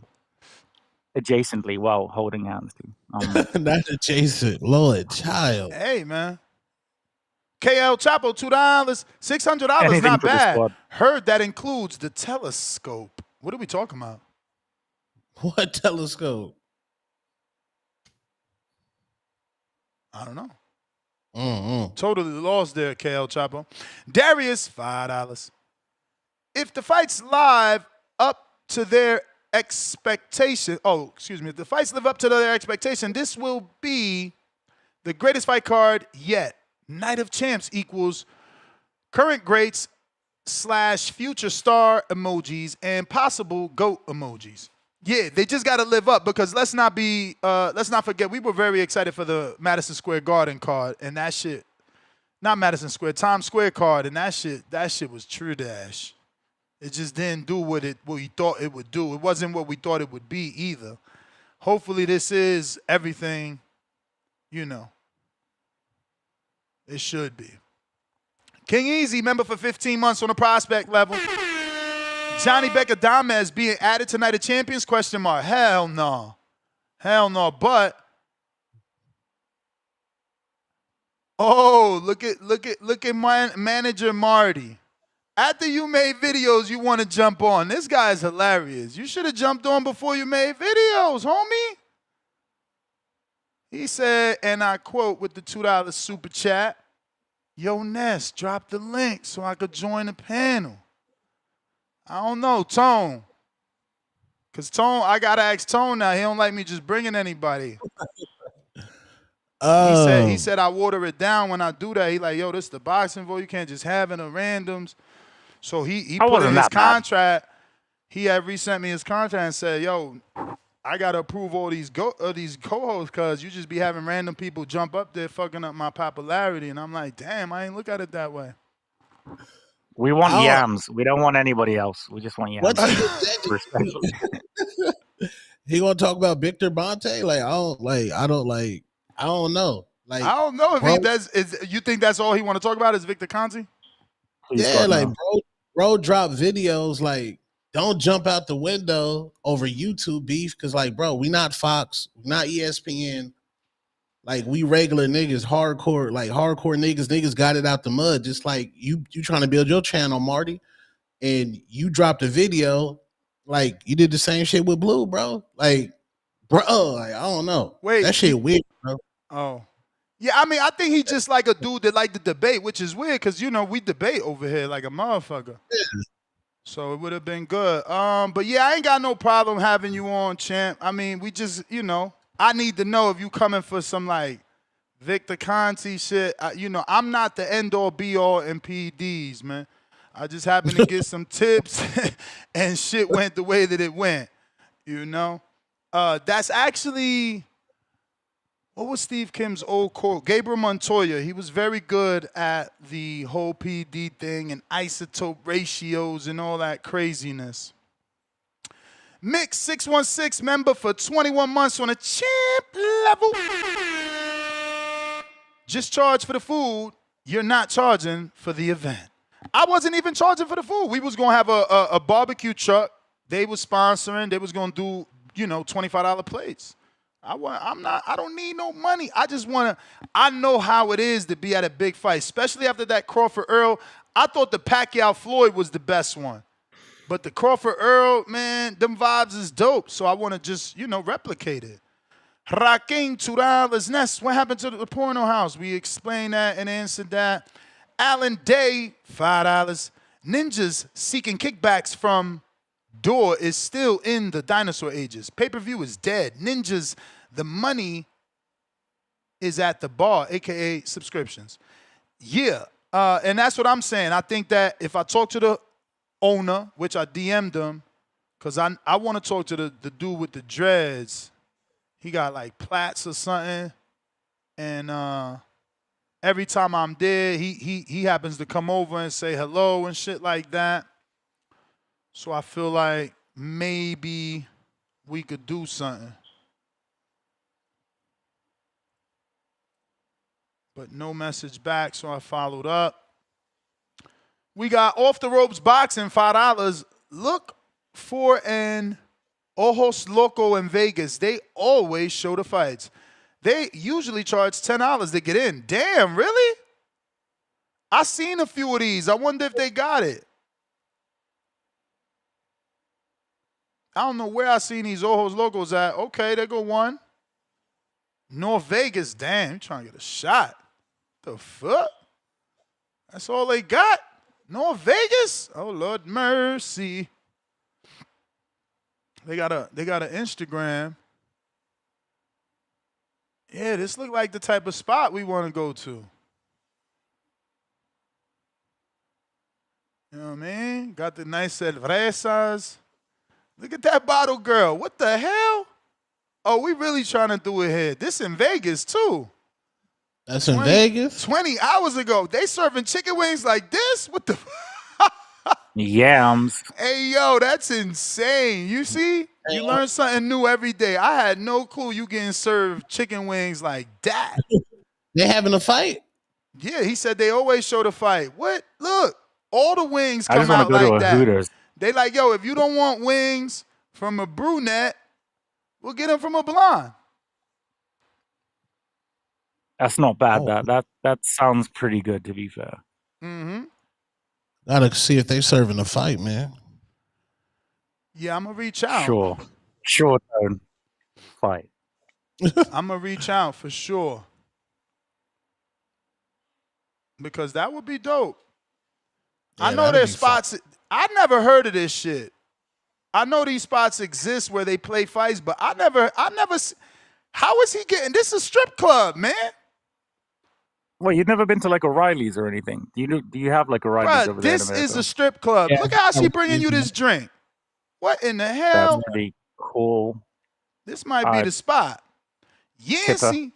adjacently while holding hands too. Not adjacent, Lord, child. Hey, man. KL Chapo, $2, $600. Not bad. Heard that includes the telescope. What are we talking about? What telescope? I don't know. Totally lost there, KL Chapo. Darius, $5. If the fight's live up to their expectation, if the fights live up to their expectation, this will be the greatest fight card yet. Night of Champs equals current greats / future star emojis and possible GOAT emojis. Yeah, they just got to live up because let's not forget, we were very excited for the Madison Square Garden card and that shit, not Madison Square, Times Square card, and that shit was true dash. It just didn't do what we thought it would do. It wasn't what we thought it would be either. Hopefully this is everything, you know, it should be. King Easy, member for 15 months on the prospect level. Johnny Becadames being added tonight to Champions? Question mark. Hell no. Hell no. But look at my manager Marty. After you made videos, you want to jump on. This guy is hilarious. You should have jumped on before you made videos, homie. He said, and I quote with the $2 super chat, "Yo, Ness, drop the link so I could join the panel." I don't know, Tone. Because Tone, I got to ask Tone now. He don't like me just bringing anybody. He said I water it down when I do that. He like, yo, this is the boxing vote. You can't just have it on randoms. So he put in his contract. He had resent me his contract and said, yo, I got to approve all these co-hosts because you just be having random people jump up there fucking up my popularity. And I'm like, damn, I ain't look at it that way. We want yams. We don't want anybody else. We just want yams. He gonna talk about Victor Bonte? Like I don't know. Like I don't know if you think that's all he want to talk about is Victor Conte? Yeah, like bro drop videos like don't jump out the window over YouTube beef because like bro, we not Fox, not ESPN. Like we regular niggas, hardcore niggas got it out the mud. Just like you trying to build your channel, Marty, and you dropped a video, like you did the same shit with Blue, bro. Like, bro, like, I don't know. Wait, that shit weird, bro. Oh, yeah. I mean, I think he just like a dude that like to debate, which is weird because you know we debate over here like a motherfucker. Yeah. So it would have been good. But yeah, I ain't got no problem having you on, champ. I mean, we just, you know. I need to know if you coming for some like Victor Conte shit. You know, I'm not the end all be all in PEDs, man. I just happened to get some tips and shit went the way that it went. You know, that's actually what was Steve Kim's old quote? Gabriel Montoya. He was very good at the whole PED thing and isotope ratios and all that craziness. Mix 616 member for 21 months on a champ level. Just charge for the food. You're not charging for the event. I wasn't even charging for the food. We was gonna have a barbecue truck. They was sponsoring. They was gonna do, you know, $25 plates. I don't need no money. I know how it is to be at a big fight, especially after that Crawford Earl. I thought the Pacquiao Floyd was the best one. But the Crawford Earl, man, them vibes is dope. So I want to just, you know, replicate it. Raquin $2. Ness, what happened to the porno house? We explained that and answered that. Alan Day, $5. Ninjas seeking kickbacks from Door is still in the dinosaur ages. Pay-per-view is dead. Ninjas, the money is at the bar, a.k.a. subscriptions. Yeah, and that's what I'm saying. I think that if I talk to the owner, which I DM'd him, because I want to talk to the dude with the dreads. He got like plaits or something. And every time I'm there, he happens to come over and say hello and shit like that. So I feel like maybe we could do something. But no message back, so I followed up. We got Off the Ropes Boxing, $5. Look for an Ojos Loco in Vegas. They always show the fights. They usually charge $10 to get in. Damn, really? I seen a few of these. I wonder if they got it. I don't know where I seen these Ojos Locos at. Okay, there go one. North Vegas, damn, you trying to get a shot. The fuck? That's all they got? North Vegas? Oh, Lord mercy. They got an Instagram. Yeah, this look like the type of spot we want to go to. You know what I mean? Got the nice cervezas. Look at that bottle girl. What the hell? Oh, we really trying to do it here. This in Vegas, too. That's in Vegas? 20 hours ago. They serving chicken wings like this? What the? Yams. Hey, yo, that's insane. You see? You learn something new every day. I had no clue you getting served chicken wings like that. They having a fight? Yeah, he said they always show the fight. What? Look, all the wings come out like that. Hooters. They like, yo, if you don't want wings from a brunette, we'll get them from a blonde. That's not bad. Oh. That sounds pretty good, to be fair. Mm-hmm. Gotta see if they serving a fight, man. Yeah, I'm gonna reach out. Sure, don't fight. I'm gonna reach out for sure. Because that would be dope. Yeah, I know that'd there's be fun. spots. I never heard of this shit. I know these spots exist where they play fights, but I never. How is he getting? This is a strip club, man. Well, you've never been to like O'Reilly's or anything? Do you have like O'Reilly's Bruh, over there in this America? is a strip club. Yeah, Look how she I bringing you this drink. What in the That's hell? pretty cool. This might be the spot. Tipper. Yancy.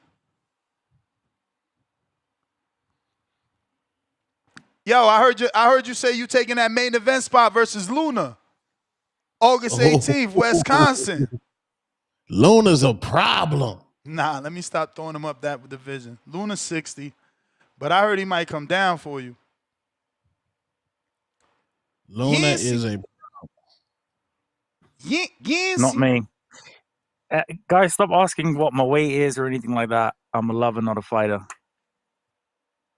Yo, I heard you say you taking that main event spot versus Luna. August 18th, Wisconsin. Luna's a problem. Nah, let me stop throwing him up that division. Luna's 60, but I heard he might come down for you. Luna is a Not me. Guys, stop asking what my weight is or anything like that. I'm a lover, not a fighter.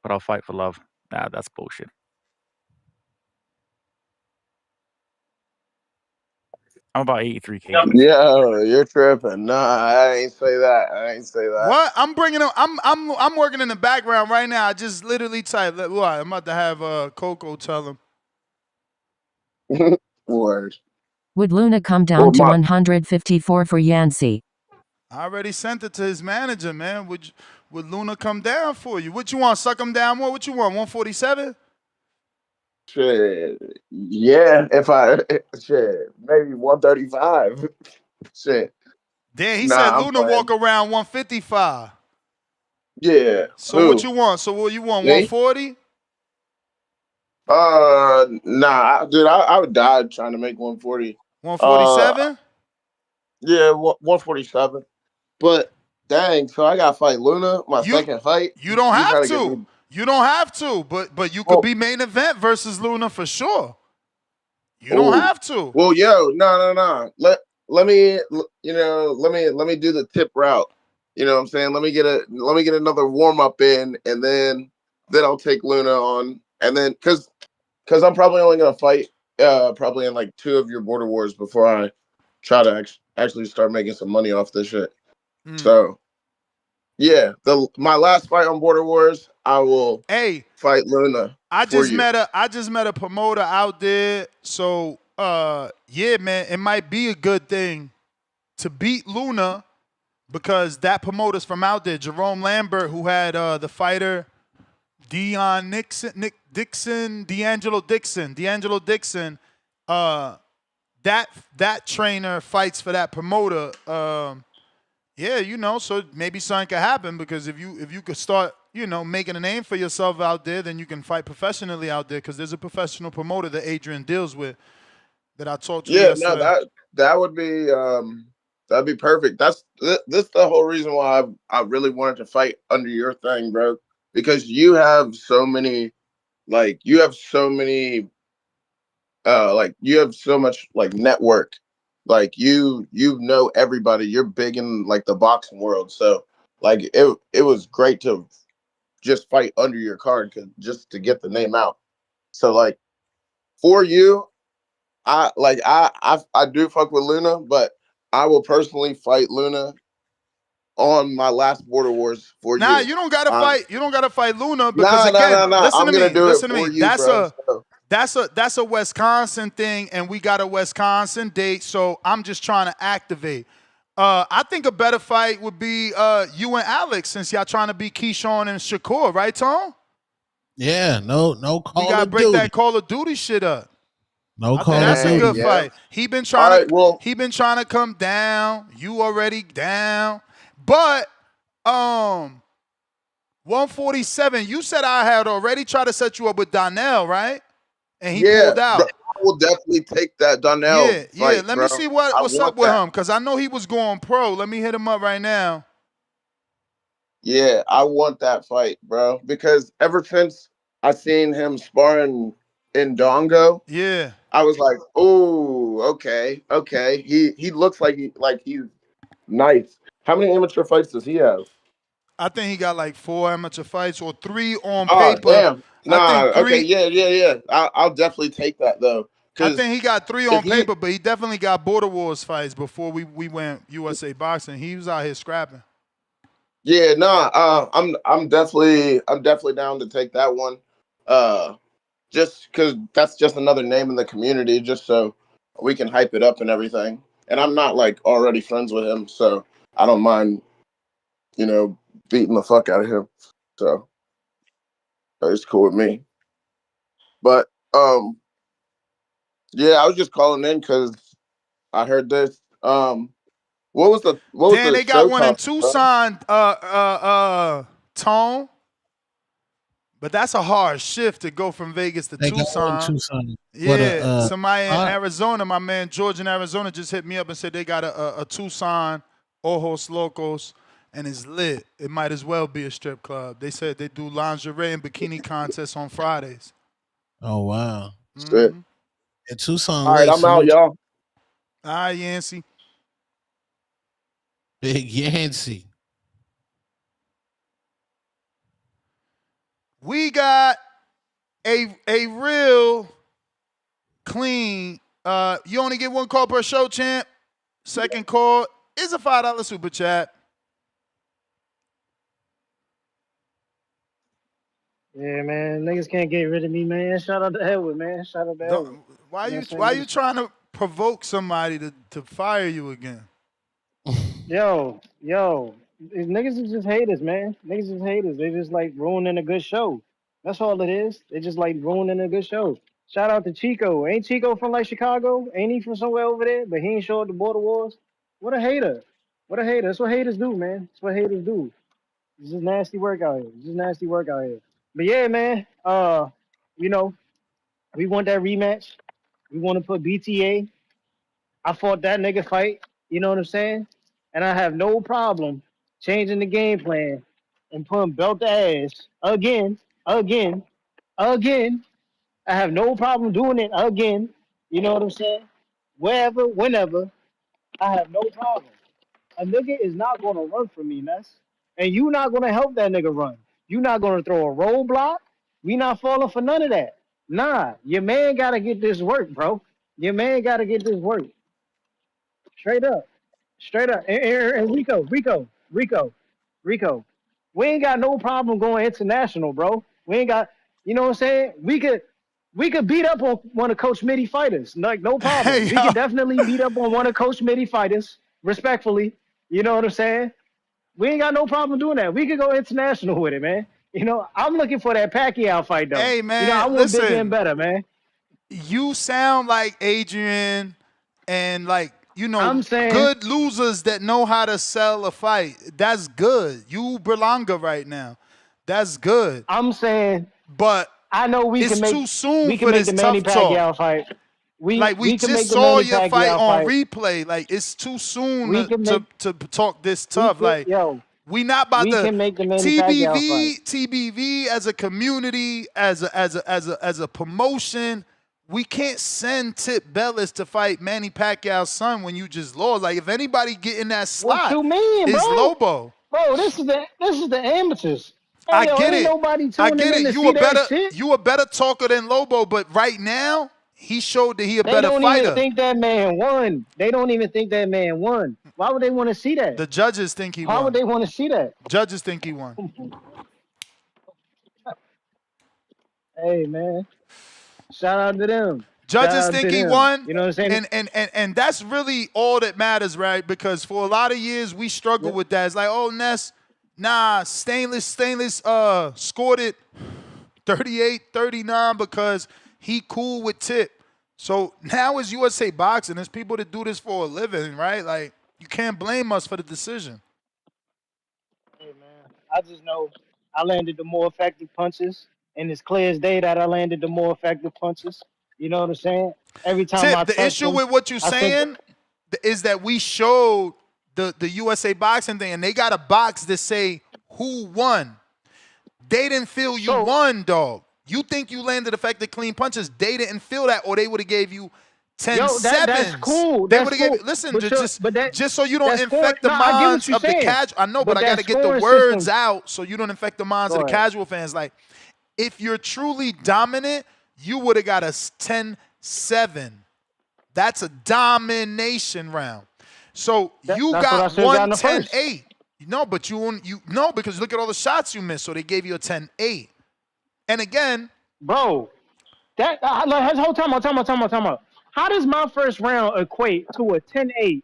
But I'll fight for love. Nah, that's bullshit. I'm about 83 kg. Yo, you're tripping. Nah, I ain't say that. What? I'm bringing him. I'm working in the background right now. I just literally typed. What? I'm about to have Coco tell him. Word. Would Luna come down to 154 for Yancy? I already sent it to his manager, man. Would Luna come down for you? What you want? Suck him down more? What you want? 147? Shit. Yeah, maybe 135. Shit. Damn, he said Luna walk around 155. Yeah. So what you want? So what you want? 140? Nah, dude, I would die trying to make 140. 147? Yeah, 147. But dang, so I gotta fight Luna, my second fight. You don't have to. You don't have to, but you could be main event versus Luna for sure. You don't have to. Well, yo, no. Let me do the tip route. You know what I'm saying? Let me get another warm up in, and then I'll take Luna on, and then because I'm probably only gonna fight probably in like 2 of your border wars before I try to actually start making some money off this shit. So yeah, my last fight on Border Wars, I will fight Luna. I just met a promoter out there. So yeah, man, it might be a good thing to beat Luna because that promoter's from out there. Jerome Lambert, who had the fighter Deon Dixon, that trainer fights for that promoter. Yeah, so maybe something could happen because if you could start, making a name for yourself out there, then you can fight professionally out there because there's a professional promoter that Adrian deals with that I talked to yesterday. No, that would be that'd be perfect. This is the whole reason why I really wanted to fight under your thing, bro, because you have so many you have so much network. You know everybody. You're big in the boxing world. So it was great to just fight under your card just to get the name out. So for you, I do fuck with Luna, but I will personally fight Luna on my last Border Wars for you. Nah, you don't gotta fight. You don't gotta fight Luna because listen to me. Listen to me. That's a Wisconsin thing, and we got a Wisconsin date. So I'm just trying to activate. I think a better fight would be you and Alex, since y'all trying to beat Keyshawn and Shakur, right, Tom? Yeah, no Call We gotta of break Duty. that Call of Duty shit up. No I Call think of that's Duty. a good fight. He been trying to come down. You already down. But 147, you said I had already tried to set you up with Donnell, right? And he pulled out. I will definitely take that Donnell fight, Yeah. Let me bro. see what's up with him, because I know he was going pro. Let me hit him up right now. Yeah, I want that fight, bro. Because ever since I seen him sparring in Dongo, I was like, oh, okay. He looks like he's nice. How many amateur fights does he have? I think he got like 4 amateur fights or 3 on Oh, paper. damn. I Nah, think okay, 3. yeah. I'll definitely take that though. I Because think he got 3 if on he, paper, but he definitely got Border Wars fights before we went USA boxing. He was out here scrapping. yeah, nah, I'm definitely down to take that one. Just because that's just another name in the community, just so we can hype it up and everything. And I'm not like already friends with him, so I don't mind, beating the fuck out of him. So it's cool with me. But yeah, I was just calling in because I heard this. What was the Damn, they got show one in topic, bro? Tucson, Tone. But that's a hard shift to go from Vegas to They got one Tucson. Tucson. Yeah, somebody in Arizona, my man George in Arizona just hit me up and said they got a Tucson Ojos Locos and it's lit. It might as well be a strip club. They said they do lingerie and bikini contests on Fridays. Oh wow. Shit. And Tucson All right, lit. I'm out, y'all. All right, Yancey. Big Yancey. We got a real clean. You only get 1 call per show, champ. Second call is a $5 super chat. Yeah, man. Niggas can't get rid of me, man. Shout out to Edward, man. Shout out to Edward. Why You know you what I'm why saying? you trying to provoke somebody to fire you again? Yo, these niggas is just haters, man. Niggas is haters. They just like ruining a good show. That's all it is. They just like ruining a good show. Shout out to Chico. Ain't Chico from like Chicago? Ain't he from somewhere over there? But he ain't show up to Border Wars. What a hater. What a hater. That's what haters do, man. That's what haters do. It's just nasty work out here. It's just nasty work out here. But yeah, man. You know, we want that rematch. We want to put BTA. I fought that nigga fight. You know what I'm saying? And I have no problem changing the game plan and putting belt to ass again. I have no problem doing it again. You know what I'm saying? Wherever, whenever, I have no problem. A nigga is not gonna run for me, Ness. And you not gonna help that nigga run. You not gonna throw a roadblock. We not falling for none of that. Nah, your man gotta get this work, bro. Your man gotta get this work. Straight up. Straight up. And Rico. We ain't got no problem going international, bro. We ain't got, you know what I'm saying? We could beat up on one of Coach Mitty fighters. Like, no problem. We could definitely beat up on one of Coach Mitty fighters, respectfully. You know what I'm saying? We ain't got no problem doing that. We could go international with it, man. You know, I'm looking for that Pacquiao fight, though. Hey, man, you know, I want listen. bigger and better, man. You sound like Adrian and like, I'm saying, good losers that know how to sell a fight. That's good. You Berlanga right now. That's good. I'm saying, but I know we it's can make too soon we can for make this the Manny tough talk. Pacquiao fight. We We can just make the saw Manny your fight Pacquiao on fight. replay. Like, it's too soon We can make, to talk this tough. Like, we not about we to can make the Manny Pacquiao fight. TBV as a community, as a promotion. We can't send Tip Bellis to fight Manny Pacquiao's son when you just lost. Like, if anybody get in that slot, What you mean, it's bro? Lobo. Bro, this is the amateurs. Hey, I yo, get ain't it. nobody tuning in to You see that shit. a better talker than Lobo, but right now he showed that he a They better don't fighter. even think that man won. They don't even think that man won. Why would they want to see that? The judges think he Why won. would they want to see that? Judges think he won. Hey, man. Shout out to them. Judges think he won. You know what I'm saying? And that's really all that matters, right? Because for a lot of years we struggled with that. It's like, oh, Ness, nah, Stainless scored it 38-39 because he cool with Tip. So now it's USA Boxing. There's people that do this for a living, right? Like, you can't blame us for the decision. Hey, man. I just know I landed the more effective punches. And it's clear as day that I landed the more effective punches. You know what I'm saying? Every time I Tip, the touched issue them, with what you're I sent saying is that we showed the USA Boxing thing, and they got a box that say who won. They didn't feel you won, dog. You think you landed effective clean punches. They didn't feel that, or they would have gave you 10 Yo, that's sevens. cool. They That's would have cool. gave listen, But just so you don't that's scoring. infect the No, I get what minds you're of the saying. casual. I know, but I that gotta get the scoring words system. out so you don't infect the minds of Go the ahead. casual fans. Like, if you're truly dominant, you would have got a 10-7. That's a domination round. So you That's what I got should've gotten the 1-10-8. No, but you no, because look at all the shots you missed. So they gave you a 10-8. And again, Bro, that hold time out. How does my first round equate to a 10-8?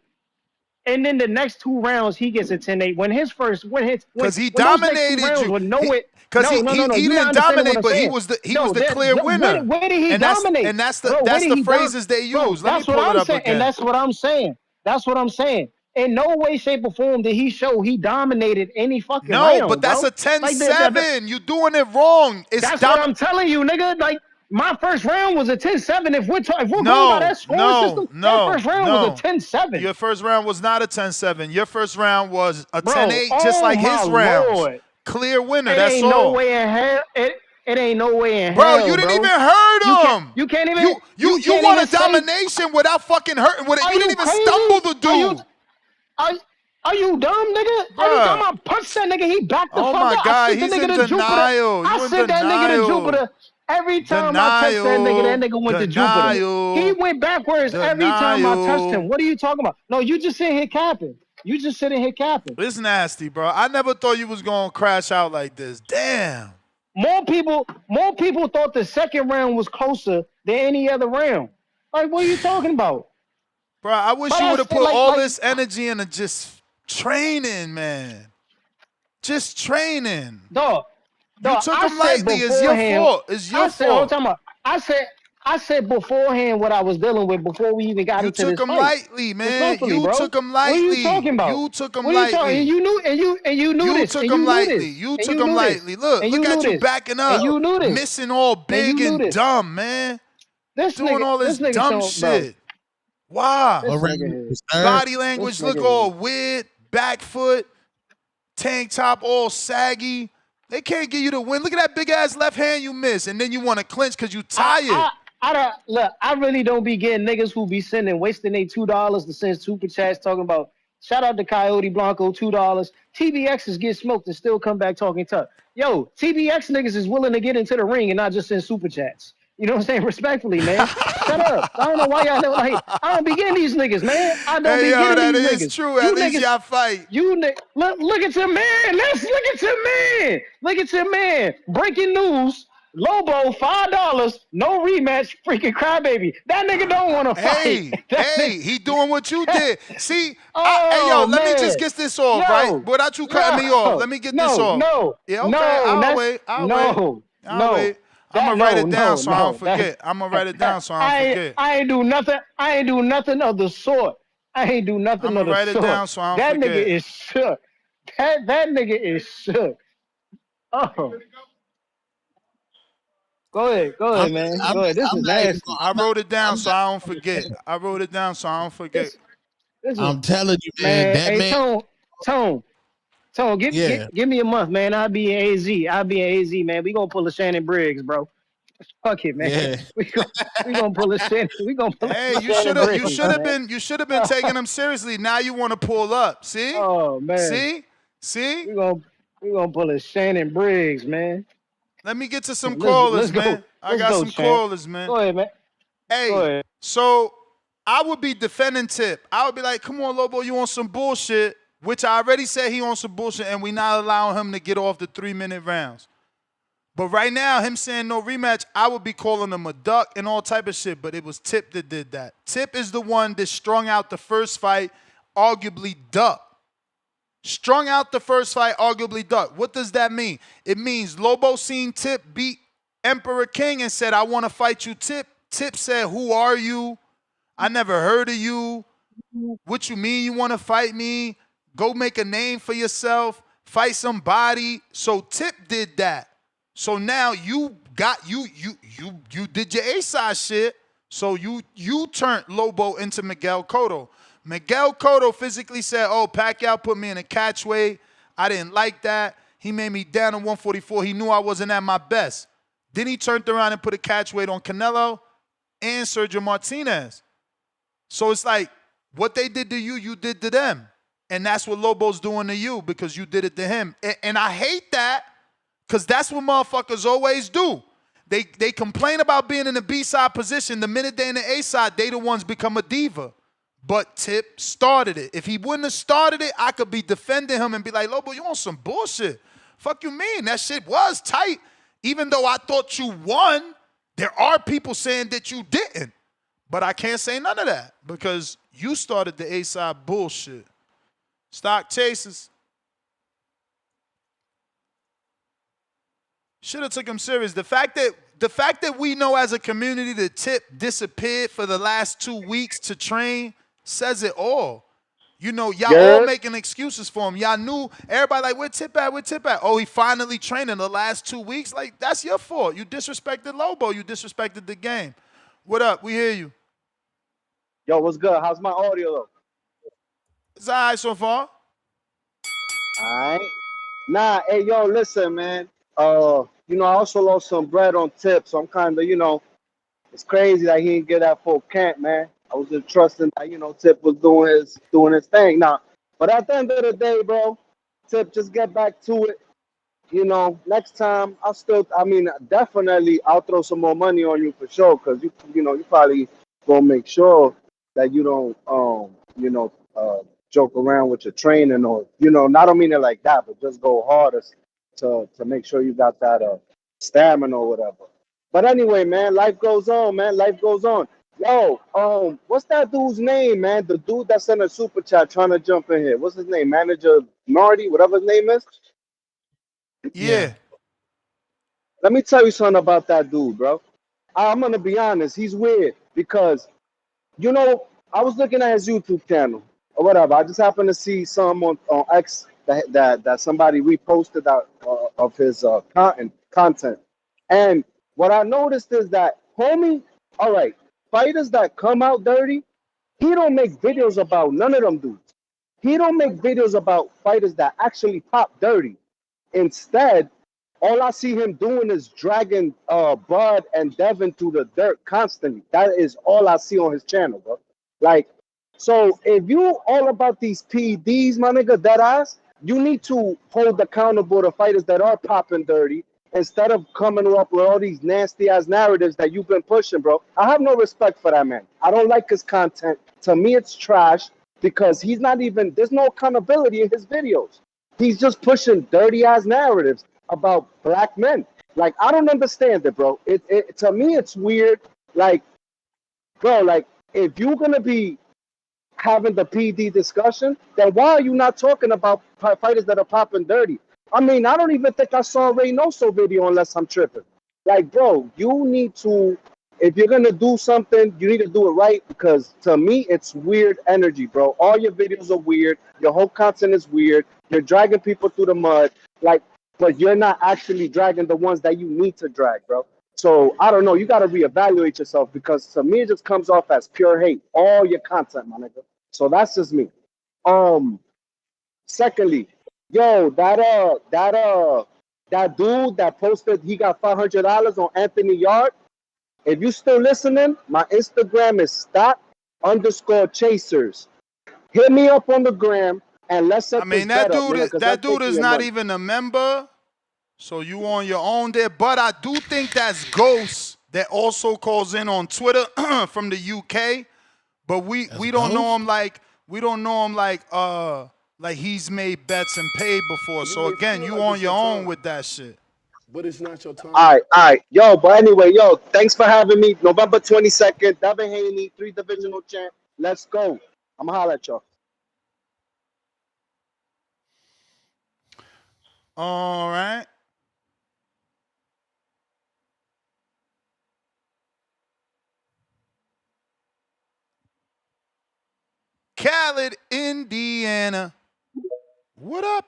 And then the next 2 rounds he gets a 10-8. When he dominated those next 2 rounds you. were no. He You're not didn't understanding dominate, what I'm but he saying. was the clear winner. Where did he and dominate? That's Bro, where did the he phrases they Bro, use. Let me that's what pull it I'm up saying, again. and that's what I'm saying. That's what I'm saying. In no way, shape, or form did he show he dominated any fucking round. No, but that's bro. a 10-7. You're doing it wrong. That's what I'm telling you, nigga. Like, my first round was a 10-7. If we're going by that scoring system, that first round was a 10-7. Your first round was not a 10-7. Your first round was a 10-8, Bro, just like his rounds. Lord. Clear winner. It That's ain't all. No way in hell. It ain't no way in bro, hell, you didn't bro. even hurt him. You can't even. You can't won a even say- domination without fucking hurting. You didn't even crazy? stumble the dude. Are you dumb, nigga? Are you dumb? I punched that nigga. He backed the Oh fuck my up. God, I sent he's the nigga in to denial. Jupiter. You I in sent that nigga to denial. Jupiter. Every time I touched that nigga went to Jupiter. He went backwards every time I touched him. What are you talking about? No, you just sitting here capping. You just sitting here capping. It's nasty, bro. I never thought you was gonna crash out like this. Damn. More people thought the second round was closer than any other round. Like, what are you talking about? Bro, I wish you would have put all this energy into just training, man. Just training. Dog, you took him lightly. It's your fault. It's your fault. I said beforehand what I was dealing with before we even got into this fight. You took him lightly, man. You took him lightly. What are you talking about? You took him what are you lightly. Talking? You knew this. You took him lightly. You took him lightly. Look at you backing up. And you knew this. Missing all big and dumb, man. Doing all this dumb shit. Why? Body language look all weird. Back foot. Tank top all saggy. They can't get you to win. Look at that big ass left hand you miss, and then you want to clinch because you tired. I really don't be getting niggas who be wasting their $2 to send super chats talking about shout out to Coyote Blanco $2. TBXs get smoked and still come back talking tough. Yo, TBX niggas is willing to get into the ring and not just send super chats. You know what I'm saying? Respectfully, man. Shut up. I don't know why y'all like. I don't be getting these niggas, man. I don't be getting these niggas. That is true. At least y'all fight. Look at your man. Let's look at your man. Look at your man. Breaking news. Lobo, $5, no rematch, freaking crybaby. That nigga don't want to fight. He doing what you did. See, let me just get this off, right? Without you cutting me off, let me get this off. I'll wait. I'll wait. I'm going to write it down so I don't forget. I'm going to write it down so I don't forget. I ain't do nothing of the sort. I'm going to write it down so I don't forget. That nigga is shook. That nigga is shook. Oh. Go ahead, man. Go ahead. This is nasty. I wrote it down so I don't forget. I'm telling you, man. That man. Tone, give me a month, man. I'll be in AZ. Man. We gonna pull a Shannon Briggs, bro. Fuck it, man. Yeah. We gonna pull a Shannon. We gonna pull. Hey, you should have been taking him seriously. Now you want to pull up. See? Oh man. See? We gonna pull a Shannon Briggs, man. Let me get to some callers, man. I got some callers, man. Go ahead, man. Hey, so I would be defending Tip. I would be like, come on, Lobo, you on some bullshit, which I already said he on some bullshit, and we not allowing him to get off the 3-minute rounds. But right now, him saying no rematch, I would be calling him a duck and all type of shit, but it was Tip that did that. Tip is the one that strung out the first fight, arguably duck. Strung out the first fight, arguably duck. What does that mean? It means Lobo seen Tip beat Emperor King and said, I want to fight you, Tip. Tip said, who are you? I never heard of you. What you mean you want to fight me? Go make a name for yourself. Fight somebody. So Tip did that. So now you did your A-side shit. So you turned Lobo into Miguel Cotto. Miguel Cotto physically said, oh, Pacquiao put me in a catch weight. I didn't like that. He made me down to 144. He knew I wasn't at my best. Then he turned around and put a catch weight on Canelo and Sergio Martinez. So it's like, what they did to you, you did to them. And that's what Lobo's doing to you because you did it to him. And I hate that because that's what motherfuckers always do. They complain about being in the B-side position. The minute they're in the A-side, they the ones become a diva. But Tip started it. If he wouldn't have started it, I could be defending him and be like, Lobo, you on some bullshit. Fuck you mean? That shit was tight. Even though I thought you won, there are people saying that you didn't. But I can't say none of that because you started the A-side bullshit. Stock chasers. Should have took him serious. The fact that we know as a community that Tip disappeared for the last 2 weeks to train says it all. You know, y'all all making excuses for him. Y'all knew everybody like, where Tip at? Where Tip at? Oh, he finally trained in the last 2 weeks. Like, that's your fault. You disrespected Lobo. You disrespected the game. What up? We hear you. Yo, what's good? How's my audio though? It's all right so far. All right. Nah, hey, yo, listen, man. You know, I also lost some bread on Tip, so I'm kind of, it's crazy that he didn't get that full camp, man. I was just trusting that, Tip was doing his thing. Now, but at the end of the day, bro, Tip, just get back to it. Next time definitely I'll throw some more money on you for sure, because you probably gonna make sure that you don't joke around with your training, or I don't mean it like that, but just go harder to make sure you got that stamina or whatever. But anyway, man, life goes on, man. Life goes on. Yo, what's that dude's name, man? The dude that sent a super chat trying to jump in here. What's his name? Manager Nardi, whatever his name is. Yeah. Let me tell you something about that dude, bro. I'm gonna be honest. He's weird because, I was looking at his YouTube channel or whatever. I just happened to see some on X that somebody reposted out of his content. And what I noticed is that, homie, all right, fighters that come out dirty, he don't make videos about none of them dudes. He don't make videos about fighters that actually pop dirty. Instead, all I see him doing is dragging Bud and Devin through the dirt constantly. That is all I see on his channel, bro. Like, so if you all about these PEDs, my nigga, that ass, you need to hold accountable the fighters that are popping dirty instead of coming up with all these nasty ass narratives that you've been pushing, bro. I have no respect for that man. I don't like his content. To me, it's trash because he's not even, there's no accountability in his videos. He's just pushing dirty ass narratives about black men. Like, I don't understand it, bro. It to me, it's weird. Like, bro, like, if you're gonna be having the PD discussion, then why are you not talking about fighters that are popping dirty? I mean, I don't even think I saw a Reynoso video unless I'm tripping. Like, bro, you need to, if you're gonna do something, you need to do it right, because to me, it's weird energy, bro. All your videos are weird. Your whole content is weird. You're dragging people through the mud, like, but you're not actually dragging the ones that you need to drag, bro. So I don't know. You got to reevaluate yourself, because to me it just comes off as pure hate. All your content, my nigga. So that's just me. Secondly, yo, that dude that posted he got $500 on Anthony Yarde. If you still listening, my Instagram is stop_chasers. Hit me up on the gram and let's set this bet up, man, that dude is not even a member. So you on your own there. But I do think that's Ghost that also calls in on Twitter from the UK. But we don't know him like like he's made bets and paid before. So again, you on your own with that shit. But it's not your time. All right. Yo, but anyway, yo, thanks for having me. November 22nd, Devin Haney, 3 divisional champ. Let's go. I'm gonna holler at y'all. All right. Khaled, Indiana. What up?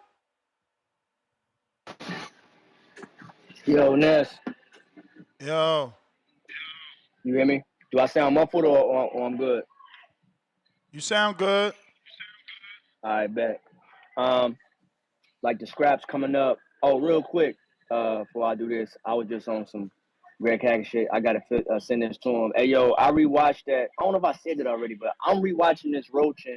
Yo, Ness. Yo. You hear me? Do I sound muffled or I'm good? You sound good. I bet. Like the scraps coming up. Oh, real quick, before I do this, I was just on some Greg Hack shit. I gotta send this to him. Hey yo, I rewatched that. I don't know if I said it already, but I'm rewatching this Roach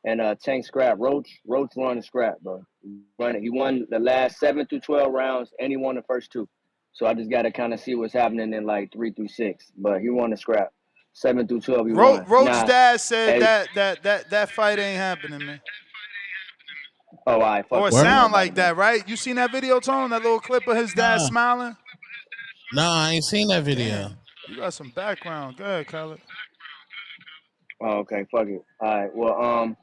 and Tank Scrap. Roach won the scrap, bro. He won the last 7 through 12 rounds, and he won the first 2. So I just gotta kind of see what's happening in like 3 through 6. But he won the scrap. 7 through 12, he won. Roach dad said that fight ain't happening, man. Oh, all right. Or it sound like that, right? You seen that video, Tone? That little clip of his dad smiling? No, I ain't seen that video. Damn, you got some background. Go ahead, Khaled. Oh, okay. Fuck it. All right. Well,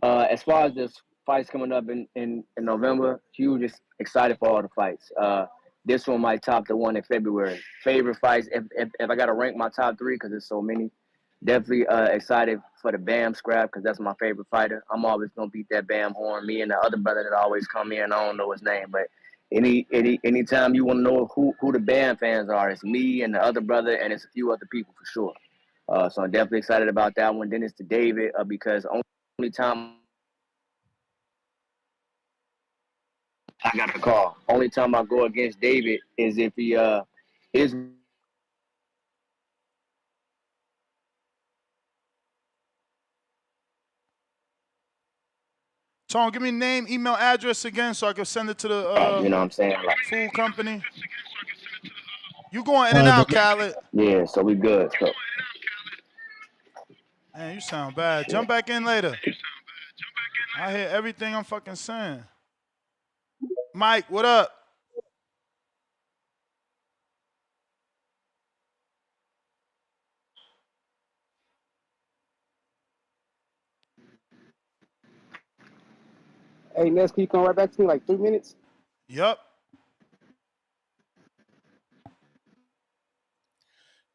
as far as this fights coming up in November, huge excited for all the fights. This one might top the one in February. Favorite fights, if I got to rank my top 3, because there's so many, definitely excited for the Bam scrap, because that's my favorite fighter. I'm always going to beat that Bam horn. Me and the other brother that always come in, I don't know his name, but anytime you want to know who the Bam fans are, it's me and the other brother, and it's a few other people for sure. So I'm definitely excited about that one. Then it's the David, because only time I got the call. Only time I go against David is if he is. Tone, give me name, email, address again so I can send it to the you know what I'm saying? Like, food company. You going in and out, Khaled. Yeah, so we good. So. Man, you sound bad. Shit. Jump back in later. I hear everything I'm fucking saying. Mike, what up? Hey, Ness, can you come right back to me like 3 minutes? Yup.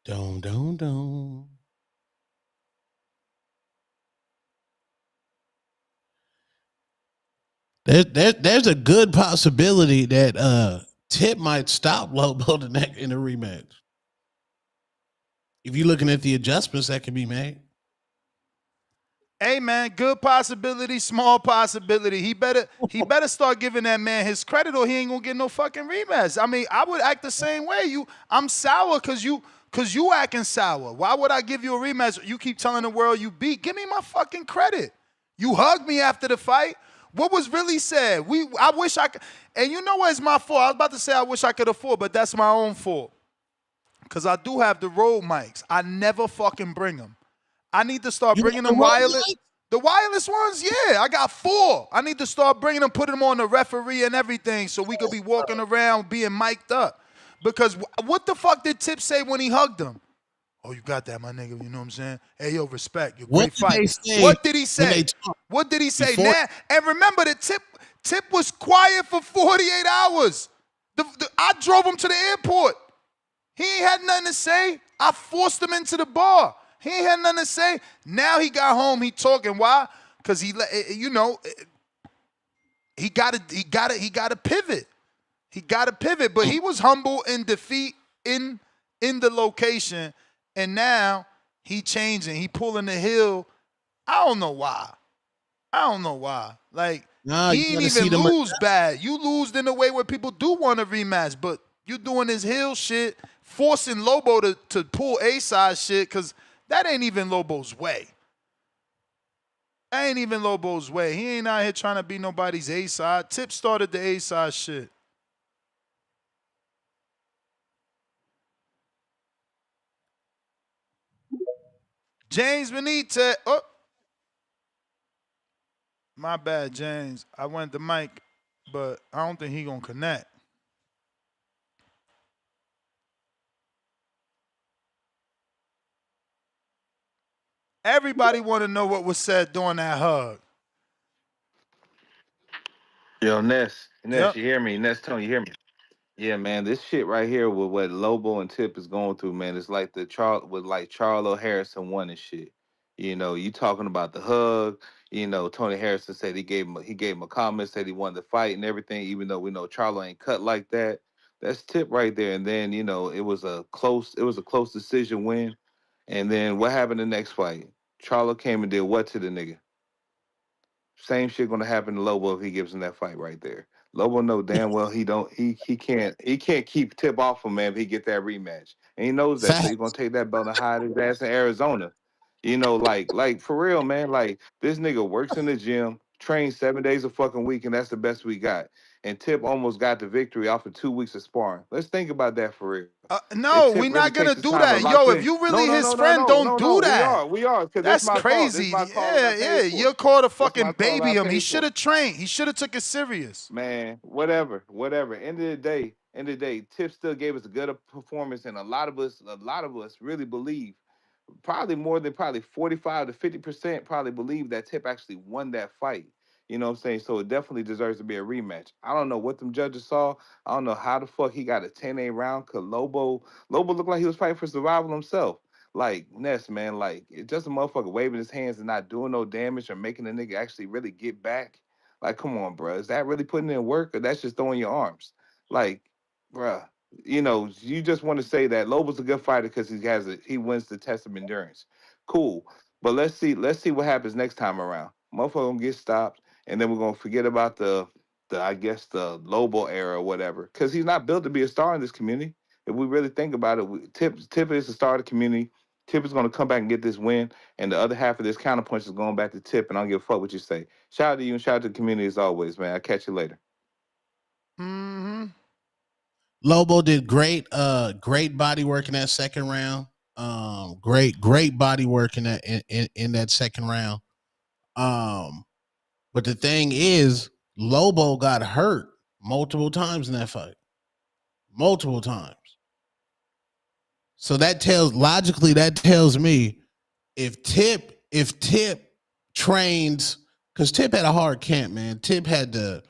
Don't. There's a good possibility that Tip might stop Lobo in the rematch. If you're looking at the adjustments that can be made. Hey man, good possibility, small possibility. He better start giving that man his credit, or he ain't gonna get no fucking rematch. I mean, I would act the same way. I'm sour cause you acting sour. Why would I give you a rematch? You keep telling the world you beat. Give me my fucking credit. You hugged me after the fight. What was really said? I wish I could, and you know what? It's my fault. I was about to say I wish I could afford, but that's my own fault. Cause I do have the Rode mics. I never fucking bring them. I need to start bringing them wireless. The wireless ones, yeah, I got 4. I need to start bringing them, putting them on the referee and everything so we could be walking around being mic'd up. Because what the fuck did Tip say when he hugged him? Oh, you got that, my nigga. You know what I'm saying? Hey, yo, respect. You're a great fight. What did he say? What did he say? Now, and remember that Tip was quiet for 48 hours. I drove him to the airport. He ain't had nothing to say. I forced him into the bar. He ain't had nothing to say. Now he got home. He talking. Why? Because he got to pivot. He got to pivot. But he was humble in defeat in the location, and now he changing. He pulling the heel. I don't know why. Like he ain't even lose bad. You lose in a way where people do want a rematch, but you doing this heel shit, forcing Lobo to pull A-side shit, because that ain't even Lobo's way. He ain't out here trying to be nobody's A-side. Tip started the A-side shit. James Benitez. Oh. My bad, James. I went to Mike, but I don't think he gonna connect. Everybody want to know what was said during that hug. Yo, Ness, Yep. You hear me? Ness, Tony, you hear me? Yeah, man, this shit right here with what Lobo and Tip is going through, man, it's like Charlo Harrison won and shit. You know, you talking about the hug. You know, Tony Harrison said he gave him a comment, said he wanted to fight and everything, even though we know Charlo ain't cut like that. That's Tip right there. And then, you know, it was a close decision win. And then what happened the next fight? Charlo came and did what to the nigga? Same shit gonna happen to Lobo if he gives him that fight right there. Lobo know damn well he can't keep Tip off him, man, if he get that rematch. And he knows that, so he's gonna take that belt and hide his ass in Arizona. Like for real, man. Like this nigga works in the gym, trains 7 days a fucking week, and that's the best we got. And Tip almost got the victory off of 2 weeks of sparring. Let's think about that for real. No, Tip we're really not gonna takes the do time to that. lock Yo, in. if you No, really no, his no, no, friend, no, don't no, do no. that. We are, because that's That's my fault. That's crazy. my fault. I Yeah. paid for You're it. called a That's my fucking fault. baby I him. He paid should for have it. trained. He should have took it serious. Man, whatever. End of the day, Tip still gave us a good performance, and a lot of us really believe, probably more than probably 45 to 50% probably believe that Tip actually won that fight. You know what I'm saying? So it definitely deserves to be a rematch. I don't know what them judges saw. I don't know how the fuck he got a 10-8 round, because Lobo looked like he was fighting for survival himself. Like, Ness, man, like, it's just a motherfucker waving his hands and not doing no damage or making the nigga actually really get back. Like, come on, bro. Is that really putting in work, or that's just throwing your arms? Like, bruh, you just want to say that Lobo's a good fighter because he wins the test of endurance. Cool. But let's see what happens next time around. Motherfucker gonna get stopped, and then we're gonna forget about the I guess the Lobo era or whatever. Because he's not built to be a star in this community. If we really think about it, Tip is the star of the community. Tip is gonna come back and get this win, and the other half of this counterpunch is going back to Tip, and I don't give a fuck what you say. Shout out to you and shout out to the community as always, man. I'll catch you later. Mm-hmm. Lobo did great body work in that second round. Great body work in that second round. But the thing is, Lobo got hurt multiple times in that fight. Multiple times. So that tells me if Tip trains, because Tip had a hard camp, man. Tip had to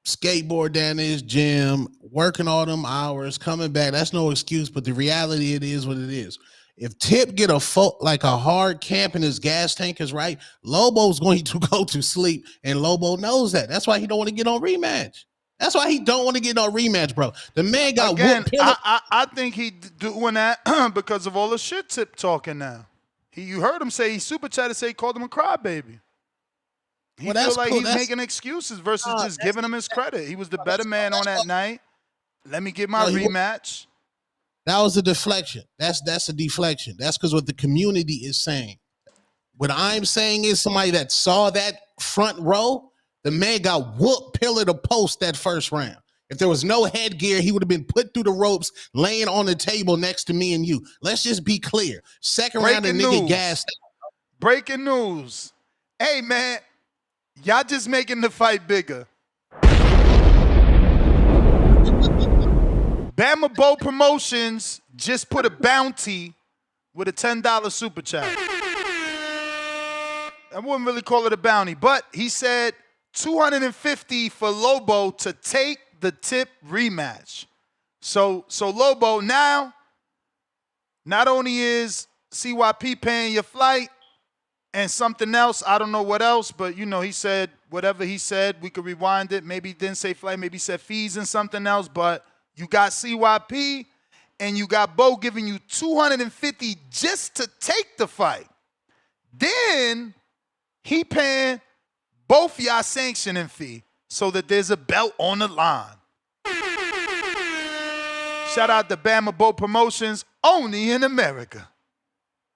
skateboard down to his gym, working all them hours, coming back. That's no excuse, but the reality, it is what it is. If Tip get a hard camp and his gas tank is right, Lobo's going to go to sleep, and Lobo knows that. That's why he don't want to get on rematch. That's why he don't want to get on rematch, bro. The man got whooped. I think he doing that because of all the shit Tip talking now. You heard him say, he super chatted, say he called him a crybaby. He feel like he's making excuses versus just giving him his credit. He was the better man on that night. Let me get my rematch. That was a deflection. That's a deflection. That's because what the community is saying. What I'm saying is somebody that saw that front row, the man got whooped pillar to post that first round. If there was no headgear, he would have been put through the ropes, laying on the table next to me and you. Let's just be clear. Second round, the nigga gassed. Breaking news. Hey, man, y'all just making the fight bigger. Bama Bow Promotions just put a bounty with a $10 super chat. I wouldn't really call it a bounty, but he said $250 for Lobo to take the Tip rematch. So Lobo, now, not only is CYP paying your flight and something else, I don't know what else, but he said whatever he said, we could rewind it. Maybe he didn't say flight, maybe he said fees and something else, but you got CYP and you got Bo giving you $250 just to take the fight. Then he paying both y'all sanctioning fee so that there's a belt on the line. Shout out to Bama Bow Promotions, only in America.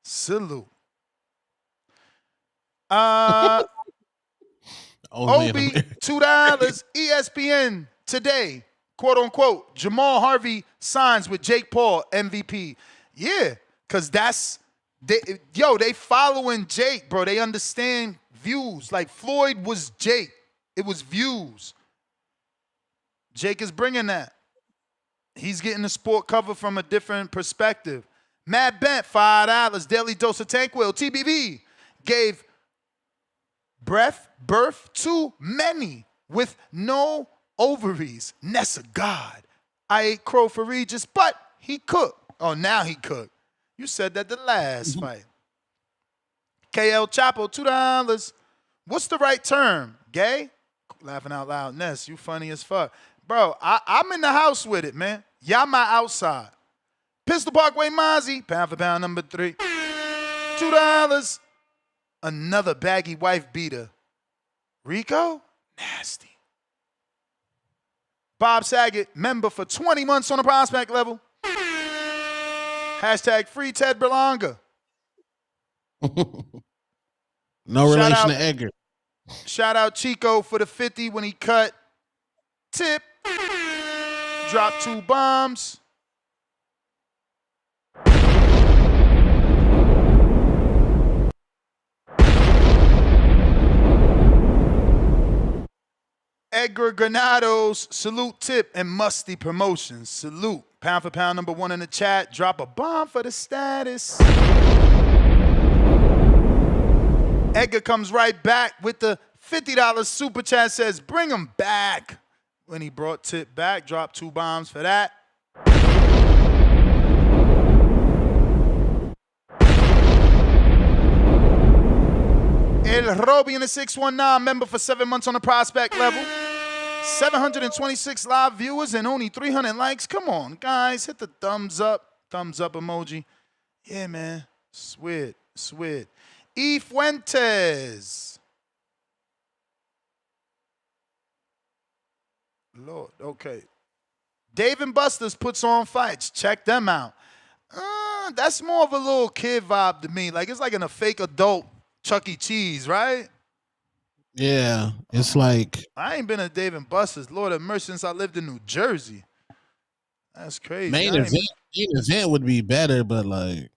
Salute. Obi, $2. ESPN today, quote unquote, Jamal Harvey signs with Jake Paul, MVP. Yeah, because they following Jake, bro. They understand views. Like Floyd was Jake. It was views. Jake is bringing that. He's getting the sport cover from a different perspective. Matt Bent, $5. Daily Dose of Tanquil. TBV gave birth to many with no ovaries. Nessa God. I ate crow for Regis, but he cooked. Oh, now he cooked. You said that the last fight. KL Chapo, $2. What's the right term? Gay? Laughing out loud. Ness, you funny as fuck. Bro, I'm in the house with it, man. Y'all my outside. Pistol Parkway Mozzie, pound for pound number 3. $2. Another baggy wife beater. Rico? Nasty. Bob Saget, member for 20 months on the prospect level. Hashtag free Ted Berlanga. No relation to Edgar. Shout out Chico for the 50 when he cut. Tip. Dropped 2 bombs. Edgar Granados, salute Tip and Musty Promotions. Salute. Pound for pound number 1 in the chat. Drop a bomb for the status. Edgar comes right back with the $50 super chat. Says, bring him back. When he brought Tip back, dropped 2 bombs for that. El Roby in the 619, member for 7 months on the prospect level. 726 live viewers and only 300 likes. Come on, guys, hit the thumbs up emoji. Yeah, man, sweet. E. Fuentes. Lord, okay. Dave and Buster's puts on fights. Check them out. That's more of a little kid vibe to me. Like, it's like in a fake adult Chuck E. Cheese, right? Yeah, it's like I ain't been to Dave and Buster's, Lord have mercy, since I lived in New Jersey. That's crazy. main event would be better, but like,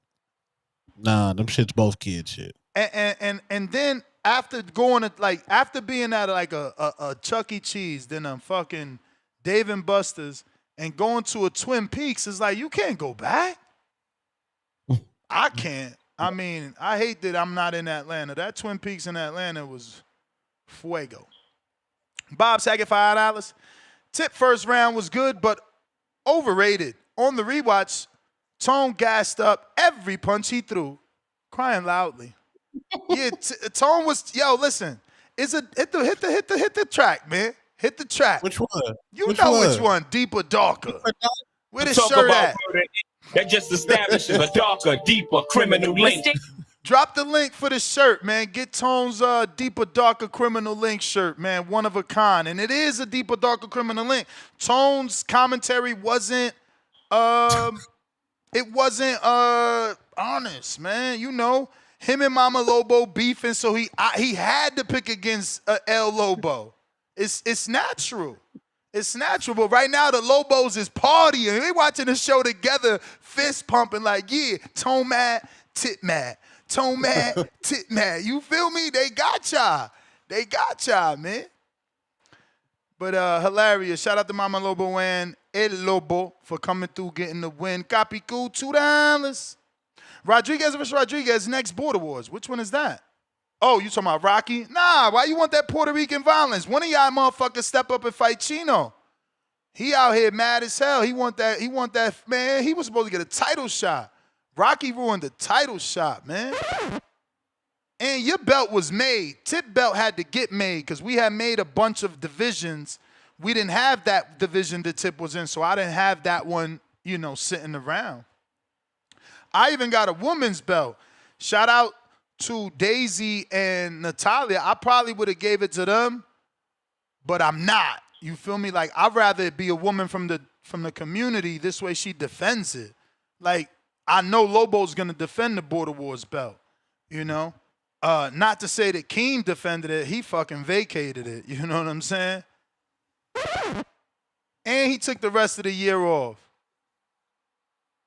nah, them shit's both kid shit. And then after going to after being at like a Chuck E. Cheese, then a fucking Dave and Buster's, and going to a Twin Peaks, is like you can't go back. I can't. I mean, I hate that I'm not in Atlanta. That Twin Peaks in Atlanta was fuego. Bob Saget, $5. Tip first round was good, but overrated. On the rewatch, Tone gassed up every punch he threw, crying loudly. Yeah, Tone was, listen, hit the track, man. Hit the track. Which one? Which one? Deeper, darker. Where the shirt at? That just establishes a darker, deeper criminal link. Drop the link for the shirt, man. Get Tone's deeper, darker criminal link shirt, man. One of a kind. And it is a deeper, darker criminal link. Tone's commentary wasn't honest, man. You know, him and Mama Lobo beefing, so he had to pick against El Lobo. It's natural. It's natural, but right now the Lobos is partying. They watching the show together, fist pumping like, yeah, Tone mad, Tip mad. Tone mad, Tip mad. You feel me? They got y'all, man. But hilarious. Shout out to Mama Lobo and El Lobo for coming through, getting the win. Copy cool, $2. Rodriguez versus Rodriguez, next Border Wars. Which one is that? Oh, you talking about Rocky? Nah, why you want that Puerto Rican violence? One of y'all motherfuckers step up and fight Chino. He out here mad as hell. He want that, man. He was supposed to get a title shot. Rocky ruined the title shot, man. And your belt was made. Tip belt had to get made because we had made a bunch of divisions. We didn't have that division that Tip was in, so I didn't have that one, sitting around. I even got a woman's belt. Shout out to Daisy and Natalia. I probably would have gave it to them, but I'm not. You feel me? Like, I'd rather it be a woman from the community. This way she defends it. Like, I know Lobo's going to defend the Border Wars belt, Not to say that Keem defended it. He fucking vacated it. You know what I'm saying? And he took the rest of the year off.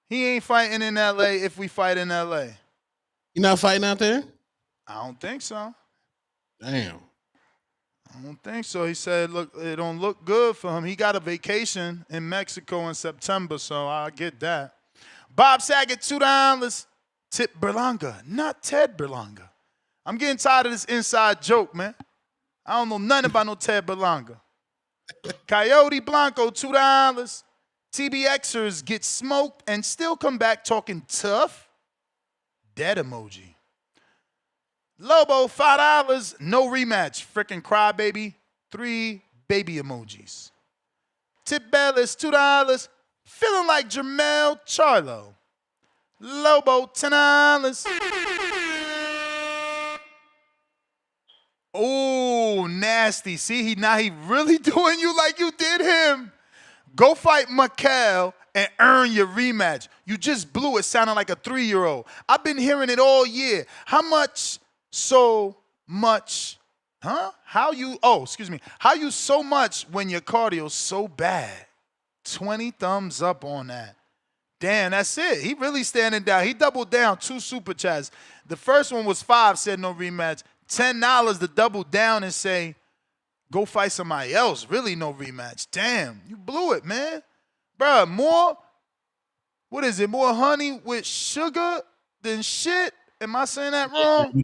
He ain't fighting in L.A. if we fight in L.A. You not fighting out there? I don't think so. Damn. I don't think so. He said, look, it don't look good for him. He got a vacation in Mexico in September, so I get that. Bob Saget, $2. Tip Berlanga, not Ted Berlanga. I'm getting tired of this inside joke, man. I don't know nothing about no Ted Berlanga. Coyote Blanco, $2. TBXers get smoked and still come back talking tough. Dead emoji. Lobo, $5. No rematch. Frickin' crybaby. 3 baby emojis. Tip Bellis, $2. Feeling like Jermel Charlo. Lobo, $10. Oh, nasty. See, now he really doing you like you did him. Go fight Mikel and earn your rematch. You just blew it sounding like a 3-year-old. I've been hearing it all year. How much so much, huh? How you so much when your cardio's so bad? 20 thumbs up on that. Damn, that's it. He really standing down. He doubled down 2 super chats. The first one was 5, said no rematch. $10 to double down and say, go fight somebody else. Really no rematch. Damn, you blew it, man. Bruh, more honey with sugar than shit? Am I saying that wrong?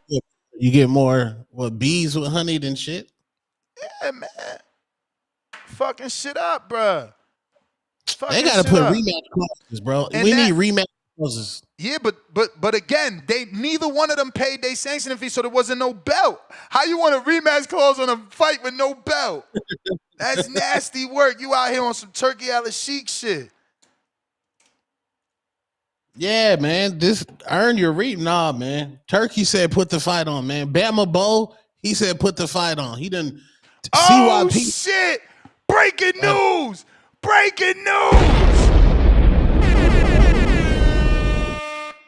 You get more bees with honey than shit? Yeah, man. Fucking shit up, bruh. They gotta put rematch clauses, bro. We need rematch clauses. Yeah, but again, neither one of them paid their sanctioning fee, so there wasn't no belt. How you want a rematch clause on a fight with no belt? That's nasty work. You out here on some Turkey al-Sheikh shit. Yeah, man. This earn your Nah, man. Turkey said put the fight on, man. Bama Bo, he said put the fight on. He didn't. Oh shit! Breaking news! Breaking news!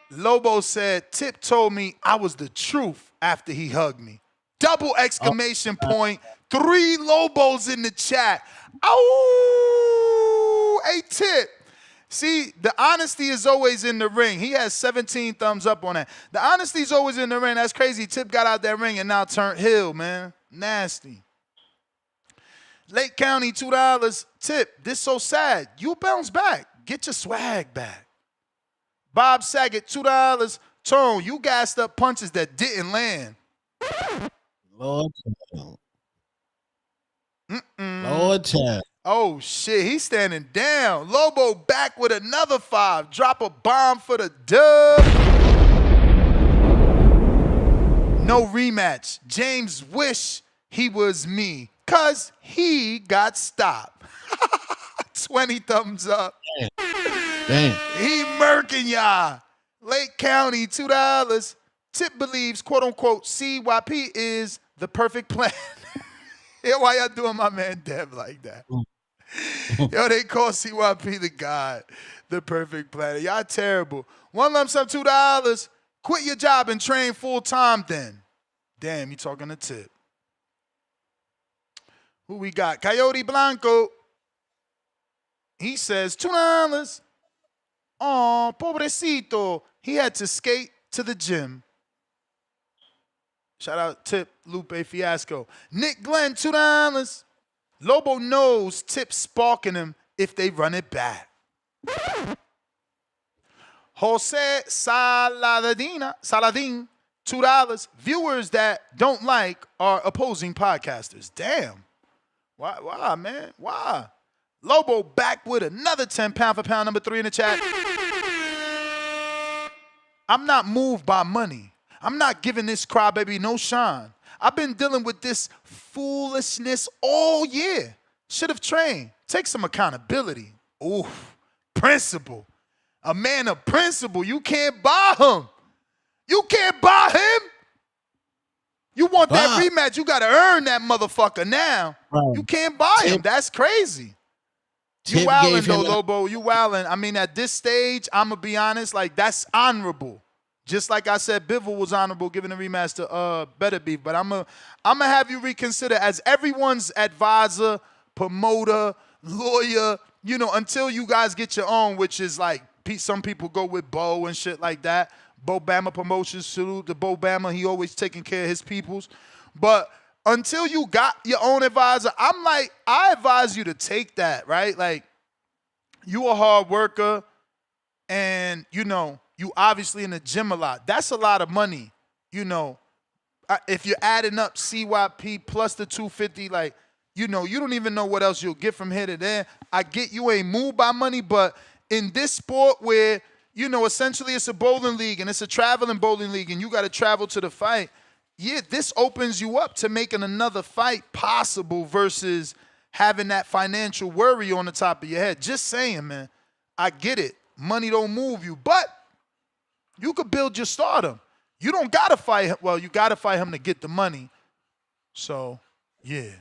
Lobo said, Tip told me I was the truth after he hugged me. Double exclamation point. 3 Lobos in the chat. Oh, hey, Tip. See, the honesty is always in the ring. He has 17 thumbs up on that. The honesty is always in the ring. That's crazy. Tip got out that ring and now turned heel, man. Nasty. Lake County, $2. Tip, this so sad. You bounce back. Get your swag back. Bob Saget, $2. Tone, you gassed up punches that didn't land. Lord child. Oh, shit. He's standing down. Lobo back with another 5. Drop a bomb for the dub. No rematch. James wish he was me because he got stopped. 20 thumbs up. Damn. He murking y'all. Lake County, $2. Tip believes, quote unquote, CYP is the perfect plan. Yeah, why y'all doing my man Dev like that? Yo, they call CYP the god, the perfect plan. Y'all terrible. One lump sum, $2. Quit your job and train full time then. Damn, you talking to Tip. Who we got? Coyote Blanco. He says $2. Oh, pobrecito. He had to skate to the gym. Shout out Tip Lupe Fiasco. Nick Glenn, $2. Lobo knows Tip sparking him if they run it back. Jose Saladin, $2. Viewers that don't like are opposing podcasters. Damn. Why, man? Why? Lobo back with another 10 pound for pound number 3 in the chat. I'm not moved by money. I'm not giving this crybaby no shine. I've been dealing with this foolishness all year. Should have trained. Take some accountability. Oof. Principle. A man of principle. You can't buy him. You can't buy him. You want that rematch, you got to earn that motherfucker now. Right. You can't buy him. That's crazy. You wildin' though, Lobo. You wildin'. I mean, at this stage, I'm going to be honest, like, that's honorable. Just like I said, Bivol was honorable giving a rematch to Beterbiev. But I'm gonna have you reconsider as everyone's advisor, promoter, lawyer, you know, until you guys get your own, which is like some people go with Bo and shit like that. Bo Bama Promotions, salute to Bo Bama. He always taking care of his peoples. But until you got your own advisor, I'm like, I advise you to take that, right? Like, you a hard worker and, you know, you obviously in the gym a lot. That's a lot of money, you know. If you're adding up CYP plus the 250, like, you know, you don't even know what else you'll get from here to there. I get you ain't moved by money, but in this sport where, you know, essentially it's a bowling league and it's a traveling bowling league and you got to travel to the fight, yeah, this opens you up to making another fight possible versus having that financial worry on the top of your head. Just saying, man, I get it. Money don't move you, but you could build your stardom. You don't got to fight him. Well, you got to fight him to get the money. So, yeah.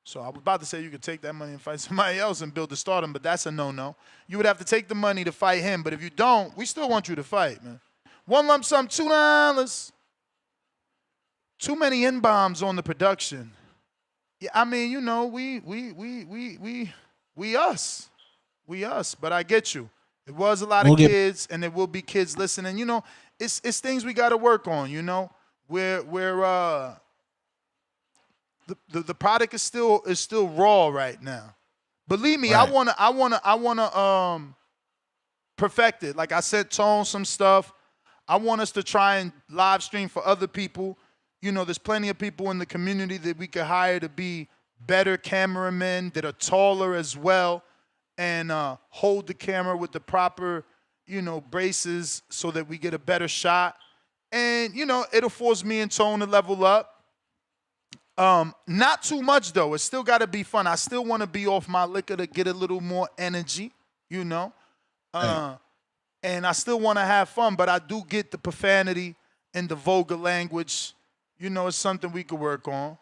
So I was about to say you could take that money and fight somebody else and build the stardom, but that's a no-no. You would have to take the money to fight him, but if you don't, we still want you to fight, man. One lump sum, $2. Too many N-bombs on the production. Yeah, I mean, you know, we us. We us, but I get you. It was a lot of kids, and there will be kids listening. You know, it's things we got to work on, you know, where the product is still raw right now. Believe me, right. I wanna perfect it. Like I sent Tone some stuff. I want us to try and live stream for other people. You know, there's plenty of people in the community that we could hire to be better cameramen that are taller as well and hold the camera with the proper, you know, braces so that we get a better shot. And, you know, it'll force me and Tone to level up. Not too much though. It's still got to be fun. I still want to be off my liquor to get a little more energy, you know. And I still want to have fun, but I do get the profanity and the vulgar language. You know, it's something we could work on.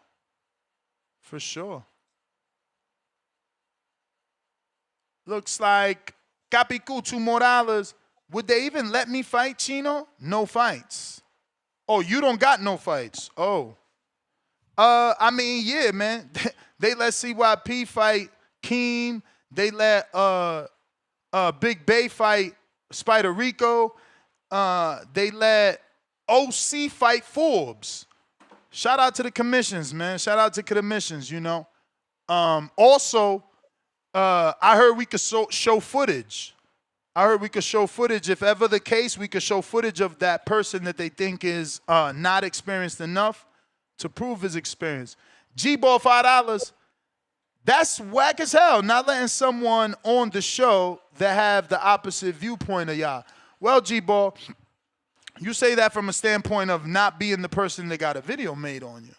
For sure. Looks like Capicu, $2 more. Would they even let me fight, Chino? No fights. Oh, you don't got no fights. Oh. I mean, yeah, man. They let CYP fight Keem. They let Big Bay fight Spider Rico. They let OC fight Forbes. Shout out to the commissions, man. Shout out to the commissions, you know. Also, I heard we could show footage. I heard we could show footage. If ever the case, we could show footage of that person that they think is not experienced enough to prove his experience. G-Ball, $5. That's whack as hell, not letting someone on the show that have the opposite viewpoint of y'all. Well, G-Ball, you say that from a standpoint of not being the person that got a video made on you.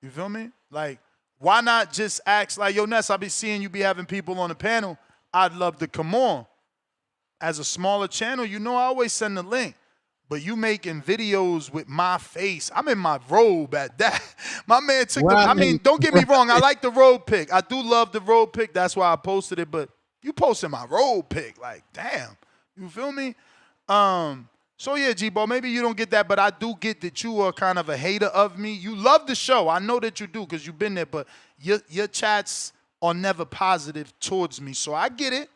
You feel me? Like, why not just ask, like, yo, Ness, I be seeing you be having people on the panel. I'd love to come on. As a smaller channel, you know I always send the link. But you making videos with my face. I'm in my robe at that. My man took the, I mean, don't get me wrong. I like the robe pic. I do love the robe pic. That's why I posted it. But you posted my robe pic. Like, damn. You feel me? So, yeah, G-Ball, maybe you don't get that. But I do get that you are kind of a hater of me. You love the show. I know that you do because you've been there. But your chats are never positive towards me. So I get it.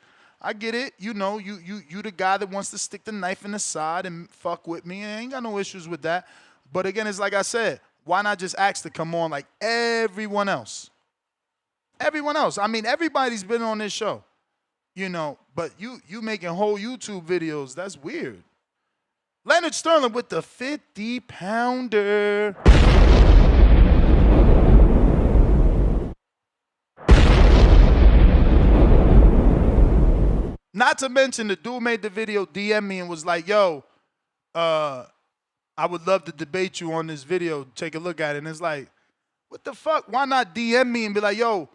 I get it. You know, you the guy that wants to stick the knife in the side and fuck with me. I ain't got no issues with that. But again, it's like I said, why not just ask to come on like everyone else? Everyone else. I mean, everybody's been on this show, you know, but you making whole YouTube videos. That's weird. Leonard Sterling with the 50-pounder. Not to mention the dude made the video, DM me and was like, yo, I would love to debate you on this video. Take a look at it. And it's like, what the fuck? Why not DM me and be like, yo,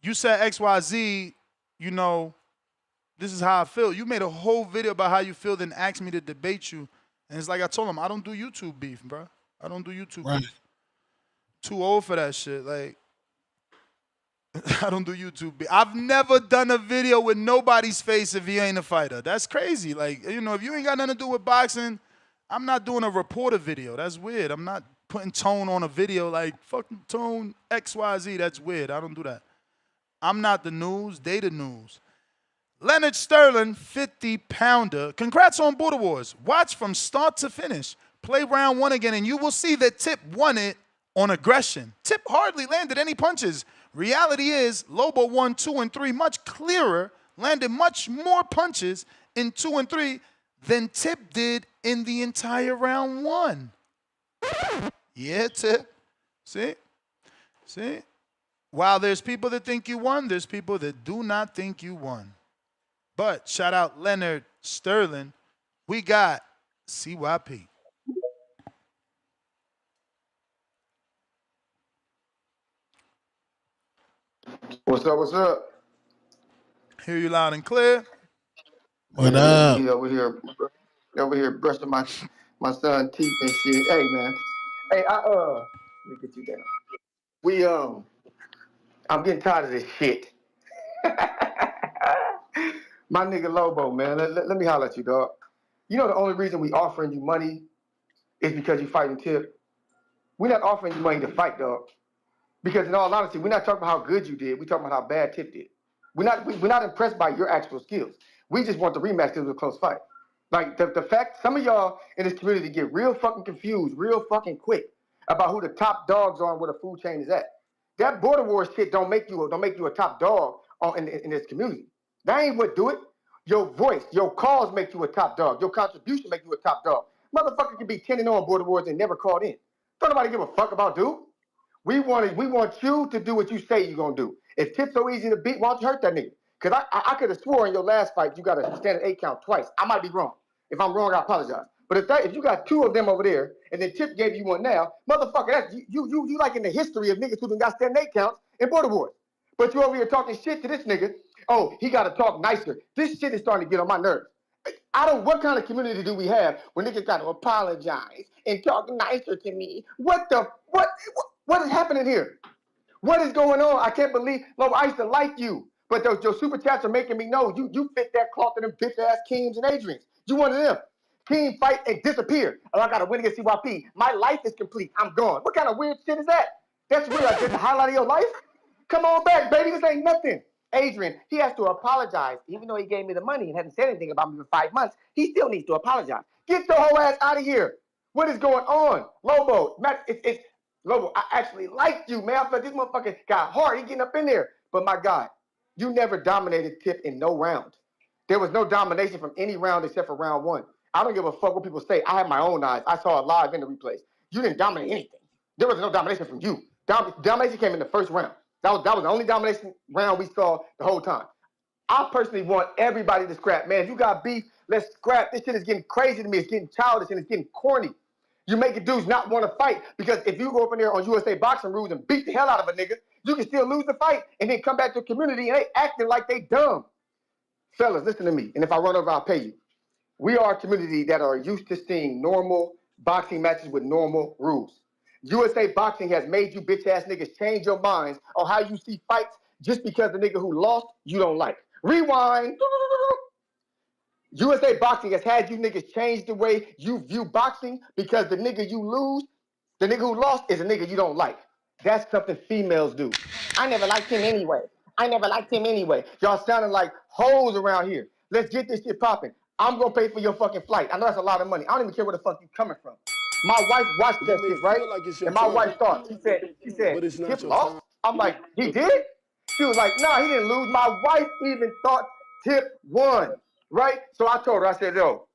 you said XYZ, you know, this is how I feel. You made a whole video about how you feel, then asked me to debate you. And it's like I told him, I don't do YouTube beef, bro. I don't do YouTube beef. Too old for that shit. Like, I don't do YouTube. I've never done a video with nobody's face if you ain't a fighter. That's crazy. Like, you know, if you ain't got nothing to do with boxing, I'm not doing a reporter video. That's weird. I'm not putting Tone on a video like, fucking Tone XYZ. That's weird. I don't do that. I'm not the news. They the news. Leonard Sterling, 50-pounder. Congrats on Border Wars. Watch from start to finish. Play round one again, and you will see that Tip won it on aggression. Tip hardly landed any punches. Reality is, Lobo won 2 and 3 much clearer, landed much more punches in 2 and 3 than Tip did in the entire round one. Yeah, Tip. See? See? While there's people that think you won, there's people that do not think you won. But shout out Leonard Sterling. We got CYP. What's up? What's up? Hear you loud and clear. What up? He over here brushing my son teeth and shit. Hey man, hey let me get you down. I'm getting tired of this shit. My nigga Lobo, man, let me holler at you, dog. You know the only reason we offering you money is because you fighting Tip. We're not offering you money to fight, dog. Because in all honesty, we're not talking about how good you did. We're talking about how bad Tip did. We're not impressed by your actual skills. We just want the rematch because it was a close fight. Like the fact some of y'all in this community get real fucking confused real fucking quick about who the top dogs are and where the food chain is at. That border war shit don't make you a top dog in this community. That ain't what do it. Your voice, your calls make you a top dog. Your contribution make you a top dog. Motherfucker can be 10-0 on border wars and never called in. Don't nobody give a fuck about dude. We want you to do what you say you're gonna do. If Tip's so easy to beat, why don't you hurt that nigga? Because I could have swore in your last fight you got a standard 8 count twice. I might be wrong. If I'm wrong, I apologize. But if you got 2 of them over there, and then Tip gave you one now, motherfucker, that's you like in the history of niggas who done got standard 8 counts in border wars. But you over here talking shit to this nigga. Oh, he got to talk nicer. This shit is starting to get on my nerves. What kind of community do we have when niggas got to apologize and talk nicer to me? What is happening here? What is going on? I can't believe, Lobo, I used to like you, but your super chats are making me know you fit that cloth of them bitch ass Keems and Adrians. You one of them. Keem fight and disappear. Oh, I got to win against CYP. My life is complete. I'm gone. What kind of weird shit is that? That's weird. I did the highlight of your life? Come on back, baby. This ain't nothing. Adrian, he has to apologize. Even though he gave me the money and hadn't said anything about me for 5 months, he still needs to apologize. Get the whole ass out of here. What is going on? Lobo, Matt, Lobo, I actually like you, man. I felt this motherfucker got hard. He getting up in there. But my God, you never dominated Tip in no round. There was no domination from any round except for round 1. I don't give a fuck what people say. I have my own eyes. I saw it live in the replays. You didn't dominate anything. There was no domination from you. Domination came in the first round. That was the only domination round we saw the whole time. I personally want everybody to scrap. Man, if you got beef, let's scrap. This shit is getting crazy to me. It's getting childish and it's getting corny. You making dudes not want to fight because if you go up in there on USA boxing rules and beat the hell out of a nigga, you can still lose the fight and then come back to the community and they acting like they dumb. Fellas, listen to me. And if I run over, I'll pay you. We are a community that are used to seeing normal boxing matches with normal rules. USA Boxing has made you bitch ass niggas change your minds on how you see fights just because the nigga who lost you don't like. Rewind. USA Boxing has had you niggas change the way you view boxing because the nigga you lose, the nigga who lost is a nigga you don't like. That's something females do. I never liked him anyway. Y'all sounding like hoes around here. Let's get this shit popping. I'm gonna pay for your fucking flight. I know that's a lot of money. I don't even care where the fuck you coming from. My wife watched that shit, right? And my wife thought, she said, Tip lost? I'm like, he did? She was like, nah, he didn't lose. My wife even thought Tip won, right? So I told her, I said, yo,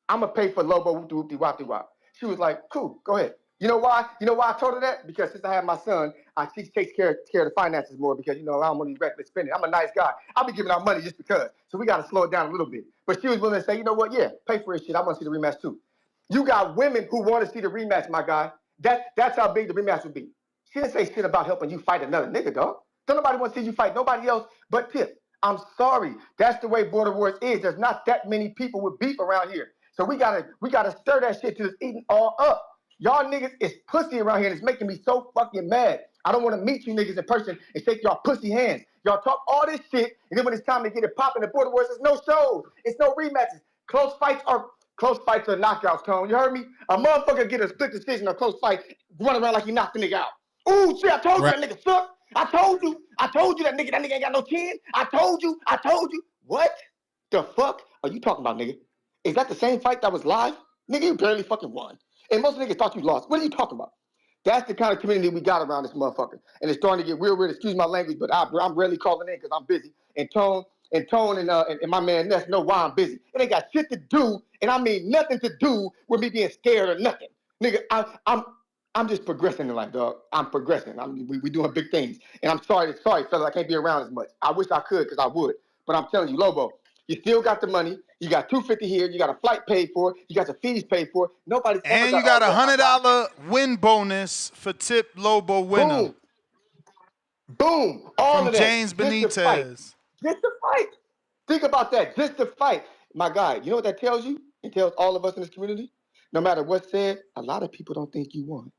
I'm gonna pay for Lobo whoop-de-whoop-de-wop. She was like, cool, go ahead. You know why? You know why I told her that? Because since I have my son, she takes care of the finances more because, I don't want to be reckless spending. I'm a nice guy. I'll be giving out money just because. So we got to slow it down a little bit. But she was willing to say, you know what? Yeah, pay for his shit. I want to see the rematch too. You got women who want to see the rematch, my guy. That's how big the rematch would be. She didn't say shit about helping you fight another nigga, dog. Don't nobody want to see you fight nobody else but Tip. I'm sorry. That's the way border wars is. There's not that many people with beef around here. So we gotta stir that shit till it's eating all up. Y'all niggas is pussy around here and it's making me so fucking mad. I don't want to meet you niggas in person and shake y'all pussy hands. Y'all talk all this shit, and then when it's time to get it popping, the border wars, there's no shows. It's no rematches. Close fights are knockouts, Tone. You heard me? A motherfucker get a split decision or close fight, run around like he knocked the nigga out. Ooh, shit, I told you that nigga sucked. I told you that nigga ain't got no chin. I told you. What the fuck are you talking about, nigga? Is that the same fight that was live? Nigga, you barely fucking won. And most niggas thought you lost. What are you talking about? That's the kind of community we got around this motherfucker. And it's starting to get real weird. Excuse my language, but I'm rarely calling in because I'm busy. And Tone and my man Ness know why I'm busy. It ain't got shit to do, and I mean nothing to do with me being scared or nothing. Nigga, I'm just progressing in life, dog. I'm progressing. We doing big things. And I'm sorry, fellas, I can't be around as much. I wish I could because I would. But I'm telling you, Lobo, you still got the money. You got $250 here. You got a flight paid for. You got your fees paid for. Nobody's And you got a $100 win bonus for Tip Lobo winner. Boom. All from of that. James Benitez. Just to fight. Think about that. Just to fight. My guy, you know what that tells you? It tells all of us in this community, no matter what's said, a lot of people don't think you won.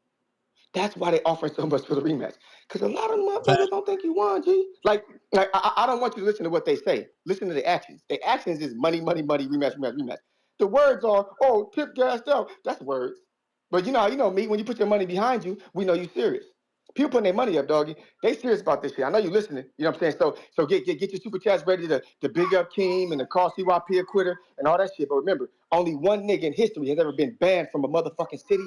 That's why they offering so much for the rematch. Because a lot of motherfuckers don't think you won, G. Like I don't want you to listen to what they say. Listen to the actions. The actions is money, money, money, rematch, rematch, rematch. The words are, oh, Tip gassed out. That's words. But you know me, when you put your money behind you, we know you serious. People putting their money up, doggy. They serious about this shit. I know you listening. You know what I'm saying? So get your super chats ready to big up Keem and the call CYP a quitter and all that shit. But remember, only one nigga in history has ever been banned from a motherfucking city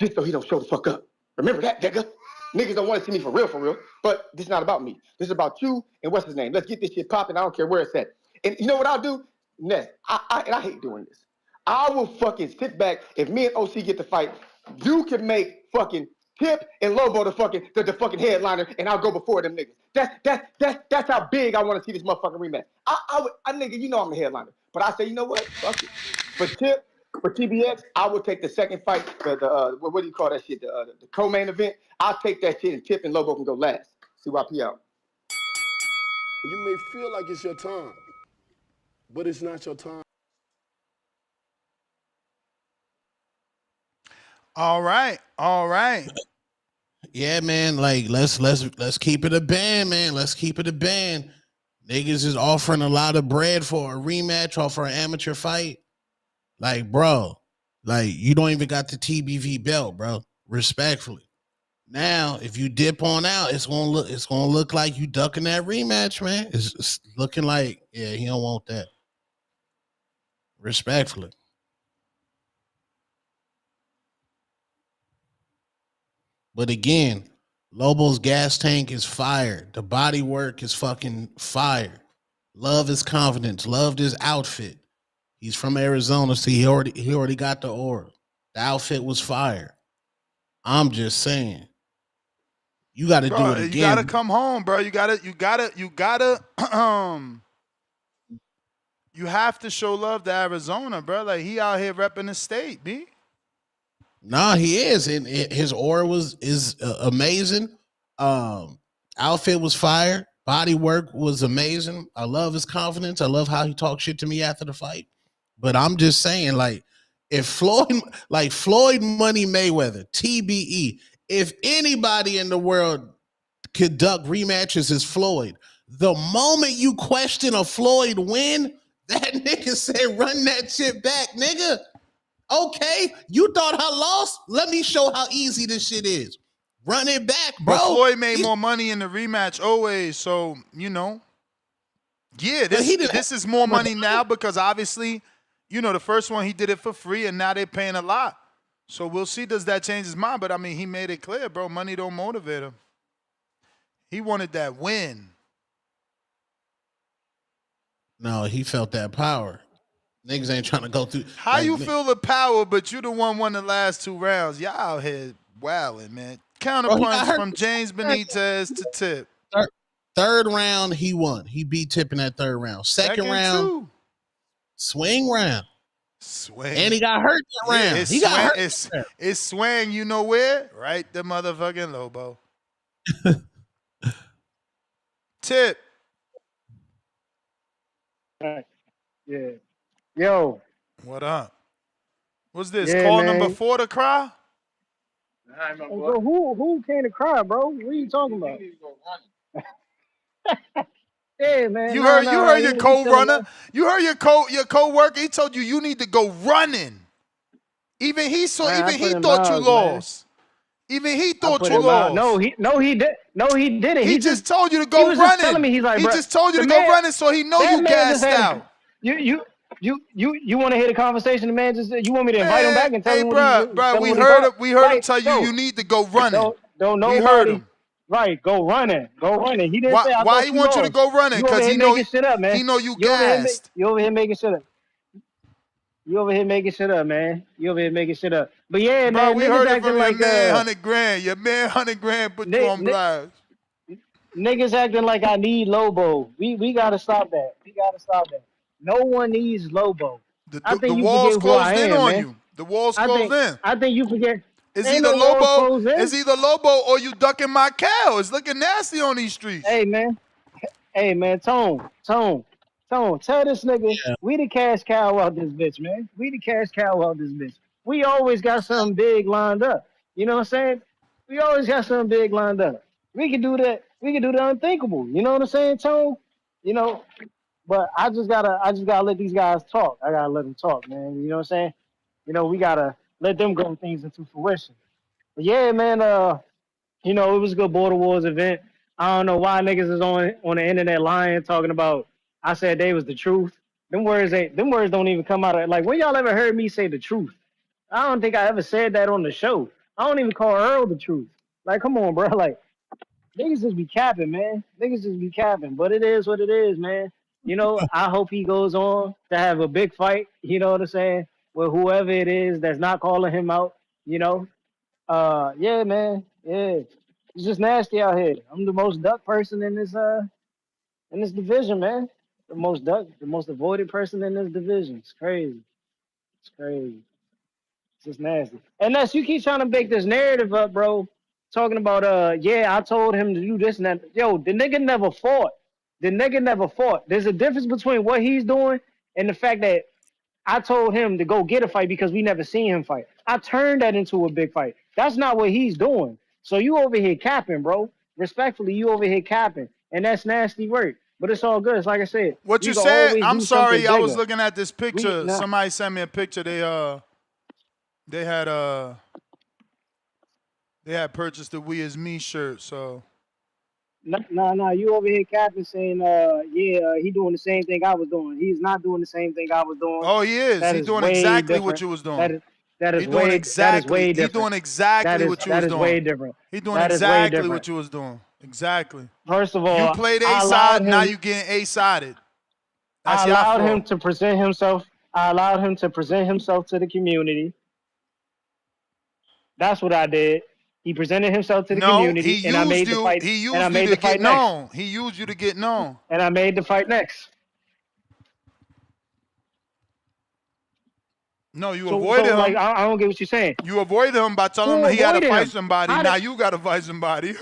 just so he don't show the fuck up. Remember that, nigga. Niggas don't want to see me for real. But this is not about me. This is about you and what's his name. Let's get this shit popping. I don't care where it's at. And you know what I'll do? Ness, I hate doing this. I will fucking sit back. If me and OC get the fight, you can make fucking Tip and Lobo the fucking headliner, and I'll go before them niggas. That's how big I want to see this motherfucking rematch. I nigga, you know I'm the headliner. But I say, you know what? Fuck it. For Tip, for TBX, I would take the second fight, what do you call that shit? The co-main event. I'll take that shit, and Tip and Lobo can go last. CYP out. You may feel like it's your time, but it's not your time. All right. Yeah, man. Like let's keep it a band, man. Let's keep it a band. Niggas is offering a lot of bread for a rematch or for an amateur fight. Like, bro, like you don't even got the TBV belt, bro. Respectfully. Now, if you dip on out, it's gonna look like you ducking that rematch, man. It's looking like, yeah, he don't want that. Respectfully. But again, Lobo's gas tank is fire. The body work is fucking fire. Love his confidence. Loved his outfit. He's from Arizona, so he already got the aura. The outfit was fire. I'm just saying. You got to do it again. You got to come home, bro. You have to show love to Arizona, bro. Like, he out here repping the state, B. Nah, he is, and his aura is amazing. Outfit was fire. Body work was amazing. I love his confidence. I love how he talked shit to me after the fight. But I'm just saying, like, if Floyd Money Mayweather, TBE, if anybody in the world could duck rematches, is Floyd. The moment you question a Floyd win, that nigga said, run that shit back, nigga. Okay, you thought I lost? Let me show how easy this shit is. Run it back, bro. But Floyd made more money in the rematch always, so, you know. Yeah, this is more money now because obviously, you know, the first one he did it for free and now they're paying a lot. So we'll see, does that change his mind? But, I mean, he made it clear, bro, money don't motivate him. He wanted that win. No, he felt that power. Niggas ain't trying to go through. How you feel the power, but you the one won the last 2 rounds? Y'all out here wilding, man. Counterpunch from James Benitez to Tip. Third round, he won. He beat Tip in that third round. Second round, too. Swing round. Swing. And he got hurt that round. He got hurt. It's swing, you know where? Right, the motherfucking Lobo. Tip. Yeah. Yo. What up? What's this? Yeah, Call man. number 4 to cry? So who came to cry, bro? What are you talking about? Yeah, man. You heard your co-runner. You heard your co-worker. He told you need to go running. Even he thought you lost. Even he thought you lost. No, he didn't. He just told you to go running. Just telling me, he's like, he just told you to go running, so he know you gassed out. You want to hear the conversation? The man just said, you want me to invite him back and tell him what bro, we heard him tell you need to go running. Don't nobody. We heard him. Right, go running. He didn't say. Why he want you to go running? Because he know shit up, man. He know you gassed. You over here making shit up. You over here making shit up, man. But yeah, bro, man. We heard it from your man, $100,000. Your man, $100,000 put you on blast. Niggas acting like I need Lobo. We gotta stop that. No one needs Lobo. I think the you walls forget who I closed in am, on man. you. The walls closed in. I think you forget. It's either Lobo or you ducking my cow. It's looking nasty on these streets. Hey man, Tone. Tell this nigga we the cash cow out this bitch, man. We always got something big lined up. You know what I'm saying? We always got something big lined up. We can do that. We can do the unthinkable. You know what I'm saying, Tone? You know, but I just gotta let these guys talk. I gotta let them talk, man. You know what I'm saying? You know, we gotta let them grow things into fruition. But yeah, man. You know, it was a good Border Wars event. I don't know why niggas is on the internet lying, talking about I said they was the truth. Them words don't even come out of like when y'all ever heard me say the truth? I don't think I ever said that on the show. I don't even call Earl the truth. Like, come on, bro. Like, niggas just be capping, man. Niggas just be capping. But it is what it is, man. You know, I hope he goes on to have a big fight, you know what I'm saying, with whoever it is that's not calling him out, you know. Yeah, man. Yeah. It's just nasty out here. I'm the most duck person in this division, man. The most avoided person in this division. It's crazy. It's crazy. It's just nasty. Unless you keep trying to make this narrative up, bro, talking about yeah, I told him to do this and that. Yo, the nigga never fought. The nigga never fought. There's a difference between what he's doing and the fact that I told him to go get a fight because we never seen him fight. I turned that into a big fight. That's not what he's doing. So you over here capping, bro. Respectfully, you over here capping. And that's nasty work. But it's all good. It's like I said. What we you can said? always I'm do sorry. something I was bigger. looking at this picture. Nah. Somebody sent me a picture. They had purchased the We Is Me shirt. So No. You over here capping saying, he doing the same thing I was doing. He's not doing the same thing I was doing. oh, he is. That He's is doing way exactly what different. you was doing. That is He doing way exactly. He different. doing exactly what you was That is doing. way different. He doing That is way exactly different. what you was doing. Exactly. First of all, You played I A allowed side. Now him. you getting A sided. That's I your allowed fault. him to present himself. I allowed him to present himself to the community. That's what I did. He presented himself to the No, community, he and I used made the you. fight. He And I used you made to the get fight next. known. He used you to get known. And I made the fight next. No, you So avoided him. like, I don't get what you're saying. You avoided him by telling Who him he had to avoided fight him? somebody. Now you got to fight somebody.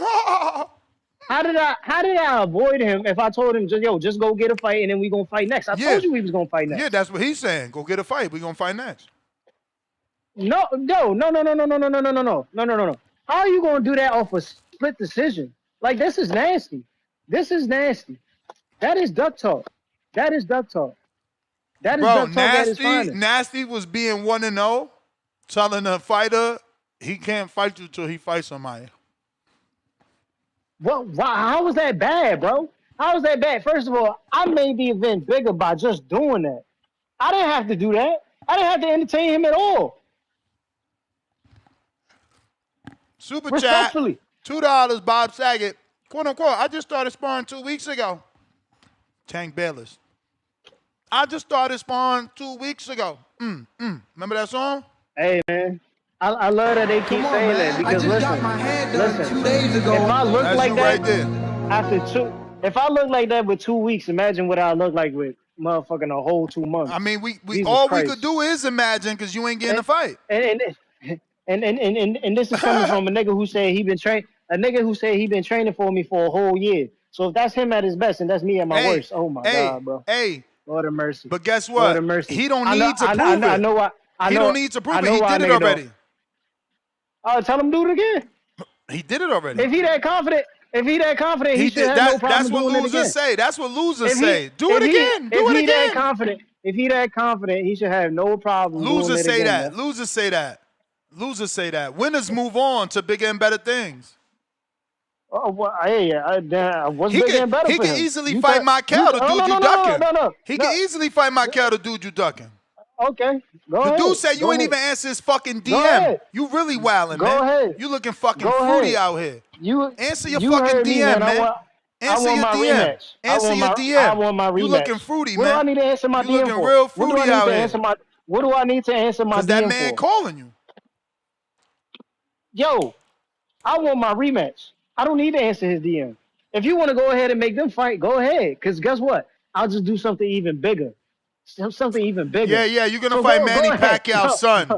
How did I avoid him if I told him just go get a fight and then we gonna fight next? I Yeah. told you we was gonna fight next. Yeah, that's what he's saying. Go get a fight. We're gonna fight next. No. How are you gonna do that off a split decision? Like, this is nasty. This is nasty. That is duck talk. That is duck talk. That is Bro, duck talk at its finest. Nasty was being 1-0, telling a fighter he can't fight you till he fights somebody. What? How was that bad, bro? How was that bad? First of all, I made the event bigger by just doing that. I didn't have to do that. I didn't have to entertain him at all. Super Respectfully. chat, $2, Bob Saget. Quote unquote, I just started sparring 2 weeks ago. Tank Bayless. I just started sparring 2 weeks ago. Remember that song? Hey, man. I love that they keep saying that because listen, 2 days ago. If I look That's like you that right there. if I look like that with 2 weeks, imagine what I look like with motherfucking a whole 2 months. I mean, we Jesus all Christ. we could do is imagine because you ain't getting a fight. And this is coming from a nigga who said he been training for me for a whole year. So if that's him at his best and that's me at my worst, oh my God, bro. Lord of mercy. But guess Lord what? of mercy. He don't need to prove it. I know why. He don't need to prove it. He did it already. Oh, tell him do it again. He did it already. If he that confident, he should have no problem That's what doing it again. losers say. That's what losers say. Do it again. Do it again. If he that confident, he should have no problem Losers doing it say again. that. Man. Losers say that. Losers say that. Winners move on to bigger and better things. Oh, well, what's bigger and better He for can him? easily fight Michael, the dude you ducking. He can easily fight Michael, the dude you ducking. Okay, go ahead. The dude said you ain't even answer his fucking DM. You really wildin', man. Go ahead. You looking fucking Go fruity ahead. out here. Answer your you fucking heard me, DM, man. man. Answer your DM. Answer your DM. I want my rematch. You looking fruity, what man. What do I need to answer my you DM looking for? real fruity out here. What do I need to answer my DM for? Because that man calling you. Yo, I want my rematch. I don't need to answer his DM. If you want to go ahead and make them fight, go ahead. Because guess what? I'll just do something even bigger. Something even bigger. Yeah, you're going to fight Manny Pacquiao's son.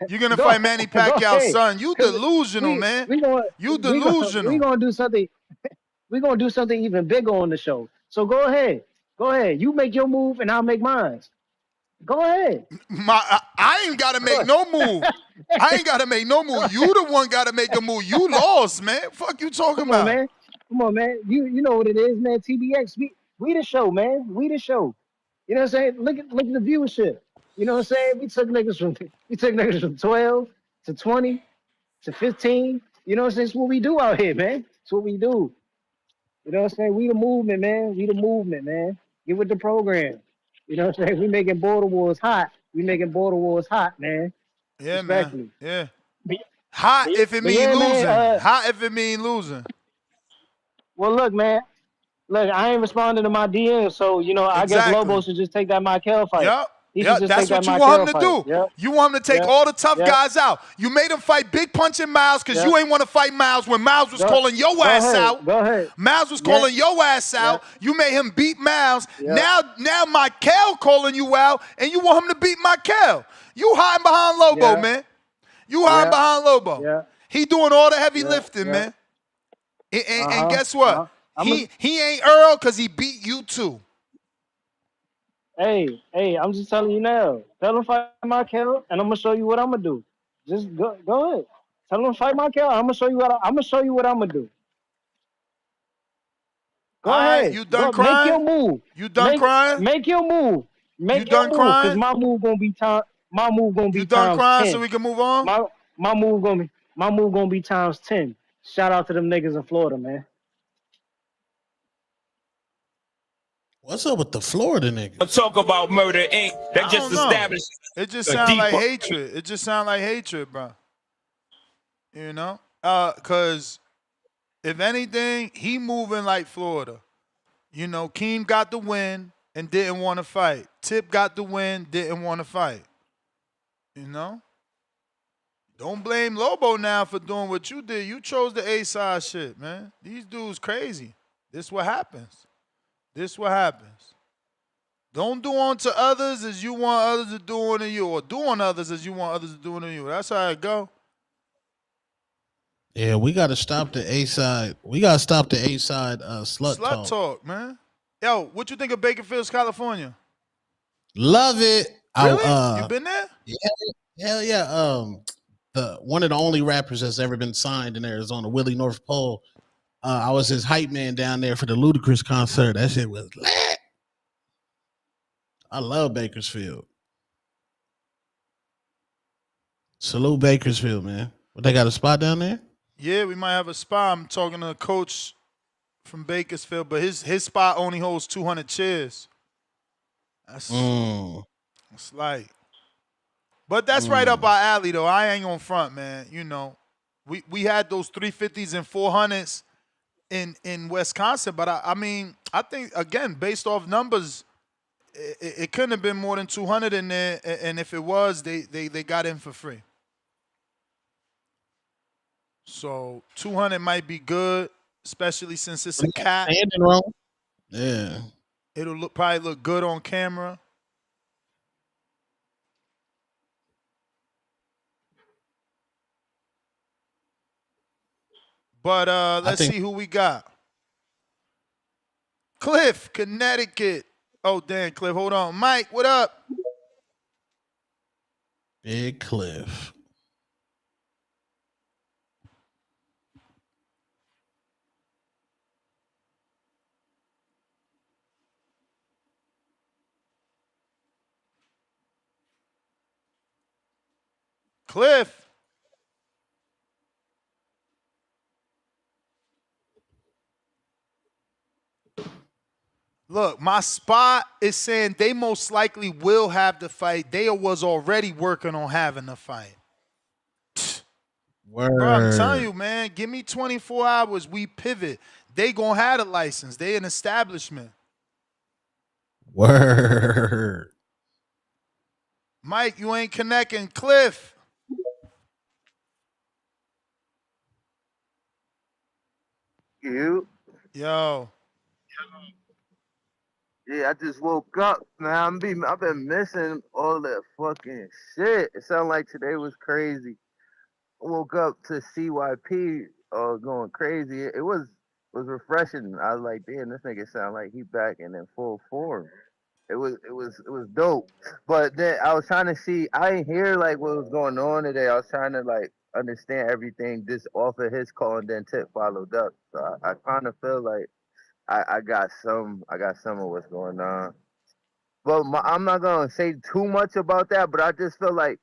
You're going to fight Manny Pacquiao's son. You delusional, man. You delusional. We're going to do something. We're going to do something even bigger on the show. So go ahead. Go ahead. You make your move and I'll make mine. Go ahead. I ain't got to make no move. I ain't gotta make no move. You the one gotta make a move. You lost, man. Fuck you talking Come on, about? man. Come on, man. You know what it is, man. TBX. We the show, man. We the show. You know what I'm saying? Look at the viewership. You know what I'm saying? We took niggas from 12 to 20 to 15. You know what I'm saying? It's what we do out here, man. It's what we do. You know what I'm saying? We the movement, man. We the movement, man. Get with the program. You know what I'm saying? We making border wars hot. We making border wars hot, man. Yeah, man. Respectfully. Yeah. But, Hot if it but mean yeah, losing. man. Hot if it mean losing. Well, look, man. Look, I ain't responding to my DMs, so you know I guess Exactly. Lobo should just take that Michael fight. Yep. He should just That's take that what you want Michael him to fight. do. Yep. You want him to take Yep. all the tough Yep. guys out. You made him fight Big Punching Miles because Yep. you ain't want to fight Miles when Miles was Go- calling your go ass ahead. out. Go ahead. Miles was Yeah. calling your ass out. Yeah. You made him beat Miles. Yeah. Now Michael calling you out, and you want him to beat Michael. You hiding behind Lobo, Yeah. man. You hiding Yeah. behind Lobo. Yeah. He doing all the heavy Yeah. lifting, Yeah. man. And Uh-huh. guess what? Uh-huh. He ain't Earl because he beat you too. Hey, I'm just telling you now. Tell him fight Michael, and I'm gonna show you what I'm gonna do. Just go ahead. Tell him fight Michael. I'm gonna show you what I'm gonna do. Go All right, ahead. you done Go, crying? make your move. You done crying? Make your move. Make You done your move, crying? cause my move gonna be time. My move gonna be You done times crying 10. so we can move on? My move gonna be times 10. Shout out to them niggas in Florida, man. What's up with the Florida niggas? Talk about Murder Inc. That just established. It just a sound like deeper- hatred. It just sound like hatred, bro. You know? Cause if anything, he moving like Florida. You know, Keem got the win and didn't want to fight. Tip got the win, didn't want to fight. You know? Don't blame Lobo now for doing what you did. You chose the A-side shit, man. These dudes crazy. This what happens. This what happens. Don't do unto others as you want others to do unto you, or do on others as you want others to do unto you. That's how it go. Yeah, we got to stop the A-side. We got to stop the A-side slut talk. Man. Yo, what you think of Bakersfield, California? Love it. Really? You been there? Yeah, hell yeah. The one of the only rappers that's ever been signed in Arizona, Willie North Pole. I was his hype man down there for the Ludacris concert. That shit was lit. I love Bakersfield. Salute Bakersfield, man. What, they got a spot down there? Yeah, we might have a spot. I'm talking to a coach from Bakersfield, but his spot only holds 200 chairs. That's like, but that's right up our alley, though. I ain't gonna front, man. You know, we had those 350s and 400s in Wisconsin, but I mean, I think again, based off numbers, it couldn't have been more than 200 in there, and if it was, they got in for free. So 200 might be good, especially since it's a cat. Standing wrong. Yeah. It'll probably look good on camera. But let's see who we got. Cliff, Connecticut. Oh, damn, Cliff. Hold on. Mike, what up? Big Cliff. Cliff. Look, my spot is saying they most likely will have the fight. They was already working on having the fight. Word. Bro, I'm telling you, man, give me 24 hours, we pivot. They gonna have a license. They an establishment. Word. Mike, you ain't connecting. Cliff. You? Yo. Yeah, I just woke up, man. I've been missing all that fucking shit. It sounded like today was crazy. I woke up to CYP going crazy. It was refreshing. I was like, damn, this nigga sound like he back and in full form. It was dope. But then I was trying to see. I didn't hear like what was going on today. I was trying to like understand everything just off of his call, and then Tip followed up. So I kind of feel like I got some of what's going on. But I'm not gonna say too much about that. But I feel like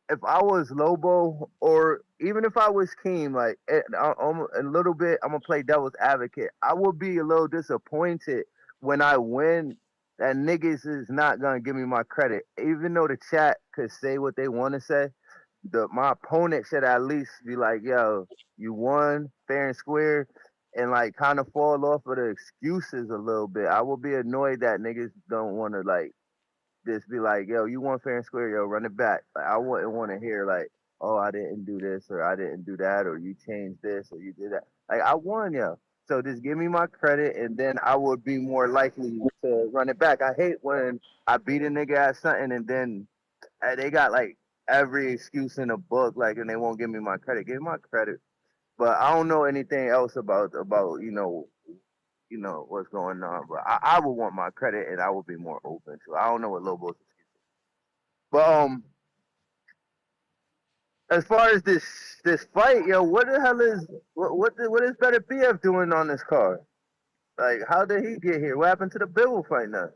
if I was Lobo or even if I was Keem, like I'm a little bit, I'm gonna play devil's advocate. I would be a little disappointed when I win that niggas is not gonna give me my credit, even though the chat could say what they want to say. My opponent should at least be like, "Yo, you won fair and square," and like kind of fall off of the excuses a little bit. I will be annoyed that niggas don't want to like just be like, yo, you won fair and square, yo, run it back. Like, I wouldn't want to hear like, oh, I didn't do this or I didn't do that or you changed this or you did that. Like I won, yo. So just give me my credit and then I would be more likely to run it back. I hate when I beat a nigga at something and then they got like every excuse in the book, like, and they won't give me my credit. Give me my credit. But I don't know anything else about what's going on. But I would want my credit and I would be more open to it. I don't know what Lobo's. But as far as this fight, yo, what the hell is what is Beterbiev doing on this card? Like, how did he get here? What happened to the Bivol fight now?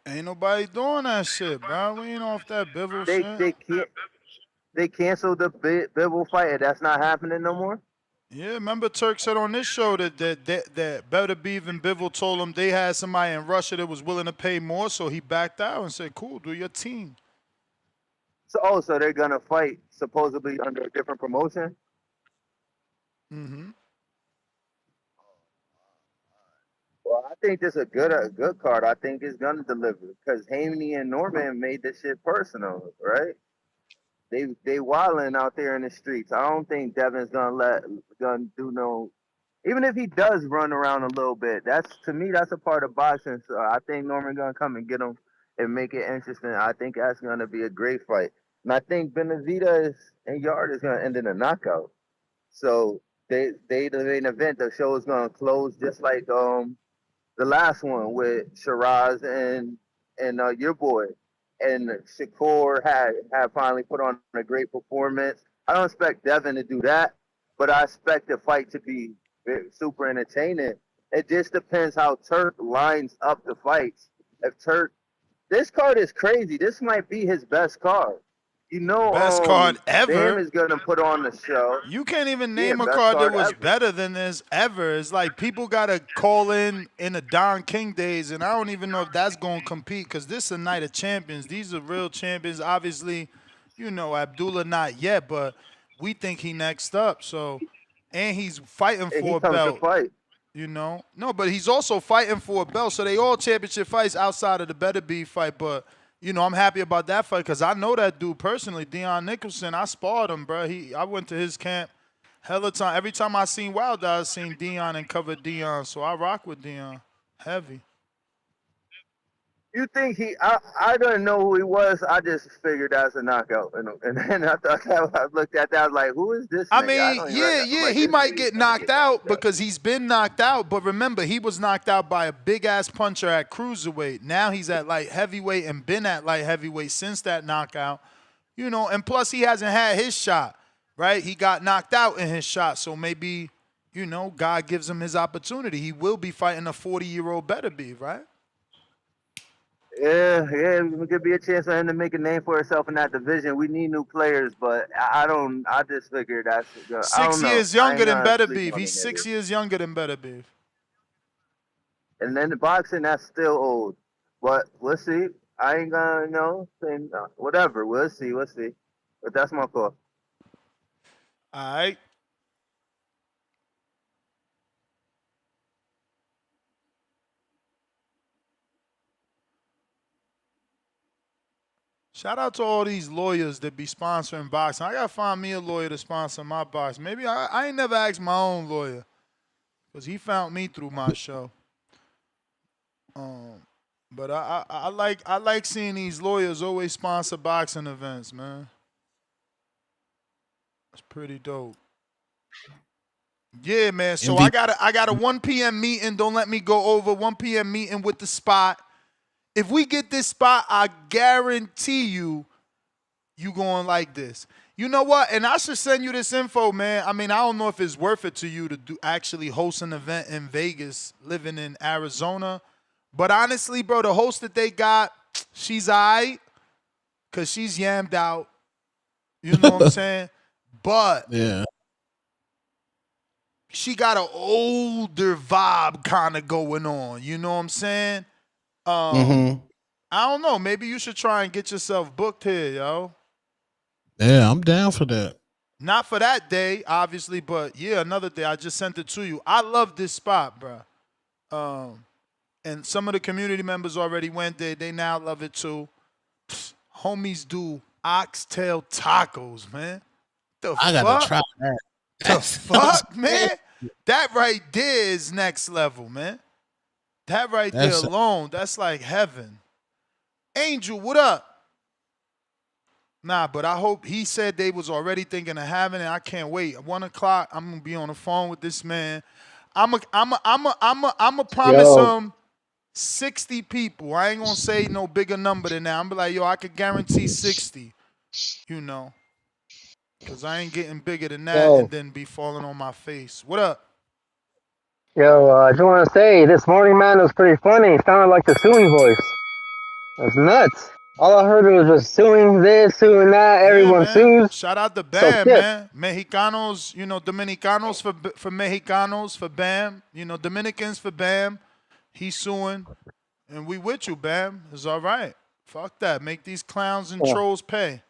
Ain't nobody doing that shit, bro. We ain't off that Bivol shit. They canceled the Bivol fight, and that's not happening no more. Yeah, remember Turk said on this show that Beterbiev and Bivol told him they had somebody in Russia that was willing to pay more, so he backed out and said, "Cool, do your team." So they're gonna fight supposedly under a different promotion. Mm-hmm. Well, I think this is a good card. I think it's gonna deliver because Haney and Norman made this shit personal, right? They wilding out there in the streets. I don't think Devin's gonna do no. Even if he does run around a little bit, to me that's a part of boxing. So I think Norman gonna come and get him and make it interesting. I think that's gonna be a great fight. And I think Benavidez and Yarde is gonna end in a knockout. So the main event, the show is gonna close just like the last one with Shiraz and your boy. And Shakur had finally put on a great performance. I don't expect Devin to do that, but I expect the fight to be super entertaining. It just depends how Turk lines up the fights. This card is crazy. This might be his best card. Best card ever. Bam is gonna put on the show. You can't even name a card that was better than this ever. It's like people gotta call in the Don King days, and I don't even know if that's gonna compete because this is a night of champions. These are real champions. Obviously, Abdullah not yet, but we think he next up. So, and he's fighting for a belt. No, but he's also fighting for a belt. So they all championship fights outside of the Beterbiev fight, but. I'm happy about that fight because I know that dude personally, Deon Nicholson. I sparred him, bro. I went to his camp hella time. Every time I seen Wilder, I seen Deon and covered Deon. So I rock with Deon. Heavy. You think I didn't know who he was. I just figured that's a knockout. And then I looked at that, I was like, who is this nigga? He might get knocked out because he's been knocked out. But remember, he was knocked out by a big-ass puncher at cruiserweight. Now he's at light heavyweight and been at light heavyweight since that knockout. And plus he hasn't had his shot, right? He got knocked out in his shot. So maybe, God gives him his opportunity. He will be fighting a 40-year-old Beterbiev, right? Yeah, it could be a chance for him to make a name for himself in that division. We need new players, but I just figured that's 6 years younger than Beterbiev. He's 6 years younger than Beterbiev. And then the boxing, that's still old. But we'll see. I ain't gonna whatever. We'll see. But that's my call. All right. Shout out to all these lawyers that be sponsoring boxing. I gotta find me a lawyer to sponsor my boxing. Maybe I ain't never asked my own lawyer because he found me through my show. But I like seeing these lawyers always sponsor boxing events, man. It's pretty dope. Yeah, man. So I got a 1 p.m. meeting. Don't let me go over 1 p.m. meeting with the spot. If we get this spot, I guarantee you going like this. You know what? And I should send you this info, man. I mean, I don't know if it's worth it to you to actually host an event in Vegas, living in Arizona. But honestly, bro, the host that they got, she's all right because she's yammed out. You know what I'm saying? But Yeah. she got an older vibe kind of going on. You know what I'm saying? I don't know. Maybe you should try and get yourself booked here, yo. Yeah, I'm down for that. Not for that day, obviously, but yeah, another day. I just sent it to you. I love this spot, bro. And some of the community members already went there. They now love it too. Homies do oxtail tacos, man. I gotta try that. The fuck, man? That right there is next level, man. That right there alone, that's like heaven. Angel, what up? Nah, but I hope he said they was already thinking of having it. I can't wait. At 1 o'clock, I'm gonna be on the phone with this man. I'ma promise him 60 people. I ain't gonna say no bigger number than that. I'm be like, yo, I could guarantee 60. You know, cause I ain't getting bigger than that and then be falling on my face. What up? Yo, I just want to say, this morning, man, it was pretty funny. It sounded like the suing voice. It was nuts. All I heard was just suing this, suing that. Everyone sues. Shout out to Bam, man. Mexicanos, you know, Dominicanos for Mexicanos for Bam. You know, Dominicans for Bam. He's suing. And we with you, Bam. It's all right. Fuck that. Make these clowns and trolls pay.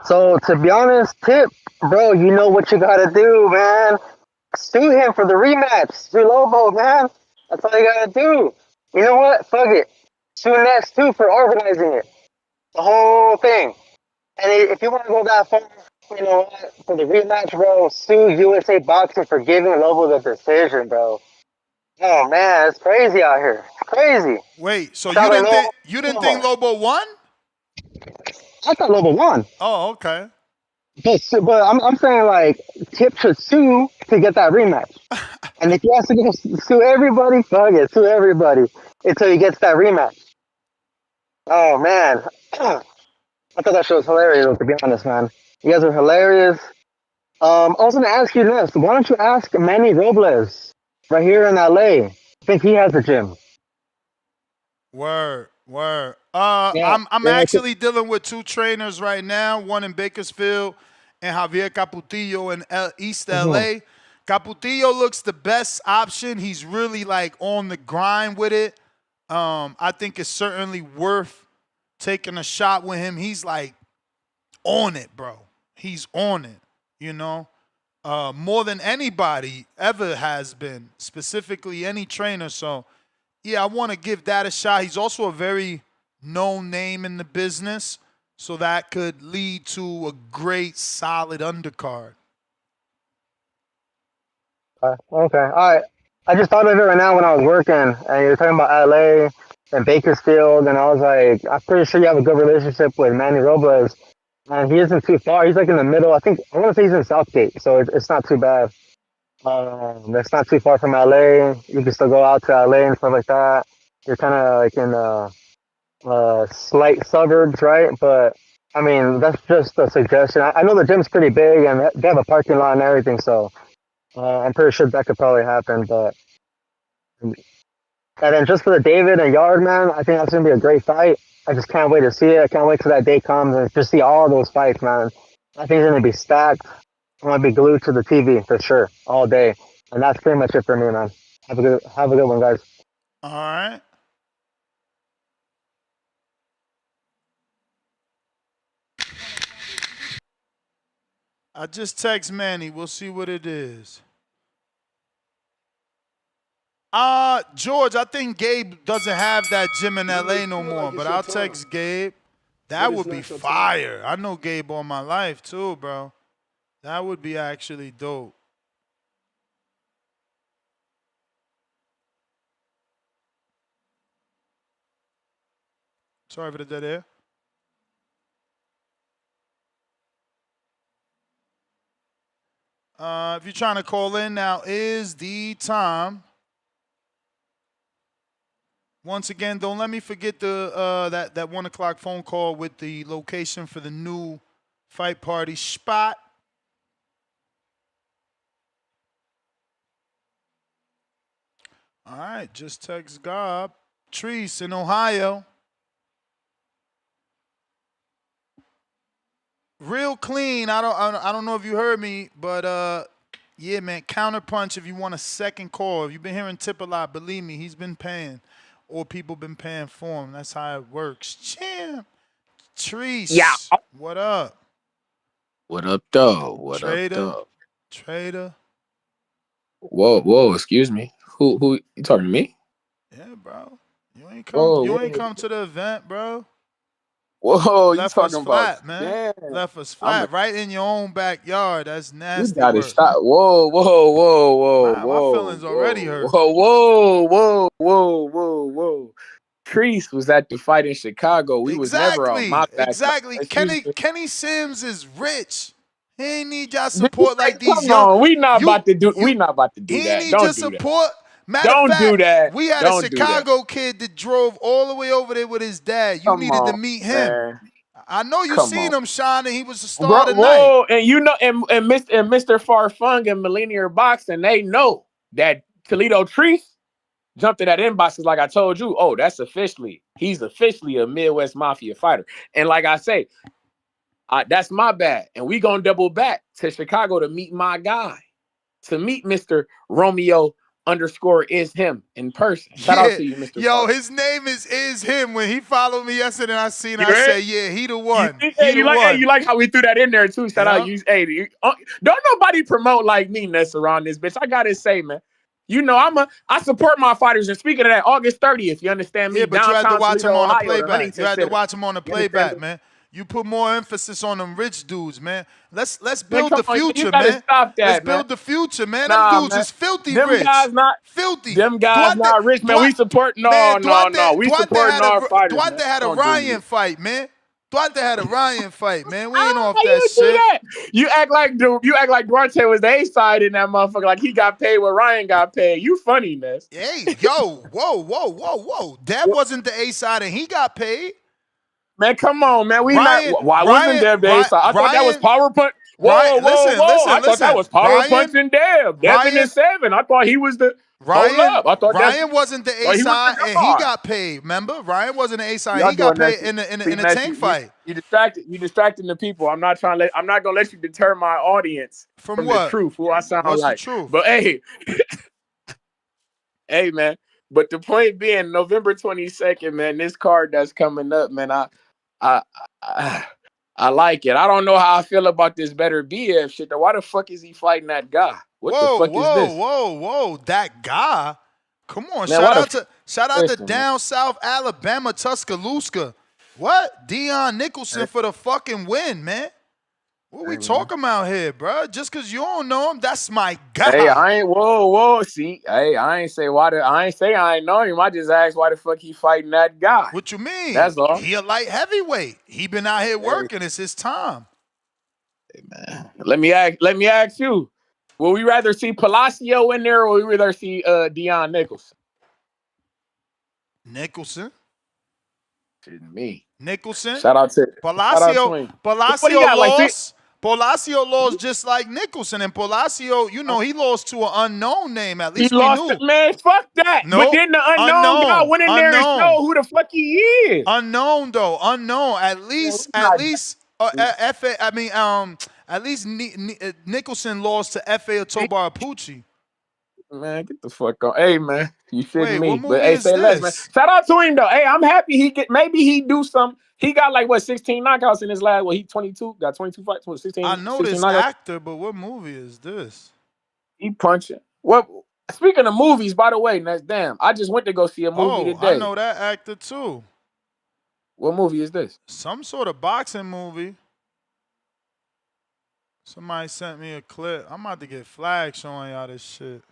So, to be honest, Tip, bro, you know what you got to do, man. Sue him for the rematch. Sue Lobo, man. That's all you got to do. You know what? Fuck it. Sue Nets, too, for organizing it. The whole thing. And if you want to go that far, you know what? For the rematch, bro, sue USA Boxing for giving Lobo the decision, bro. Oh, man, it's crazy out here. It's crazy. Wait, so you didn't think Lobo won? I thought Lobo won. Oh, okay. But I'm saying, like, Tip should sue to get that rematch. And if he has to go sue everybody, fuck it, sue everybody until he gets that rematch. Oh, man. I thought that shit was hilarious, to be honest, man. You guys are hilarious. I was going to ask you this. Why don't you ask Manny Robles right here in LA? I think he has a gym. Word. I'm actually dealing with 2 trainers right now, one in Bakersfield and Javier Caputillo in East LA. Caputillo looks the best option. He's really like on the grind with it. I think it's certainly worth taking a shot with him. He's like on it, bro. He's on it, you know, more than anybody ever has been, specifically any trainer. So, yeah, I want to give that a shot. He's also a very known name in the business, so that could lead to a great, solid undercard. Okay, all right. I just thought of it right now when I was working, and you were talking about LA and Bakersfield, and I was like, I'm pretty sure you have a good relationship with Manny Robles, and he isn't too far. He's like in the middle. I want to say he's in Southgate, so it's not too bad. It's not too far from LA. You can still go out to LA and stuff like that. You're kind of like in slight suburbs, right? But I mean, that's just a suggestion. I know the gym's pretty big and they have a parking lot and everything, so I'm pretty sure that could probably happen. But and then just for the David and Yard, man, I think that's gonna be a great fight. I just can't wait to see it. I can't wait till that day comes and just see all those fights, man. I think it's gonna be stacked. I'm gonna be glued to the TV for sure all day, and that's pretty much it for me, man. Have a good one, guys. All right. I just text Manny. We'll see what it is. George, I think Gabe doesn't have that gym in LA no more, but I'll text Gabe. That would be fire. I know Gabe all my life too, bro. That would be actually dope. Sorry for the dead air. If you're trying to call in, now is the time. Once again, don't let me forget the that 1 o'clock phone call with the location for the new fight party spot. All right, just text Gob. Treese in Ohio. Real clean. I don't know if you heard me, but yeah, man, counterpunch if you want a second call. If you've been hearing Tip a lot, believe me, he's been paying. Or people been paying for him. That's how it works. Champ. Treese. Yeah. What up? What up, though? What Trader. up, though? Trader. Whoa, excuse me. Who you talking to me? Yeah, bro. You ain't come to the event, bro. Whoa, you Left us talking about? flat, man. Damn. Left us flat right in your own backyard. That's You nasty gotta work. stop. Whoa. My feelings already hurt. Whoa. Treese was at the fight in Chicago. We was never on my back. Exactly. Kenny Sims is rich. He ain't need y'all Man, support like these come young. on, we not about to do He that. need Don't your do that. support. Matter of Don't fact, do that. we had Don't a do that. Chicago kid that drove all the way over there with his dad. You Come needed to on, meet him. man. I know you Come seen on. him shining. He was the star Bro, of the night. whoa, and you know, and Mr. Farfung and Millennium Boxing, they know that Toledo Treese jumped in that inbox. Like I told you, he's officially a Midwest Mafia fighter. And like I say, that's my bad. And we gonna double back to Chicago to meet my guy, to meet Mr. Romeo _is him in person. Shout out to you, Mr. Yo, Farfung. his name is him. When he followed me yesterday, and I seen. You I heard? said, yeah, he the one. You like how we threw that in there too. Shout out you. Hey, don't nobody promote like me, Ness, around this bitch. I gotta say, man. You know, I support my fighters. And speaking of that, August 30th, you understand me? Yeah, but you had to Downtown watch him Toledo, on the Ohio, the playback. Huntington You had to Center. watch him on the You understand playback, me? man. You put more emphasis on them rich dudes, man. Let's Man, build come the on, you future, gotta man. stop that, Let's man. build the future, man. Nah, Them dudes man. is filthy Them rich. guys not filthy. Them guys Duarte, not rich, man. We support We Duarte supporting our fighters. Duarte Man. had a Don't do Ryan me. fight, man. Duarte had a Ryan fight, man. We ain't off How that you do shit. that? You act like Duarte was the A side in that motherfucker, like he got paid what Ryan got paid. You funny, Ness. Hey, yo, whoa. Dev wasn't the A side and he got paid. Man, come on, man. Why wasn't Dev the A side? I thought that was Power Punch. Listen. I thought that was Power Punch and Dev. Devin is 7. I thought he was the hold up. I thought Ryan wasn't the A he was side the and he guard. got paid. Remember, Ryan wasn't the A side. Y'all He got doing paid that. in See, the Ness, tank fight. You distracting the people. I'm not gonna let you deter my audience from what? the truth. Who I sound What's like. the truth? But hey, hey man. But the point being, November 22nd, man, this card that's coming up, man, I like it. I don't know how I feel about this better BF shit though. Why the fuck is he fighting that guy? What the fuck is this? Whoa. That guy. Come on. Man, Shout out to down South Alabama, Tuscaloosa. What? Deon Nicholson for the fucking win, man. What we talking about here, bro? Just because you don't know him, that's my guy. Hey, I ain't whoa. See, hey, I ain't say I ain't know him. I just asked why the fuck he fighting that guy. What you mean? That's all. He a light heavyweight. He been out here working. It's his time. Hey, man. Let me ask you. Will we rather see Palacio in there or will we rather see Deon Nicholson? Nicholson. Me. Nicholson. Shout out to Palacio him. Palacio lost. Palacio lost just like Nicholson, and Palacio, you know, he lost to an unknown name. At least he lost it, man. Fuck that. No, but then the unknown guy went in there and showed who the fuck he is. Unknown though, unknown. At least Nicholson lost to F.A. Tobar Pucci. Man, get the fuck on. Hey, man, you shitting me. What movie But hey, is say less, man. this? Shout out to him though. Hey, I'm happy maybe he do some. He got like 16 knockouts in his last. He 22, got 22 fights, 16. I know 16 this knockouts. actor, but what movie is this? He punching. What? Speaking of movies, by the way, that's damn. I just went to go see a movie today. I know that actor too. What movie is this? Some sort of boxing movie. Somebody sent me a clip. I'm about to get flagged showing y'all this shit.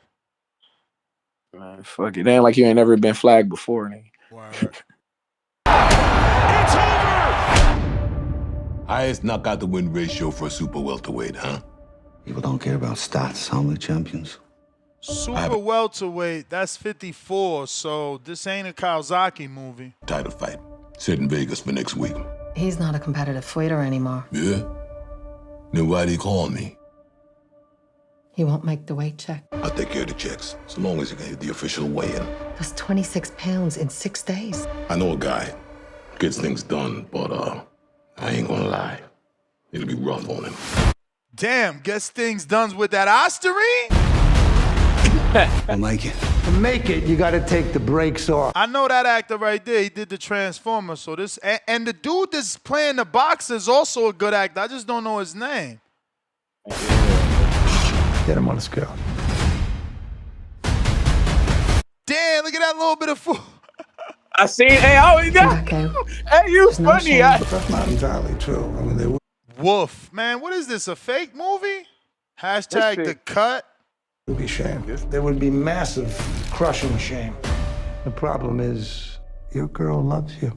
Man, fuck it. It ain't like you ain't never been flagged before, nigga. Word. It's over! Highest knockout to win ratio for a super welterweight, huh? People don't care about stats, only champions. Super welterweight, that's 54, so this ain't a Kawasaki movie. Title fight. Set in Vegas for next week. He's not a competitive fighter anymore. Yeah? Then why'd he call me? He won't make the weight check. I'll take care of the checks, so long as he can hit the official weigh-in. That's 26 pounds in 6 days. I know a guy. Gets things done, but I ain't gonna lie. It'll be rough on him. Damn, gets things done with that Osterine? I like it. To make it, you got to take the brakes off. I know that actor right there. He did the Transformer. So this and the dude that's playing the boxer is also a good actor. I just don't know his name. Get him on the scale. Damn, look at that little bit of food. I seen. Hey, I always got. Hey, you funny. But that's not entirely true. I mean, they were. Woof, man. What is this? A fake movie? Hashtag the cut. Would be shame. There would be massive, crushing shame. The problem is, your girl loves you.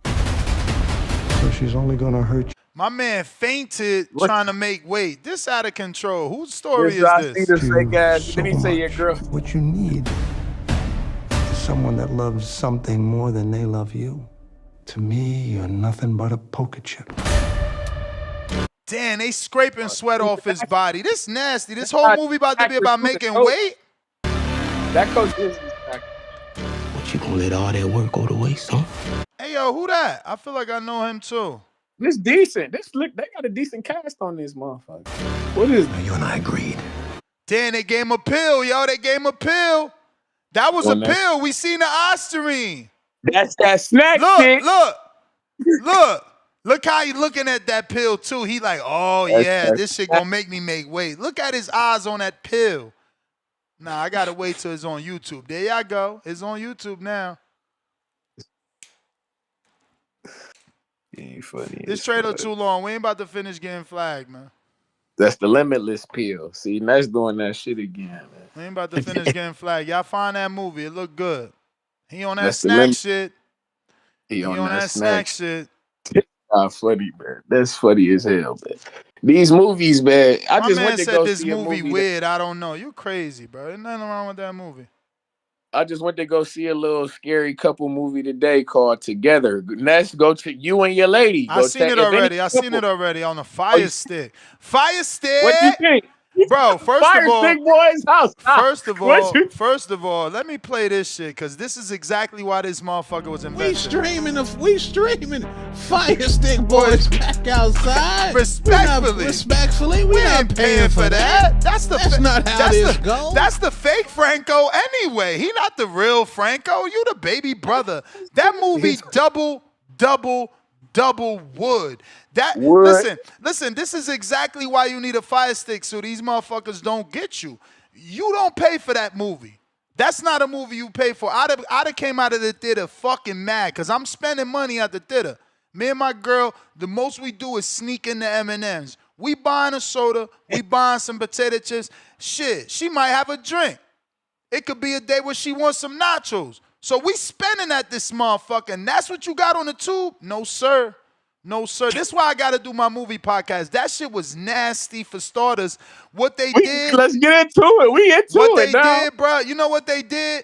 So she's only gonna hurt you. My man fainted trying to make weight. This out of control. Whose story is I this? see the fake ass. Then he say your girl. What you need is someone that loves something more than they love you. To me, you're nothing but a poker chip. Damn, they scraping sweat off his body. This nasty. This whole movie about to be about making weight? That coach is. What, you gonna let all that work go to waste, huh? Hey, yo, who that? I feel like I know him too. This decent. This look. They got a decent cast on this motherfucker. What is? You and I agreed. Damn, they gave him a pill, yo. They gave him a pill. That was a pill. We seen the Osterine. That's that snack shit. Look how he looking at that pill too. He like, oh yeah, this shit gonna make me make weight. Look at his eyes on that pill. Nah, I gotta wait till it's on YouTube. There y'all go. It's on YouTube now. Ain't funny. This trailer too long. We ain't about to finish getting flagged, man. That's the limitless pill. See, that's doing that shit again, man. We ain't about to finish getting flagged. Y'all find that movie. It look good. He on that That's the snack shit. He on that snack shit. Funny, man. That's funny as hell, man. These movies, man. I My just man went to said go this see a movie movie. weird. I don't know. You crazy, bro. There's nothing wrong with that movie. I just went to go see a little scary couple movie today called Together. Let's go to you and your lady. I seen it already. I seen it already on the Fire Stick. Fire Stick. What you think? Bro, first Fire of all, Stick Boys house. First of all, let me play this shit because this is exactly why this motherfucker was invented. We streaming Fire Stick Boys back outside. Respectfully, we ain't paying for that. That's not how this goes. That's the fake Franco anyway. He not the real Franco. You the baby brother. That movie double wood. Listen, this is exactly why you need a Fire Stick so these motherfuckers don't get you. You don't pay for that movie. That's not a movie you pay for. I'd have came out of the theater fucking mad because I'm spending money at the theater. Me and my girl, the most we do is sneak into M&M's. We buying a soda. We buying some potato chips. Shit, she might have a drink. It could be a day where she wants some nachos. So we spending at this motherfucker, and that's what you got on the tube? No, sir. No, sir. This is why I got to do my movie podcast. That shit was nasty for starters. What they did. Let's get into it. We into what it now. What they did, bro. You know what they did?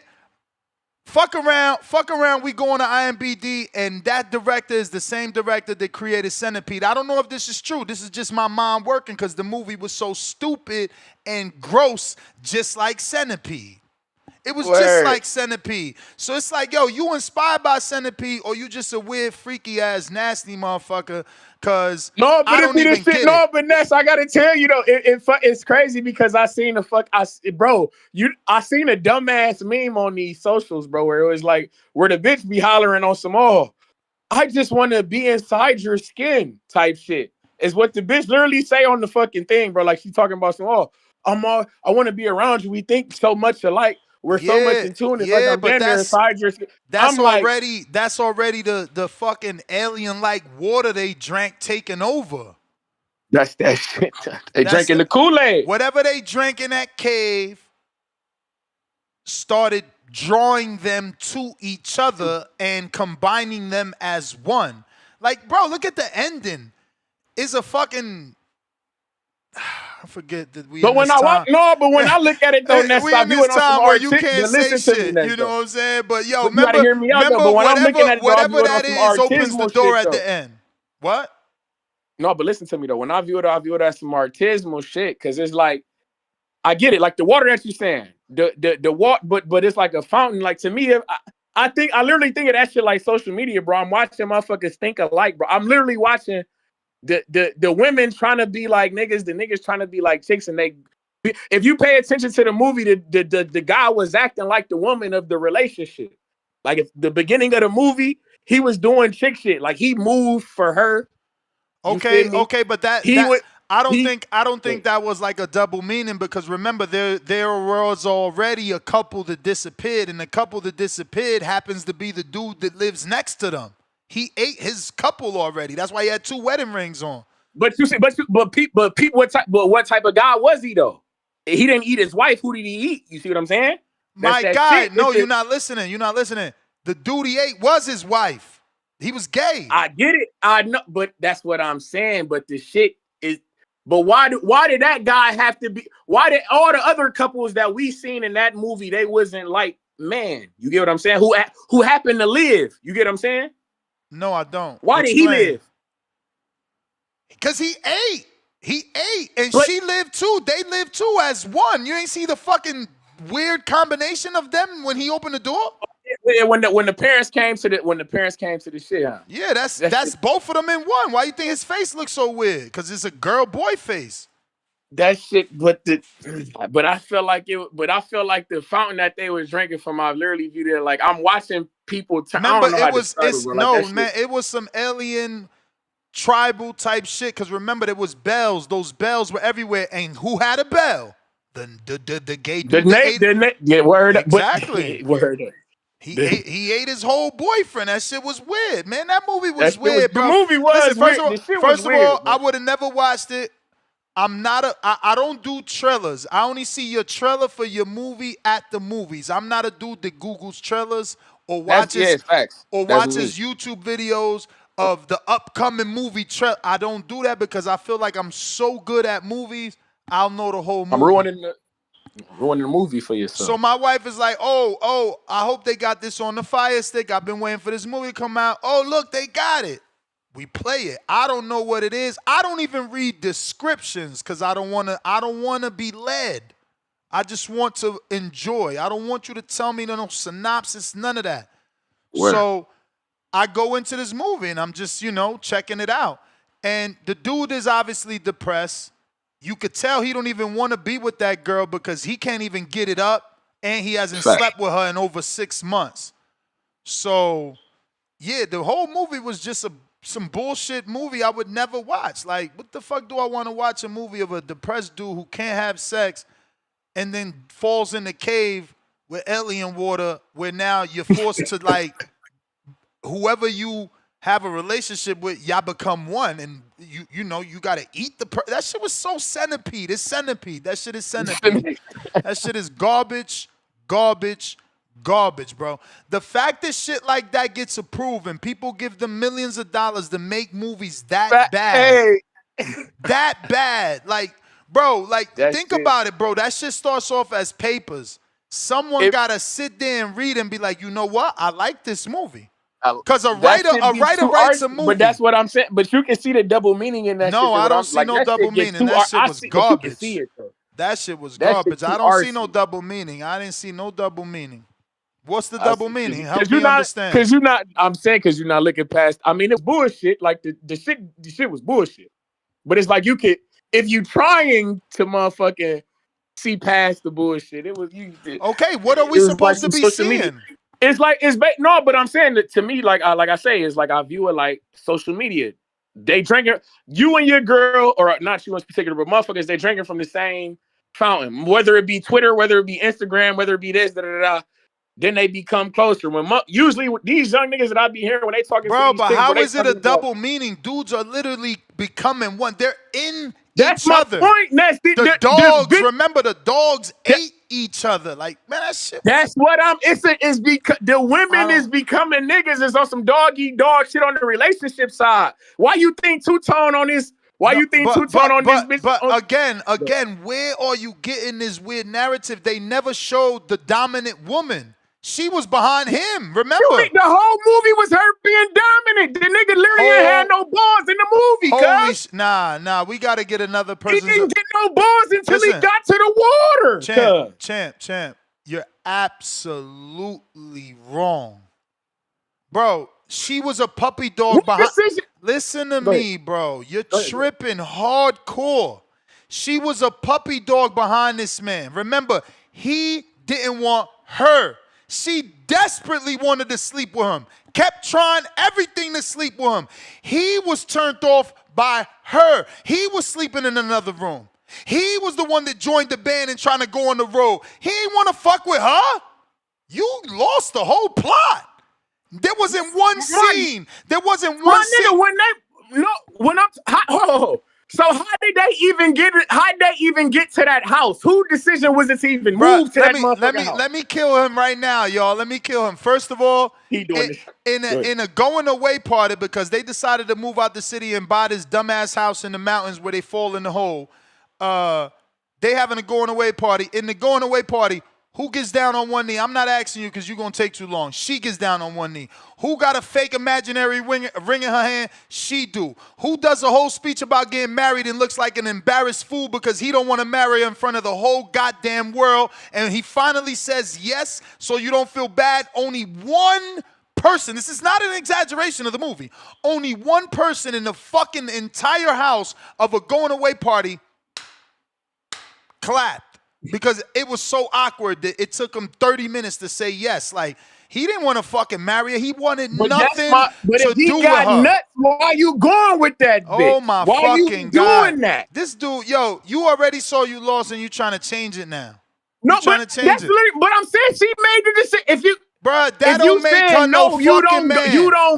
Fuck around. We go on to IMBD, and that director is the same director that created Centipede. I don't know if this is true. This is just my mind working because the movie was so stupid and gross, just like Centipede. It was just like Centipede. So it's like, yo, you inspired by Centipede or you just a weird, freaky ass, nasty motherfucker? Cause no, but I don't even get no, it. but Ness, I gotta tell you though, it's crazy because I seen a dumbass meme on these socials, bro, where it was like where the bitch be hollering on some I just want to be inside your skin type shit. Is what the bitch literally say on the fucking thing, bro. Like she's talking about some I want to be around you. We think so much alike. We're so much in tune. It's like I'm damn near inside your skin. That's already the fucking alien-like water they drank taking over. That's that shit. They drinking the Kool-Aid. Whatever they drank in that cave started drawing them to each other and combining them as one. Like, bro, look at the ending. It's a fucking forget that we But in when this time. but when I look at it though, Ness, we I in view this it on some time where you artistic. can't But say listen to me, shit. Ness, You know though. what I'm saying? But yo, But you gotta hear me out though. But when I'm looking at it, though, I view it on some opens the artismal door shit, at though. the end. What? No, but listen to me though. When I view it as some artismal shit, because it's like I get it, like the water that you're saying, the water, but it's like a fountain. Like to me, I literally think of that shit like social media, bro. I'm watching motherfuckers think alike, bro. I'm literally watching the women trying to be like niggas, the niggas trying to be like chicks, and if you pay attention to the movie, the guy was acting like the woman of the relationship. Like if the beginning of the movie, he was doing chick shit, like he moved for her. Okay, but I don't think that was like a double meaning, because remember there was already a couple that disappeared, and the couple that disappeared happens to be the dude that lives next to them. He ate his couple already. That's why he had 2 wedding rings on. But what type of guy was he though? He didn't eat his wife. Who did he eat? You see what I'm saying? My guy, no, you're not listening. You're not listening. The dude he ate was his wife. He was gay. I get it. I know, but that's what I'm saying. But the shit is, but why did that guy have to be? Why did all the other couples that we seen in that movie, they wasn't like, man, you get what I'm saying? Who happened to live? You get what I'm saying? No, I don't. Why did he live? Because he ate. He ate, and she lived too. They lived too as one. You ain't see the fucking weird combination of them when he opened the door? Yeah, when the parents came to the shit, huh? Yeah, that's both of them in one. Why you think his face looks so weird? Because it's a girl boy face. That shit, but I feel like the fountain that they was drinking from, I literally viewed it like I'm watching people. Remember, it was some alien tribal type shit. Because remember, there was bells. Those bells were everywhere, and who had a bell? The gay dude. Yeah, word. Exactly. Word. He ate his whole boyfriend. That shit was weird, man. That movie was weird, bro. The movie was Listen, weird. First of all, I would have never watched it. I don't do trailers. I only see your trailer for your movie at the movies. I'm not a dude that Googles trailers or watches YouTube videos of the upcoming movie trailer. I don't do that because I feel like I'm so good at movies, I'll know the whole movie. I'm ruining the movie for yourself. So my wife is like, oh, I hope they got this on the Fire Stick. I've been waiting for this movie to come out. Oh, look, they got it. We play it. I don't know what it is. I don't even read descriptions because I don't want to be led. I just want to enjoy. I don't want you to tell me no synopsis, none of that. Word. So I go into this movie and I'm just, checking it out. And the dude is obviously depressed. You could tell he don't even want to be with that girl because he can't even get it up, and he hasn't slept with her in over 6 months. So, yeah, the whole movie was just some bullshit movie I would never watch. Like, what the fuck do I want to watch a movie of a depressed dude who can't have sex and then falls in the cave with alien water where now you're forced to, like, whoever you have a relationship with, y'all become one, and you gotta eat that shit was so centipede. It's centipede. That shit is centipede. That shit is garbage, bro. The fact that shit like that gets approved and people give them millions of dollars to make movies that bad. That bad. Like, bro, think about it, bro. That shit starts off as papers. Someone gotta sit there and read and be like, you know what? I like this movie. Because a writer writes a movie. But that's what I'm saying. But you can see the double meaning in that shit. No, I don't see no double meaning. That shit was garbage. That shit was garbage. I don't see no double meaning. I didn't see no double meaning. What's the double meaning? Help me understand. Because you're not looking past. I mean, it's bullshit. Like the shit was bullshit. But it's like if you trying to motherfucking see past the bullshit, it was you. Okay, what are we supposed to be seeing? Media. But I'm saying that to me, like I say, it's like I view it like social media. They drinking, you and your girl, or not you in particular, but motherfuckers, they drinking from the same fountain. Whether it be Twitter, whether it be Instagram, whether it be this, then they become closer. Usually these young niggas that I be hearing when they talking, bro, but how is it a double meaning? Dudes are literally becoming one. They're in each other. That's my point. The dogs. Remember, the dogs ate each other. Like, man, that shit. That's what it's because the women is becoming niggas. It's on some dog eat dog shit on the relationship side. Why you think Two-Tone on this Why you think Two-Tone on this bitch? But again, where are you getting this weird narrative? They never showed the dominant woman. She was behind him. Remember, the whole movie was her being dominant. The nigga literally ain't had no balls in the movie. Nah. We got to get another person. He didn't get no balls until he got to the water. Champ. You're absolutely wrong, bro. She was a puppy dog behind. Listen to me, bro. You're tripping hardcore. She was a puppy dog behind this man. Remember, he didn't want her. She desperately wanted to sleep with him. Kept trying everything to sleep with him. He was turned off by her. He was sleeping in another room. He was the one that joined the band and trying to go on the road. He didn't want to fuck with her. You lost the whole plot. There wasn't one scene. There wasn't one scene. So how did they even get it? How did they even get to that house? Whose decision was it to even move to that motherfucking house? Let me kill him right now, y'all. Let me kill him. First of all, in a going away party, because they decided to move out the city and buy this dumbass house in the mountains where they fall in the hole. They having a going away party. In the going away party, who gets down on one knee? I'm not asking you because you're going to take too long. She gets down on one knee. Who got a fake imaginary ring in her hand? She do. Who does a whole speech about getting married and looks like an embarrassed fool because he don't want to marry her in front of the whole goddamn world? And he finally says yes, so you don't feel bad. Only one person, this is not an exaggeration of the movie, only one person in the fucking entire house of a going away party clapped. Because it was so awkward that it took him 30 minutes to say yes. Like, he didn't want to fucking marry her. He wanted nothing to do with her. But if he got nuts, why you going with that bitch? Oh, my why fucking God. doing that? This dude, yo, you already saw you lost and you trying to change it now. No, but that's literally, but I'm saying she made the decision. If you... Bruh, that don't make her no fucking man.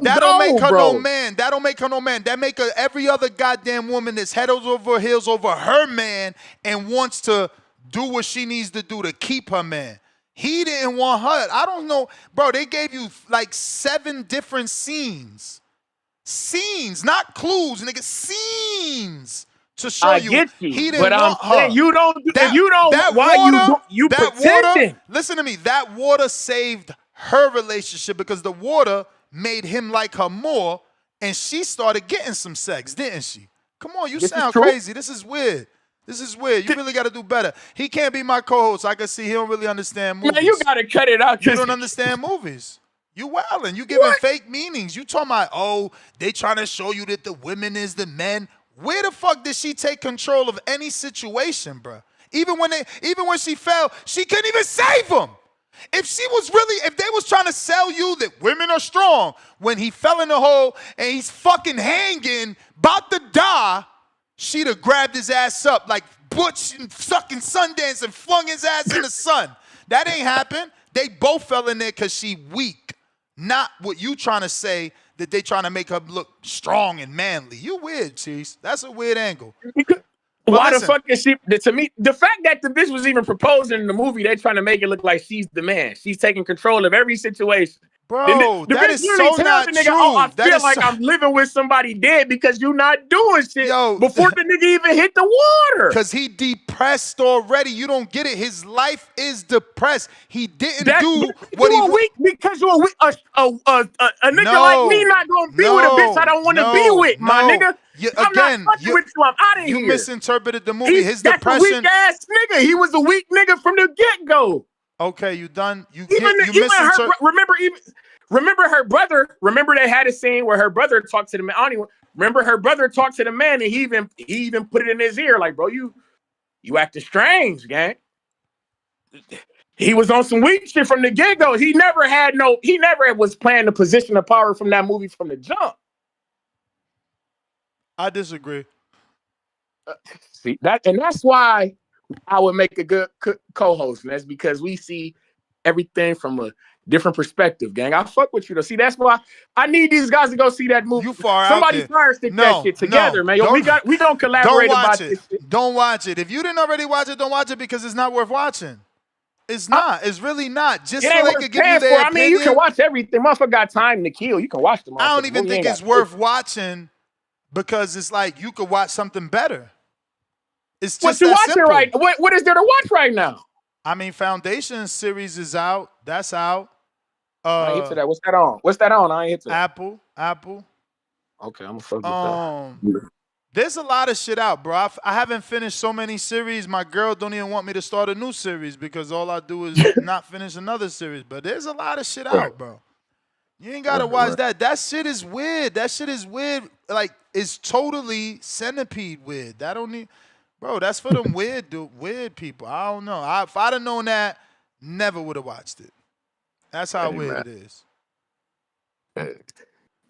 That don't make her no man. That don't make her no man. That make her every other goddamn woman that's head over heels over her man and wants to do what she needs to do to keep her man. He didn't want her. I don't know. Bro, they gave you like 7 different scenes. Scenes, not clues, nigga. Scenes to show you he didn't want her. You don't, Listen to me. That water saved her relationship because the water made him like her more and she started getting some sex, didn't she? Come on, you sound crazy. This is weird. This is weird. You really got to do better. He can't be my co-host. I can see he don't really understand movies. Man, you got to cut it out. You don't understand movies. You wildin'. You giving fake meanings. You talking about, oh, they trying to show you that the women is the men. Where the fuck did she take control of any situation, bro? Even when she fell, she couldn't even save him. If they was trying to sell you that women are strong, when he fell in the hole and he's fucking hanging, about to die, she'd have grabbed his ass up like Butch and sucking Sundance and flung his ass in the sun. That ain't happened. They both fell in there because she weak. Not what you trying to say that they trying to make her look strong and manly. You weird, Cheese. That's a weird angle. Why the fuck is she? To me, the fact that the bitch was even proposing in the movie, they trying to make it look like she's the man. She's taking control of every situation. Bro, the that is so not nigga, true. Oh, I feel like I'm living with somebody dead because you're not doing shit before the nigga even hit the water. Because he depressed already. You don't get it. His life is depressed. He didn't do what he weak because you're a weak. A nigga like me not gonna be with a bitch I don't want to be with, my nigga. I'm not fucking with you. I'm out of here. You misinterpreted the movie. His depression. That's a weak ass nigga. He was a weak nigga from the get go. Okay, you done. Remember her brother. Remember they had a scene where her brother talked to the man. I don't even remember her brother talked to the man, and he even put it in his ear, like, bro, you acting strange, gang. He was on some weak shit from the get go. He never was playing the position of power from that movie from the jump. I disagree. See that, and that's why I would make a good co-host, and that's because we see everything from a different perspective, gang. I fuck with you though. See, that's why I need these guys to go see that movie. You far Somebody out there. fire stick that shit together, man. Yo, we don't collaborate about this shit. Don't watch it. If you didn't already watch it, don't watch it because it's not worth watching. It's not. It's really not. Just so they could give you their opinion. I mean, you can watch everything. Motherfucker got time to kill. You can watch them. I don't even think it's worth watching because it's like you could watch something better. It's What just you that watching simple. right? What is there to watch right now? I mean, Foundation series is out. That's out. I ain't hit to that. What's that on? What's that on? I ain't hit to that. Apple. Okay, I'm gonna fuck with that. There's a lot of shit out, bro. I haven't finished so many series. My girl don't even want me to start a new series because all I do is not finish another series. But there's a lot of shit out, bro. You ain't gotta watch that. That shit is weird. That shit is weird. Like, it's totally centipede weird. That don't need, bro. That's for them weird people. I don't know. If I'd have known that, never would have watched it. That's how weird it is.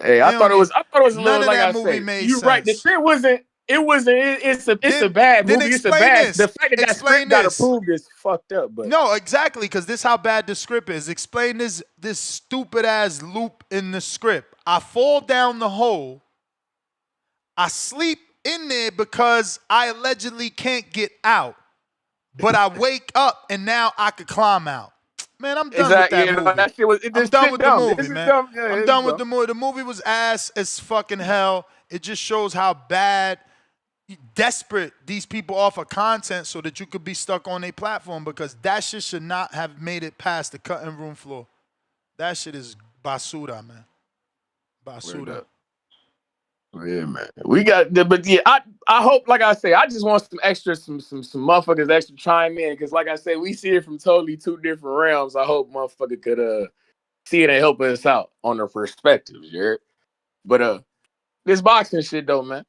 Hey, I thought it was a little, none of like that I movie said. made You're right. The sense. shit wasn't. It wasn't. It's a bad movie. It's a explain bad. this. The fact that Explain script got this. approved is fucked up. But No, exactly, because this is how bad the script is. Explain this stupid ass loop in the script. I fall down the hole. I sleep in there because I allegedly can't get out, but I wake up and now I could climb out. Man, I'm done with that movie. That shit was. I'm done with the movie, man. Yeah, I'm done with the movie. The movie was ass as fucking hell. It just shows how bad, desperate these people offer content so that you could be stuck on a platform, because that shit should not have made it past the cutting room floor. That shit is basura, man. Basura. Yeah, man. We got, but yeah, I hope, like I say, I just want some motherfuckers extra chime in, because like I say, we see it from totally two different realms. I hope motherfucker could see it and help us out on their perspectives, you heard? But this boxing shit though, man.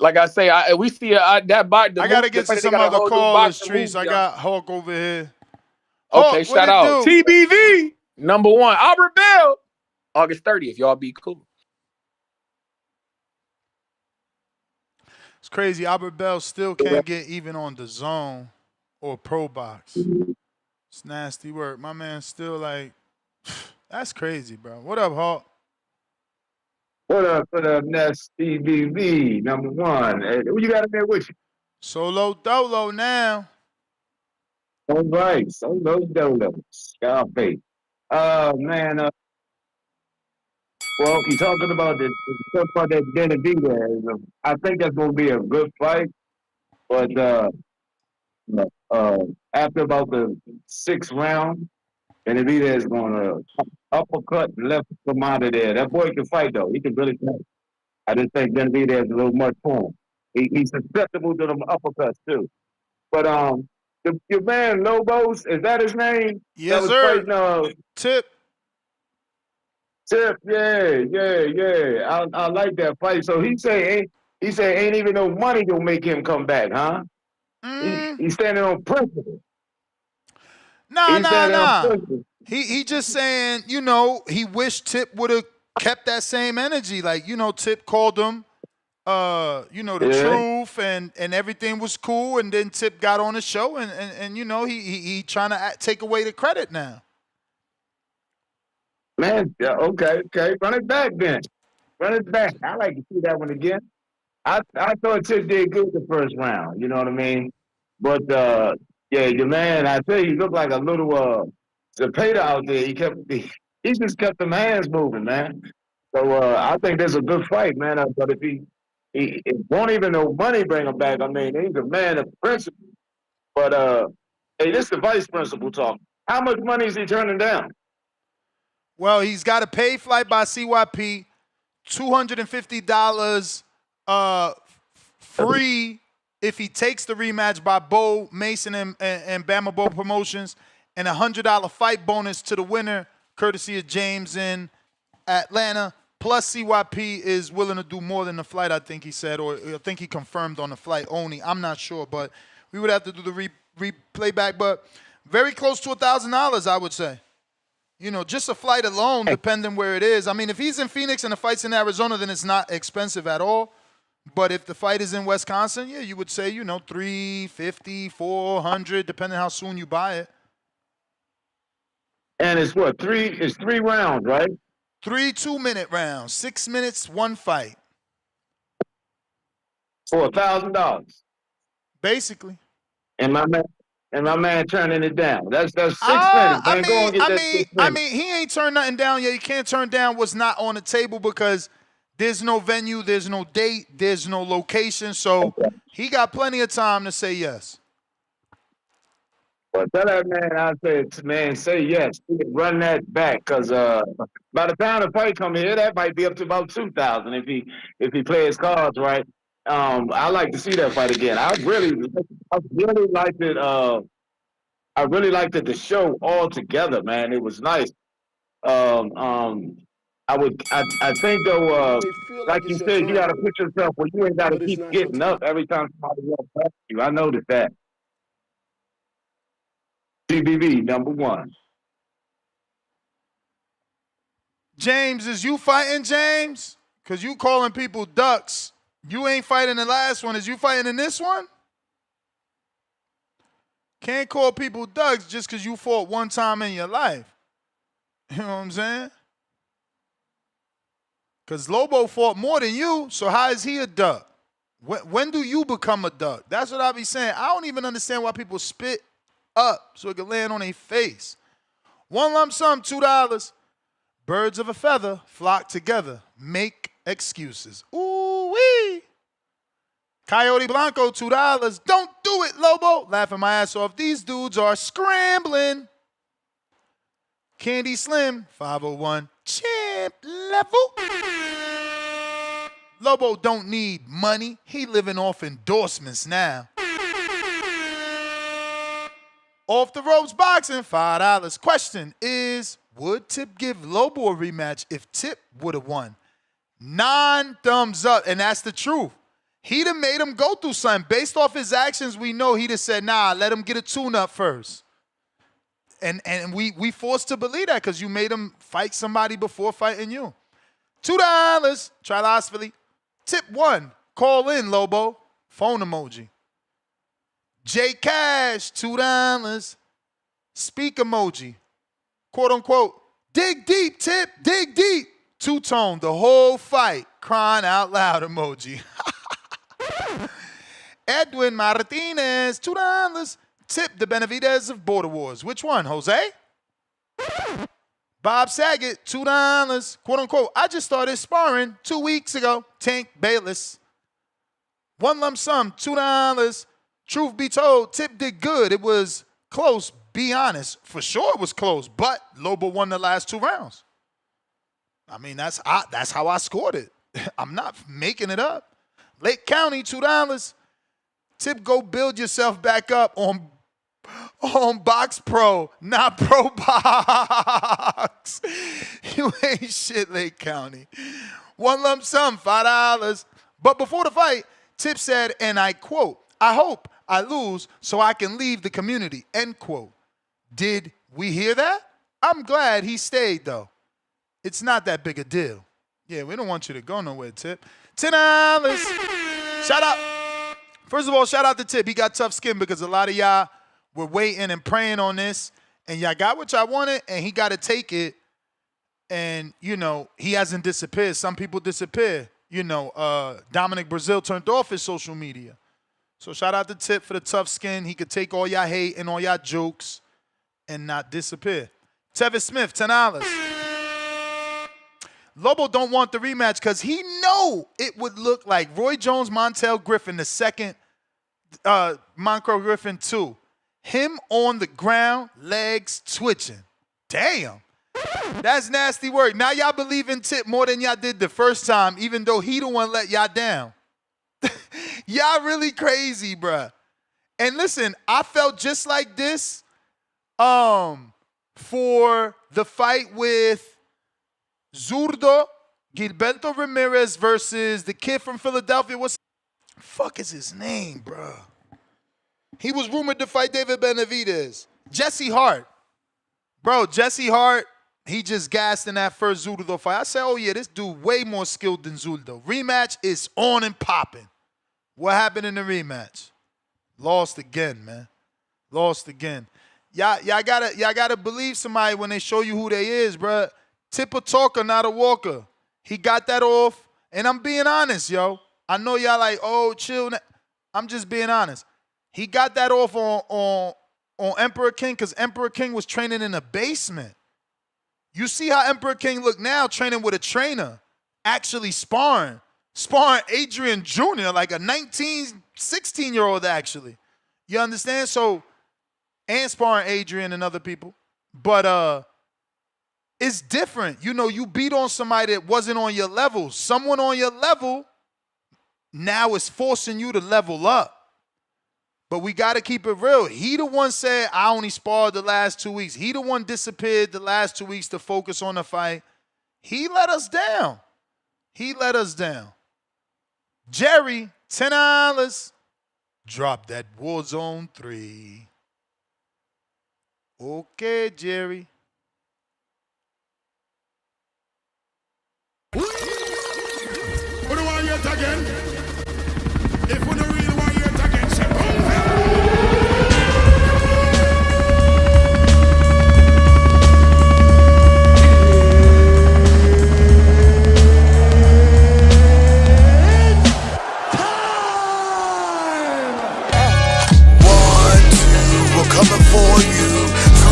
Like I say, we see that bite. I gotta get to some other callers, Trees. I got Hawk over here. Okay, Hawk, shout out TBV #1 Albert Bell, August 30th. Y'all be cool. It's crazy. Albert Bell still can't get even on the Zone or Pro Box. It's nasty work. My man's still like, that's crazy, bro. What up, Hawk? What up, Nest TBV #1? Hey, who you got in there with you? Solo Dolo now. All right, Solo Dolo. Scarface. Man, well, you're talking about that Benavidez. I think that's going to be a good fight, but after about the 6th round, Benavidez is going to uppercut and left him out of there. That boy can fight, though. He can really fight. I just think Benavidez is a little much for him. He's susceptible to them uppercuts, too. But your man Lobos, is that his name? Yes, that was sir. Fighting, Tip. Tip, yeah. I like that fight. So he say ain't even no money gonna make him come back, huh? He's standing on principle. Nah. He just saying, he wished Tip would have kept that same energy. Like, Tip called him, the truth, and everything was cool. And then Tip got on the show, and he trying to take away the credit now. Man, yeah, okay. Run it back then. Run it back. I like to see that one again. I thought Tip did good the first round. You know what I mean? But yeah, your man, I tell you, he looked like a little Zapata out there. He just kept them hands moving, man. So I think there's a good fight, man. But if he won't even no money bring him back, I mean, he's a man of principle. But hey, this is the vice principal talk. How much money is he turning down? Well, he's got a paid flight by CYP, $250 free if he takes the rematch by Bo Mason and Bama Bo Promotions, and $100 fight bonus to the winner, courtesy of James in Atlanta. Plus, CYP is willing to do more than the flight, I think he said, or I think he confirmed on the flight only. I'm not sure, but we would have to do the replay back. But very close to $1,000, I would say. Just a flight alone, depending where it is. I mean, if he's in Phoenix and the fight's in Arizona, then it's not expensive at all. But if the fight is in Wisconsin, yeah, you would say, $350, $400, depending how soon you buy it. And it's what, it's 3 rounds, right? 3 2-minute rounds, 6 minutes, 1 fight. For $1,000. Basically. And my man turning it down. That's 6 minutes. Man, go and get that 6 minutes. I mean, he ain't turned nothing down yet. You can't turn down what's not on the table, because There's no venue, there's no date, there's no location, so he got plenty of time to say yes. Well, tell that man, I said, man, say yes. Run that back, because by the time the fight come here, that might be up to about 2,000 if he plays his cards right. I like to see that fight again. I really liked it. I really liked it, the show all together, man. It was nice. I think though, like you said, you got to put yourself where you ain't got to keep getting up every time somebody else touches you. I noticed that. CBB #1. James, is you fighting, James? Because you calling people ducks. You ain't fighting the last one. Is you fighting in this one? Can't call people ducks just because you fought one time in your life. You know what I'm saying? Because Lobo fought more than you, so how is he a duck? When do you become a duck? That's what I be saying. I don't even understand why people spit up so it can land on their face. One lump sum, $2. Birds of a feather flock together. Make excuses. Ooh-wee. Coyote Blanco, $2. Don't do it, Lobo. Laughing my ass off. These dudes are scrambling. Candy Slim, 501. Champ level. Lobo don't need money. He living off endorsements now. Off the Ropes Boxing, $5. Question is, would Tip give Lobo a rematch if Tip would have won? 9 thumbs up, and that's the truth. He'd have made him go through something. Based off his actions, we know he'd have said, nah, let him get a tune-up first. And we forced to believe that because you made him fight somebody before fighting you. $2. Trilosophy. Tip 1. Call in, Lobo. Phone emoji. J Cash, $2. Speak emoji. Quote unquote. Dig deep, Tip. Dig deep. Two-tone the whole fight. Crying out loud emoji. Edwin Martinez, $2. Tip the Benavidez of Border Wars. Which one, Jose? Bob Saget, $2. Quote unquote. I just started sparring 2 weeks ago. Tank Bayless. One lump sum, $2. Truth be told, Tip did good. It was close. Be honest. For sure it was close, but Lobo won the last 2 rounds. I mean, that's how I scored it. I'm not making it up. Lake County, $2. Tip, go build yourself back up on Box Pro, not Pro Box. You ain't shit, Lake County. One lump sum, $5. But before the fight, Tip said, and I quote, I hope I lose so I can leave the community, end quote. Did we hear that? I'm glad he stayed, though. It's not that big a deal. Yeah, we don't want you to go nowhere, Tip. $10. Shout out. First of all, shout out to Tip. He got tough skin because a lot of y'all were waiting and praying on this, and y'all got what y'all wanted, and he got to take it. And, you know, he hasn't disappeared. Some people disappear. You know, Dominic Brazil turned off his social media. So shout out to Tip for the tough skin. He could take all y'all hate and all y'all jokes and not disappear. Tevin Smith, $10. Lobo don't want the rematch because he know it would look like Roy Jones, Montel Griffin, the second, Montel Griffin 2. Him on the ground, legs twitching. Damn. That's nasty work. Now y'all believe in Tip more than y'all did the first time, even though he the one let y'all down. Y'all really crazy, bruh. And listen, I felt just like this for the fight with Zurdo, Gilberto Ramirez versus the kid from Philadelphia. What's the fuck is his name, bruh? He was rumored to fight David Benavidez. Jesse Hart. Bro, Jesse Hart, he just gassed in that first Zurdo fight. I said, oh yeah, this dude way more skilled than Zurdo. Rematch is on and popping. What happened in the rematch? Lost again, man. Lost again. Y'all gotta believe somebody when they show you who they is, bruh. Tip a talker, not a walker. He got that off, and I'm being honest, yo. I know y'all like, oh, chill. I'm just being honest. He got that off on Emperor King because Emperor King was training in a basement. You see how Emperor King look now training with a trainer. actually sparring Adrian Jr., like a 16-year-old actually. You understand? So, and sparring Adrian and other people. But it's different. You know, you beat on somebody that wasn't on your level. Someone on your level now is forcing you to level up. But we got to keep it real. He the one said, I only sparred the last 2 weeks. He the one disappeared the last 2 weeks to focus on the fight. He let us down. He let us down. Jerry, $10. Drop that Warzone 3. Okay, Jerry. Who do I hear it again? If we don't really want to hear it again, say coming for you.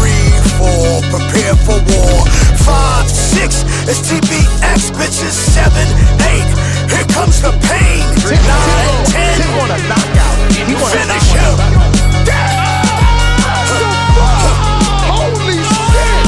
3, 4, prepare for war. 5, 6, it's TBX, bitches. 7, 8, here comes the pain. 9, 10, he want a knockout. He want finish him. Holy shit!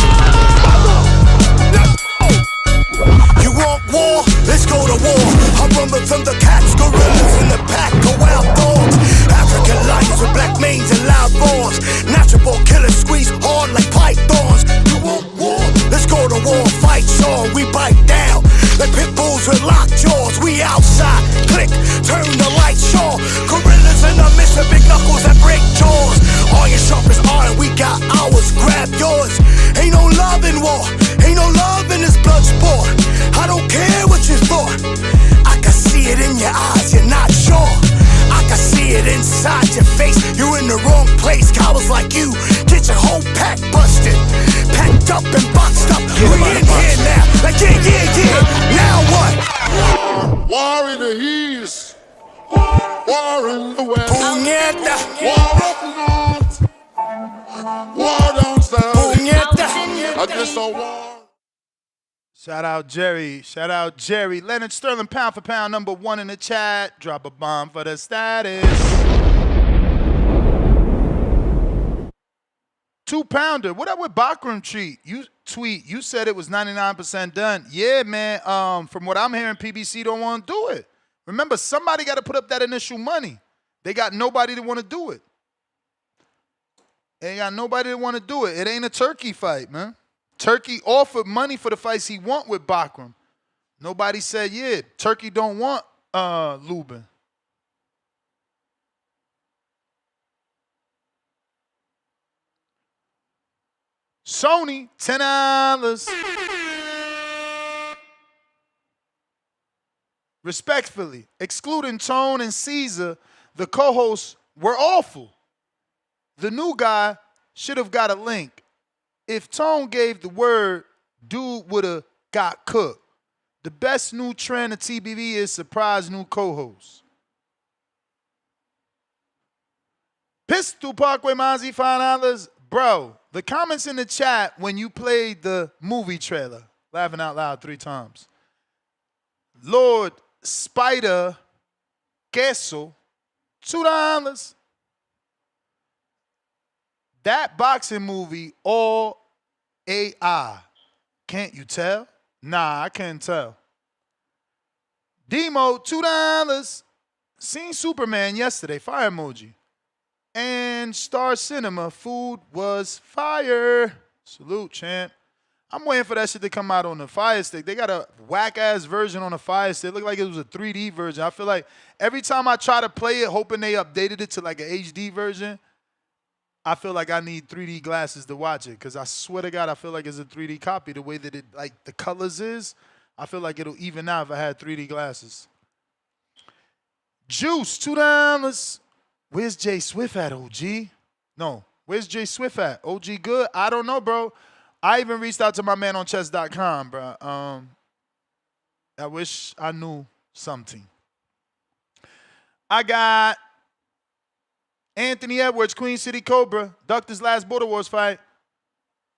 You want war? Let's go to war. I'm running from the cats, gorillas in the pack, go wild dogs. African lions with black manes and loud roars. Natural killers squeeze hard like pythons. You want war? Let's go to war. Fight on, we bite down like pit bulls with locked jaws. We outside, click, turn the lights on. Gorillas in the mission, big knuckles that break jaws. Iron sharp as iron, we got ours. Grab yours. Ain't no love in war. Ain't no love in this blood sport. I don't care what you thought. I can see it in your eyes. You're not sure. I can see it inside your face. You're in the wrong place. Cowards like you get your whole pack busted, packed up and boxed up. We in here now. Like yeah. Now what? war in the east, war in the west, war up north, war down south. I guess I war. Shout out Jerry. Shout out Jerry. Leonard Sterling, pound for pound, #1 in the chat. Drop a bomb for the status. 2-pounder. What up with Bakram treat? You tweet. You said it was 99% done. Yeah, man. From what I'm hearing, PBC don't want to do it. Remember, somebody got to put up that initial money. They got nobody to want to do it. They got nobody to want to do it. It ain't a Turkey fight, man. Turkey offered money for the fights he want with Bakram. Nobody said, yeah, Turkey don't want Lubin. Sony, $10. Respectfully, excluding Tone and Caesar, the co-hosts were awful. The new guy should have got a link. If Tone gave the word, dude would have got cooked. The best new trend of TBV is surprise new co-hosts. Pistol Parkway Mozzie, $5. Bro, the comments in the chat when you played the movie trailer, laughing out loud 3 times. Lord Spider Queso, $2. That boxing movie, all AI. Can't you tell? Nah, I can't tell. Demo, $2. Seen Superman yesterday, fire emoji. And Star Cinema, food was fire. Salute, champ. I'm waiting for that shit to come out on the Fire Stick. They got a whack-ass version on the Fire Stick. It looked like it was a 3D version. I feel like every time I try to play it, hoping they updated it to like an HD version, I feel like I need 3D glasses to watch it because I swear to God, I feel like it's a 3D copy. The way that it, like the colors is, I feel like it'll even out if I had 3D glasses. Juice, $2. Where's Jay Swift at, OG? No, where's Jay Swift at? OG good? I don't know, bro. I even reached out to my man on chess.com, bro. I wish I knew something. I got Anthony Edwards, Queen City Cobra, ducked his last Border Wars fight.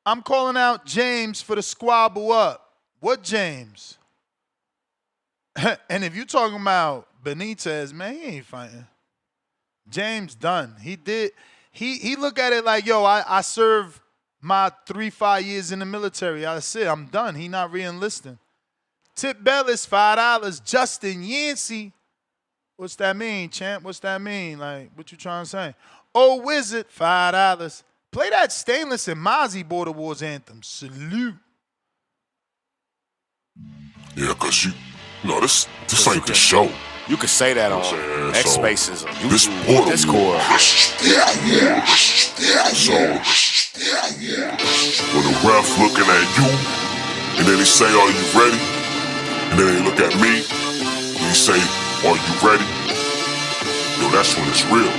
I'm calling out James for the squabble up. What James? And if you talking about Benitez, man, he ain't fighting. James done. He did. He look at it like, yo, I served my 3-5 years in the military. That's it. I'm done. He not re-enlisting. Tip Bellis, $5. Justin Yancey. What's that mean, champ? What's that mean? Like, what you trying to say? Oh, Wizard, $5. Play that Stainless and Mozzie Border Wars anthem. Salute. Yeah, cause you know this ain't the show. You could say that on X So, Spaces or this YouTube, Discord. So when the ref looking at you, and then he say, "Are you ready?" And then he look at me, and he say, "Are you ready?" Yo, that's when it's real.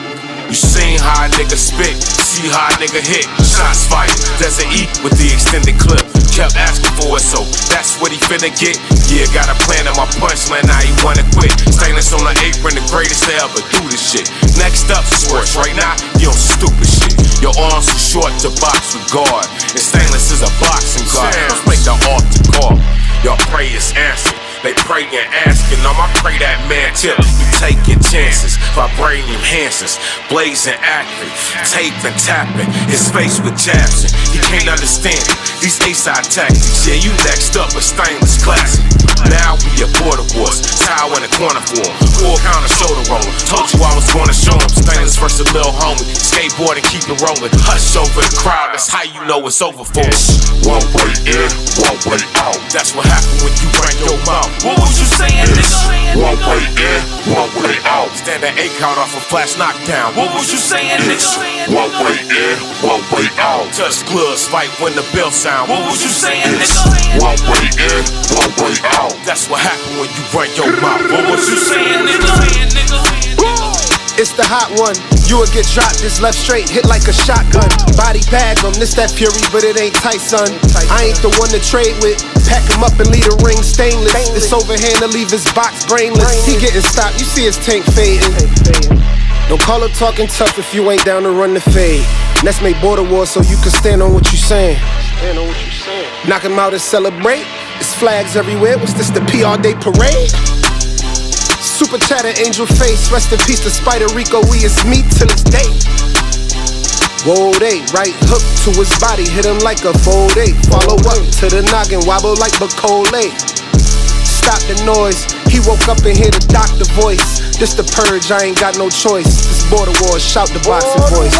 You seen how a nigga spit, see how a nigga hit. Shots fired, doesn't eat with the extended clip. Kept asking for it, so that's what he finna get. Yeah, got a plan on my punchline, now he wanna quit. Stainless on the apron, the greatest to ever do this shit. Next up, sports. Right now, you on stupid shit. Your arms too short to box with guard, and Stainless is a boxing guard. Let's make the altar call. Y'all pray is answered. They pray and asking, I'ma pray that man tip. You taking chances, vibrating enhancers, blazing accurate, taping, tapping, his face with jabs. He can't understand it. These A-side tactics, yeah, you next up a Stainless classic. Now we at Border Wars, towel in the corner for him, full counter shoulder roll. Told you I was gonna show him Stainless versus a little homie. Skateboard and keep it rolling. Hush over the crowd, that's how you know it's over for us. One way in, one way out. That's what happened when you bring your mouth. What was you saying, nigga? One way in, one way out. Stand an 8 count off a flash knockdown. What was you saying, nigga? One way in, one way out. Touch gloves, fight when the bell sound. What was you saying, nigga? One way in, one way out. That's what happened when you break your mouth. What was you saying, nigga? It's the hot one. You will get dropped, this left straight, hit like a shotgun. Body bag him, this that Fury, but it ain't Tyson. I ain't the one to trade with. Pack him up and leave the ring stainless. This overhand to leave his box brainless. He getting stopped, you see his tank fading. Don't call up talking tough if you ain't down to run the fade. Let's make Border Wars so you can stand on what you saying. Knock him out and celebrate. It's flags everywhere. What's this, the PR Day parade? Super chatter, angel face. Rest in peace to Spider Rico. We is meat till it's day. Whoa, they right hook to his body, hit him like a fold 8. Follow up to the noggin, wobble like Bacole. Stop the noise. He woke up and hear the doctor voice. This the purge, I ain't got no choice. This Border Wars, shout the boxing voice.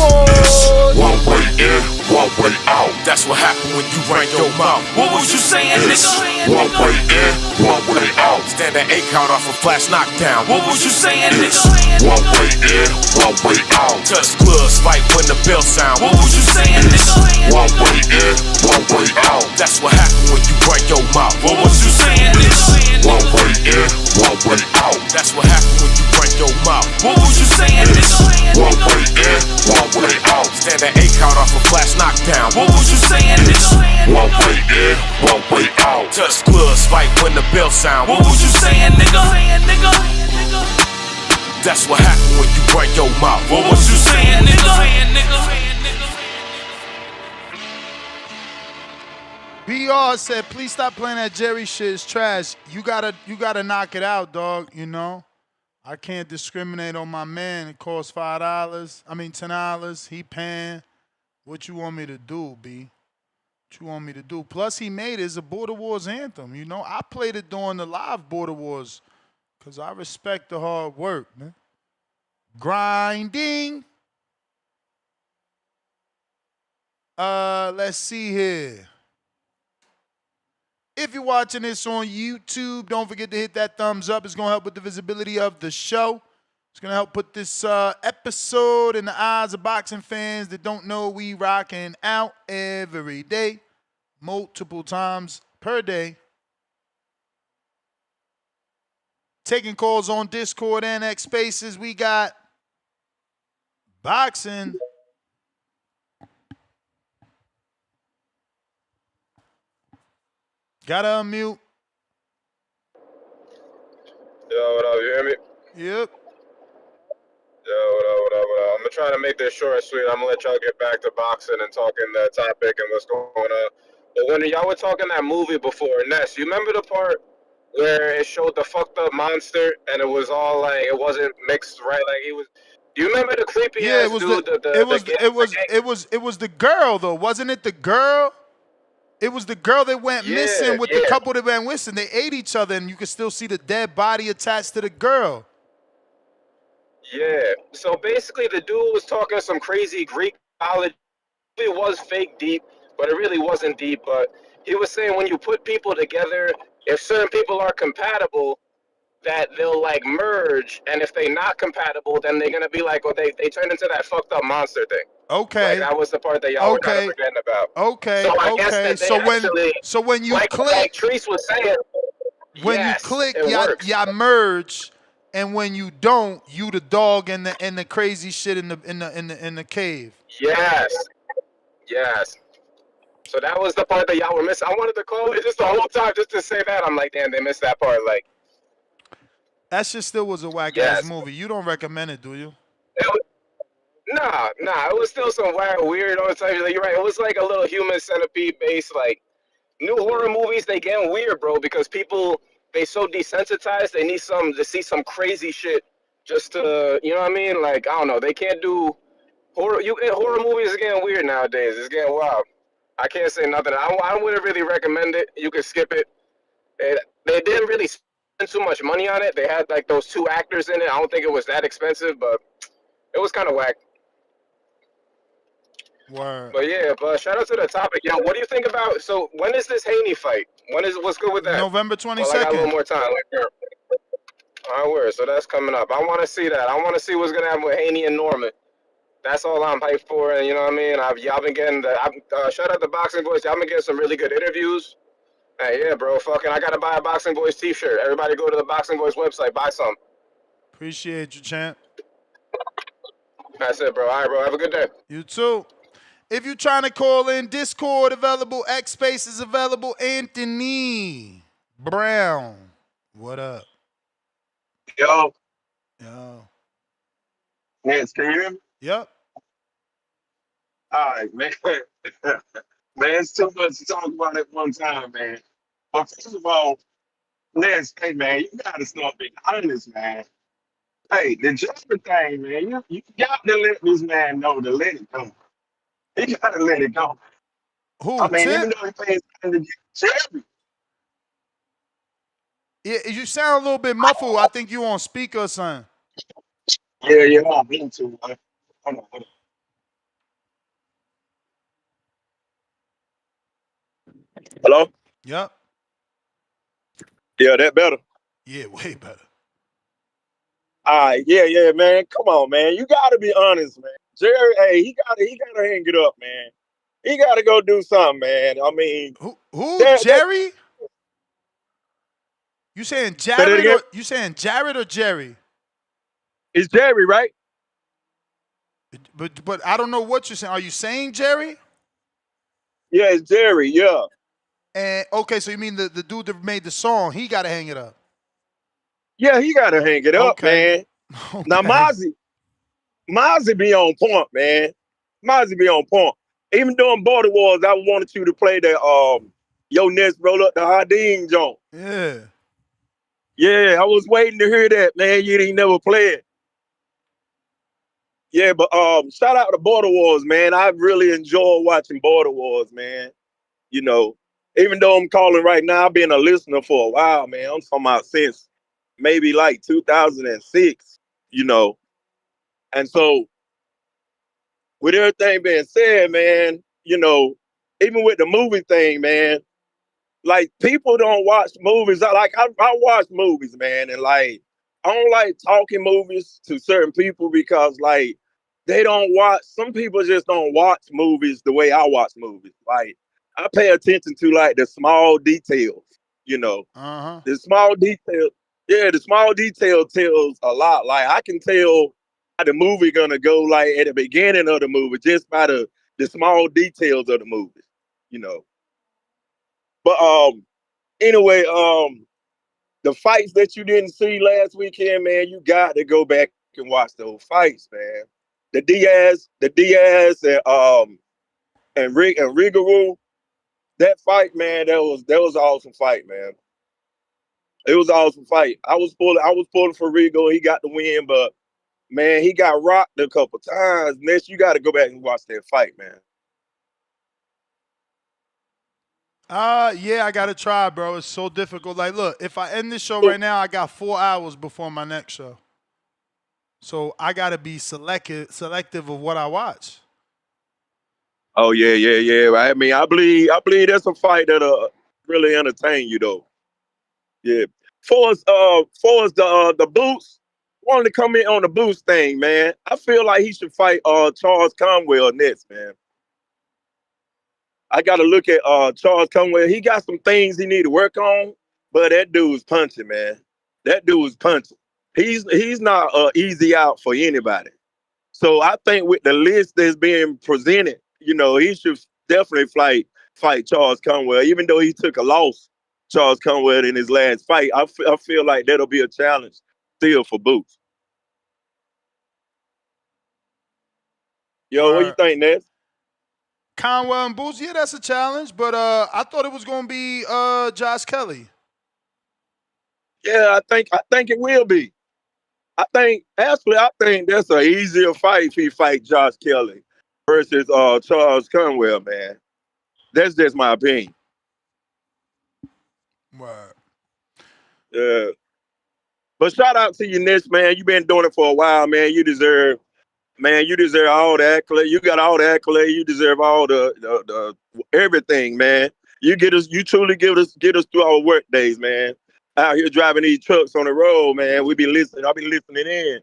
One way in, one way out. That's what happened when you ran your mouth. What was you saying, nigga? One way in, one way out. Stand an 8 count off a flash knockdown. What was you saying, nigga? One way in, one way out. Touch gloves, fight when the bell sound. What was you saying, nigga? One way in, one way out. That's what happened when you break your mouth. What was you saying, nigga? One way in, one way out. That's what happened when you break your mouth. What was you saying, nigga? One way in, one way out. Stand an 8 count off a flash knockdown. What was you saying, nigga? One way in, one way out. Touch gloves, fight when the bell sound. What was you saying, nigga? That's what happened when you break your mouth. What was you saying, nigga? BR said, please stop playing that Jerry shit. It's trash. You gotta knock it out, dog. You know? I can't discriminate on my man. It costs $10. He paying. What you want me to do, B? What you want me to do? Plus, he made it as a Border Wars anthem. You know, I played it during the live Border Wars because I respect the hard work, man. Grinding. Let's see here. If you're watching this on YouTube, don't forget to hit that thumbs up. It's going to help with the visibility of the show. It's going to help put this episode in the eyes of boxing fans that don't know we rocking out every day, multiple times per day. Taking calls on Discord and X Spaces. We got boxing. Gotta unmute. Yo, what up? You hear me? Yep. Yo, what up? I'm gonna try to make this short and sweet. I'm gonna let y'all get back to boxing and talking the topic and what's going on. But when y'all were talking that movie before, Ness, you remember the part where it showed the fucked up monster and it was all like it wasn't mixed right. Like he was. Do you remember the creepy Yeah, ass dude? It was the girl though, wasn't it? The girl. It was the girl that went missing with the couple that went missing. They ate each other, and you could still see the dead body attached to the girl. Yeah. So basically, the dude was talking some crazy Greek mythology. It was fake deep, but it really wasn't deep. But he was saying when you put people together, if certain people are compatible, that they'll like merge, and if they're not compatible, then they're gonna be like, well, they turn into that fucked up monster thing. Okay. Like that was the part that y'all were kind of forgetting about. Okay. So I guess that they so when you like click, Treese was saying, when you click, y'all merge, and when you don't, you the dog and the crazy shit in the cave. Yes. So that was the part that y'all were missing. I wanted to call it just the whole time just to say that. I'm like, damn, they missed that part. Like, that shit still was a whack ass movie. You don't recommend it, do you? Nah. It was still some weird type. Like, you're right. It was like a little Human Centipede based. Like, new horror movies, they getting weird, bro, because people they so desensitized. They need to see some crazy shit just to, you know what I mean? Like, I don't know. They can't do horror. Horror movies are getting weird nowadays. It's getting wild. I can't say nothing. I wouldn't really recommend it. You could skip it. They didn't really spend too much money on it. They had like those 2 actors in it. I don't think it was that expensive, but it was kind of whack. Word. But yeah, but shout out to the topic. Yo, what do you think about? So when is this Haney fight? What's good with that? November 22nd. Well, I got a little more time. All right, word. So that's coming up. I want to see that. I want to see what's gonna happen with Haney and Norman. That's all I'm hyped for, and you know what I mean. Y'all been getting shout out to Boxing Voice. Y'all been getting some really good interviews. Hey, yeah, bro. Fucking, I gotta buy a Boxing Voice T-shirt. Everybody go to the Boxing Voice website, buy some. Appreciate you, champ. That's it, bro. All right, bro. Have a good day. You too. If you're trying to call in, Discord available, X Space is available. Anthony Brown, what up? Yo. Nance, can you hear me? Yep. All right, man. Man, it's too much to talk about at one time, man. But first of all, Nance, hey, man, you got to start being honest, man. Hey, the judgment thing, man, you got to let this man know to let it go. He got to let it go. Who, I mean, Tip? even though he pays to get Jerry. Yeah, you sound a little bit muffled. I think you on speaker or something. Yeah, I'm into it. Hold on. Hello? Yep. Yeah, that better. Yeah, way better. All right, yeah, man. Come on, man. You gotta be honest, man. Jerry, hey, he gotta hang it up, man. He gotta go do something, man. I mean, who Jerry? You saying Jared or you saying Jared or Jerry? It's Jerry, right? But I don't know what you're saying. Are you saying Jerry? Yeah, it's Jerry. Yeah. And okay, so you mean the dude that made the song? He got to hang it up. Yeah, he got to hang it up, man. Okay. Now, Mozzie be on point, man. Mozzie be on point. Even during Border Wars, I wanted you to play the Yo Ness Roll Up the Hardin joint. Yeah. Yeah, I was waiting to hear that, man. You didn't never play it. Yeah, but shout out to Border Wars, man. I really enjoy watching Border Wars, man. You know, even though I'm calling right now, I've been a listener for a while, man. I'm talking about since maybe like 2006, you know. And so, with everything being said, man, you know, even with the movie thing, man, like people don't watch movies. I watch movies, man, and like I don't like talking movies to certain people because like they don't watch. Some people just don't watch movies the way I watch movies. Like I pay attention to like the small details, you know. The small detail. Yeah, the small detail tells a lot. Like I can tell how the movie gonna go like at the beginning of the movie just by the small details of the movie, you know. But anyway, the fights that you didn't see last weekend, man, you got to go back and watch those fights, man. The Diaz and Rigaru, that fight, man, that was an awesome fight, man. It was an awesome fight. I was pulling for Rigo. He got the win, but man, he got rocked a couple times. Next, you got to go back and watch that fight, man. Yeah, I gotta try, bro. It's so difficult. Like, look, if I end this show right now, I got 4 hours before my next show. So I gotta be selective of what I watch. Oh yeah. I mean, I believe that's a fight that'll really entertain you, though. Yeah. For us, the Boots. Wanted to comment on the Boots thing, man. I feel like he should fight Charles Conwell next, man. I got to look at Charles Conwell. He got some things he need to work on, but that dude's punching, man. That dude's punching. He's not easy out for anybody. So I think with the list that's being presented, he should definitely fight Charles Conwell, even though he took a loss. Charles Conwell in his last fight. I feel like that'll be a challenge still for Boots. Yo, what you think, Ness? Conwell and Boots, yeah, that's a challenge. But I thought it was gonna be Josh Kelly. Yeah, I think it will be. I think that's an easier fight if he fight Josh Kelly versus Charles Conwell, man. That's just my opinion. Right. Yeah. But shout out to you, Ness, man. You've been doing it for a while, man. You deserve all the accolade. You got all the accolade. You deserve all the everything, man. You truly get us through our work days, man. Out here driving these trucks on the road, man. I'll be listening in.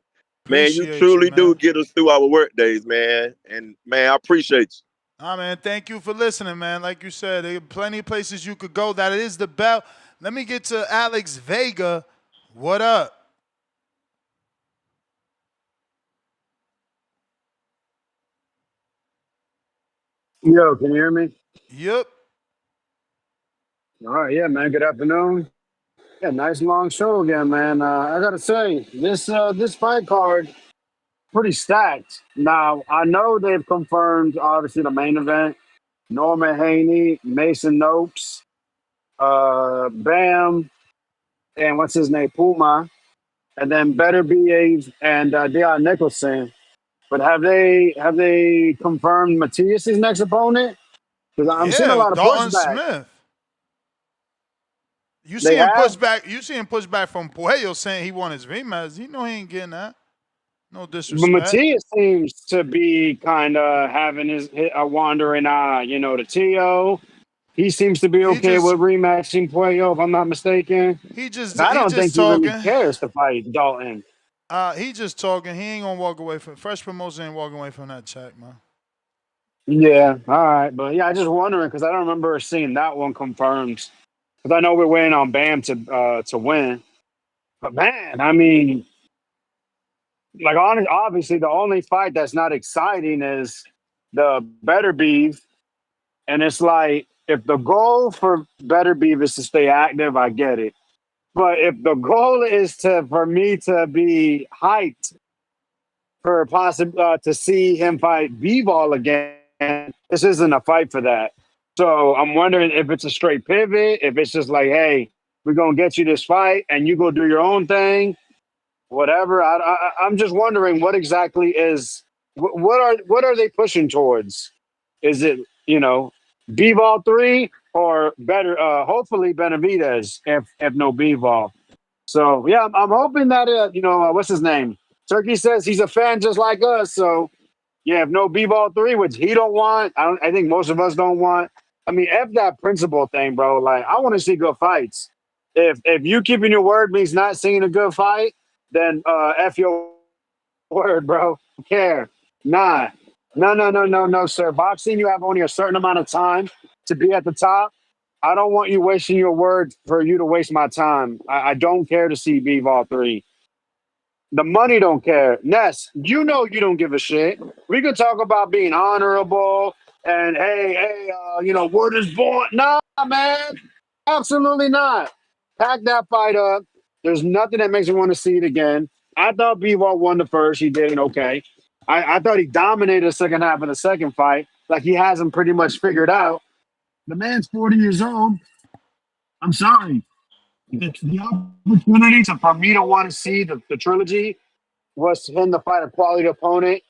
Man, you truly do get us through our work days, man. And man, I appreciate you. Man, thank you for listening, man. Like you said, there are plenty of places you could go. That is the bell. Let me get to Alex Vega. What up? Yo, can you hear me? Yep. All right, yeah, man. Good afternoon. Yeah, nice long show again, man. I gotta say, this fight card pretty stacked. Now I know they've confirmed obviously the main event: Norman Haney, Mason Noakes, Bam, and what's his name, Puma, and then Beterbiev and Deon Nicholson. But have they confirmed Matias' next opponent? Because I'm seeing a lot of Dalton pushback. Smith. You They see him have? pushback. You see him pushback from Puello saying he won his rematch. He know he ain't getting that. No But disrespect. Matias seems to be kind of having a wandering eye, to Tio. He seems to be okay with rematching Puello, if I'm not mistaken. He just I don't think he talking. really cares to fight Dalton. He just talking. He ain't gonna walk away from Fresh Promotion. Ain't walking away from that check, man. Yeah, all right, but yeah, I just wondering because I don't remember seeing that one confirmed. Because I know we're waiting on Bam to win, but man, I mean, like obviously the only fight that's not exciting is the Better Beef, and it's like if the goal for Better Beef is to stay active, I get it. But if the goal is for me to be hyped for to see him fight B-Ball again, this isn't a fight for that. So I'm wondering if it's a straight pivot, if it's just like, hey, we're gonna get you this fight and you go do your own thing, whatever. I'm just wondering what exactly is what are they pushing towards? Is it B-Ball 3 or better? Hopefully Benavidez if no B-Ball. So yeah, I'm hoping that what's his name? Turkey says he's a fan just like us. So yeah, if no B-Ball 3, which he don't want, I think most of us don't want. I mean, F that principle thing, bro. Like, I want to see good fights. If you keeping your word means not seeing a good fight, then F your word, bro. Don't care. Nah. No, sir. Boxing, you have only a certain amount of time to be at the top. I don't want you wasting your word for you to waste my time. I don't care to see B-Ball 3. The money don't care. Ness, you know you don't give a shit. We could talk about being honorable and hey, word is born. Nah, man. Absolutely not. Pack that fight up. There's nothing that makes me want to see it again. I thought B-Ball won the first. He did okay. I thought he dominated the second half of the second fight. Like he has him pretty much figured out. The man's 40 years old. I'm sorry. The opportunity for me to want to see the trilogy was him to fight a quality opponent.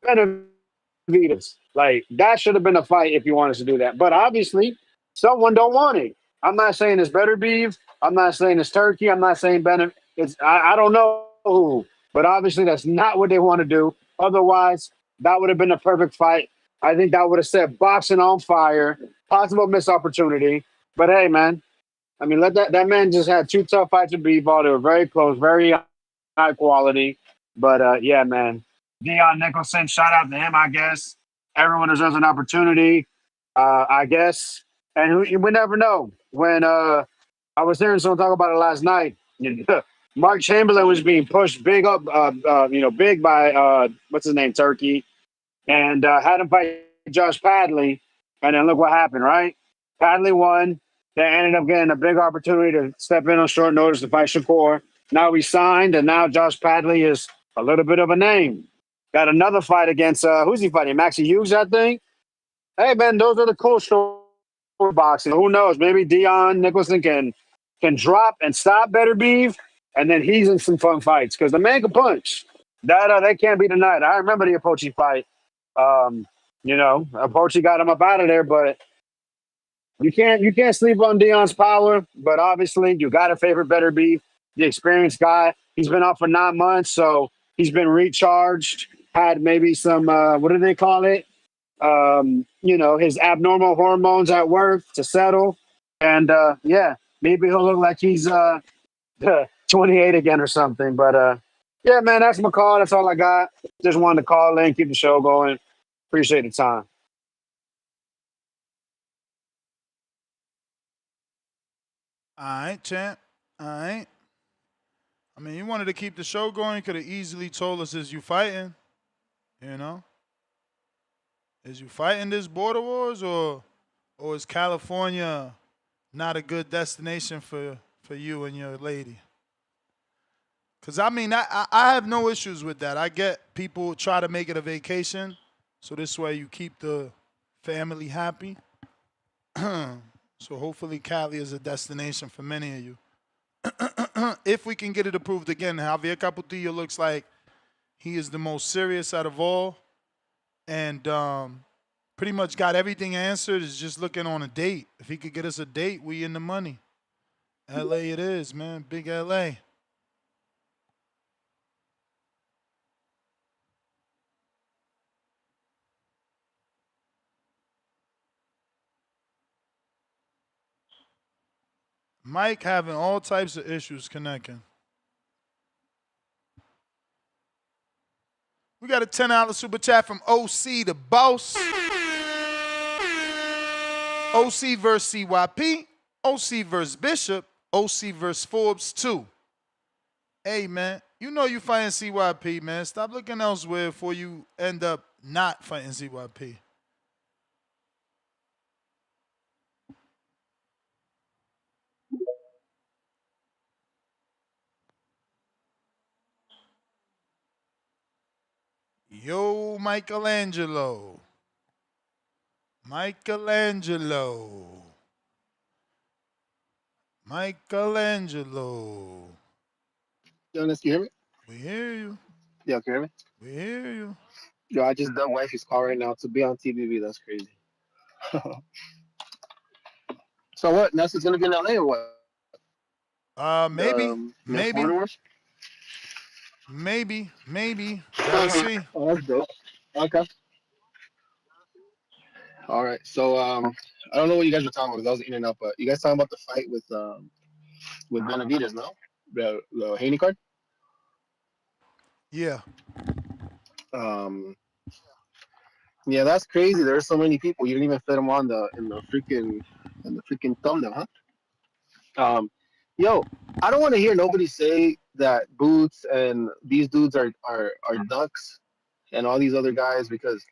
Benavidez. Like that should have been a fight if you wanted to do that. But obviously, someone don't want it. I'm not saying it's better beef. I'm not saying it's turkey. I'm not saying It's I don't know who, but obviously that's not what they want to do. Otherwise, that would have been a perfect fight. I think that would have set boxing on fire. Possible missed opportunity. But hey, man, I mean, let that man just had two tough fights with Bivol. They were very close, very high quality. But yeah, man, Deon Nicholson, shout out to him. I guess everyone deserves an opportunity. I guess, and we never know. When I was hearing someone talk about it last night, Mark Chamberlain was being pushed big up, big by what's his name, Turkey, and had him fight Josh Padley, and then look what happened, right? Padley won. They ended up getting a big opportunity to step in on short notice to fight Shakur. Now he signed, and now Josh Padley is a little bit of a name. Got another fight against who's he fighting? Maxie Hughes, I think. Hey man, those are the cool story boxing. Who knows? Maybe Deon Nicholson can drop and stop Better Beef, and then he's in some fun fights because the man can punch. That can't be denied. I remember the Apoche fight. Apoche got him up out of there, but you can't sleep on Deon's power. But obviously, you got to favor Better Beef, the experienced guy. He's been off for 9 months, so he's been recharged. Had maybe some what do they call it? His abnormal hormones at work to settle, and maybe he'll look like he's 28 again or something. But yeah, man, that's my call. That's all I got. Just wanted to call in, keep the show going. Appreciate the time. All right, champ. All right. I mean, you wanted to keep the show going. You could have easily told us, is you fighting? You know? Is you fighting this border wars, or is California not a good destination for you and your lady? Because, I mean, I have no issues with that. I get people try to make it a vacation, so this way you keep the family happy. So hopefully Cali is a destination for many of you. If we can get it approved again, Javier Caputillo looks like he is the most serious out of all, and pretty much got everything answered. Is just looking on a date. If he could get us a date, we in the money. LA it is, man. Big LA. Mike having all types of issues connecting. We got a $10 super chat from OC the Boss. OC versus CYP. OC versus Bishop. OC versus Forbes 2. Hey, man, you know you fighting CYP, man. Stop looking elsewhere before you end up not fighting CYP. Yo, Michelangelo. Michelangelo. Michelangelo. Jonas, you hear me? We hear you. Yeah, can you hear me? We hear you. Yo, I just done wifey's call right now to be on TVV. That's crazy. So what? Nessa's gonna be in LA or what? Maybe. Next Maybe. Border Wars? Maybe. Gotta see. Oh, that's dope. Okay. All right. So I don't know what you guys were talking about because I was in and out, but you guys talking about the fight with Benavidez, no? The Haney card? Yeah. Yeah, that's crazy. There's so many people. You didn't even fit them on in the freaking thumbnail, huh? Yo, I don't want to hear nobody say that Boots and these dudes are ducks and all these other guys because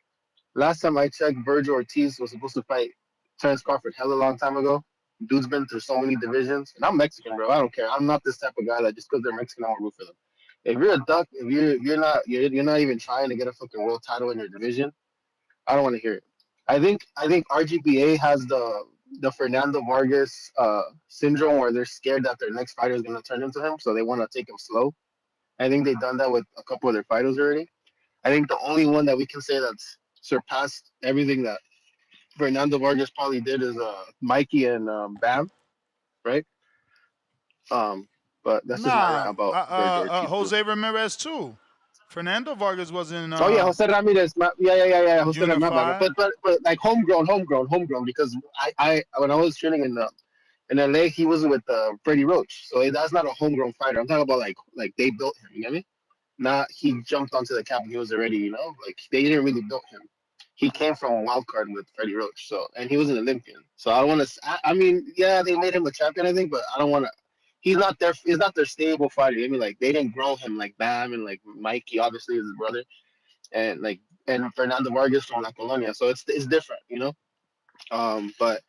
last time I checked, Virgil Ortiz was supposed to fight Terrence Crawford hella long time ago. Dude's been through so many divisions, and I'm Mexican, bro. I don't care. I'm not this type of guy that just because they're Mexican, I want to root for them. If you're a duck, if you're not even trying to get a fucking world title in your division, I don't want to hear it. I think RGBA has the the Fernando Vargas syndrome, where they're scared that their next fighter is going to turn into him, so they want to take him slow. I think they've done that with a couple of their fighters already. I think the only one that we can say that's surpassed everything that Fernando Vargas probably did is Mikey and Bam, right? But that's just my rant about Virgil Ortiz. Jose Ramirez too. Fernando Vargas was in. Oh yeah, Jose Ramirez. Yeah. Jose Ramirez. Unify. But like homegrown. Because I when I was training in LA, he was with Freddie Roach, so that's not a homegrown fighter. I'm talking about like they built him. You get me? Not he jumped onto the cap and he was already, like they didn't really build him. He came from a wild card with Freddie Roach, and he was an Olympian. So I don't want to. I mean, yeah, they made him a champion, I think, but I don't want to. He's not their stable fighter. I mean, like they didn't grow him like Bam and like Mikey, obviously is his brother, and Fernando Vargas from La Colonia. So it's different, But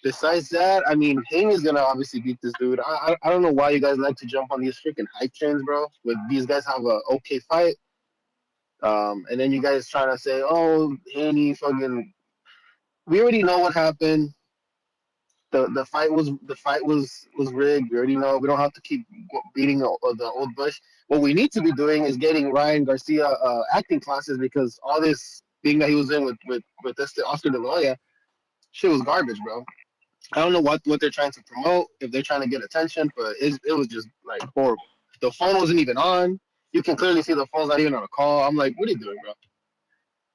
besides that, I mean, Haney's gonna obviously beat this dude. I don't know why you guys like to jump on these freaking hype trains, bro. With these guys have a okay fight, and then you guys trying to say, oh, Haney fucking. We already know what happened. The fight was rigged. We already know. We don't have to keep beating the old bush. What we need to be doing is getting Ryan Garcia acting classes, because all this thing that he was in with this Oscar De La Hoya, shit was garbage, bro. I don't know what they're trying to promote, if they're trying to get attention, but it was just like horrible. The phone wasn't even on. You can clearly see the phone's not even on a call. I'm like, what are you doing, bro?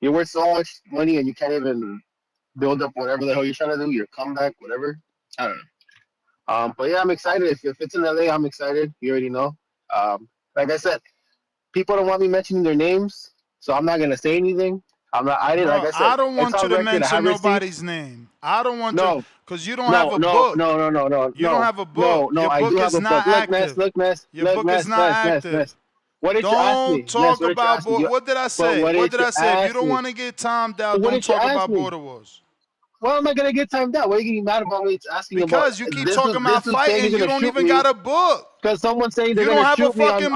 You're worth so much money and you can't even build up whatever the hell you're trying to do, your comeback, whatever. I don't know. But yeah, I'm excited. If it's in LA, I'm excited. You already know. Like I said, people don't want me mentioning their names, so I'm not gonna say anything. I don't want you to mention nobody's name. I don't want you, because you don't have a book. No. You don't have a book. No, Your I book do is have a not book. active. Look, Ness. Your book is not active. What did you ask me? Don't talk Ness, about what did I say? What did I say? If you don't want to get timed out, don't talk about Border Wars. Why am I gonna get timed out? Why are you getting mad about me asking about? Because you keep talking about fighting, you don't even got a book. Because someone's saying they're gonna shoot me on the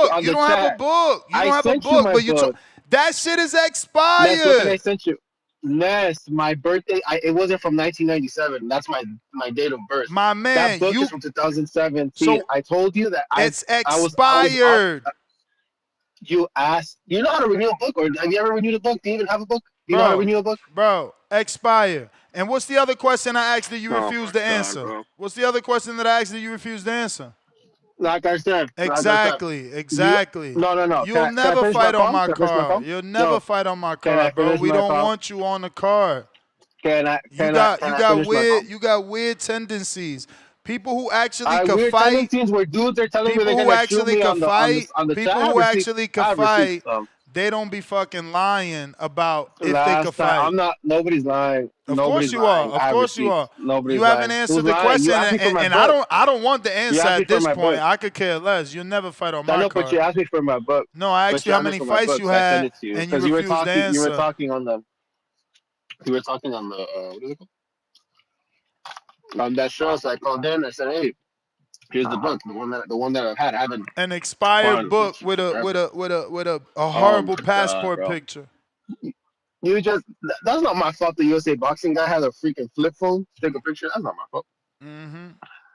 chat. You don't have a book. You don't have a book, but you that shit is expired. Ness, look what I sent you. Ness, my birthday. It wasn't from 1997. That's my date of birth. My man, that book is from 2017. So I told you that it's expired. You asked. You know how to renew a book, or have you ever renewed a book? Do you even have a book? Do you know how to renew a book? Bro, expire. And what's the other question I asked that you refused to answer? Bro. What's the other question that I asked that you refused to answer? Like I said. Exactly. No. You'll never fight on my card. You'll never fight on my card, bro. We don't want you on the card. You got weird tendencies. People who actually can fight. Tendencies where dudes are telling me they're gonna shoot me on the people chat. who actually can fight. They don't be fucking lying about if they can fight. I'm not. Nobody's lying. Of course you are. You haven't answered the question, and I don't want the answer at this point. I could care less. You'll never fight on my card. But you asked me for my book. No, I asked you how many fights you had, and you refused to answer. You were talking on the. What is it called? On that show, so I called in. I said, "Hey, here's the book, the one that I've had. I haven't an expired book with a horrible passport picture." That's not my fault. The USA boxing guy has a freaking flip phone to take a picture. That's not my fault. Mm-hmm.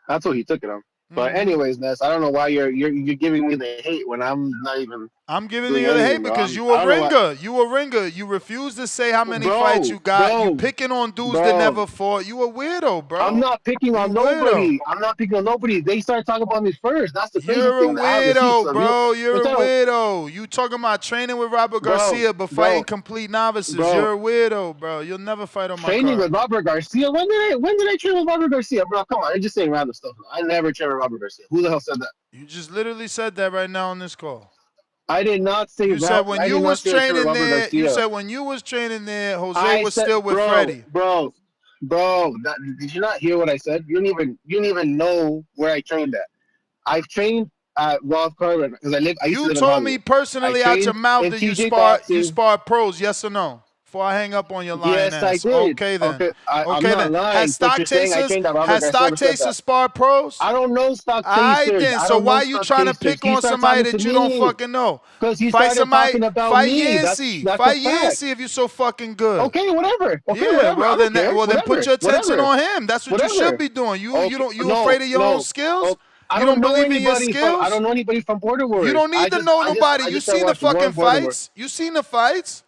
That's what he took it on. But anyways, Ness, I don't know why you're giving me the hate when I'm not even. I'm giving you the hate because you a ringer. You a ringer. You refuse to say how many fights you got. You picking on dudes that never fought. You a weirdo, bro. I'm not picking on nobody. I'm not picking on nobody. They started talking about me first. That's the crazy thing. You're a weirdo, bro. You're a weirdo. You talking about training with Robert Garcia but fighting complete novices. You're a weirdo, bro. You'll never fight on my card. Training with Robert Garcia? When did I train with Robert Garcia, bro? Come on, you're just saying random stuff. I never trained with Robert Garcia. Who the hell said that? You just literally said that right now on this call. I did not say that. You said when you was training there. You said when you was training there, Jose was still with Freddie. Bro. Did you not hear what I said? You didn't even know where I trained at. I've trained at Wild Card because I used to live in You told me personally out your mouth that you spar pros. Yes or no? Before I hang up on your lying Yes, I ass. did. Okay then. Okay, I'm Okay not then. lying, but you're saying I trained at Robert Has Garcia Stock never said Tasters that. sparred pros? I don't know Stock All right Tasters. then. I So don't know why you Stock trying to Tasters. pick He on started somebody talking to that you don't me fucking know? because he Fight started somebody. talking about Fight me. Yancey. That's a Fight fact. Yancey if you're so fucking good. Okay, whatever. Okay, Yeah, whatever. well I don't then, care. well then, put Whatever. your attention Whatever. on him. That's what you should Whatever. be doing. You Okay. afraid of your own No. skills? I You don't don't know believe in your anybody from. I skills? don't know anybody from Border You Wars. don't need to know nobody. You seen the watched fucking one Border Wars. fights. You seen the fights.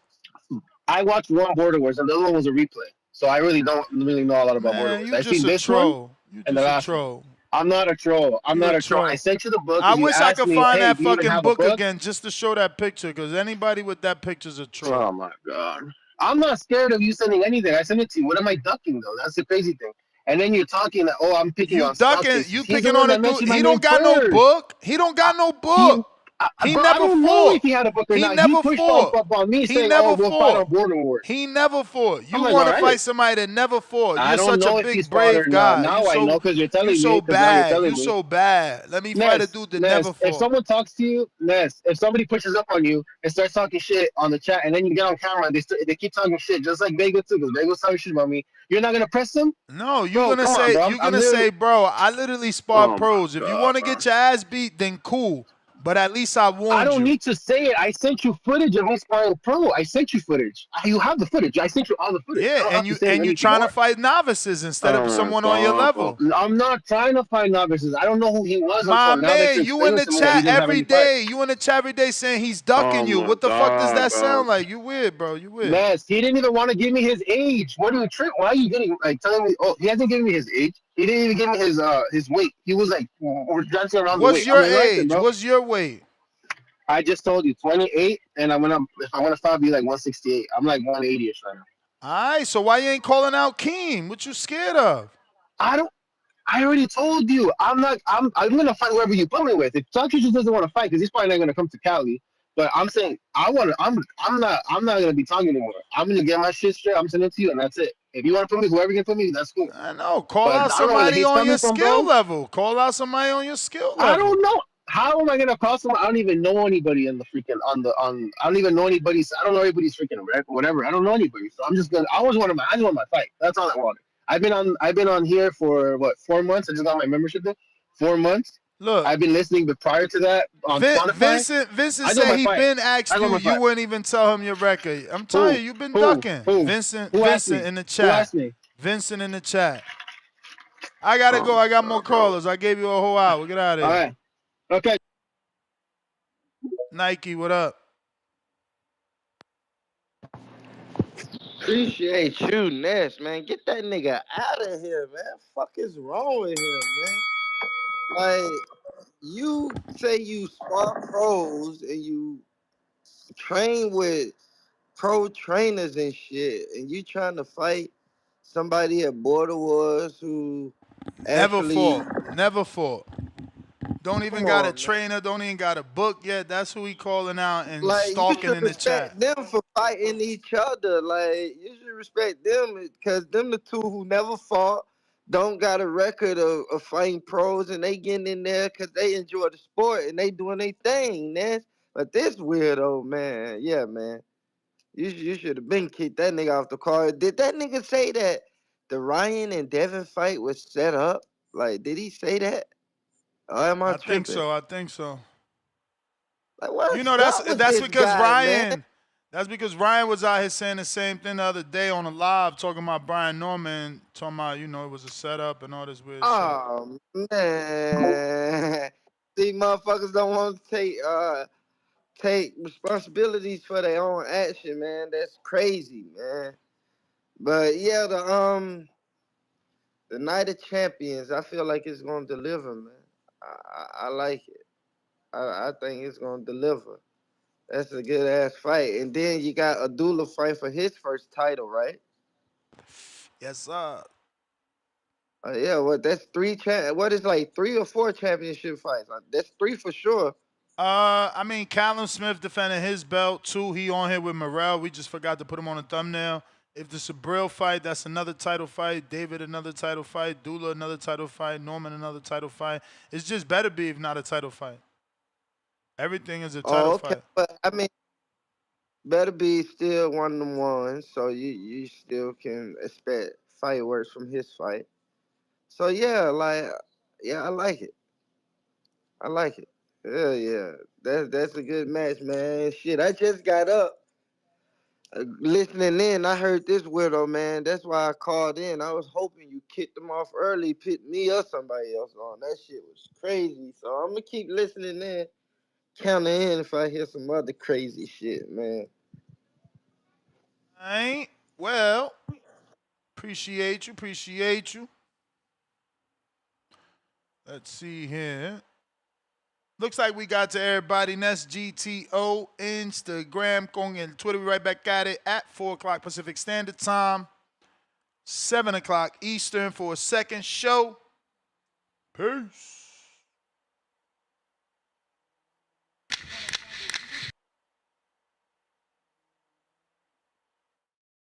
I watched one Border Wars, and the other one was a replay. So I really don't really know a lot about Border Man, Wars. you I just seen a this one troll. You and the just a last one. troll. I'm not a troll. I'm You not a a troll. I troll. sent you the book I because you wish I asked could me, find "Hey, that do you even fucking have a book book?" again just to show that picture, because anybody with that picture's a troll. Oh my god! I'm not scared of you sending anything. I send it to you. What am I ducking though? That's the crazy thing. And then you're talking that, oh, I'm picking You on Stock ducking, Tasters. you He's the picking one on a that dude. mentioned my He name don't got no first. book. He don't got no book. He Bro, I never don't know if fought. he had a book or He not. He never pushed fought. up on me He saying, "Oh, never we'll fight on fought. Border Wars." He never fought. You I'm like, want all to fight right. somebody that never fought. I You're don't such a know if big, he's fought or brave not. guy. Now I know because you're You telling me. so Because now you're bad. telling You me. so bad. Let me fight a dude that never Ness, if fought. someone talks to you, Ness, if somebody pushes up on you and starts talking shit on the chat, and then you get on camera and they keep talking shit, just like Vega too, because Vega's talking shit about me, you're not gonna press them? No, you're Bro, gonna come on, say, bro. you're I'm gonna literally. say, bro, I literally spar Oh my pros. If you god, want to bro. get your ass beat, then cool. But at least I I warned don't you. need to say it. I sent you footage of me sparring pro. I sent you footage. You have the footage. I sent you all the footage. I Yeah, don't have to say and you anything trying to more. fight novices instead of Oh my someone on your god, bro. level. I'm not trying to find novices. I don't know who he was My until now that man, you're you in explaining the to me that he chat didn't have every any fight. day. You in the chat every day saying he's ducking Oh you. my What the fuck does god, that bro. sound like? You weird, bro. You weird. Ness, he didn't even want to give me his age. What are you trick? Why are you getting like telling me? Oh, he hasn't given me his age. He didn't even give me his weight. He was like, we're dancing around the What's weight. I'm your like, listen, age? bro. What's your weight? I just told you 28, and if I want to stop, be like 168. I'm like 180ish right now. All right, so why you ain't calling out Keem? What you scared of? I don't. I already told you. I'm not. I'm gonna fight whoever you put me with. If Tucker just doesn't want to fight, because he's probably not gonna come to Cali. But I'm saying I want to. I'm not. I'm not gonna be talking anymore. I'm gonna get my shit straight. I'm sending it to you, and that's it. If you want to put me, whoever can put me, that's cool. I know. Call But out I don't know where the somebody hate's on your coming from, skill bro. level. Call out somebody on your skill level. I don't know. How am I gonna call someone? I don't even know anybody in the freaking on. I don't even know anybody's. I don't know anybody's freaking whatever. I don't know anybody. So I'm just gonna. I just want my fight. That's all I wanted. I've been on here for what 4 months. I just got my membership there. 4 months. Look, I've been listening, but prior to that on Spotify, Vincent I know said my he fight. been asked I know you. my You fight. wouldn't even tell him your record. I'm telling you, you've been ducking. Vincent asked me? in the Who chat. asked me? Vincent in the chat. I gotta go. I got more callers. I gave you a whole hour. Get out of here. All right. Okay. Nike, what up? Appreciate you, Ness, man. Get that nigga out of here, man. Fuck is wrong with him, man? Like, you say you spar pros and you train with pro trainers and shit, and you trying to fight somebody at Border Wars who actually Never fought. Don't even come got a on, man. trainer. Don't even got a book yet. That's who he calling out and Like, you stalking should in the chat. respect them for fighting each other. Like, you should respect them because them the two who never fought, don't got a record of fighting pros, and they getting in there because they enjoy the sport and they doing their thing, man. But this weirdo, man, yeah, man. You should have been kicked that nigga off the card. Did that nigga say that the Ryan and Devin fight was set up? Like, did he say that? Or am I tripping? I think so. Like, what's You know, up with that's this because guy, man? That's because Ryan was out here saying the same thing the other day on a live, talking about Brian Norman, talking about, it was a setup and all this weird shit. Oh man, see, motherfuckers don't want to take responsibilities for their own action, man. That's crazy, man. But yeah, the Night of Champions, I feel like it's gonna deliver, man. I like it. I think it's gonna deliver. That's a good ass fight. And then you got Abdullah fight for his first title, right? Yes, sir. Yeah, well, that's what is like 3 or 4 championship fights? That's 3 for sure. I mean, Callum Smith defending his belt. 2, he on here with Morrell. We just forgot to put him on the thumbnail. If the Subriel fight, that's another title fight. David, another title fight. Dula, another title fight. Norman, another title fight. It's just Beterbiev, not a title fight. Everything is a title fight. But I mean, better be still one of them ones, so you still can expect fireworks from his fight. So yeah, I like it. I like it. Hell yeah, that's a good match, man. Shit, I just got up listening in. I heard this weirdo, man. That's why I called in. I was hoping you kicked them off early, put me or somebody else on. That shit was crazy. So I'm gonna keep listening in, counter in if I hear some other crazy shit, man. All right. Well, appreciate you. Let's see here. Looks like we got to everybody. That's GTO, Instagram, con el Twitter. We right back at it at 4 o'clock Pacific Standard Time, 7 o'clock Eastern for a second show. Peace.